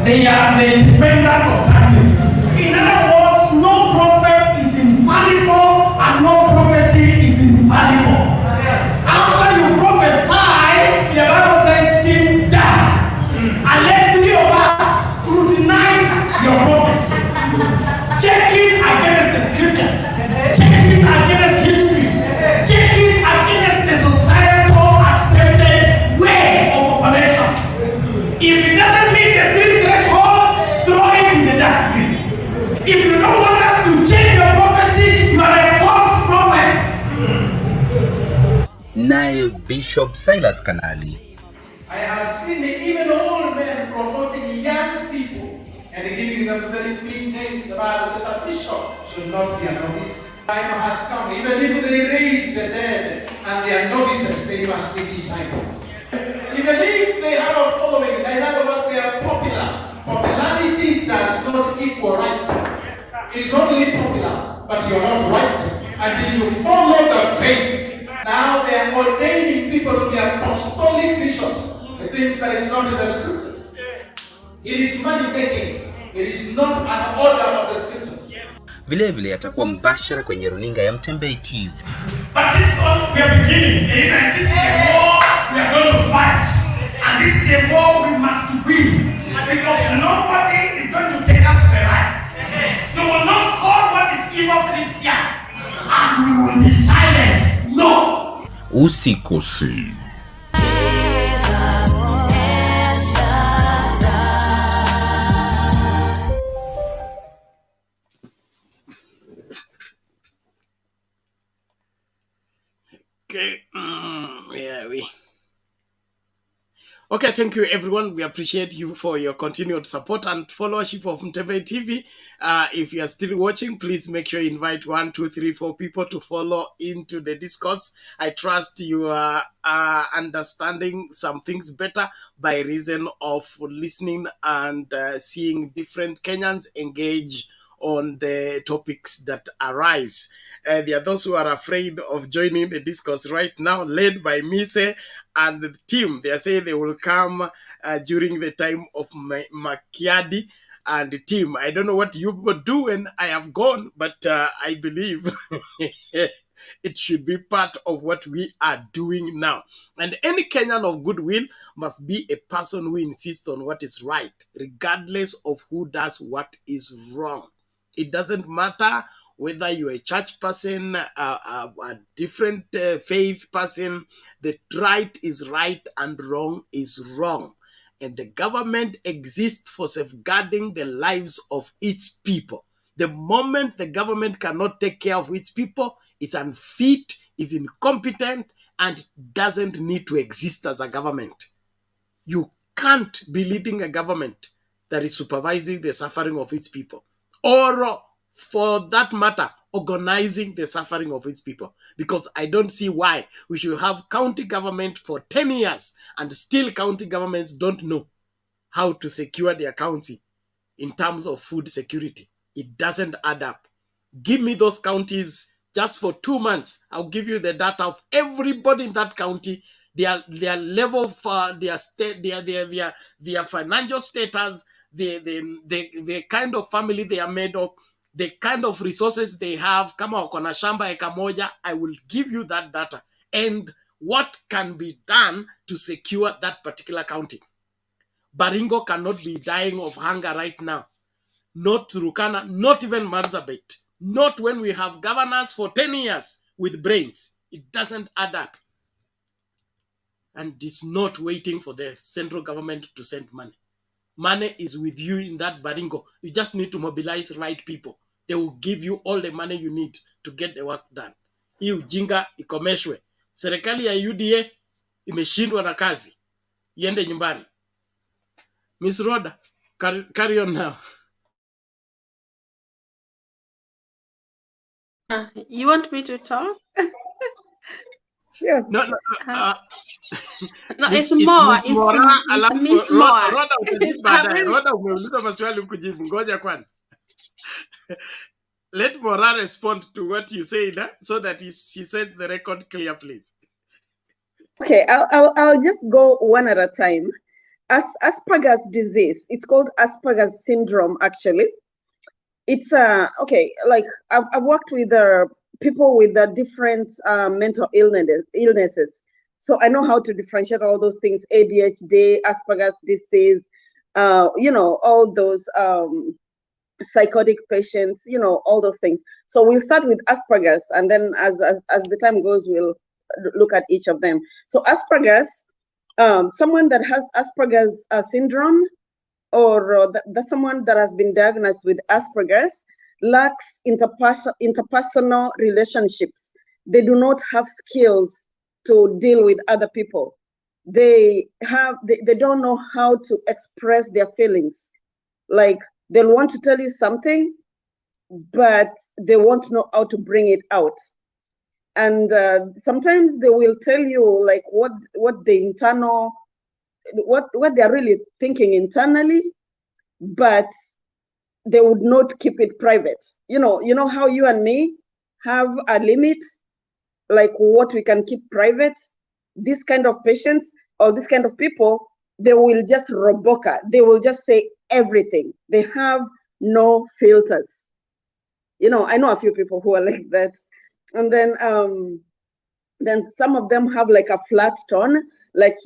They are the defenders of darkness. In other words, no prophet is infallible and no prophecy is infallible. After you prophesy, the Bible says, sit down and let 3 of us scrutinize your prophecy. Check it against the scripture. Check it against history. Check it against the societal accepted way of operation. If it doesn't meet the threshold, throw it in the dustbin. If you don't want us to change your prophecy, you are a false prophet. Naye Bishop Silas Kanali. I have seen even old men promoting young people and giving them very big names. The Bible says a bishop should not be a novice. Time has come. Even if they raise the dead and they are novices, they must be disciples. Even if they have a following, in other words, they are popular. Popularity does not equal right. It is only popular, but you're not right until you follow the faith. Now they are ordaining people to be apostolic bishops. The things that is not in the scriptures. It is money making. It is not an order of the scriptures. Vile vile atakuwa mbashara kwenye runinga ya Mtembei TV. But this is what we are beginning. And this is a war we are going to fight. And this is a war we must win. Because nobody is going to take us the right. You will not call what is evil Christian. And we will be silent. No. Usikose. Okay. Okay, thank you, everyone. We appreciate you for your continued support and followership of Mtembei TV. If you are still watching, please make sure you invite 1, 2, 3, 4 people to follow into the discourse. I trust you are understanding some things better by reason of listening and seeing different Kenyans engage on the topics that arise. There are those who are afraid of joining the discourse right now, led by Mise and the team. They are saying they will come during the time of Makiadi and the team. I don't know what you will do when I have gone, but I believe it should be part of what we are doing now. And any Kenyan of goodwill must be a person who insists on what is right, regardless of who does what is wrong. It doesn't matter whether you're a church person, a different faith person. The right is right and wrong is wrong. And the government exists for safeguarding the lives of its people. The moment the government cannot take care of its people, it's unfit, it's incompetent, and doesn't need to exist as a government. You can't be leading a government that is supervising the suffering of its people, or for that matter, organizing the suffering of its people. Because I don't see why we should have county government for 10 years and still county governments don't know how to secure their county in terms of food security. It doesn't add up. Give me those counties just for 2 months. I'll give you the data of everybody in that county, their level of their state, their financial status, the kind of family they are made of, the kind of resources they have. Kama wako na shamba eka moja, I will give you that data and what can be done to secure that particular county. Baringo cannot be dying of hunger right now. Not Turkana, not even Marsabit. Not when we have governors for 10 years with brains. It doesn't add up. And it's not waiting for the central government to send money. Money is with you in that Baringo. You just need to mobilize right people. They will give you all the money you need to get the work done. Hii ujinga ikomeshwe. Serikali ya UDA imeshindwa na kazi. Iende nyumbani. Miss Rhoda, carry on now. You want me to talk? Yes. No, no, it's more. Miss Mora, It's Miss More. Rhoda utajibu baadaye. Rhoda umeuliza maswali kujibu. Ngoja kwanza. Let Mora respond to what you said, so that she sets the record clear, please. Okay, I'll just go one at a time. Asperger's disease, it's called Asperger's syndrome, actually. It's okay, like I've worked with people with different mental illnesses. So I know how to differentiate all those things: ADHD, Asperger's disease, all those psychotic patients, all those things. So we'll start with Asperger's, and then as the time goes, we'll look at each of them. So Asperger's, someone that has Asperger's syndrome, or that someone that has been diagnosed with Asperger's, lacks interpersonal relationships. They do not have skills to deal with other people. They don't know how to express their feelings. Like, they'll want to tell you something, but they won't know how to bring it out. And sometimes they will tell you like what the internal, what they're really thinking internally, but they would not keep it private. You know how you and me have a limit, like what we can keep private. This kind of patients or this kind of people, they will just roboca. They will just say everything. They have no filters. I know a few people who are like that. And then some of them have like a flat tone, like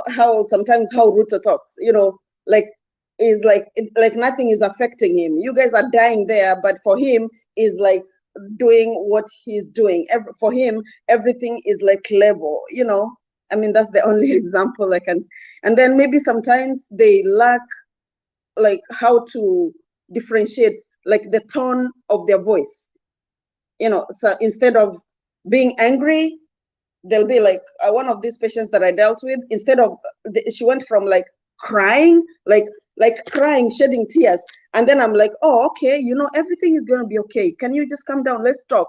how sometimes how Ruto talks, like is like nothing is affecting him. You guys are dying there, but for him is like doing what he's doing. For him, everything is like level. I mean, that's the only example I can. And then maybe sometimes they lack like how to differentiate like the tone of their voice. So instead of being angry, there'll be like one of these patients that I dealt with, instead of, she went from like crying, like crying, shedding tears. And then I'm like, oh, okay, you know, everything is going to be okay. Can you just come down? Let's talk.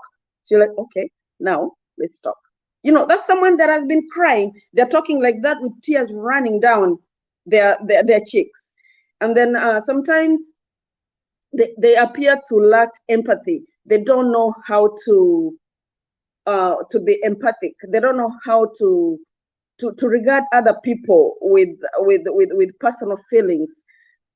She's like, okay, now let's talk. You know, that's someone that has been crying. They're talking like that with tears running down their cheeks. And then sometimes they appear to lack empathy. They don't know how to be empathic. They don't know how to regard other people with personal feelings.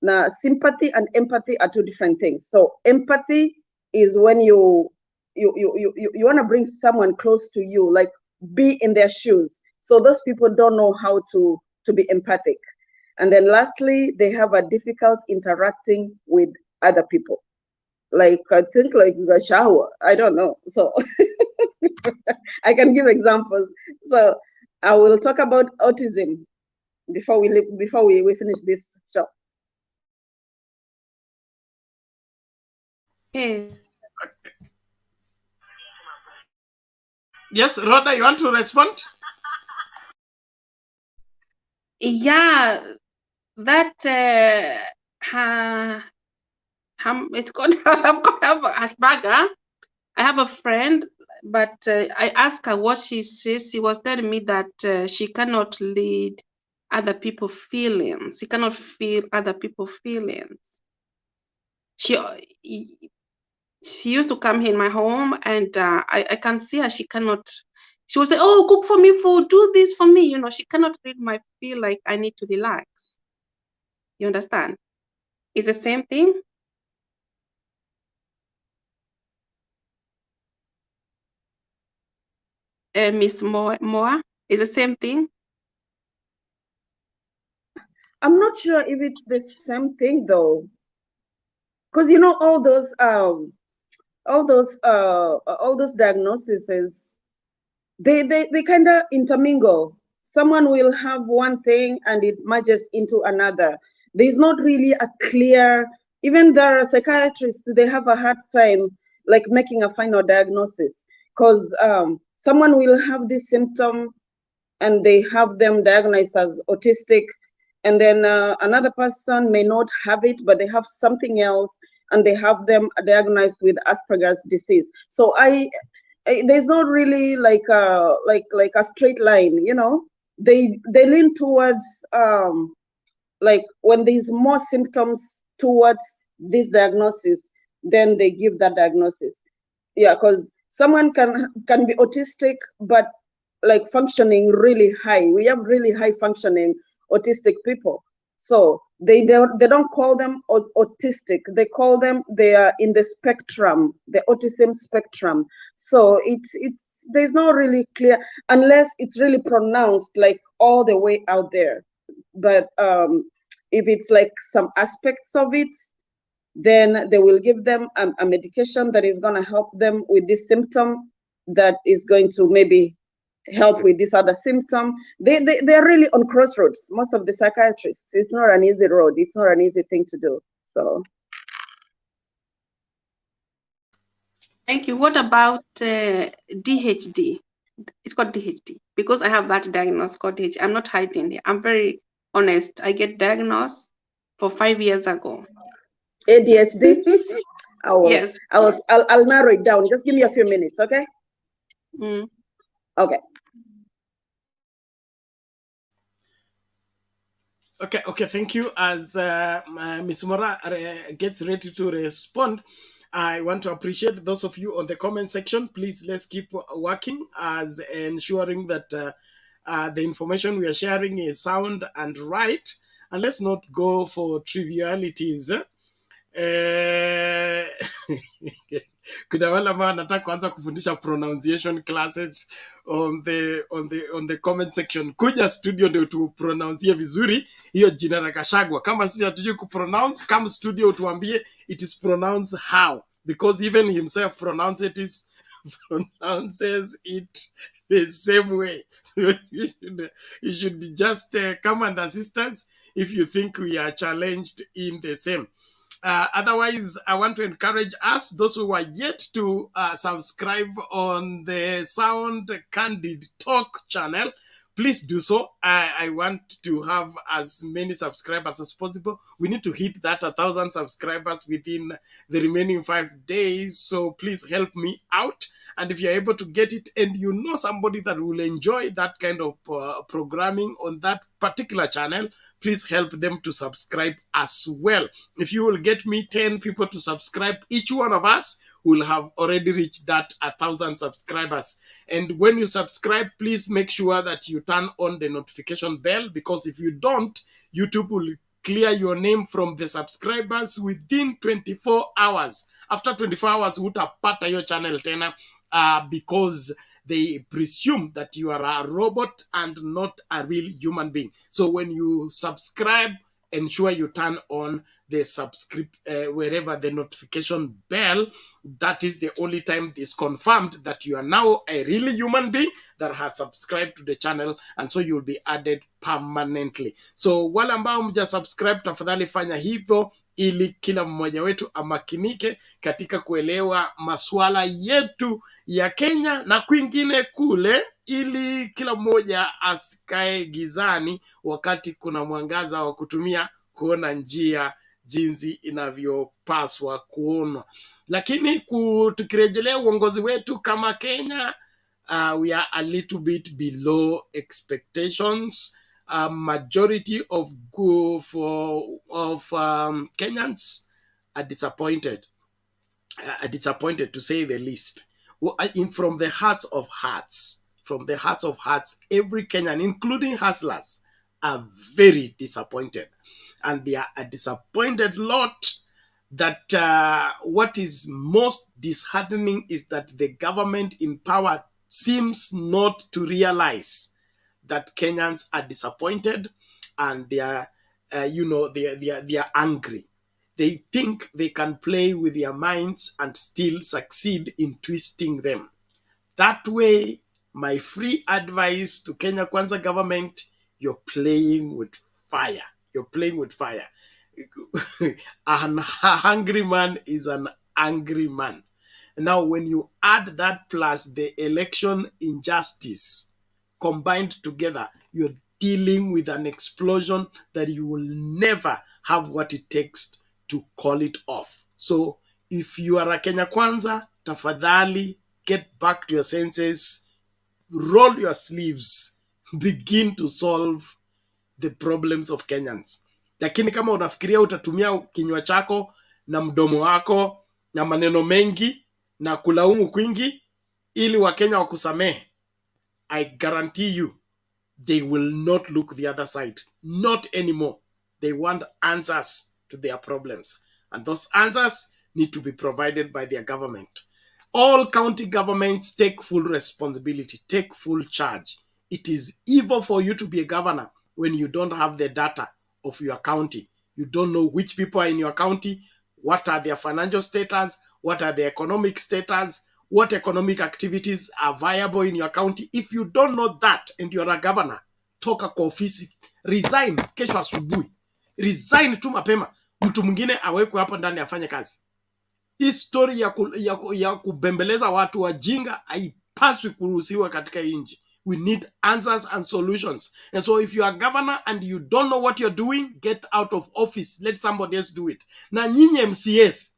Now, sympathy and empathy are two different things. So empathy is when you want to bring someone close to you, like be in their shoes. So those people don't know how to be empathic. And then lastly, they have a difficult interacting with other people. Like, I think like a shower, I don't know. So I can give examples. So I will talk about autism before we finish this show. Okay. Yes, Rhoda, you want to respond? Yeah, that it's called I'm called Asperger. I have a friend, but I asked her what she says. She was telling me that she cannot lead other people's feelings. She cannot feel other people's feelings. She used to come here in my home, and I can see her. She cannot. She would say, "Oh, cook for me food. Do this for me." You know, she cannot read my feel like I need to relax. You understand? It's the same thing. Miss Moa, is the same thing. I'm not sure if it's the same thing though, because you know all those diagnoses, they kind of intermingle. Someone will have one thing and it merges into another. There's not really a clear. Even the psychiatrists, they have a hard time like making a final diagnosis, because someone will have this symptom and they have them diagnosed as autistic, and then another person may not have it, but they have something else, and they have them diagnosed with Asperger's disease. So there's not really like a straight line, you know. They lean towards like when there's more symptoms towards this diagnosis, then they give that diagnosis. Yeah, because someone can be autistic but like functioning really high. We have really high functioning autistic people. So they don't call them autistic. They call them, they are in the spectrum, the autism spectrum. So it's there's no really clear, unless it's really pronounced like all the way out there. But if it's like some aspects of it, then they will give them a medication that is going to help them with this symptom, that is going to maybe help with this other symptom. They're really on crossroads. Most of the psychiatrists, it's not an easy road. It's not an easy thing to do. So. Thank you. What about DHD? It's called DHD because I have that diagnosis called DHD. I'm not hiding it. I'm very honest. I get diagnosed for 5 years ago. ADHD? Yes. I'll narrow it down. Just give me a few minutes, okay? Okay. Okay, thank you. As Ms. Mora gets ready to respond, I want to appreciate those of you on the comment section. Please, let's keep working as ensuring that the information we are sharing is sound and right. And let's not go for trivialities. Kuna wale ambao wanataka kuanza kufundisha pronunciation classes on the comment section. Kuja studio ndio tu pronounce vizuri hiyo jina la Kashagwa. Kama sisi hatujui kupronounce, come studio tuambie it is pronounced how, because even himself pronounces it the same way. So you should just come and assist us if you think we are challenged in the same. Otherwise, I want to encourage us, those who are yet to subscribe on the Sound Candid Talk channel, please do so. I want to have as many subscribers as possible. We need to hit that 1,000 subscribers within the remaining 5 days. So please help me out. And if you're able to get it and you know somebody that will enjoy that kind of programming on that particular channel, please help them to subscribe as well. If you will get me 10 people to subscribe, each one of us will have already reached that 1,000 subscribers. And when you subscribe, please make sure that you turn on the notification bell, because if you don't, YouTube will clear your name from the subscribers within 24 hours. After 24 hours, utapata your channel tena, because they presume that you are a robot and not a real human being. So when you subscribe, ensure you turn on the wherever the notification bell. That is the only time it's confirmed that you are now a really human being that has subscribed to the channel, and so you'll be added permanently. So wale ambao mja subscribe, tafadhali fanya hivyo ili kila mmoja wetu amakinike katika kuelewa masuala yetu ya Kenya na kwingine kule, ili kila mmoja asikae gizani wakati kuna mwangaza wa kutumia kuona njia jinsi inavyopaswa kuonwa. Lakini tukirejelea uongozi wetu kama Kenya, we are a little bit below expectations. Majority of Kenyans are disappointed. Disappointed to say the least. From the hearts of hearts, every Kenyan, including hustlers, are very disappointed. And they are a disappointed lot. That what is most disheartening is that the government in power seems not to realize that Kenyans are disappointed, and they are, they are angry. They think they can play with their minds and still succeed in twisting them. That way, my free advice to Kenya Kwanza government, you're playing with fire. You're playing with fire. A hungry man is an angry man. Now, when you add that plus the election injustice combined together, you're dealing with an explosion that you will never have what it takes to call it off. So if you are a Kenya Kwanza, tafadhali get back to your senses, roll your sleeves, begin to solve the problems of Kenyans. Lakini kama unafikiria utatumia kinywa chako na mdomo wako na maneno mengi na kulaumu kwingi ili Wakenya wakusamehe, I guarantee you they will not look the other side. Not anymore. They want answers to their problems. And those answers need to be provided by their government. All county governments take full responsibility, take full charge. It is evil for you to be a governor when you don't have the data of your county. You don't know which people are in your county, what are their financial status, what are their economic status, what economic activities are viable in your county. If you don't know that and you're a governor, toka kwa ofisi, resign kesho asubuhi. Resign tu mapema, mtu mwingine awekwe hapo ndani afanye kazi. Hii story ya kubembeleza watu wajinga haipaswi kuruhusiwa katika nchi. We need answers and solutions. And so if you are a governor and you don't know what you're doing, get out of office. Let somebody else do it. Na nyinyi MCAs,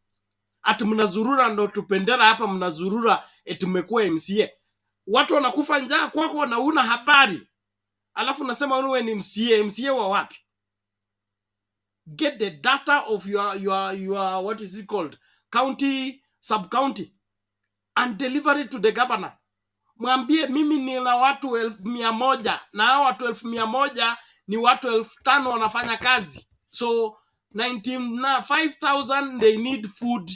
ati mnazurura ndo tupendera hapa, mnazurura eti mmekuwa MCA. Watu wanakufa njaa kwako na una habari. Alafu nasema wewe ni MCA. MCA wa wapi? Get the data of your what is it called? County, sub-county, and deliver it to the governor. Mwambie mimi nina watu 1,100 na hao watu 1,100 ni watu 5,000 wanafanya kazi. So 5,000 they need food,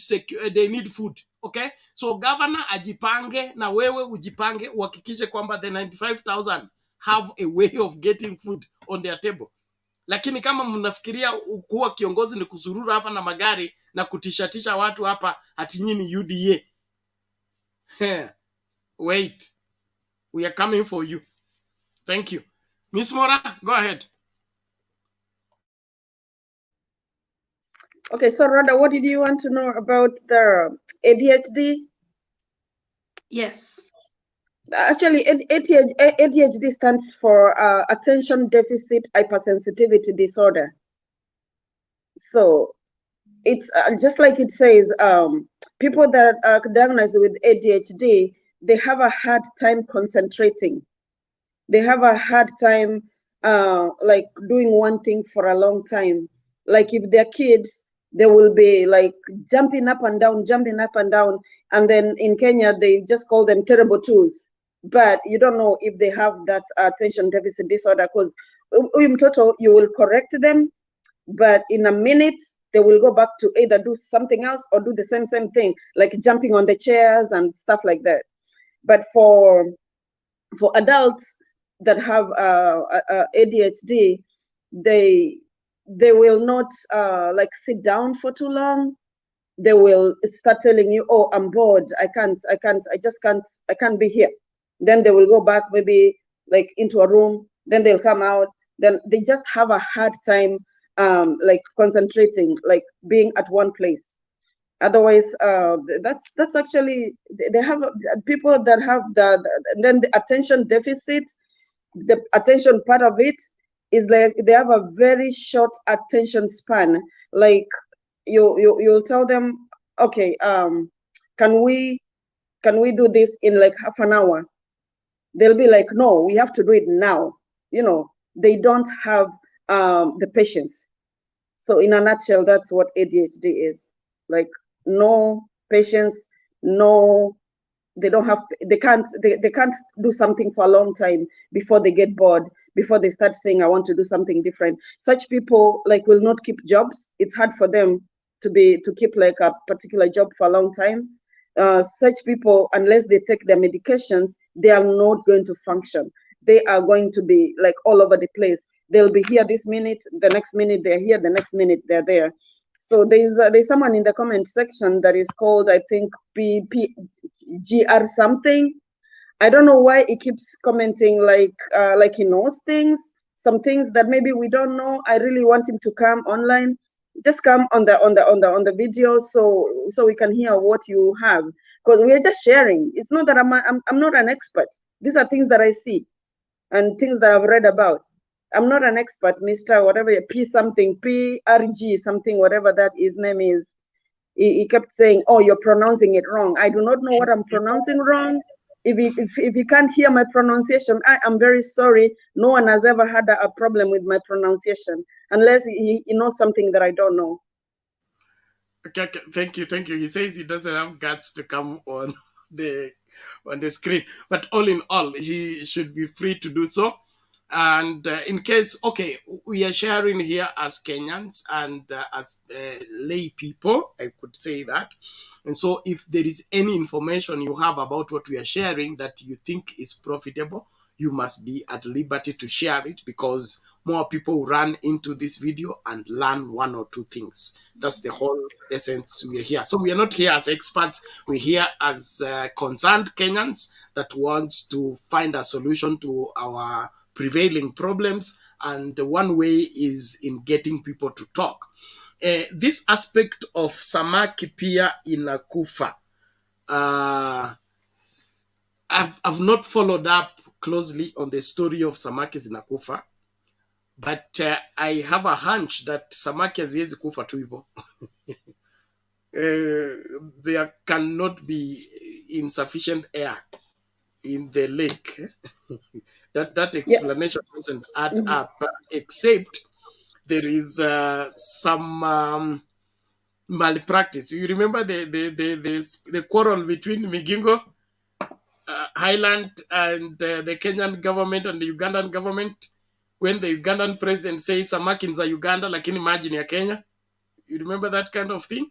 they need food. Okay? So governor ajipange na wewe ujipange, uhakikishe kwamba the 95,000 have a way of getting food on their table. Lakini kama mnafikiria kuwa kiongozi ni kuzurura hapa na magari na kutishatisha watu hapa ati nyinyi UDA. Wait. We are coming for you. Thank you. Miss Mora, go ahead. Okay, so Rhoda, what did you want to know about the ADHD? Yes. Actually, ADHD stands for attention deficit hypersensitivity disorder. So it's just like it says, people that are diagnosed with ADHD, they have a hard time concentrating. They have a hard time like doing one thing for a long time. Like if they're kids, they will be like jumping up and down, and then in Kenya they just call them terrible twos. But you don't know if they have that attention deficit disorder, because total you will correct them, but in a minute they will go back to either do something else or do the same thing, like jumping on the chairs and stuff like that. But for adults that have ADHD, they will not like sit down for too long. They will start telling you, "Oh, I'm bored. I can't be here." Then they will go back maybe like into a room. Then they'll come out. Then they just have a hard time like concentrating, like being at one place. Otherwise, that's actually, they have people that have then the attention deficit. The attention part of it is like they have a very short attention span. Like you'll tell them, okay, can we do this in like half an hour? They'll be like, no, we have to do it now. They don't have the patience. So in a nutshell, that's what ADHD is. Like, no patience, no, they can't do something for a long time before they get bored, before they start saying, I want to do something different. Such people like will not keep jobs. It's hard for them to keep like a particular job for a long time. Such people, unless they take their medications, they are not going to function. They are going to be like all over the place. They'll be here this minute, the next minute they're here, the next minute they're there. So there's someone in the comment section that is called, I think, PGR something. I don't know why he keeps commenting like he knows things, some things that maybe we don't know. I really want him to come online. Just come on the video so we can hear what you have, because we're just sharing. It's not that I'm not an expert. These are things that I see and things that I've read about. I'm not an expert, Mr. whatever, P something, PRG something, whatever that his name is. He kept saying, oh, you're pronouncing it wrong. I do not know what I'm pronouncing wrong. If you can't hear my pronunciation, I am very sorry. No one has ever had a problem with my pronunciation, unless he knows something that I don't know. Okay, thank you. He says he doesn't have guts to come on the screen, but all in all, he should be free to do so. And in case, okay, we are sharing here as Kenyans and as lay people, I could say that. And so if there is any information you have about what we are sharing that you think is profitable, you must be at liberty to share it, because more people run into this video and learn one or two things. That's the whole essence we are here. So we are not here as experts. We're here as concerned Kenyans that wants to find a solution to our prevailing problems. And one way is in getting people to talk. This aspect of samaki pia inakufa, I've not followed up closely on the story of samaki zinakufa, but I have a hunch that samaki haziwezi kufa tu hivyo. There cannot be insufficient air in the lake. that explanation doesn't add up, except there is some malpractice. You remember the quarrel between Migingo Highland and the Kenyan government and the Ugandan government, when the Ugandan president said samaki za Uganda lakini maji ni ya Kenya? You remember that kind of thing?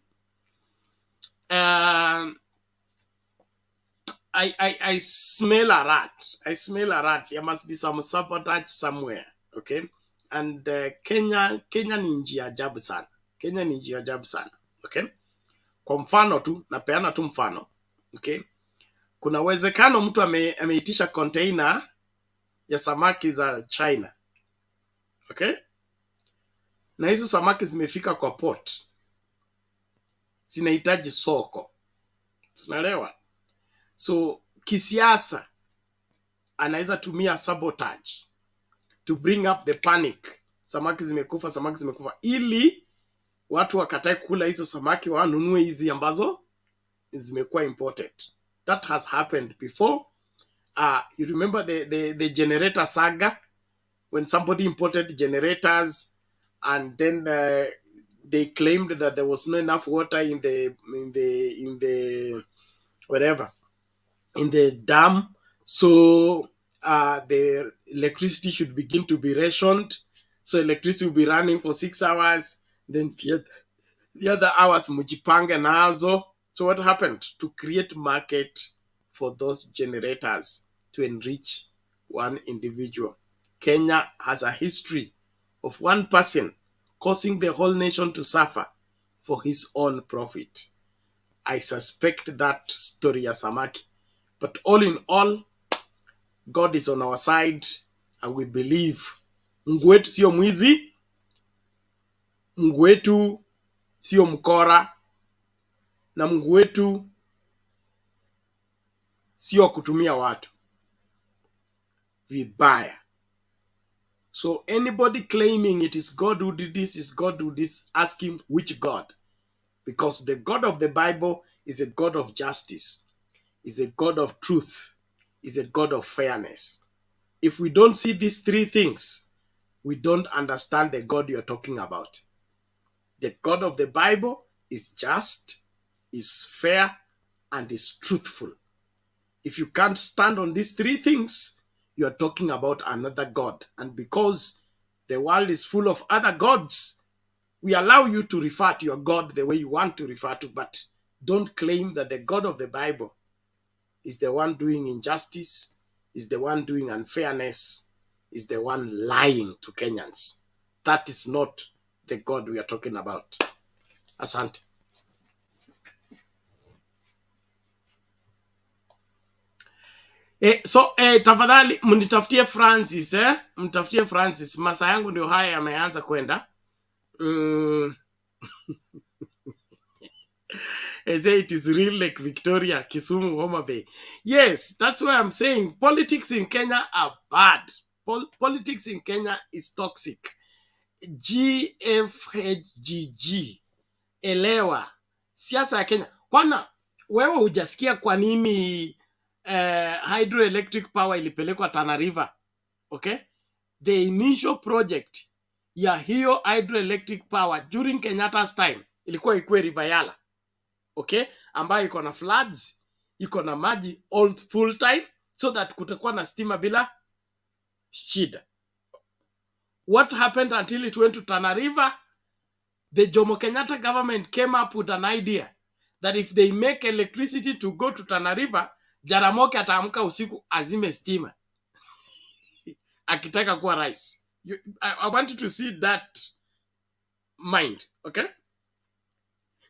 I smell a rat. There must be some sabotage somewhere. Okay? And Kenya ni nchi ya ajabu sana. Okay? Kwa mfano tu, napeana tu mfano. Okay? Kuna uwezekano mtu ameitisha container ya samaki za China. Okay? Na hizo samaki zimefika kwa port. zinahitaji soko. Unaelewa? So kisiasa anaweza tumia sabotage to bring up the panic. Samaki zimekufa, ili watu wakatae kula hizo samaki, wanunue hizi ambazo zimekuwa imported. That has happened before. You remember the generator saga, when somebody imported generators and then they claimed that there was not enough water in the whatever, in the dam, so the electricity should begin to be rationed. So electricity will be running for 6 hours, then the other hours mujipange nazo. So what happened? To create market for those generators to enrich one individual. Kenya has a history of one person causing the whole nation to suffer for his own profit. I suspect that story ya samaki. But all in all, God is on our side and we believe Mungu wetu sio mwizi, Mungu wetu sio mkora, na Mungu wetu sio kutumia watu vibaya. So anybody claiming it is God who did this, is God who did this, ask him which God. Because the God of the Bible is a God of justice, is a God of truth, is a God of fairness. If we don't see these three things, we don't understand the God you're talking about. The God of the Bible is just, is fair, and is truthful. If you can't stand on these three things, you're talking about another God. And because the world is full of other gods, we allow you to refer to your God the way you want to refer to, but don't claim that the God of the Bible is the one doing injustice, is the one doing unfairness, is the one lying to Kenyans. That is not the God we are talking about. Asante. Tafadhali mnitafutie Francis, mtafutie Francis. Masaa yangu ndio haya yameanza kwenda. Say it is real Lake Victoria, Kisumu, Homa Bay. Yes, that's why I'm saying politics in Kenya are bad. Politics in Kenya is toxic. GFHGG, elewa siasa ya Kenya. Kwana wewe hujasikia kwa nini hydroelectric power ilipelekwa Tana River? Okay? The initial project ya hiyo hydroelectric power during Kenyatta's time ilikuwa ikuwe River Yala. Okay? Ambayo iko na floods, iko na maji all full time, so that kutakuwa na stima bila shida. What happened until it went to Tana River? The Jomo Kenyatta government came up with an idea that if they make electricity to go to Tana River, Jaramogi ataamka usiku azime stima akitaka kuwa rais. I want you to see that mind, okay?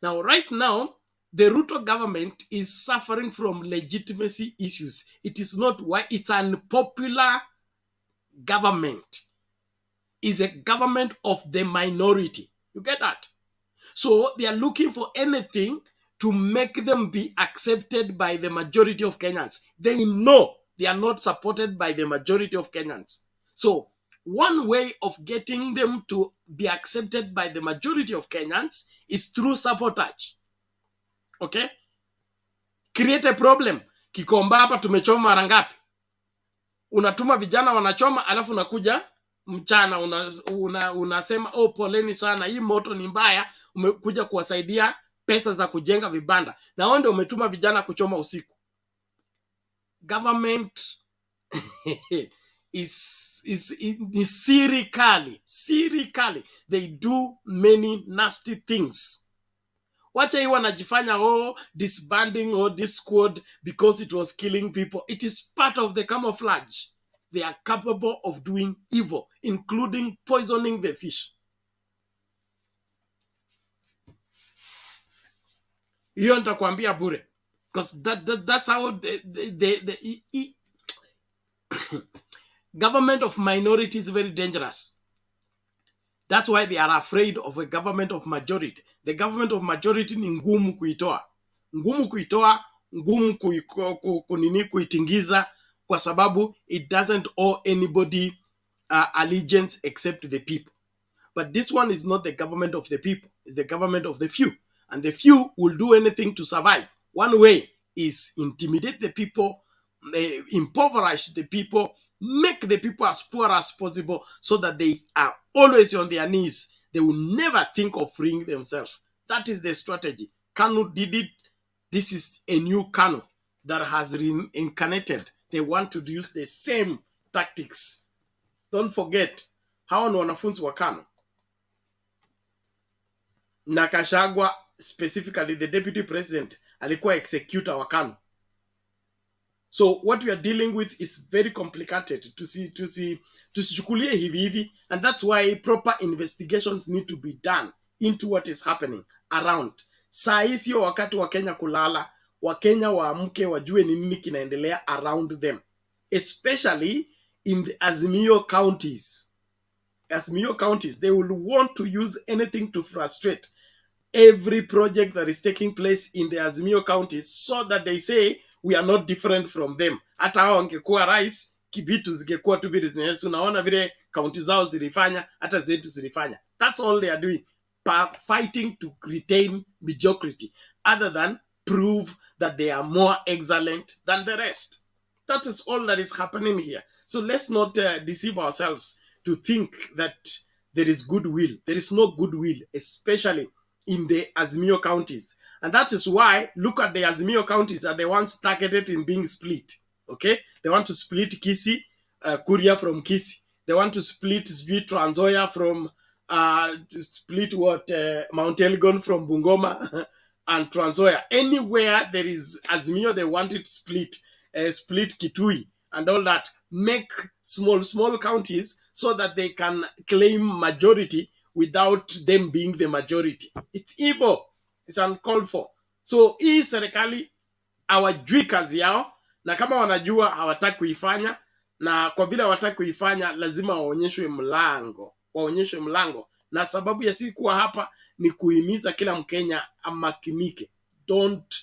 Now, right now, the Ruto government is suffering from legitimacy issues. It is not why it's an unpopular government. It's a government of the minority. You get that? So they are looking for anything to make them be accepted by the majority of Kenyans. They know they are not supported by the majority of Kenyans. So one way of getting them to be accepted by the majority of Kenyans is through sabotage. Okay? Create a problem. Kikomba hapa tumechoma mara ngapi? Unatuma vijana wanachoma, alafu unakuja mchana unasema oh, poleni sana, hii moto ni mbaya, umekuja kuwasaidia pesa za kujenga vibanda, na wao ndio umetuma vijana kuchoma usiku. Government is seriously they do many nasty things. Wacha hii wanajifanya oh, disbanding or this squad because it was killing people. It is part of the camouflage. They are capable of doing evil, including poisoning the fish. Hiyo nitakwambia bure. Because that's how the government of minority is very dangerous. That's why they are afraid of a government of majority. The government of majority ni ngumu kuitoa. Ngumu kuitoa, ngumu kuitingiza kwa sababu it doesn't owe anybody allegiance except the people. But this one is not the government of the people. It's the government of the few. And the few will do anything to survive. One way is intimidate the people, impoverish the people, make the people as poor as possible so that they are always on their knees. They will never think of freeing themselves. That is the strategy. Kanu did it. This is a new Kanu that has reincarnated. They want to use the same tactics. Don't forget, hawa ni wanafunzi wa Kanu. Na Kashagwa, specifically the deputy president, alikuwa executor wa Kanu. So what we are dealing with is very complicated tusichukulie hivi hivi, and that's why proper investigations need to be done into what is happening around. Saa hii sio wakati wa Kenya kulala. Wakenya waamke wajue ni nini kinaendelea around them, especially in the Azimio counties. Azimio counties, they will want to use anything to frustrate every project that is taking place in the Azimio counties so that they say we are not different from them. Hata hao wangekuwa rais, vitu zingekuwa tu vile zinaweza. Unaona vile kaunti zao zilifanya, hata zetu zilifanya. That's all they are doing. Fighting to retain mediocrity other than prove that they are more excellent than the rest. That is all that is happening here. So let's not deceive ourselves to think that there is goodwill. There is no goodwill, especially in the Azimio counties. And that is why, look at the Azimio counties are the ones targeted in being split. Okay? They want to split Kisii, Kuria from Kisii. They want to split Trans Nzoia from, to split Mount Elgon from Bungoma and Trans Nzoia. Anywhere there is Azimio, they want it split. Split Kitui and all that. Make small counties so that they can claim majority without them being the majority. It's evil. It's uncalled for. So hii serikali hawajui kazi yao, na kama wanajua hawataki kuifanya, na kwa vile hawataki kuifanya lazima waonyeshwe mlango. Waonyeshwe mlango. Na sababu ya sisi kuwa hapa ni kuhimiza kila Mkenya amakinike. Don't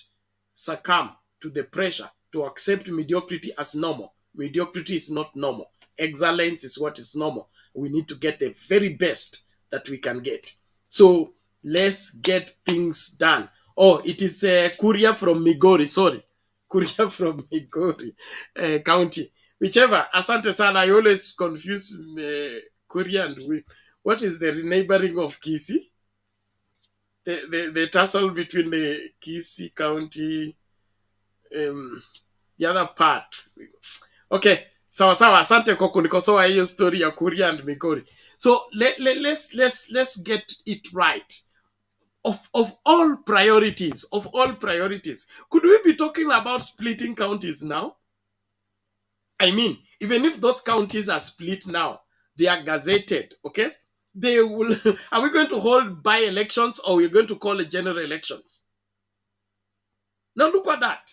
succumb to the pressure to accept mediocrity as normal. Mediocrity is not normal. Excellence is what is normal. We need to get the very best that we can get. So let's get things done. Oh, it is Kuria from Migori. Sorry. Kuria from Migori County. Whichever. Asante sana. I always confuse Kuria and we. What is the neighboring of Kisii? The tussle between the Kisii County, the other part. Okay. Sawa sawa. Asante kwa kunikosoa hiyo story ya Kuria and Migori. So let's get it right. Of all priorities, could we be talking about splitting counties now? I mean, even if those counties are split now, they are gazetted, okay? They will. Are we going to hold by-elections or are we going to call it general elections? Now look at that.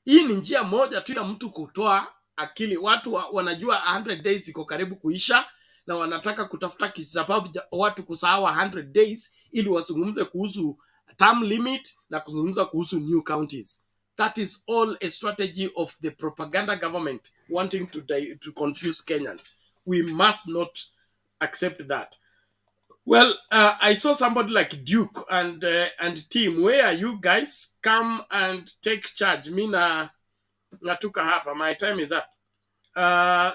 Hii ni njia moja tu ya mtu kutoa akili. Watu wanajua 100 days iko karibu kuisha na wanataka kutafuta kisababu watu kusahau 100 days ili wazungumze kuhusu term limit na kuzungumza kuhusu new counties. That is all a strategy of the propaganda government wanting to confuse Kenyans. We must not accept that. Well, I saw somebody like Duke and team. Where are you guys? Come and take charge. Mina natuka hapa. My time is up.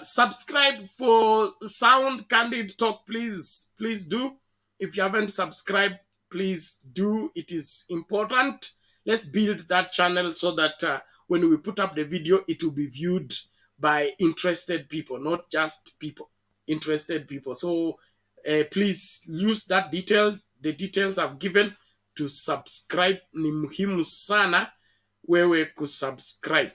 Subscribe for Sound Candid Talk, please do. If you haven't subscribed, please do. It is important. Let's build that channel so that when we put up the video, it will be viewed by interested people, not just people, interested people. So please use that detail, the details I've given to subscribe. Ni muhimu sana wewe kusubscribe.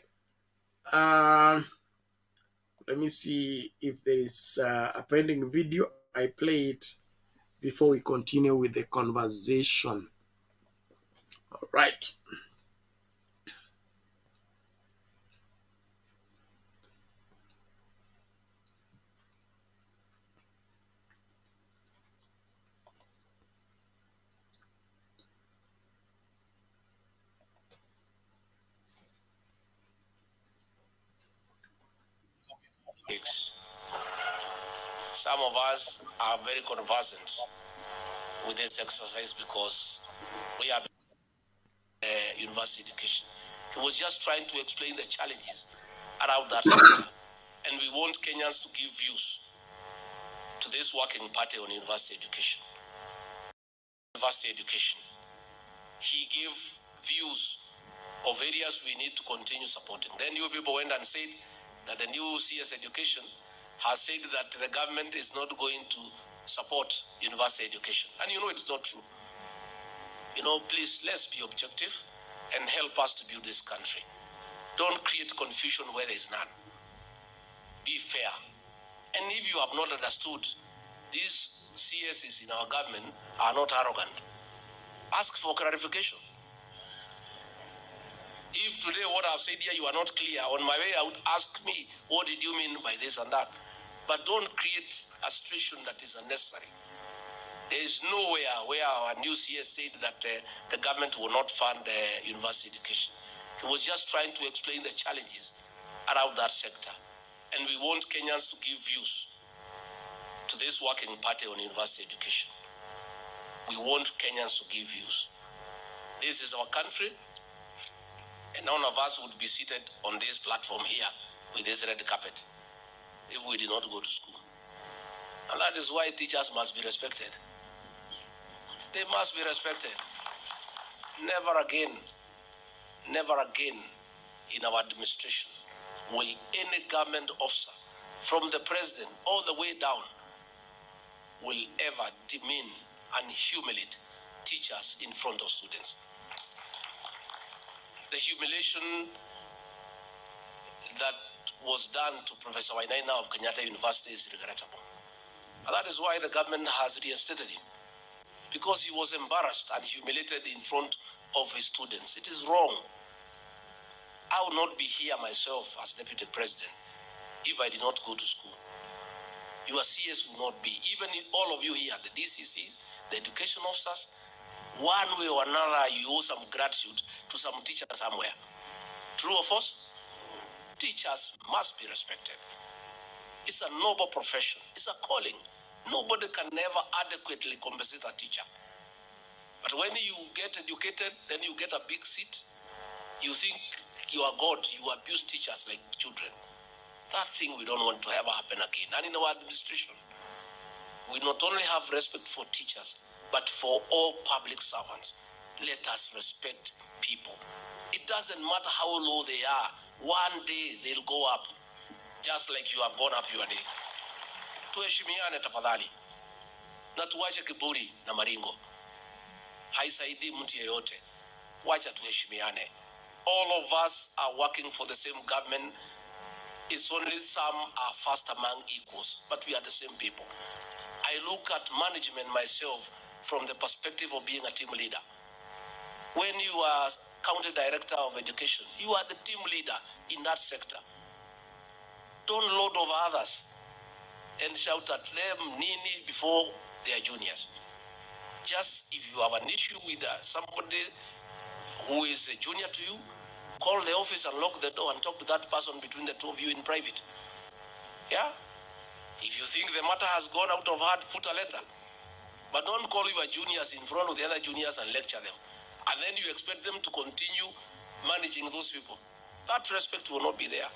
Let me see if there is a pending video. I play it before we continue with the conversation. All right. Some of us are very conversant with this exercise because we are university education. He was just trying to explain the challenges around that sector. And we want Kenyans to give views to this working party on university education. University education. He gave views of areas we need to continue supporting. Then you people went and said that the new CS education has said that the government is not going to support university education. And you know it's not true. You know, please, let's be objective and help us to build this country. Don't create confusion where there is none. Be fair. And if you have not understood, these CSs in our government are not arrogant. Ask for clarification. If today what I've said here you are not clear, on my way out, ask me, what did you mean by this and that? But don't create a situation that is unnecessary. There is nowhere where our new CS said that the government will not fund university education. He was just trying to explain the challenges around that sector. And we want Kenyans to give views to this working party on university education. We want Kenyans to give views. This is our country, and none of us would be seated on this platform here with this red carpet if we did not go to school. And that is why teachers must be respected. They must be respected. Never again in our administration will any government officer, from the president all the way down, will ever demean and humiliate teachers in front of students. The humiliation that was done to Professor Wainaina of Kenyatta University is regrettable. And that is why the government has reinstated him, because he was embarrassed and humiliated in front of his students. It is wrong. I would not be here myself as deputy president if I did not go to school. Your CS will not be. Even all of you here, the DCCs, the education officers, one way or another, you owe some gratitude to some teacher somewhere. True or false? Teachers must be respected. It's a noble profession. It's a calling. Nobody can never adequately compensate a teacher. But when you get educated, then you get a big seat. You think you are God. You abuse teachers like children. That thing we don't want to ever happen again. And in our administration, we not only have respect for teachers, but for all public servants. Let us respect people. It doesn't matter how low they are. One day they'll go up, just like you have gone up your day. Tuheshimiane tafadhali. Na tuwache kiburi na maringo. Haisaidii mtu yeyote. Wacha tuheshimiane. All of us are working for the same government. It's only some are first among equals, but we are the same people. I look at management myself from the perspective of being a team leader. When you are county director of education, you are the team leader in that sector. Don't load over others and shout at them nini before they are juniors. Just if you have an issue with somebody who is a junior to you, call the office and lock the door and talk to that person between the two of you in private. Yeah? If you think the matter has gone out of hand, put a letter. But don't call your juniors in front of the other juniors and lecture them. And then you expect them to continue managing those people. That respect will not be there.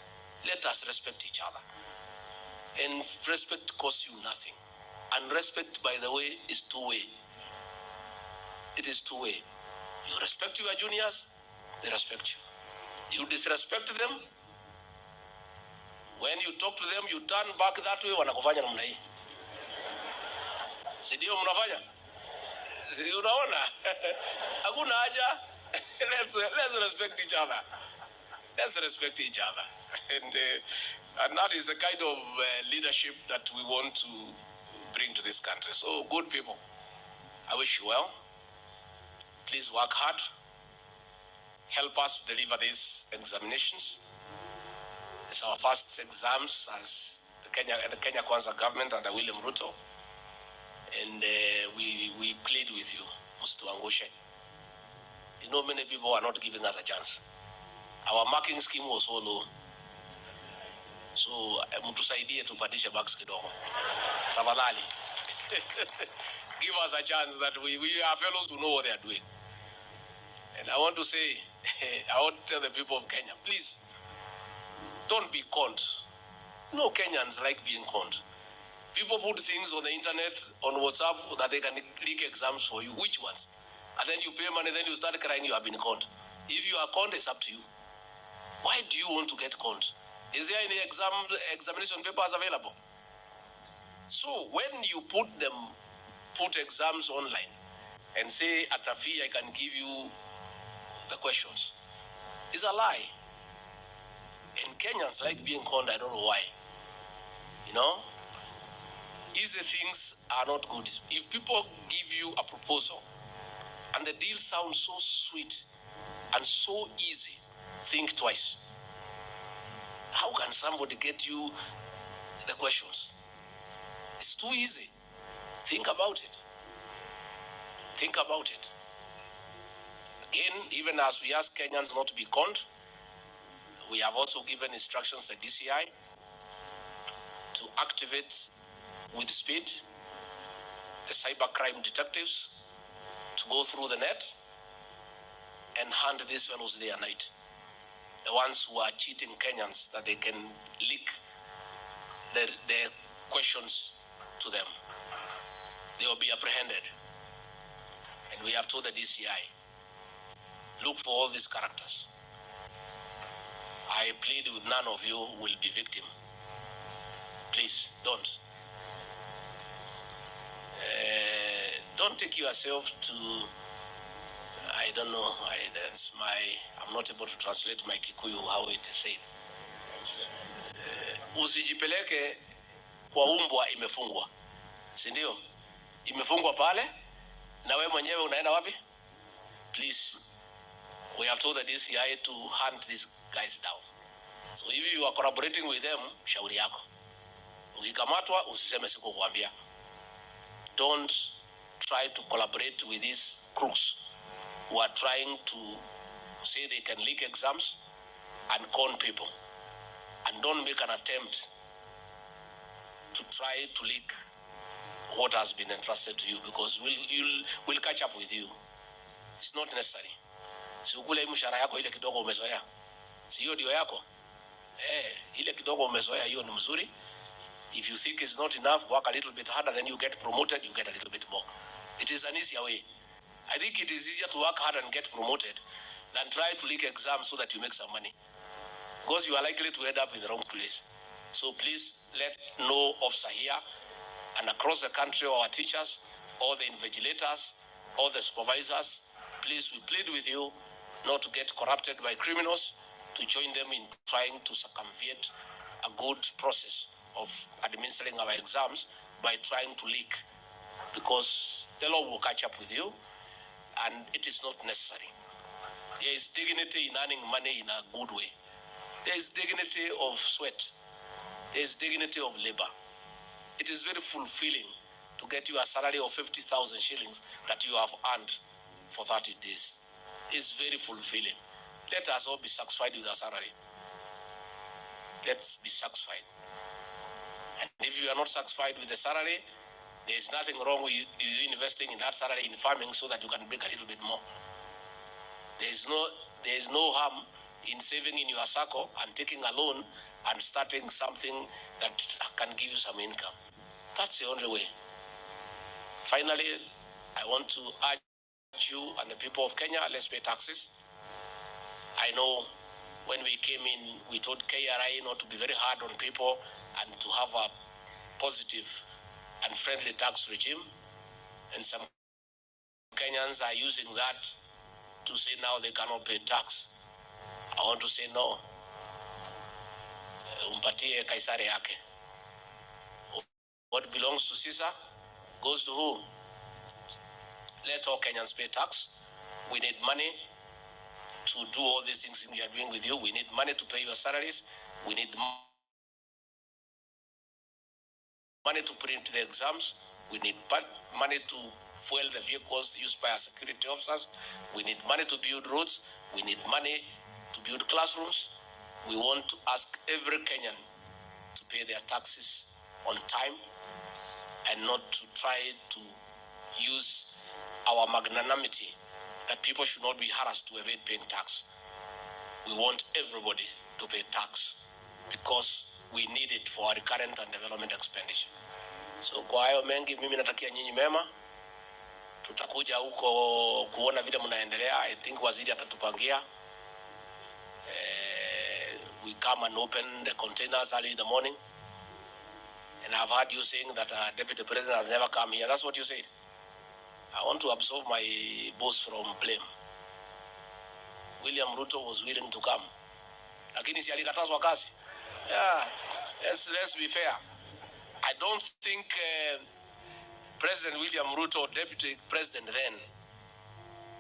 Let us respect each other. And respect costs you nothing. And respect, by the way, is two-way. It is two-way. You respect your juniors, they respect you. You disrespect them, when you talk to them, you turn back that way, wanakufanya namna hii. Si ndio mnafanya? Si unaona? Hakuna haja. Let's respect each other. Let's respect each other. And that is the kind of leadership that we want to bring to this country. So, good people, I wish you well. Please work hard. Help us to deliver these examinations. It's our first exams as the Kenya Kwanza government under William Ruto. And we plead with you, Mstuangushe. You know, many people are not giving us a chance. Our marking scheme was so low. So, mtusaidie tupandishe marks kidogo. Tafadhali. Give us a chance that we are fellows who know what they are doing. And I want to say, I want to tell the people of Kenya, please, don't be conned. No Kenyans like being conned. People put things on the internet, on WhatsApp, that they can leak exams for you. Which ones? And then you pay money, then you start crying you have been conned. If you are conned, it's up to you. Why do you want to get conned? Is there any examination papers available? So when you put exams online and say at a fee I can give you the questions, it's a lie. And Kenyans like being conned, I don't know why. You know? Easy things are not good. If people give you a proposal and the deal sounds so sweet and so easy, think twice. How can somebody get you the questions? It's too easy. Think about it. Think about it. Again, even as we ask Kenyans not to be conned, we have also given instructions to DCI to activate with speed the cybercrime detectives to go through the net and hunt these fellows day and night. The ones who are cheating Kenyans, that they can leak their questions to them. They will be apprehended. And we have told the DCI, look for all these characters. I plead with none of you will be victim. Please, don't. Don't take yourself to, I don't know, I'm not able to translate my Kikuyu how it is said. Usijipeleke kwa umbwa imefungwa. Si ndio? Imefungwa pale, na wewe mwenyewe unaenda wapi? Please, we have told the DCI to hunt these guys down. So if you are collaborating with them, shauri yako. Ukikamatwa, usiseme sikukwambia. Don't try to collaborate with these crooks who are trying to say they can leak exams and con people. And don't make an attempt to try to leak what has been entrusted to you, because we'll catch up with you. It's not necessary. Si ukule mshahara yako ile kidogo umezoea. Si hiyo ndio yako. Ile kidogo umezoea hiyo ni mzuri. If you think it's not enough, work a little bit harder, then you get promoted, you get a little bit more. It is an easier way. I think it is easier to work hard and get promoted than try to leak exams so that you make some money. Because you are likely to end up in the wrong place. So please let no officer here and across the country, our teachers, all the invigilators, all the supervisors, please, we plead with you not to get corrupted by criminals, to join them in trying to circumvent a good process of administering our exams by trying to leak, because the law will catch up with you and it is not necessary. There is dignity in earning money in a good way. There is dignity of sweat. There is dignity of labor. It is very fulfilling to get you a salary of 50,000 shillings that you have earned for 30 days. It's very fulfilling. Let us all be satisfied with our salary. Let's be satisfied. And if you are not satisfied with the salary, there is nothing wrong with you investing in that salary in farming so that you can make a little bit more. There is no harm in saving in your circle and taking a loan and starting something that can give you some income. That's the only way. Finally, I want to urge you and the people of Kenya, let's pay taxes. I know when we came in, we told KRI not to be very hard on people and to have a positive and friendly tax regime. And some Kenyans are using that to say now they cannot pay tax. I want to say no. Umpatie Kaisari yake. What belongs to Caesar goes to who? Let all Kenyans pay tax. We need money to do all these things we are doing with you. We need money to pay your salaries. We need money to print the exams. We need money to fuel the vehicles used by our security officers. We need money to build roads. We need money to build classrooms. We want to ask every Kenyan to pay their taxes on time and not to try to use our magnanimity that people should not be harassed to evade paying tax. We want everybody to pay tax because we need it for our recurrent and development expenditure. So kwa hayo mengi, mimi natakia nyinyi mema. Tutakuja huko kuona vile mnaendelea. I think waziri atatupangia. We come and open the containers early in the morning. And I've heard you saying that Deputy President has never come here. That's what you said. I want to absolve my boss from blame. William Ruto was willing to come. Lakini si alikatazwa kazi. Yeah, let's be fair. I don't think President William Ruto, Deputy President then,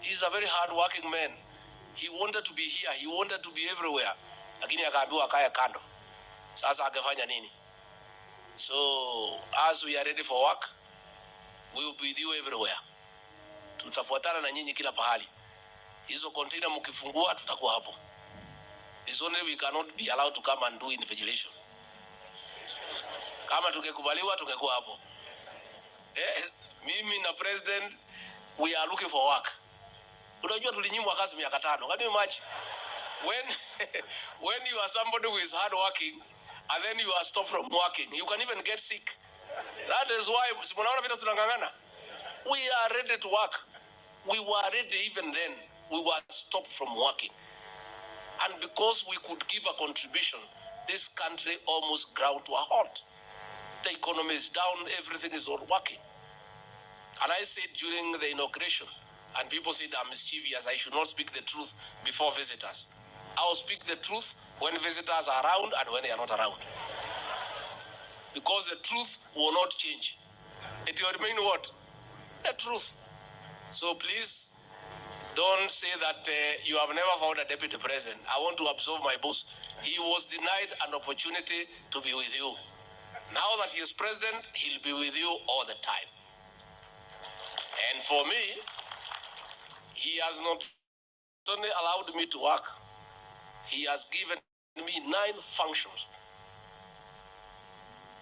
he's a very hard-working man. He wanted to be here. He wanted to be everywhere. Lakini akaambiwa akae kando. Sasa akafanya nini? So, as we are ready for work, we will be with you everywhere. Tutafuatana na nyinyi kila pahali. Hizo container mkifungua tutakuwa hapo. It's only we cannot be allowed to come and do invigilation. Kama tungekubaliwa tungekuwa hapo. Mimi na president, we are looking for work. Unajua tulinyimwa kazi miaka 5. Can you imagine? When you are somebody who is hard working and then you are stopped from working, you can even get sick. That is why simunaona vile tunangangana. We are ready to work. We were ready even then. We were stopped from working. And because we could give a contribution, this country almost ground to a halt. The economy is down, everything is not working. And I said during the inauguration, and people said I'm mischievous, I should not speak the truth before visitors. I will speak the truth when visitors are around and when they are not around. Because the truth will not change. It will remain what? The truth. So please, don't say that you have never found a deputy president. I want to absolve my boss. He was denied an opportunity to be with you. Now that he is president, he'll be with you all the time. And for me, he has not only allowed me to work, he has given me 9 functions.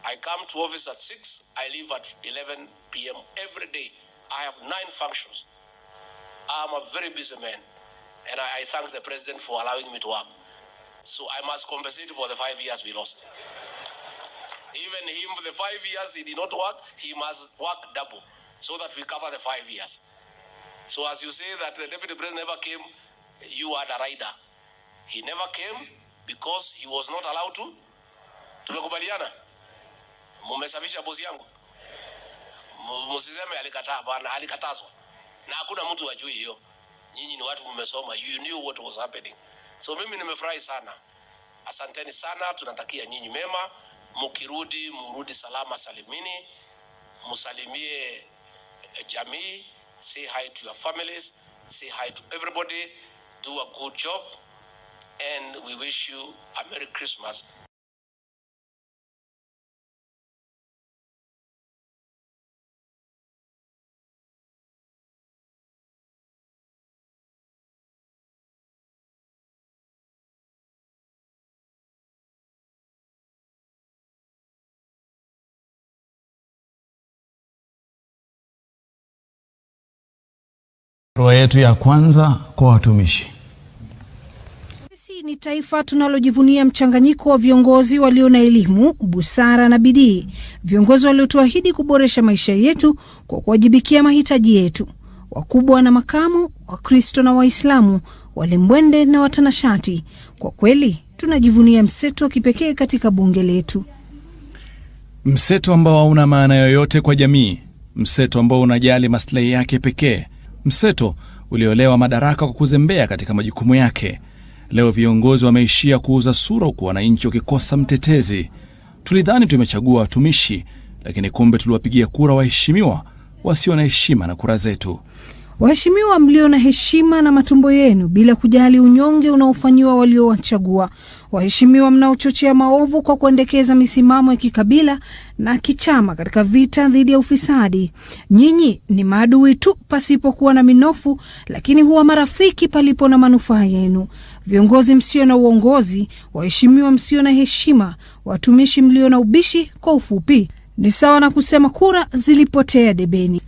I come to office at 6, I leave at 11 p.m. every day. I have 9 functions. I'm a very busy man, and I thank the president for allowing me to work. So I must compensate for the 5 years we lost. Even him, for the 5 years he did not work, he must work double so that we cover the 5 years. So as you say that the deputy president never came, you are the rider. He never came because he was not allowed to. Tumekubaliana? Mumesafisha bosi yangu? Msiseme alikataa, bana alikatazwa. Na hakuna mtu ajui hiyo. Nyinyi ni watu mmesoma, you knew what was happening. So mimi nimefurahi sana. Asanteni sana, tunatakia nyinyi mema. Mukirudi, murudi salama salimini. Musalimie jamii. Say hi to your families. Say hi to everybody. Do a good job. And we wish you a Merry Christmas. Barua yetu ya kwanza kwa watumishi. Sisi ni taifa tunalojivunia mchanganyiko wa viongozi walio na elimu, busara na bidii. Viongozi waliotuahidi kuboresha maisha yetu kwa kuwajibikia mahitaji yetu. Wakubwa na makamu, Wakristo na Waislamu, walimbwende na watanashati. Kwa kweli, tunajivunia mseto wa kipekee katika bunge letu. Mseto ambao hauna maana yoyote kwa jamii. Mseto ambao unajali maslahi yake pekee. Mseto uliolewa madaraka kwa kuzembea katika majukumu yake. Leo viongozi wameishia kuuza sura huku wananchi wakikosa mtetezi. Tulidhani tumechagua watumishi, lakini kumbe tuliwapigia kura waheshimiwa wasio na heshima na kura zetu. Waheshimiwa mlio na heshima na matumbo yenu bila kujali unyonge unaofanywa waliowachagua. Waheshimiwa mnaochochea maovu kwa kuendekeza misimamo ya kikabila na kichama katika vita dhidi ya ufisadi. Nyinyi ni maadui tu pasipokuwa na minofu, lakini huwa marafiki palipo na manufaa yenu. Viongozi msio na uongozi, waheshimiwa msio na heshima, watumishi mlio na ubishi, kwa ufupi Ni sawa na kusema kura zilipotea debeni.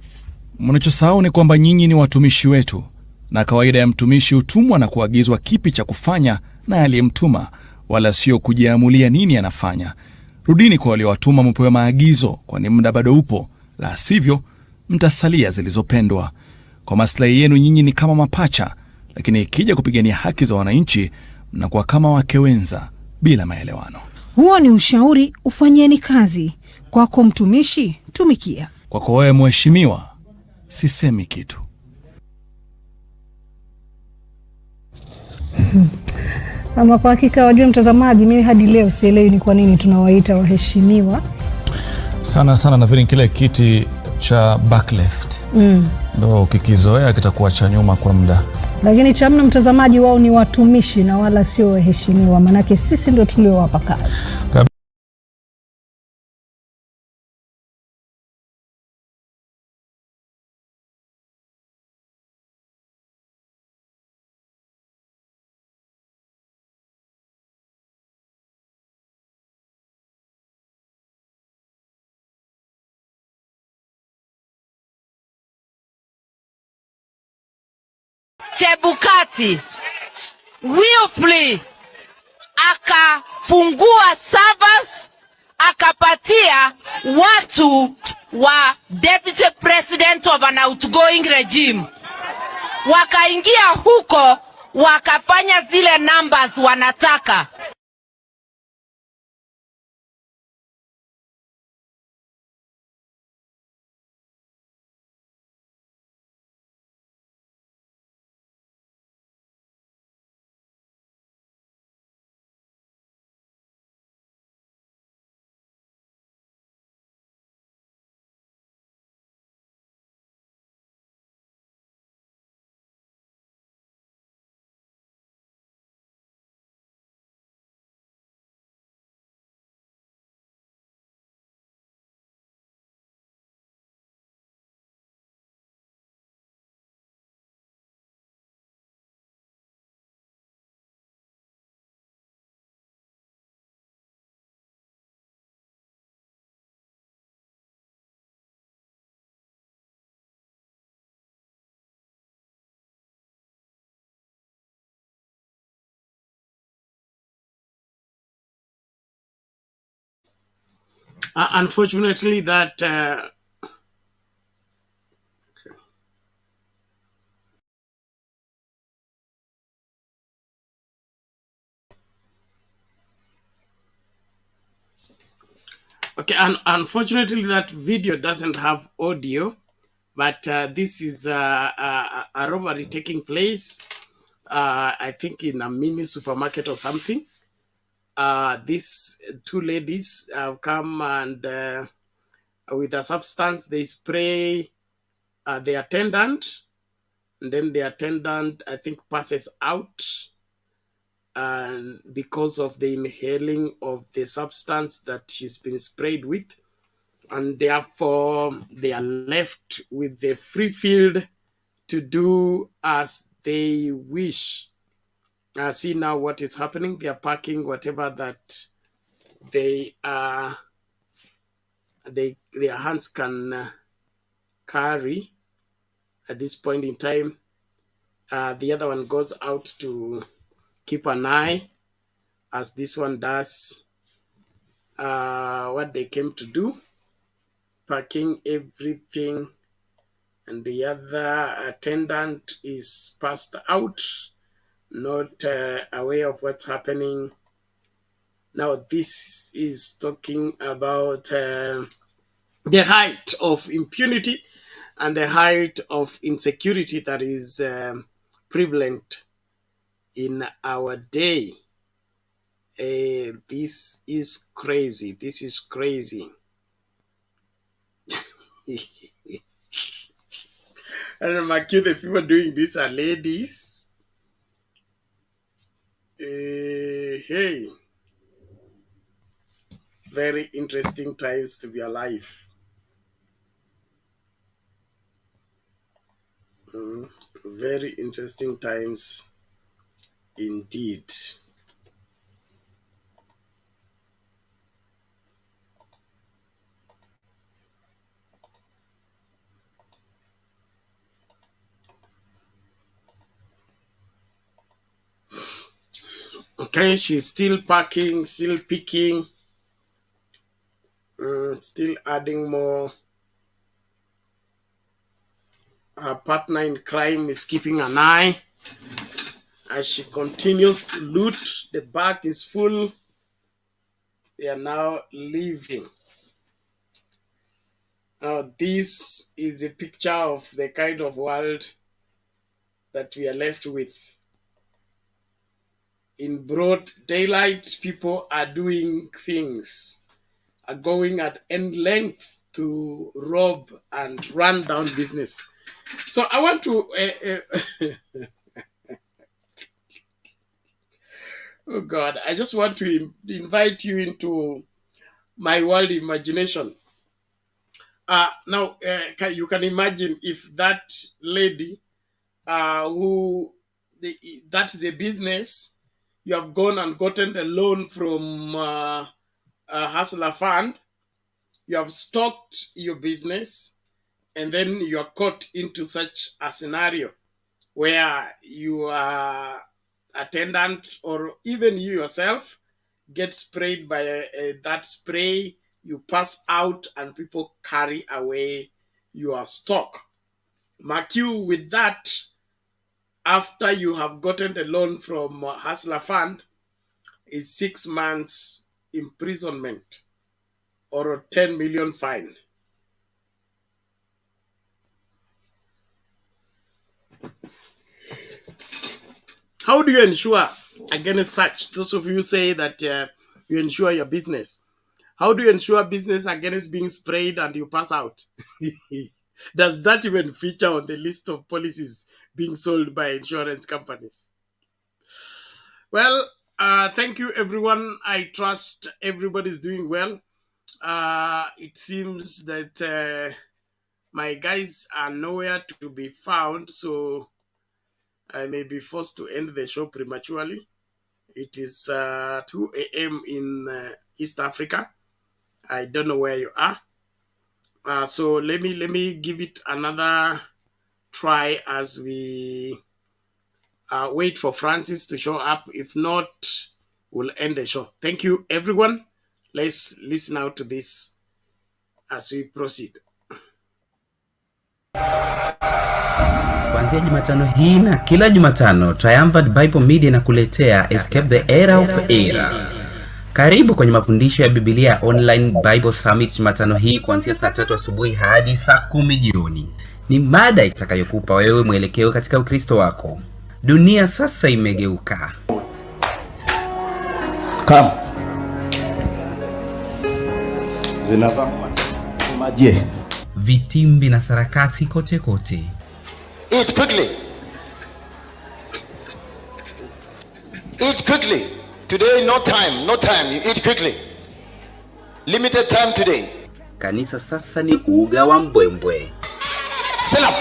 Mnachosahau ni kwamba nyinyi ni watumishi wetu, na kawaida ya mtumishi hutumwa na kuagizwa kipi cha kufanya na aliyemtuma, wala sio kujiamulia nini anafanya. Rudini kwa waliowatuma mpewe maagizo, kwani muda bado upo, la sivyo mtasalia zilizopendwa. Kwa maslahi yenu nyinyi ni kama mapacha, lakini ikija kupigania haki za wananchi mnakuwa kama wake wenza bila maelewano. Huo ni ushauri, ufanyeni kazi. Kwako mtumishi, tumikia. Kwako wewe mheshimiwa, sisemi kitu. Ama kwa hakika wajua mtazamaji, mimi hadi leo sielewi ni kwa nini tunawaita waheshimiwa. Sana na vile kile kiti cha back left. Ndio ukikizoea kitakuwa cha nyuma kwa muda. Lakini cha mna mtazamaji, wao ni watumishi na wala sio waheshimiwa, manake sisi ndio tuliowapa kazi. Chebukati willfully akafungua servers, akapatia watu wa deputy president of an outgoing regime, wakaingia huko wakafanya zile numbers wanataka. Unfortunately, that unfortunately that video doesn't have audio, but this is a robbery taking place, I think in a mini supermarket or something. These two ladies have come and with a substance they spray the attendant, and then the attendant, I think, passes out, and because of the inhaling of the substance that she's been sprayed with, and therefore they are left with the free field to do as they wish. See now what is happening. They are packing whatever that they their hands can carry at this point in time. The other one goes out to keep an eye, as this one does what they came to do, packing everything, and the other attendant is passed out, not aware of what's happening. Now this is talking about the height of impunity and the height of insecurity that is prevalent in our day. This is crazy. This is crazy. And I'm accused the people doing this are ladies. Hey, very interesting times to be alive. Very interesting times indeed. Okay, she's still packing, still picking, still adding more. Her partner in crime is keeping an eye as she continues to loot. The bag is full. They are now leaving. Now, this is a picture of the kind of world that we are left with. In broad daylight, people are doing things, are going at end length to rob and run down business. So I want to, oh God, I just want to invite you into my world imagination. Now, you can imagine if that lady that is a business, you have gone and gotten a loan from a hustler fund, you have stocked your business, and then you are caught into such a scenario where your attendant or even you yourself get sprayed by that spray, you pass out and people carry away your stock. Mark you with that, after you have gotten the loan from Hustler Fund, is 6 months imprisonment or a 10 million fine. How do you ensure against such? Those of you say that you ensure your business. How do you ensure business against being sprayed and you pass out? Does that even feature on the list of policies being sold by insurance companies? Well, thank you, everyone. I trust everybody's doing well. It seems that my guys are nowhere to be found, so I may be forced to end the show prematurely. It is 2 a.m. in East Africa. I don't know where you are. So let me give it another try as we wait for Francis to show up. If not, we'll end the show. Thank you, everyone. Let's listen out to this as we proceed. Kuanzia Jumatano hii na kila Jumatano, Triumphant Bible Media inakuletea Escape the Era of Era. Karibu kwenye mafundisho ya Biblia Online Bible Summit Jumatano hii kuanzia saa 3 asubuhi hadi saa 10 jioni. Ni mada itakayokupa wewe mwelekeo katika Ukristo wako. Dunia sasa imegeuka. Come. Zinavaa maji. Vitimbi na sarakasi kote kote. Eat quickly. Eat quickly. Today, no time, no time. You eat quickly. Limited time today. Kanisa sasa ni uga wa mbwembwe. Stand up.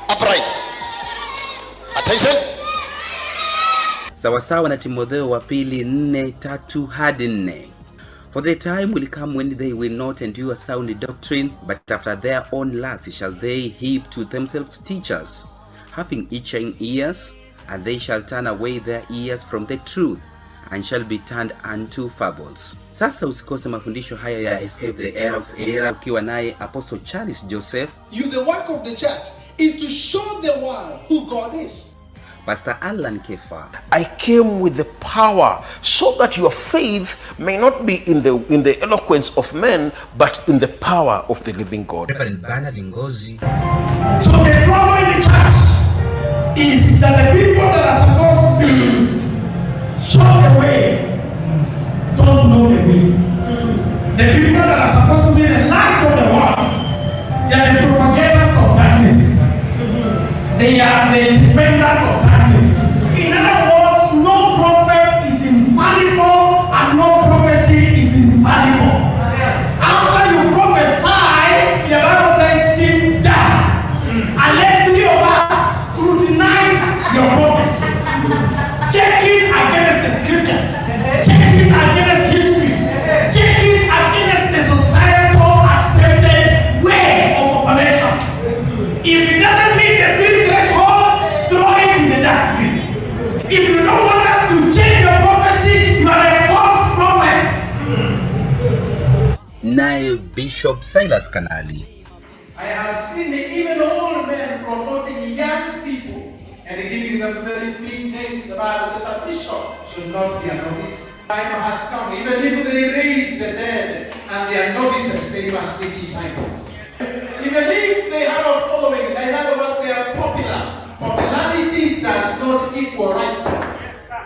Upright. Attention. Sawasawa na Timotheo wa pili 4:3 hadi 4. For the time will come when they will not endure sound doctrine, but after their own lusts shall they heap to themselves teachers, having itching ears, and they shall turn away their ears from the truth, and shall be turned unto fables. Sasa usikose mafundisho haya ya Escape the Era of Era ukiwa naye Apostle Charles Joseph. The work of the church is to show the world who God is. Pastor Alan Kefa. I came with the power so that your faith may not be in the eloquence of men, but in the power of the living God. Reverend Bernard Ngozi. So the trouble in the church is that the people that are supposed to show the way don't know the way. The people that are supposed to be the light of the world, they are the propagators of darkness. They are the defenders of darkness. In other words, no prophet is infallible and no prophecy is infallible. After you prophesy, the Bible says sit down and let 3 of us scrutinize your prophecy. Check it against the scripture. Check it against history. Check it against the societal accepted way of operation. If it doesn't meet the 3 threshold, Bishop Silas Kanali. I have seen even old men promoting young people and giving them very big names. The Bible says a bishop should not be a novice. Time has come. Even if they raise the dead and they are novices, they must be disciples. Even if they have a following, in other words, they are popular. Popularity does not equal right.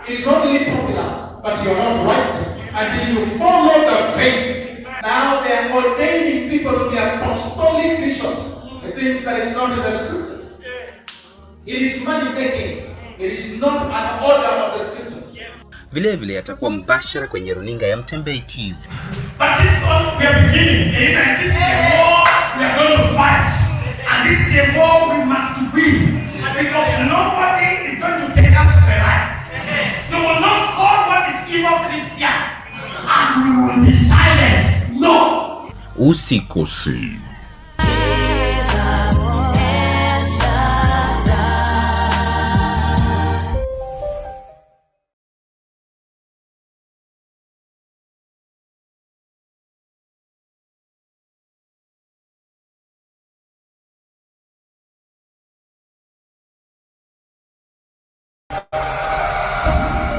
It is only popular, but you're not right until you follow the faith. Now they are ordaining people to be apostolic bishops. The things that is not in the scriptures. It is money making. It is not an order of the scriptures. Vile vile atakuwa mbashara kwenye runinga ya Mtembei TV. But this is all we are beginning. And this is a war we are going to fight. And this is a war we must win. Because nobody is going to take us to the right. You will not call what is evil Christian. And we will be silent. No. Usikose.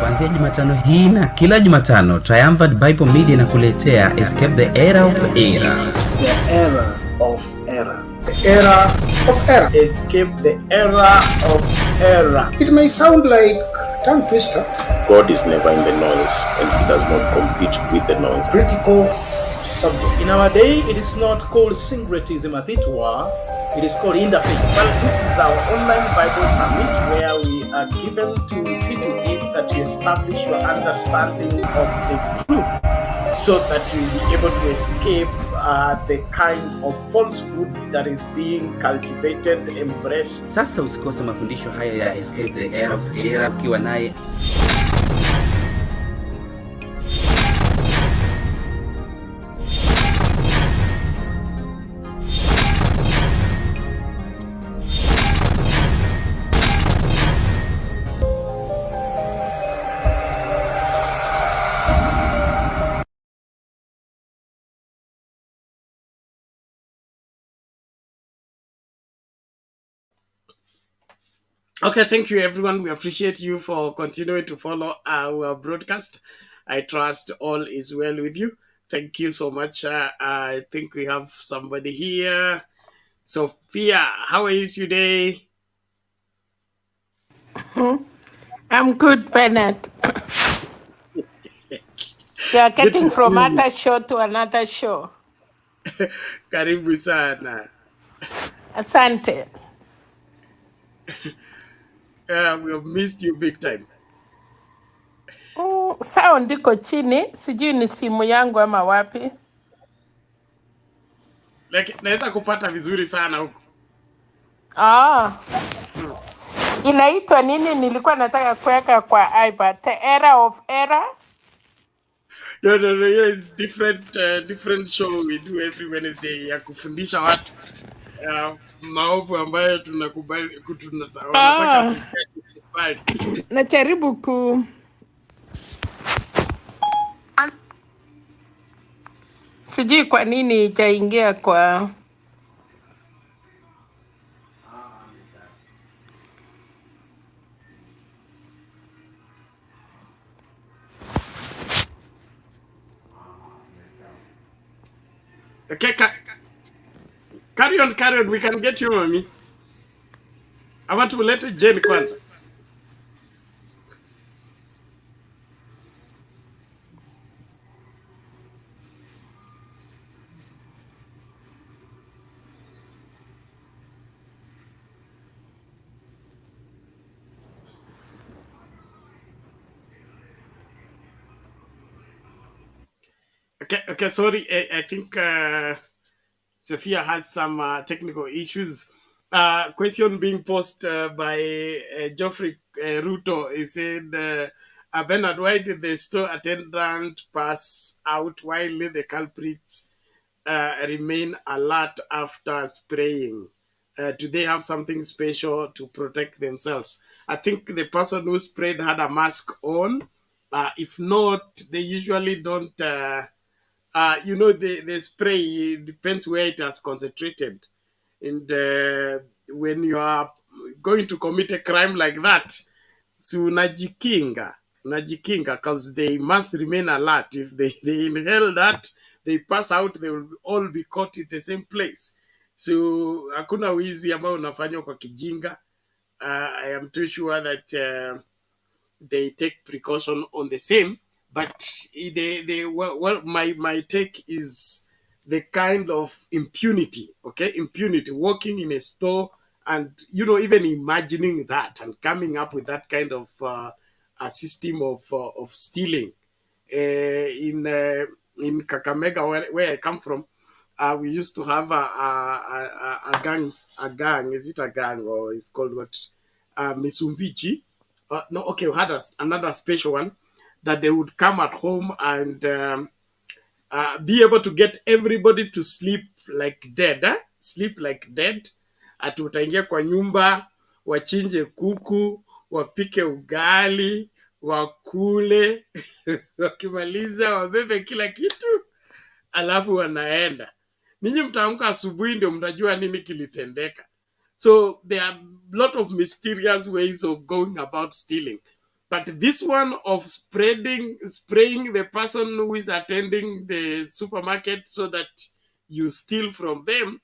Kuanzia Jumatano hii na kila Jumatano, Triumphant Bible Media inakuletea Escape the Era of Error. The era of error. The era of error. Escape the era of error. It may sound like tongue twister. God is never in the noise, and he does not compete with the noise. Critical subject. In our day, it is not called syncretism as it were, it is called interfaith. Well, this is our online Bible summit where we are given to see to it that you establish your understanding of the truth so that you will be able to escape the kind of falsehood that is being cultivated, embraced. Sasa usikose mafundisho haya ya Escape the Era of Error ukiwa naye Okay, thank you everyone. We appreciate you for continuing to follow our broadcast. I trust all is well with you. Thank you so much. I think we have somebody here. Sophia, how are you today? I'm good, Bennett. You are getting from another show to another show. Karibu sana. Asante. We have missed you big time. Sao ndiko chini, sijui ni simu yangu ama wapi. Naweza kupata vizuri sana huko. Inaitwa nini? Nilikuwa nataka kuweka kwa iPad. The Era of Error. No, it's different show we do every Wednesday ya kufundisha watu maovu ambayo tunakubali wanataka najaribu sijui kwa nini itaingia kwa Okay, carry on. We can get you, mommy. I want to let Jane kwanza. Okay, sorry. I think Sophia has some technical issues. Question being posed by Geoffrey Ruto. He said, Bernard, why did the store attendant pass out while the culprits remain alert after spraying? Do they have something special to protect themselves? I think the person who sprayed had a mask on. If not, they usually don't You know, the spray depends where it has concentrated. And when you are going to commit a crime like that, so unajikinga, because they must remain alert. If they inhale that, they pass out, they will all be caught in the same place. So hakuna wizi ambao unafanywa kwa kijinga. I am too sure that they take precaution on the same, but well, my take is the kind of impunity, okay, impunity, walking in a store and, you know, even imagining that and coming up with that kind of a system of stealing. In Kakamega, where I come from, we used to have a gang. Is it a gang, or it's called what? Misumbichi. No, okay, we had another special one that they would come at home and be able to get everybody to sleep like dead. Sleep like dead. Ati utaingia kwa nyumba, wachinje kuku, wapike ugali, wakule, wakimaliza wabebe kila kitu, alafu wanaenda. Ninyi mtaamka asubuhi ndio mtajua nini kilitendeka. So there are a lot of mysterious ways of going about stealing. But this one of spraying the person who is attending the supermarket so that you steal from them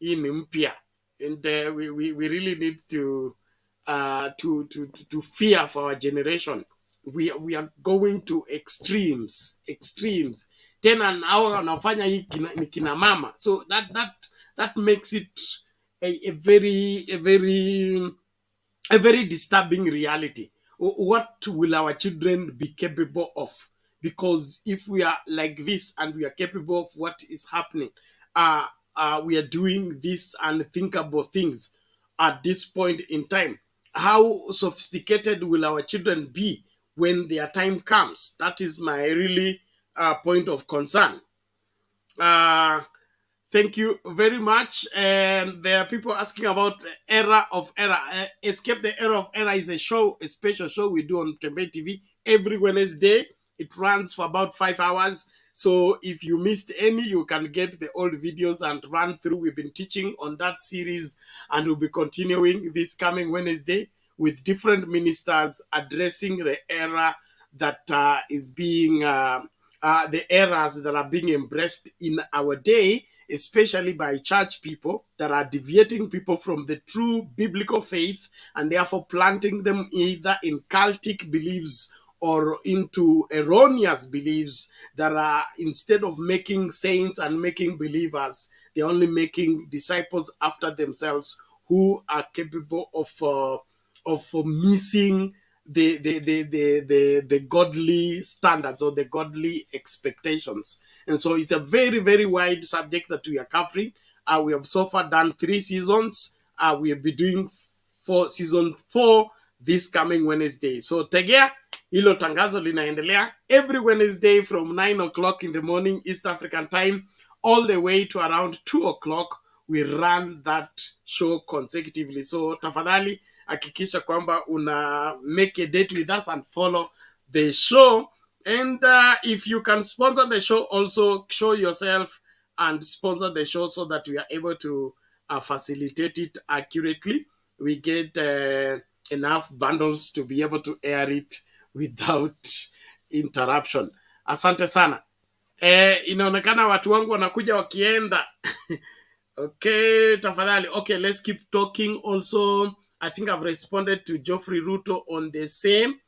in mpya. And we really need to fear for our generation. We are going to extremes. Tena nao wanafanya hii ni kina mama. So that makes it a very disturbing reality. What will our children be capable of? Because if we are like this and we are capable of what is happening, we are doing this unthinkable things at this point in time, how sophisticated will our children be when their time comes? That is my really point of concern. Thank you very much. And there are people asking about Era of Error. Escape the Era of Error is a special show we do on Tembe TV every Wednesday. It runs for about 5 hours. So if you missed any, you can get the old videos and run through. We've been teaching on that series and we'll be continuing this coming Wednesday with different ministers addressing the era that is being, the errors that are being embraced in our day, especially by church people that are deviating people from the true biblical faith and therefore planting them either in cultic beliefs or into erroneous beliefs that are, instead of making saints and making believers, they're only making disciples after themselves who are capable of missing the godly standards or the godly expectations. And so it's a very, very wide subject that we are covering. We have so far done 3 seasons. We will be doing season 4 this coming Wednesday. So tegea, hilo tangazo linaendelea every Wednesday from 9 o'clock in the morning East African time all the way to around 2 o'clock. We run that show consecutively. So tafadhali hakikisha kwamba una make a date with us and follow the show. And if you can sponsor the show, also show yourself and sponsor the show so that we are able to facilitate it accurately. We get enough bundles to be able to air it without interruption. Asante sana. Inaonekana watu wangu wanakuja wakienda. Okay, tafadhali. Okay, let's keep talking. Also, I think I've responded to Geoffrey Ruto on the same.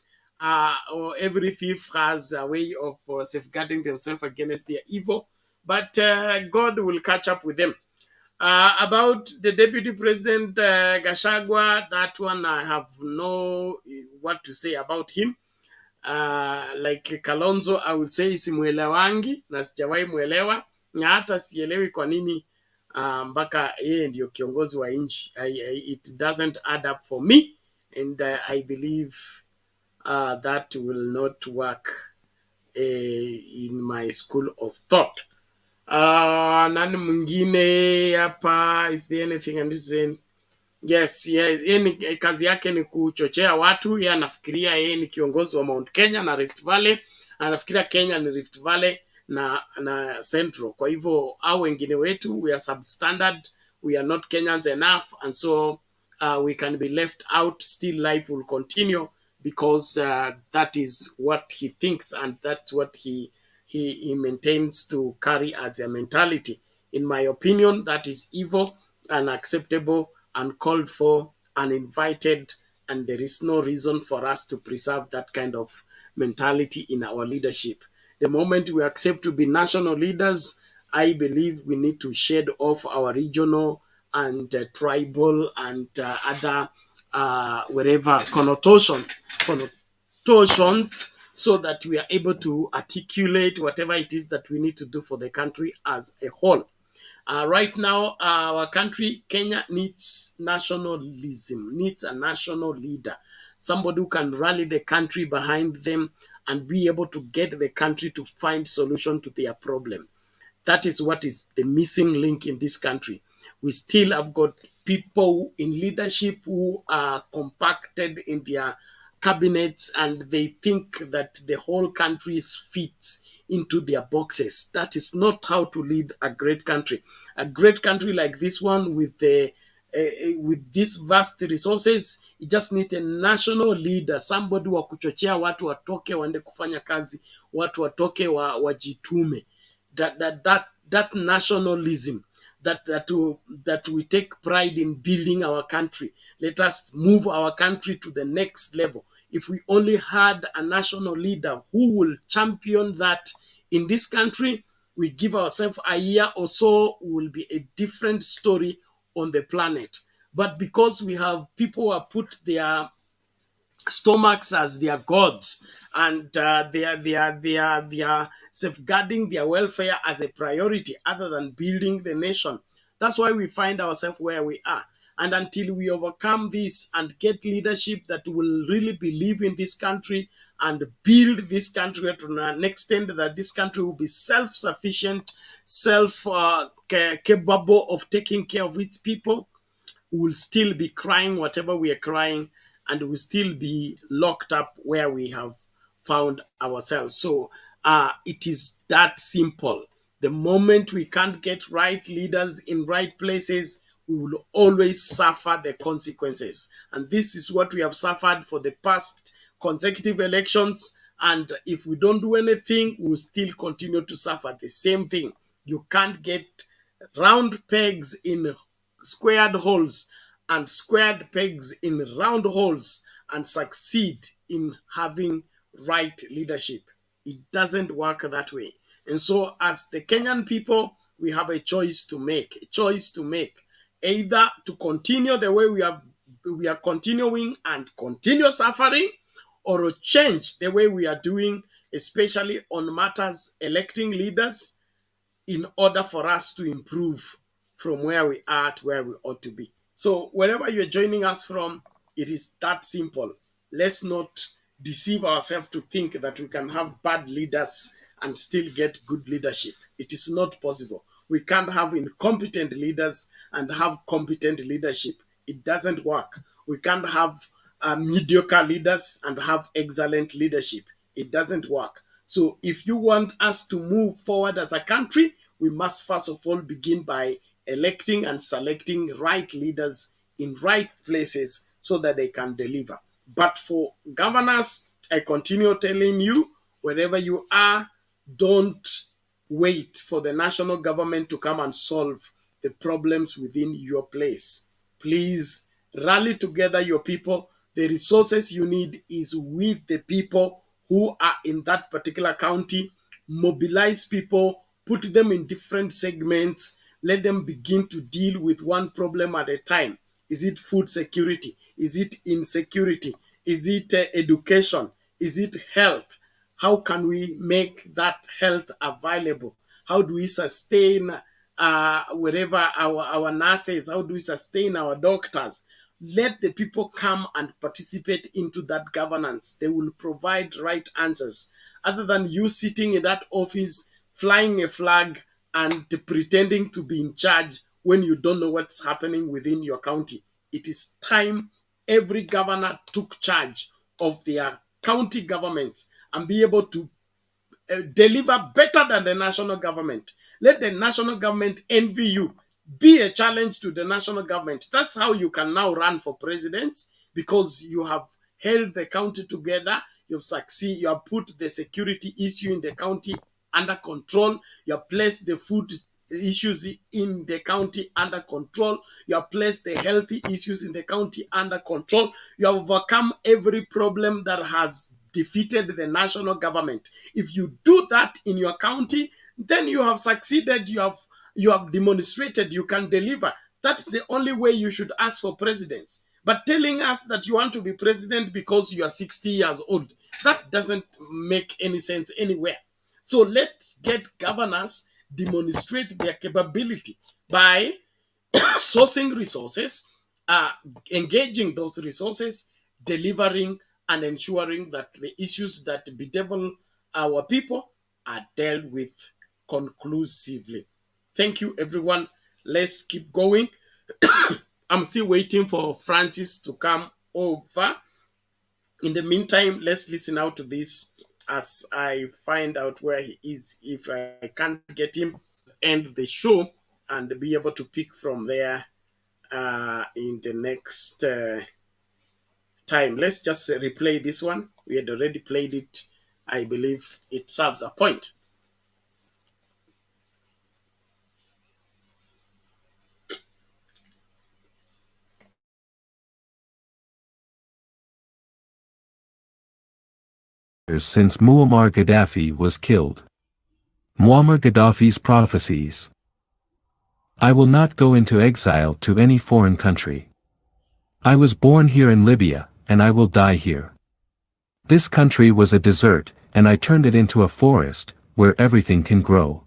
Or every thief has a way of safeguarding themselves against their evil. But God will catch up with them. About the Deputy President Gachagua, that one I have no what to say about him. Like Kalonzo, I would say simuelewangi na sijawahi muelewa na hata sielewi kwa nini mpaka yeye ndio kiongozi wa nchi. It doesn't add up for me, and I believe that will not work in my school of thought. Nani mwingine hapa? Is there anything I'm saying? Yes, yeah, kazi yake ni kuchochea watu. Yeye anafikiria yeye ni kiongozi wa Mount Kenya na Rift Valley. Anafikiria Kenya ni Rift Valley na Central. Kwa hivyo hao wengine wetu, we are substandard, we are not Kenyans enough, and so we can be left out. Still life will continue because that is what he thinks, and that's what he maintains to carry as a mentality. In my opinion, that is evil, unacceptable, uncalled for, uninvited, and there is no reason for us to preserve that kind of mentality in our leadership. The moment we accept to be national leaders, I believe we need to shed off our regional and tribal and other wherever connotations, so that we are able to articulate whatever it is that we need to do for the country as a whole. Right now, our country, Kenya, needs nationalism, needs a national leader, somebody who can rally the country behind them and be able to get the country to find solution to their problem. That is what is the missing link in this country. We still have got people in leadership who are compacted in their cabinets, and they think that the whole country fits into their boxes. That is not how to lead a great country. A great country like this one with these vast resources, you just need a national leader, somebody wa kuchochea watu watoke waende kufanya kazi, watu watoke wajitume. That nationalism, that we take pride in building our country. Let us move our country to the next level. If we only had a national leader who will champion that in this country, we give ourselves a year or so, will be a different story on the planet. But because we have people who have put their stomachs as their gods, and they are safeguarding their welfare as a priority other than building the nation. That's why we find ourselves where we are. And until we overcome this and get leadership that will really believe in this country and build this country to an extent that this country will be self-sufficient, capable of taking care of its people, will still be crying whatever we are crying, and will still be locked up where we have found ourselves. So it is that simple. The moment we can't get right leaders in right places, we will always suffer the consequences. And this is what we have suffered for the past consecutive elections. And if we don't do anything, we'll still continue to suffer the same thing. You can't get round pegs in squared holes and squared pegs in round holes and succeed in having right leadership. It doesn't work that way. And so as the Kenyan people, we have a choice to make, either to continue the way we are continuing and continue suffering, or to change the way we are doing, especially on matters electing leaders, in order for us to improve from where we are to where we ought to be. So wherever you're joining us from, it is that simple. Let's not deceive ourselves to think that we can have bad leaders and still get good leadership. It is not possible. We can't have incompetent leaders and have competent leadership. It doesn't work. We can't have mediocre leaders and have excellent leadership. It doesn't work. So if you want us to move forward as a country, we must first of all begin by electing and selecting right leaders in right places so that they can deliver. But for governors, I continue telling you, wherever you are, don't wait for the national government to come and solve the problems within your place. Please rally together your people. The resources you need is with the people who are in that particular county. Mobilize people, put them in different segments, let them begin to deal with one problem at a time. Is it food security? Is it insecurity? Is it education? Is it health? How can we make that health available? How do we sustain wherever our nurses? How do we sustain our doctors? Let the people come and participate into that governance. They will provide right answers. Other than you sitting in that office, flying a flag and pretending to be in charge when you don't know what's happening within your county. It is time every governor took charge of their county governments and be able to deliver better than the national government. Let the national government envy you. Be a challenge to the national government. That's how you can now run for president, because you have held the county together. You've succeeded. You have put the security issue in the county under control. You have placed the food issues in the county under control. You have placed the healthy issues in the county under control. You have overcome every problem that has defeated the national government. If you do that in your county, then you have succeeded. You have demonstrated you can deliver. That's the only way you should ask for presidents. But telling us that you want to be president because you are 60 years old, that doesn't make any sense anywhere. So let's get governors demonstrate their capability by sourcing resources, engaging those resources, delivering, and ensuring that the issues that bedevil our people are dealt with conclusively. Thank you, everyone. Let's keep going. I'm still waiting for Francis to come over. In the meantime, let's listen out to this as I find out where he is. If I can't get him, end the show and be able to pick from there in the next time. Let's just replay this one. We had already played it. I believe it serves a point. Since Muammar Gaddafi was killed. Muammar Gaddafi's prophecies. I will not go into exile to any foreign country. I was born here in Libya, and I will die here. This country was a desert, and I turned it into a forest, where everything can grow.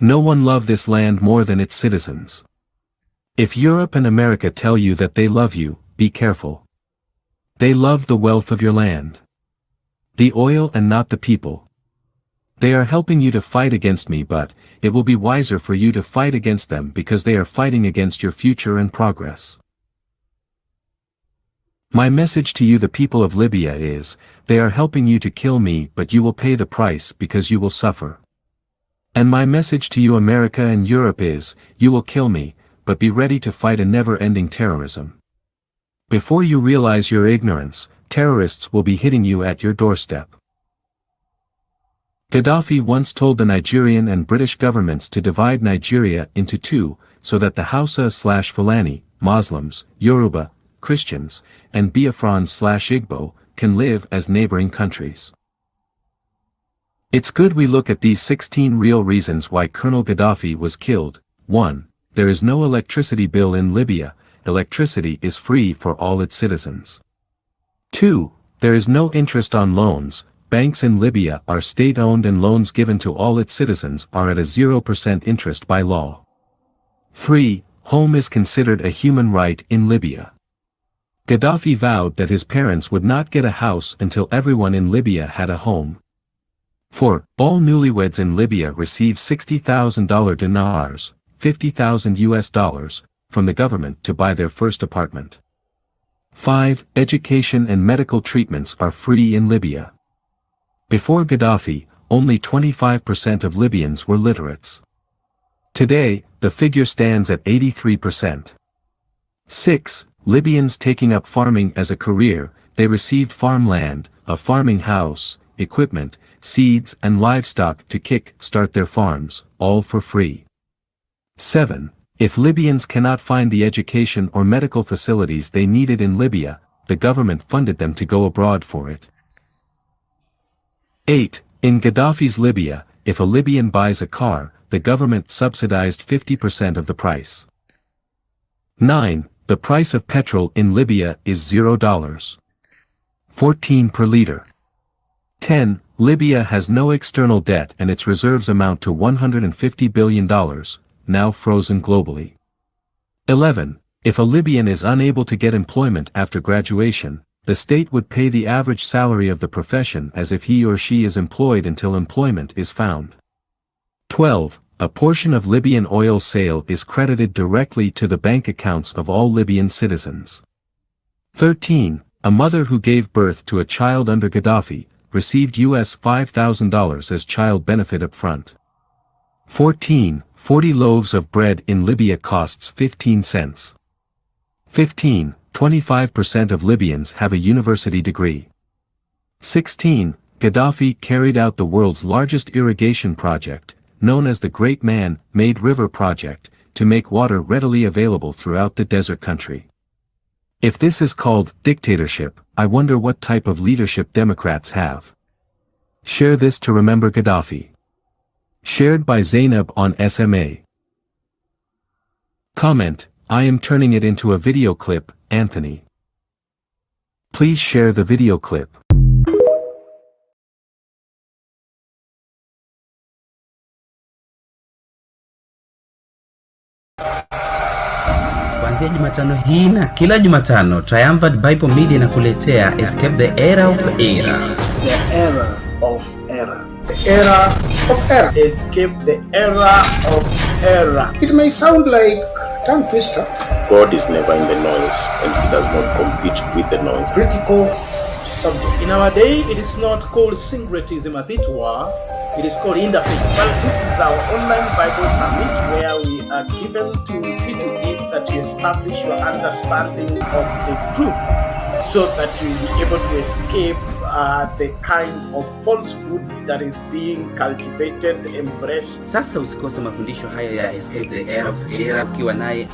No one loved this land more than its citizens. If Europe and America tell you that they love you, be careful. They love the wealth of your land. The oil and not the people. They are helping you to fight against me, but it will be wiser for you to fight against them because they are fighting against your future and progress. My message to you, the people of Libya, is, they are helping you to kill me, but you will pay the price because you will suffer. And my message to you, America and Europe, is, you will kill me, but be ready to fight a never-ending terrorism. Before you realize your ignorance, terrorists will be hitting you at your doorstep. Gaddafi once told the Nigerian and British governments to divide Nigeria into two, so that the Hausa/Fulani, Muslims, Yoruba, Christians, and Biafran/Igbo, can live as neighboring countries. It's good we look at these 16 real reasons why Colonel Gaddafi was killed. 1. There is no electricity bill in Libya. Electricity is free for all its citizens. 2. There is no interest on loans. Banks in Libya are state-owned and loans given to all its citizens are at a 0% interest by law. 3. Home is considered a human right in Libya. Gaddafi vowed that his parents would not get a house until everyone in Libya had a home. 4. All newlyweds in Libya receive $60,000 dinars, $50,000 from the government to buy their first apartment. 5. Education and medical treatments are free in Libya. Before Gaddafi, only 25% of Libyans were literates. Today, the figure stands at 83%. 6. Libyans taking up farming as a career, they received farmland, a farming house, equipment, seeds and livestock to kick-start their farms, all for free. 7. If Libyans cannot find the education or medical facilities they needed in Libya, the government funded them to go abroad for it. 8. In Gaddafi's Libya, if a Libyan buys a car, the government subsidized 50% of the price. 9. The price of petrol in Libya is $0. 14 per liter. 10. Libya has no external debt and its reserves amount to $150 billion, now frozen globally. 11. If a Libyan is unable to get employment after graduation, the state would pay the average salary of the profession as if he or she is employed until employment is found. 12. A portion of Libyan oil sale is credited directly to the bank accounts of all Libyan citizens. 13. A mother who gave birth to a child under Gaddafi, received US $5,000 as child benefit upfront. 14. 40 loaves of bread in Libya costs 15 cents. 15. 25% of Libyans have a university degree. 16. Gaddafi carried out the world's largest irrigation project, known as the Great Man-Made River Project, to make water readily available throughout the desert country. If this is called dictatorship, I wonder what type of leadership Democrats have. Share this to remember Gaddafi. Shared by Zainab on SMA. Comment, I am turning it into a video clip, Anthony. Please share the video clip. Kuanzia Jumatano hii na kila Jumatano, Triumphant Bible Media inakuletea Escape the Era of Error. The era of error. The era of error. Escape the era of error. It may sound like tongue twister. God is never in the noise, and he does not compete with the noise. Critical subject. In our day, it is not called syncretism as it were, it is called interfaith. Well, this is our online Bible summit where we are given to see to it that you establish your understanding of the truth so that you will be able to escape the kind of falsehood that is being cultivated, embraced. Sasa usikose mafundisho haya ya Escape the Era of Error ukiwa naye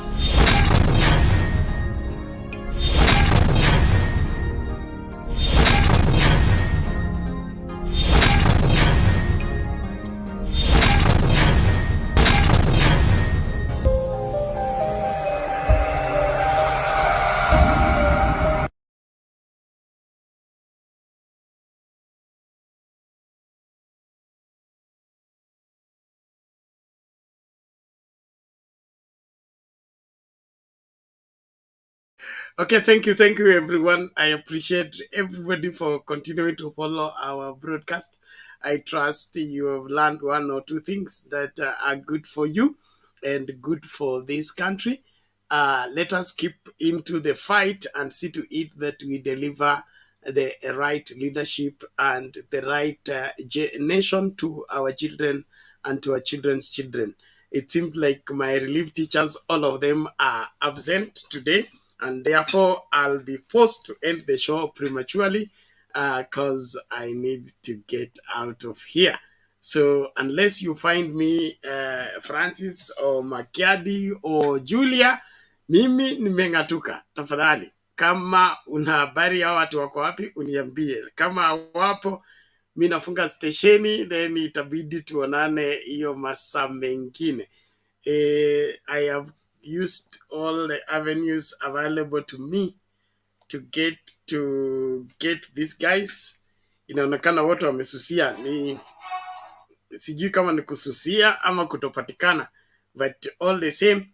Okay, thank you everyone. I appreciate everybody for continuing to follow our broadcast. I trust you have learned one or two things that are good for you and good for this country. Let us keep into the fight and see to it that we deliver the right leadership and the right nation to our children and to our children's children. It seems like my relief teachers, all of them are absent today, and therefore I'll be forced to end the show prematurely because I need to get out of here. So unless you find me Francis or Makiadi or Julia, mimi nimeng'atuka. Tafadhali, kama una habari ya watu wako wapi, uniambie. Kama wapo, mi nafunga stesheni, then itabidi tuonane hiyo masaa mengine. I have used all the avenues available to me to get these guys. Inaonekana wote wamesusia, ni sijui kama ni kususia ama kutopatikana, but all the same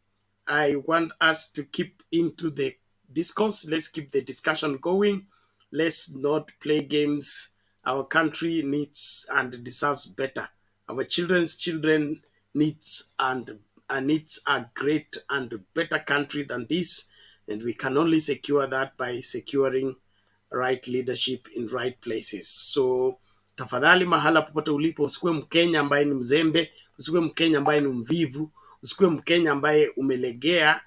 I want us to keep into the discourse. Let's keep the discussion going. Let's not play games. Our country needs and deserves better. Our children's children needs a great and better country than this, and we can only secure that by securing right leadership in right places. So tafadhali, mahala popote ulipo, usikue Mkenya ambaye ni mzembe, usikue Mkenya ambaye ni mvivu, usikue Mkenya ambaye umelegea.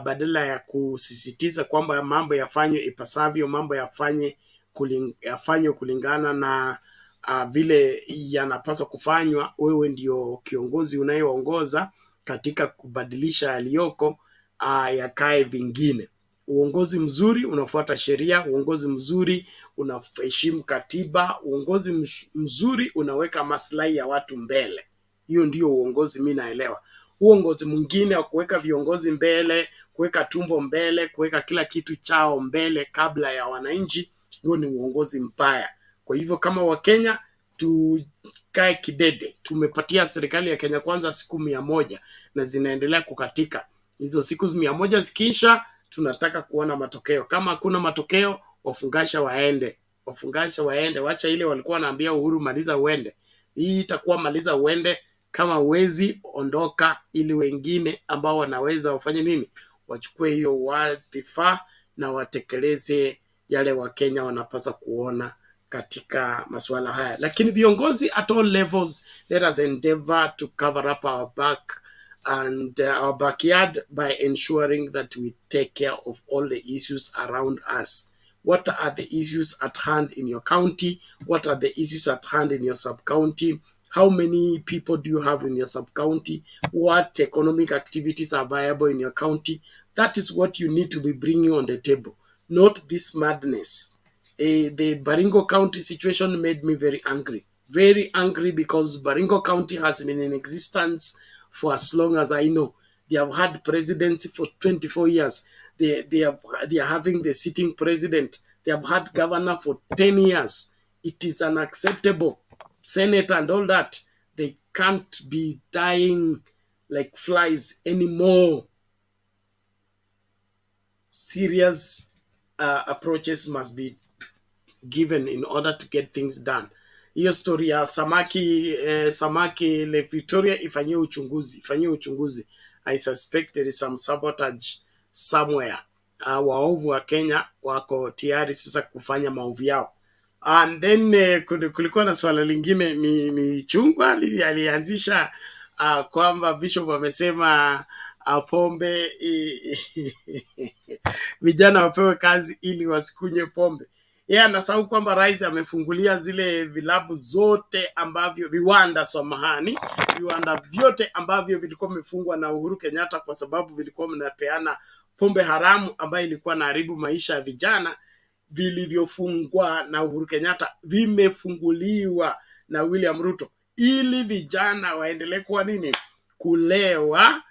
Badala ya kusisitiza kwamba mambo yafanywe ipasavyo, mambo yafanywe kulingana na vile yanapaswa kufanywa, wewe ndio kiongozi unayeongoza katika kubadilisha yaliyoko yakae vingine. Uongozi mzuri unafuata sheria, uongozi mzuri unaheshimu katiba, uongozi mzuri unaweka maslahi ya watu mbele. Hiyo ndio uongozi mimi naelewa. Uongozi mwingine wa kuweka viongozi mbele, kuweka tumbo mbele, kuweka kila kitu chao mbele kabla ya wananchi, huo ni uongozi mbaya. Kwa hivyo kama Wakenya tukae kidede. Tumepatia serikali ya Kenya Kwanza siku 100 na zinaendelea kukatika. Hizo siku 100 zikiisha, tunataka kuona matokeo. Kama hakuna matokeo, wafungasha waende. Wacha ile walikuwa wanaambia Uhuru maliza uende. Hii itakuwa maliza uende. Kama uwezi, ondoka, ili wengine ambao wanaweza wafanye nini? Wachukue hiyo wadhifa na watekeleze yale Wakenya wanapaswa kuona katika masuala haya. Lakini viongozi at all levels, let us endeavor to cover up our back and our backyard by ensuring that we take care of all the issues around us. What are the issues at hand in your county? What are the issues at hand in your sub-county? How many people do you have in your sub-county? What economic activities are viable in your county? That is what you need to be bringing on the table, not this madness. The Baringo County situation made me very angry because Baringo County has been in existence for as long as I know. They have had presidency for 24 years. They are having the sitting president. They have had governor for 10 years. It is unacceptable. Senate and all that, they can't be dying like flies anymore. Serious approaches must be given in order to get things done. Hiyo story ya samaki Lake Victoria ifanyie uchunguzi. I suspect there is some sabotage somewhere. Waovu wa Kenya wako tayari sasa kufanya maovu yao. And then kulikuwa na swala lingine ni Chungwa alianzisha kwamba Bishop wamesema pombe vijana wapewe kazi ili wasikunywe pombe. Yeye anasahau kwamba rais amefungulia zile vilabu zote ambavyo viwanda vyote ambavyo vilikuwa vimefungwa na Uhuru Kenyatta kwa sababu vilikuwa vinapeana pombe haramu ambayo ilikuwa inaharibu maisha ya vijana. Vilivyofungwa na Uhuru Kenyatta vimefunguliwa na William Ruto ili vijana waendelee kuwa kulewa.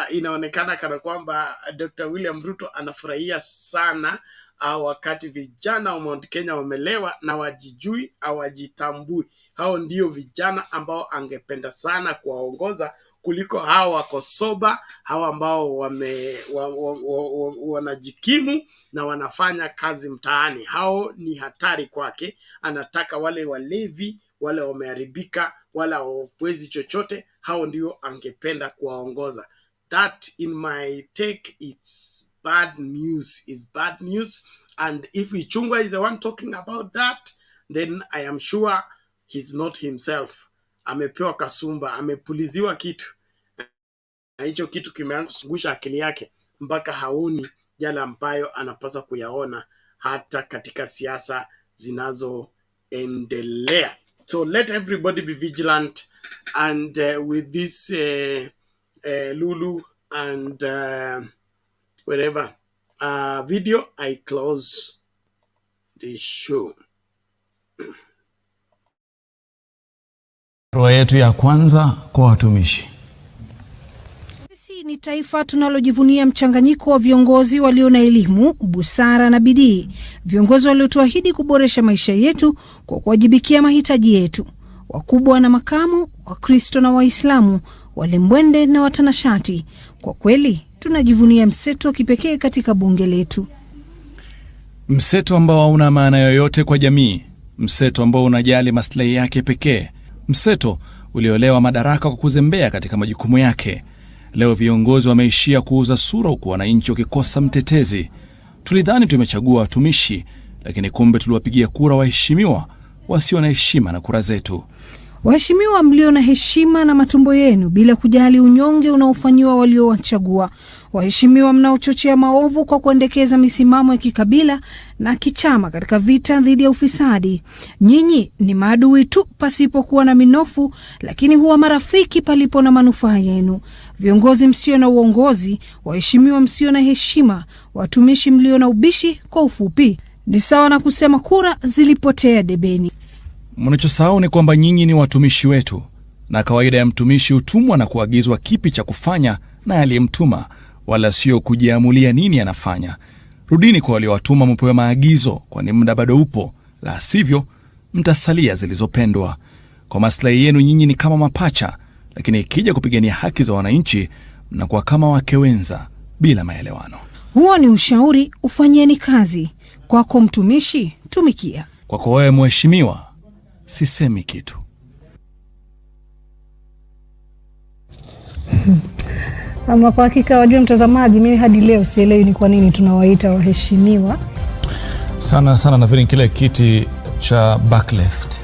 Inaonekana kana kwamba Dr. William Ruto anafurahia sana wakati vijana wa Mount Kenya wamelewa na wajijui hawajitambui. Hao ndio vijana ambao angependa sana kuwaongoza kuliko hao wako soba, hao ambao wanajikimu na wanafanya kazi mtaani. Hao ni hatari kwake. Anataka wale walevi, wale wameharibika, wala hawezi chochote, hao ndio angependa kuwaongoza. That in my take, it's bad news. And if Ichung'wah is the one talking about that, then I am sure he's not himself. Amepewa kasumba, amepuliziwa kitu. Na hicho kitu kimeanza kusungusha akili yake mpaka haoni yale ambayo anapaswa kuyaona hata katika siasa zinazoendelea. So let everybody be vigilant, and with this Lulu and wherever video, I close the show. Barua yetu ya kwanza kwa watumishi. Sisi ni taifa tunalojivunia mchanganyiko wa viongozi walio na elimu, busara na bidii. Viongozi waliotuahidi kuboresha maisha yetu kwa kuwajibikia mahitaji yetu. Wakubwa na makamu, Wakristo na Waislamu, walimbwende na watanashati. Kwa kweli, tunajivunia mseto wa kipekee katika bunge letu. Mseto ambao hauna maana yoyote kwa jamii. Mseto ambao unajali maslahi yake pekee. Mseto uliolewa madaraka kwa kuzembea katika majukumu yake. Leo viongozi wameishia kuuza sura huku wananchi wakikosa mtetezi. Tulidhani tumechagua watumishi, lakini kumbe tuliwapigia kura waheshimiwa wasio na heshima na kura zetu. Waheshimiwa mlio na heshima na matumbo yenu bila kujali unyonge unaofanyiwa waliowachagua. Waheshimiwa mnaochochea maovu kwa kuendekeza misimamo ya kikabila na kichama katika vita dhidi ya ufisadi. Nyinyi ni maadui tu pasipokuwa na minofu, lakini huwa marafiki palipo na manufaa yenu. Viongozi msio na uongozi, waheshimiwa msio na heshima, watumishi mlio na ubishi, kwa ufupi ni sawa na kusema kura zilipotea debeni. Mnachosahau ni kwamba nyinyi ni watumishi wetu, na kawaida ya mtumishi hutumwa na kuagizwa kipi cha kufanya na aliyemtuma, wala sio kujiamulia nini anafanya. Rudini kwa waliowatuma mpewe maagizo, kwani muda bado upo, la sivyo mtasalia zilizopendwa. Kwa maslahi yenu nyinyi ni kama mapacha, lakini ikija kupigania haki za wananchi mnakuwa kama wake wenza bila maelewano. Huo ni ushauri, ufanyeni kazi. Kwako mtumishi, tumikia. Kwako wewe mheshimiwa, sisemi kitu. Ama kwa hakika wajua mtazamaji, mimi hadi leo sielewi ni kwa nini tunawaita waheshimiwa. Sana na vile kile kiti cha back left.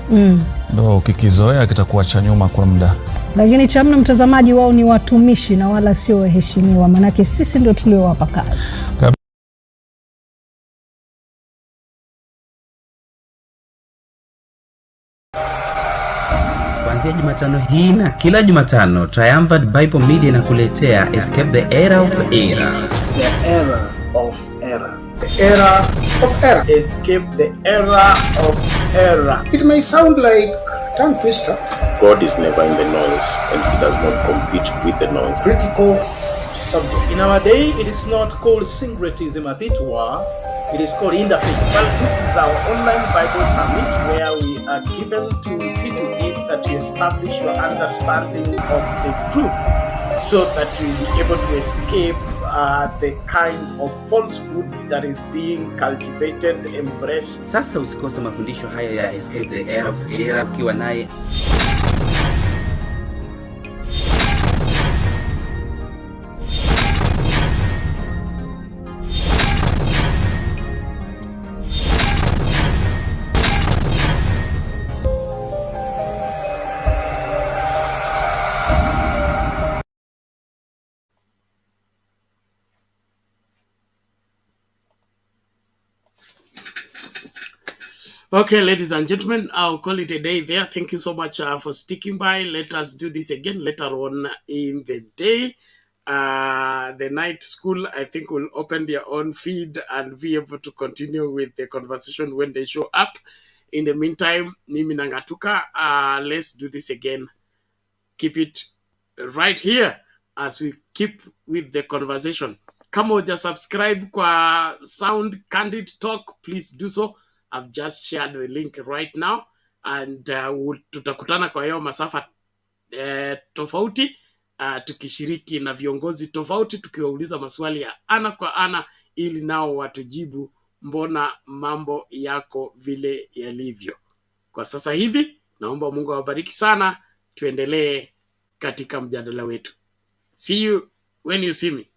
Ndio ukikizoea kitakuwa cha nyuma kwa muda. Lakini cha mna mtazamaji, wao ni watumishi na wala sio waheshimiwa, manake sisi ndio tuliowapa kazi. Kuanzia Jumatano hii na kila Jumatano, Triumphant Bible Media inakuletea Escape the Era of Error. The era of error. The era of error. Escape the era of error. It may sound like tongue twister. God is never in the noise, and he does not compete with the noise. Critical subject. In our day, it is not called syncretism as it were, it is called interfaith. Well, this is our online Bible summit where we are given to see to it that you establish your understanding of the truth so that you will be able to escape the kind of falsehood that is being cultivated, embraced. Sasa usikose mafundisho haya ya Escape the Era of Error ukiwa naye Okay, ladies and gentlemen, I'll call it a day there. Thank you so much for sticking by. Let us do this again later on in the day. The night school, I think, will open their own feed and be able to continue with the conversation when they show up. In the meantime, Mimi Nangatuka, let's do this again. Keep it right here as we keep with the conversation. Kama uja subscribe kwa Sound Candid Talk, please do so. I've just shared the link right now, and tutakutana kwa hiyo masafa tofauti, tukishiriki na viongozi tofauti, tukiwauliza maswali ya ana kwa ana ili nao watujibu mbona mambo yako vile yalivyo. Kwa sasa hivi, naomba Mungu awabariki sana, tuendelee katika mjadala wetu. See you when you see me.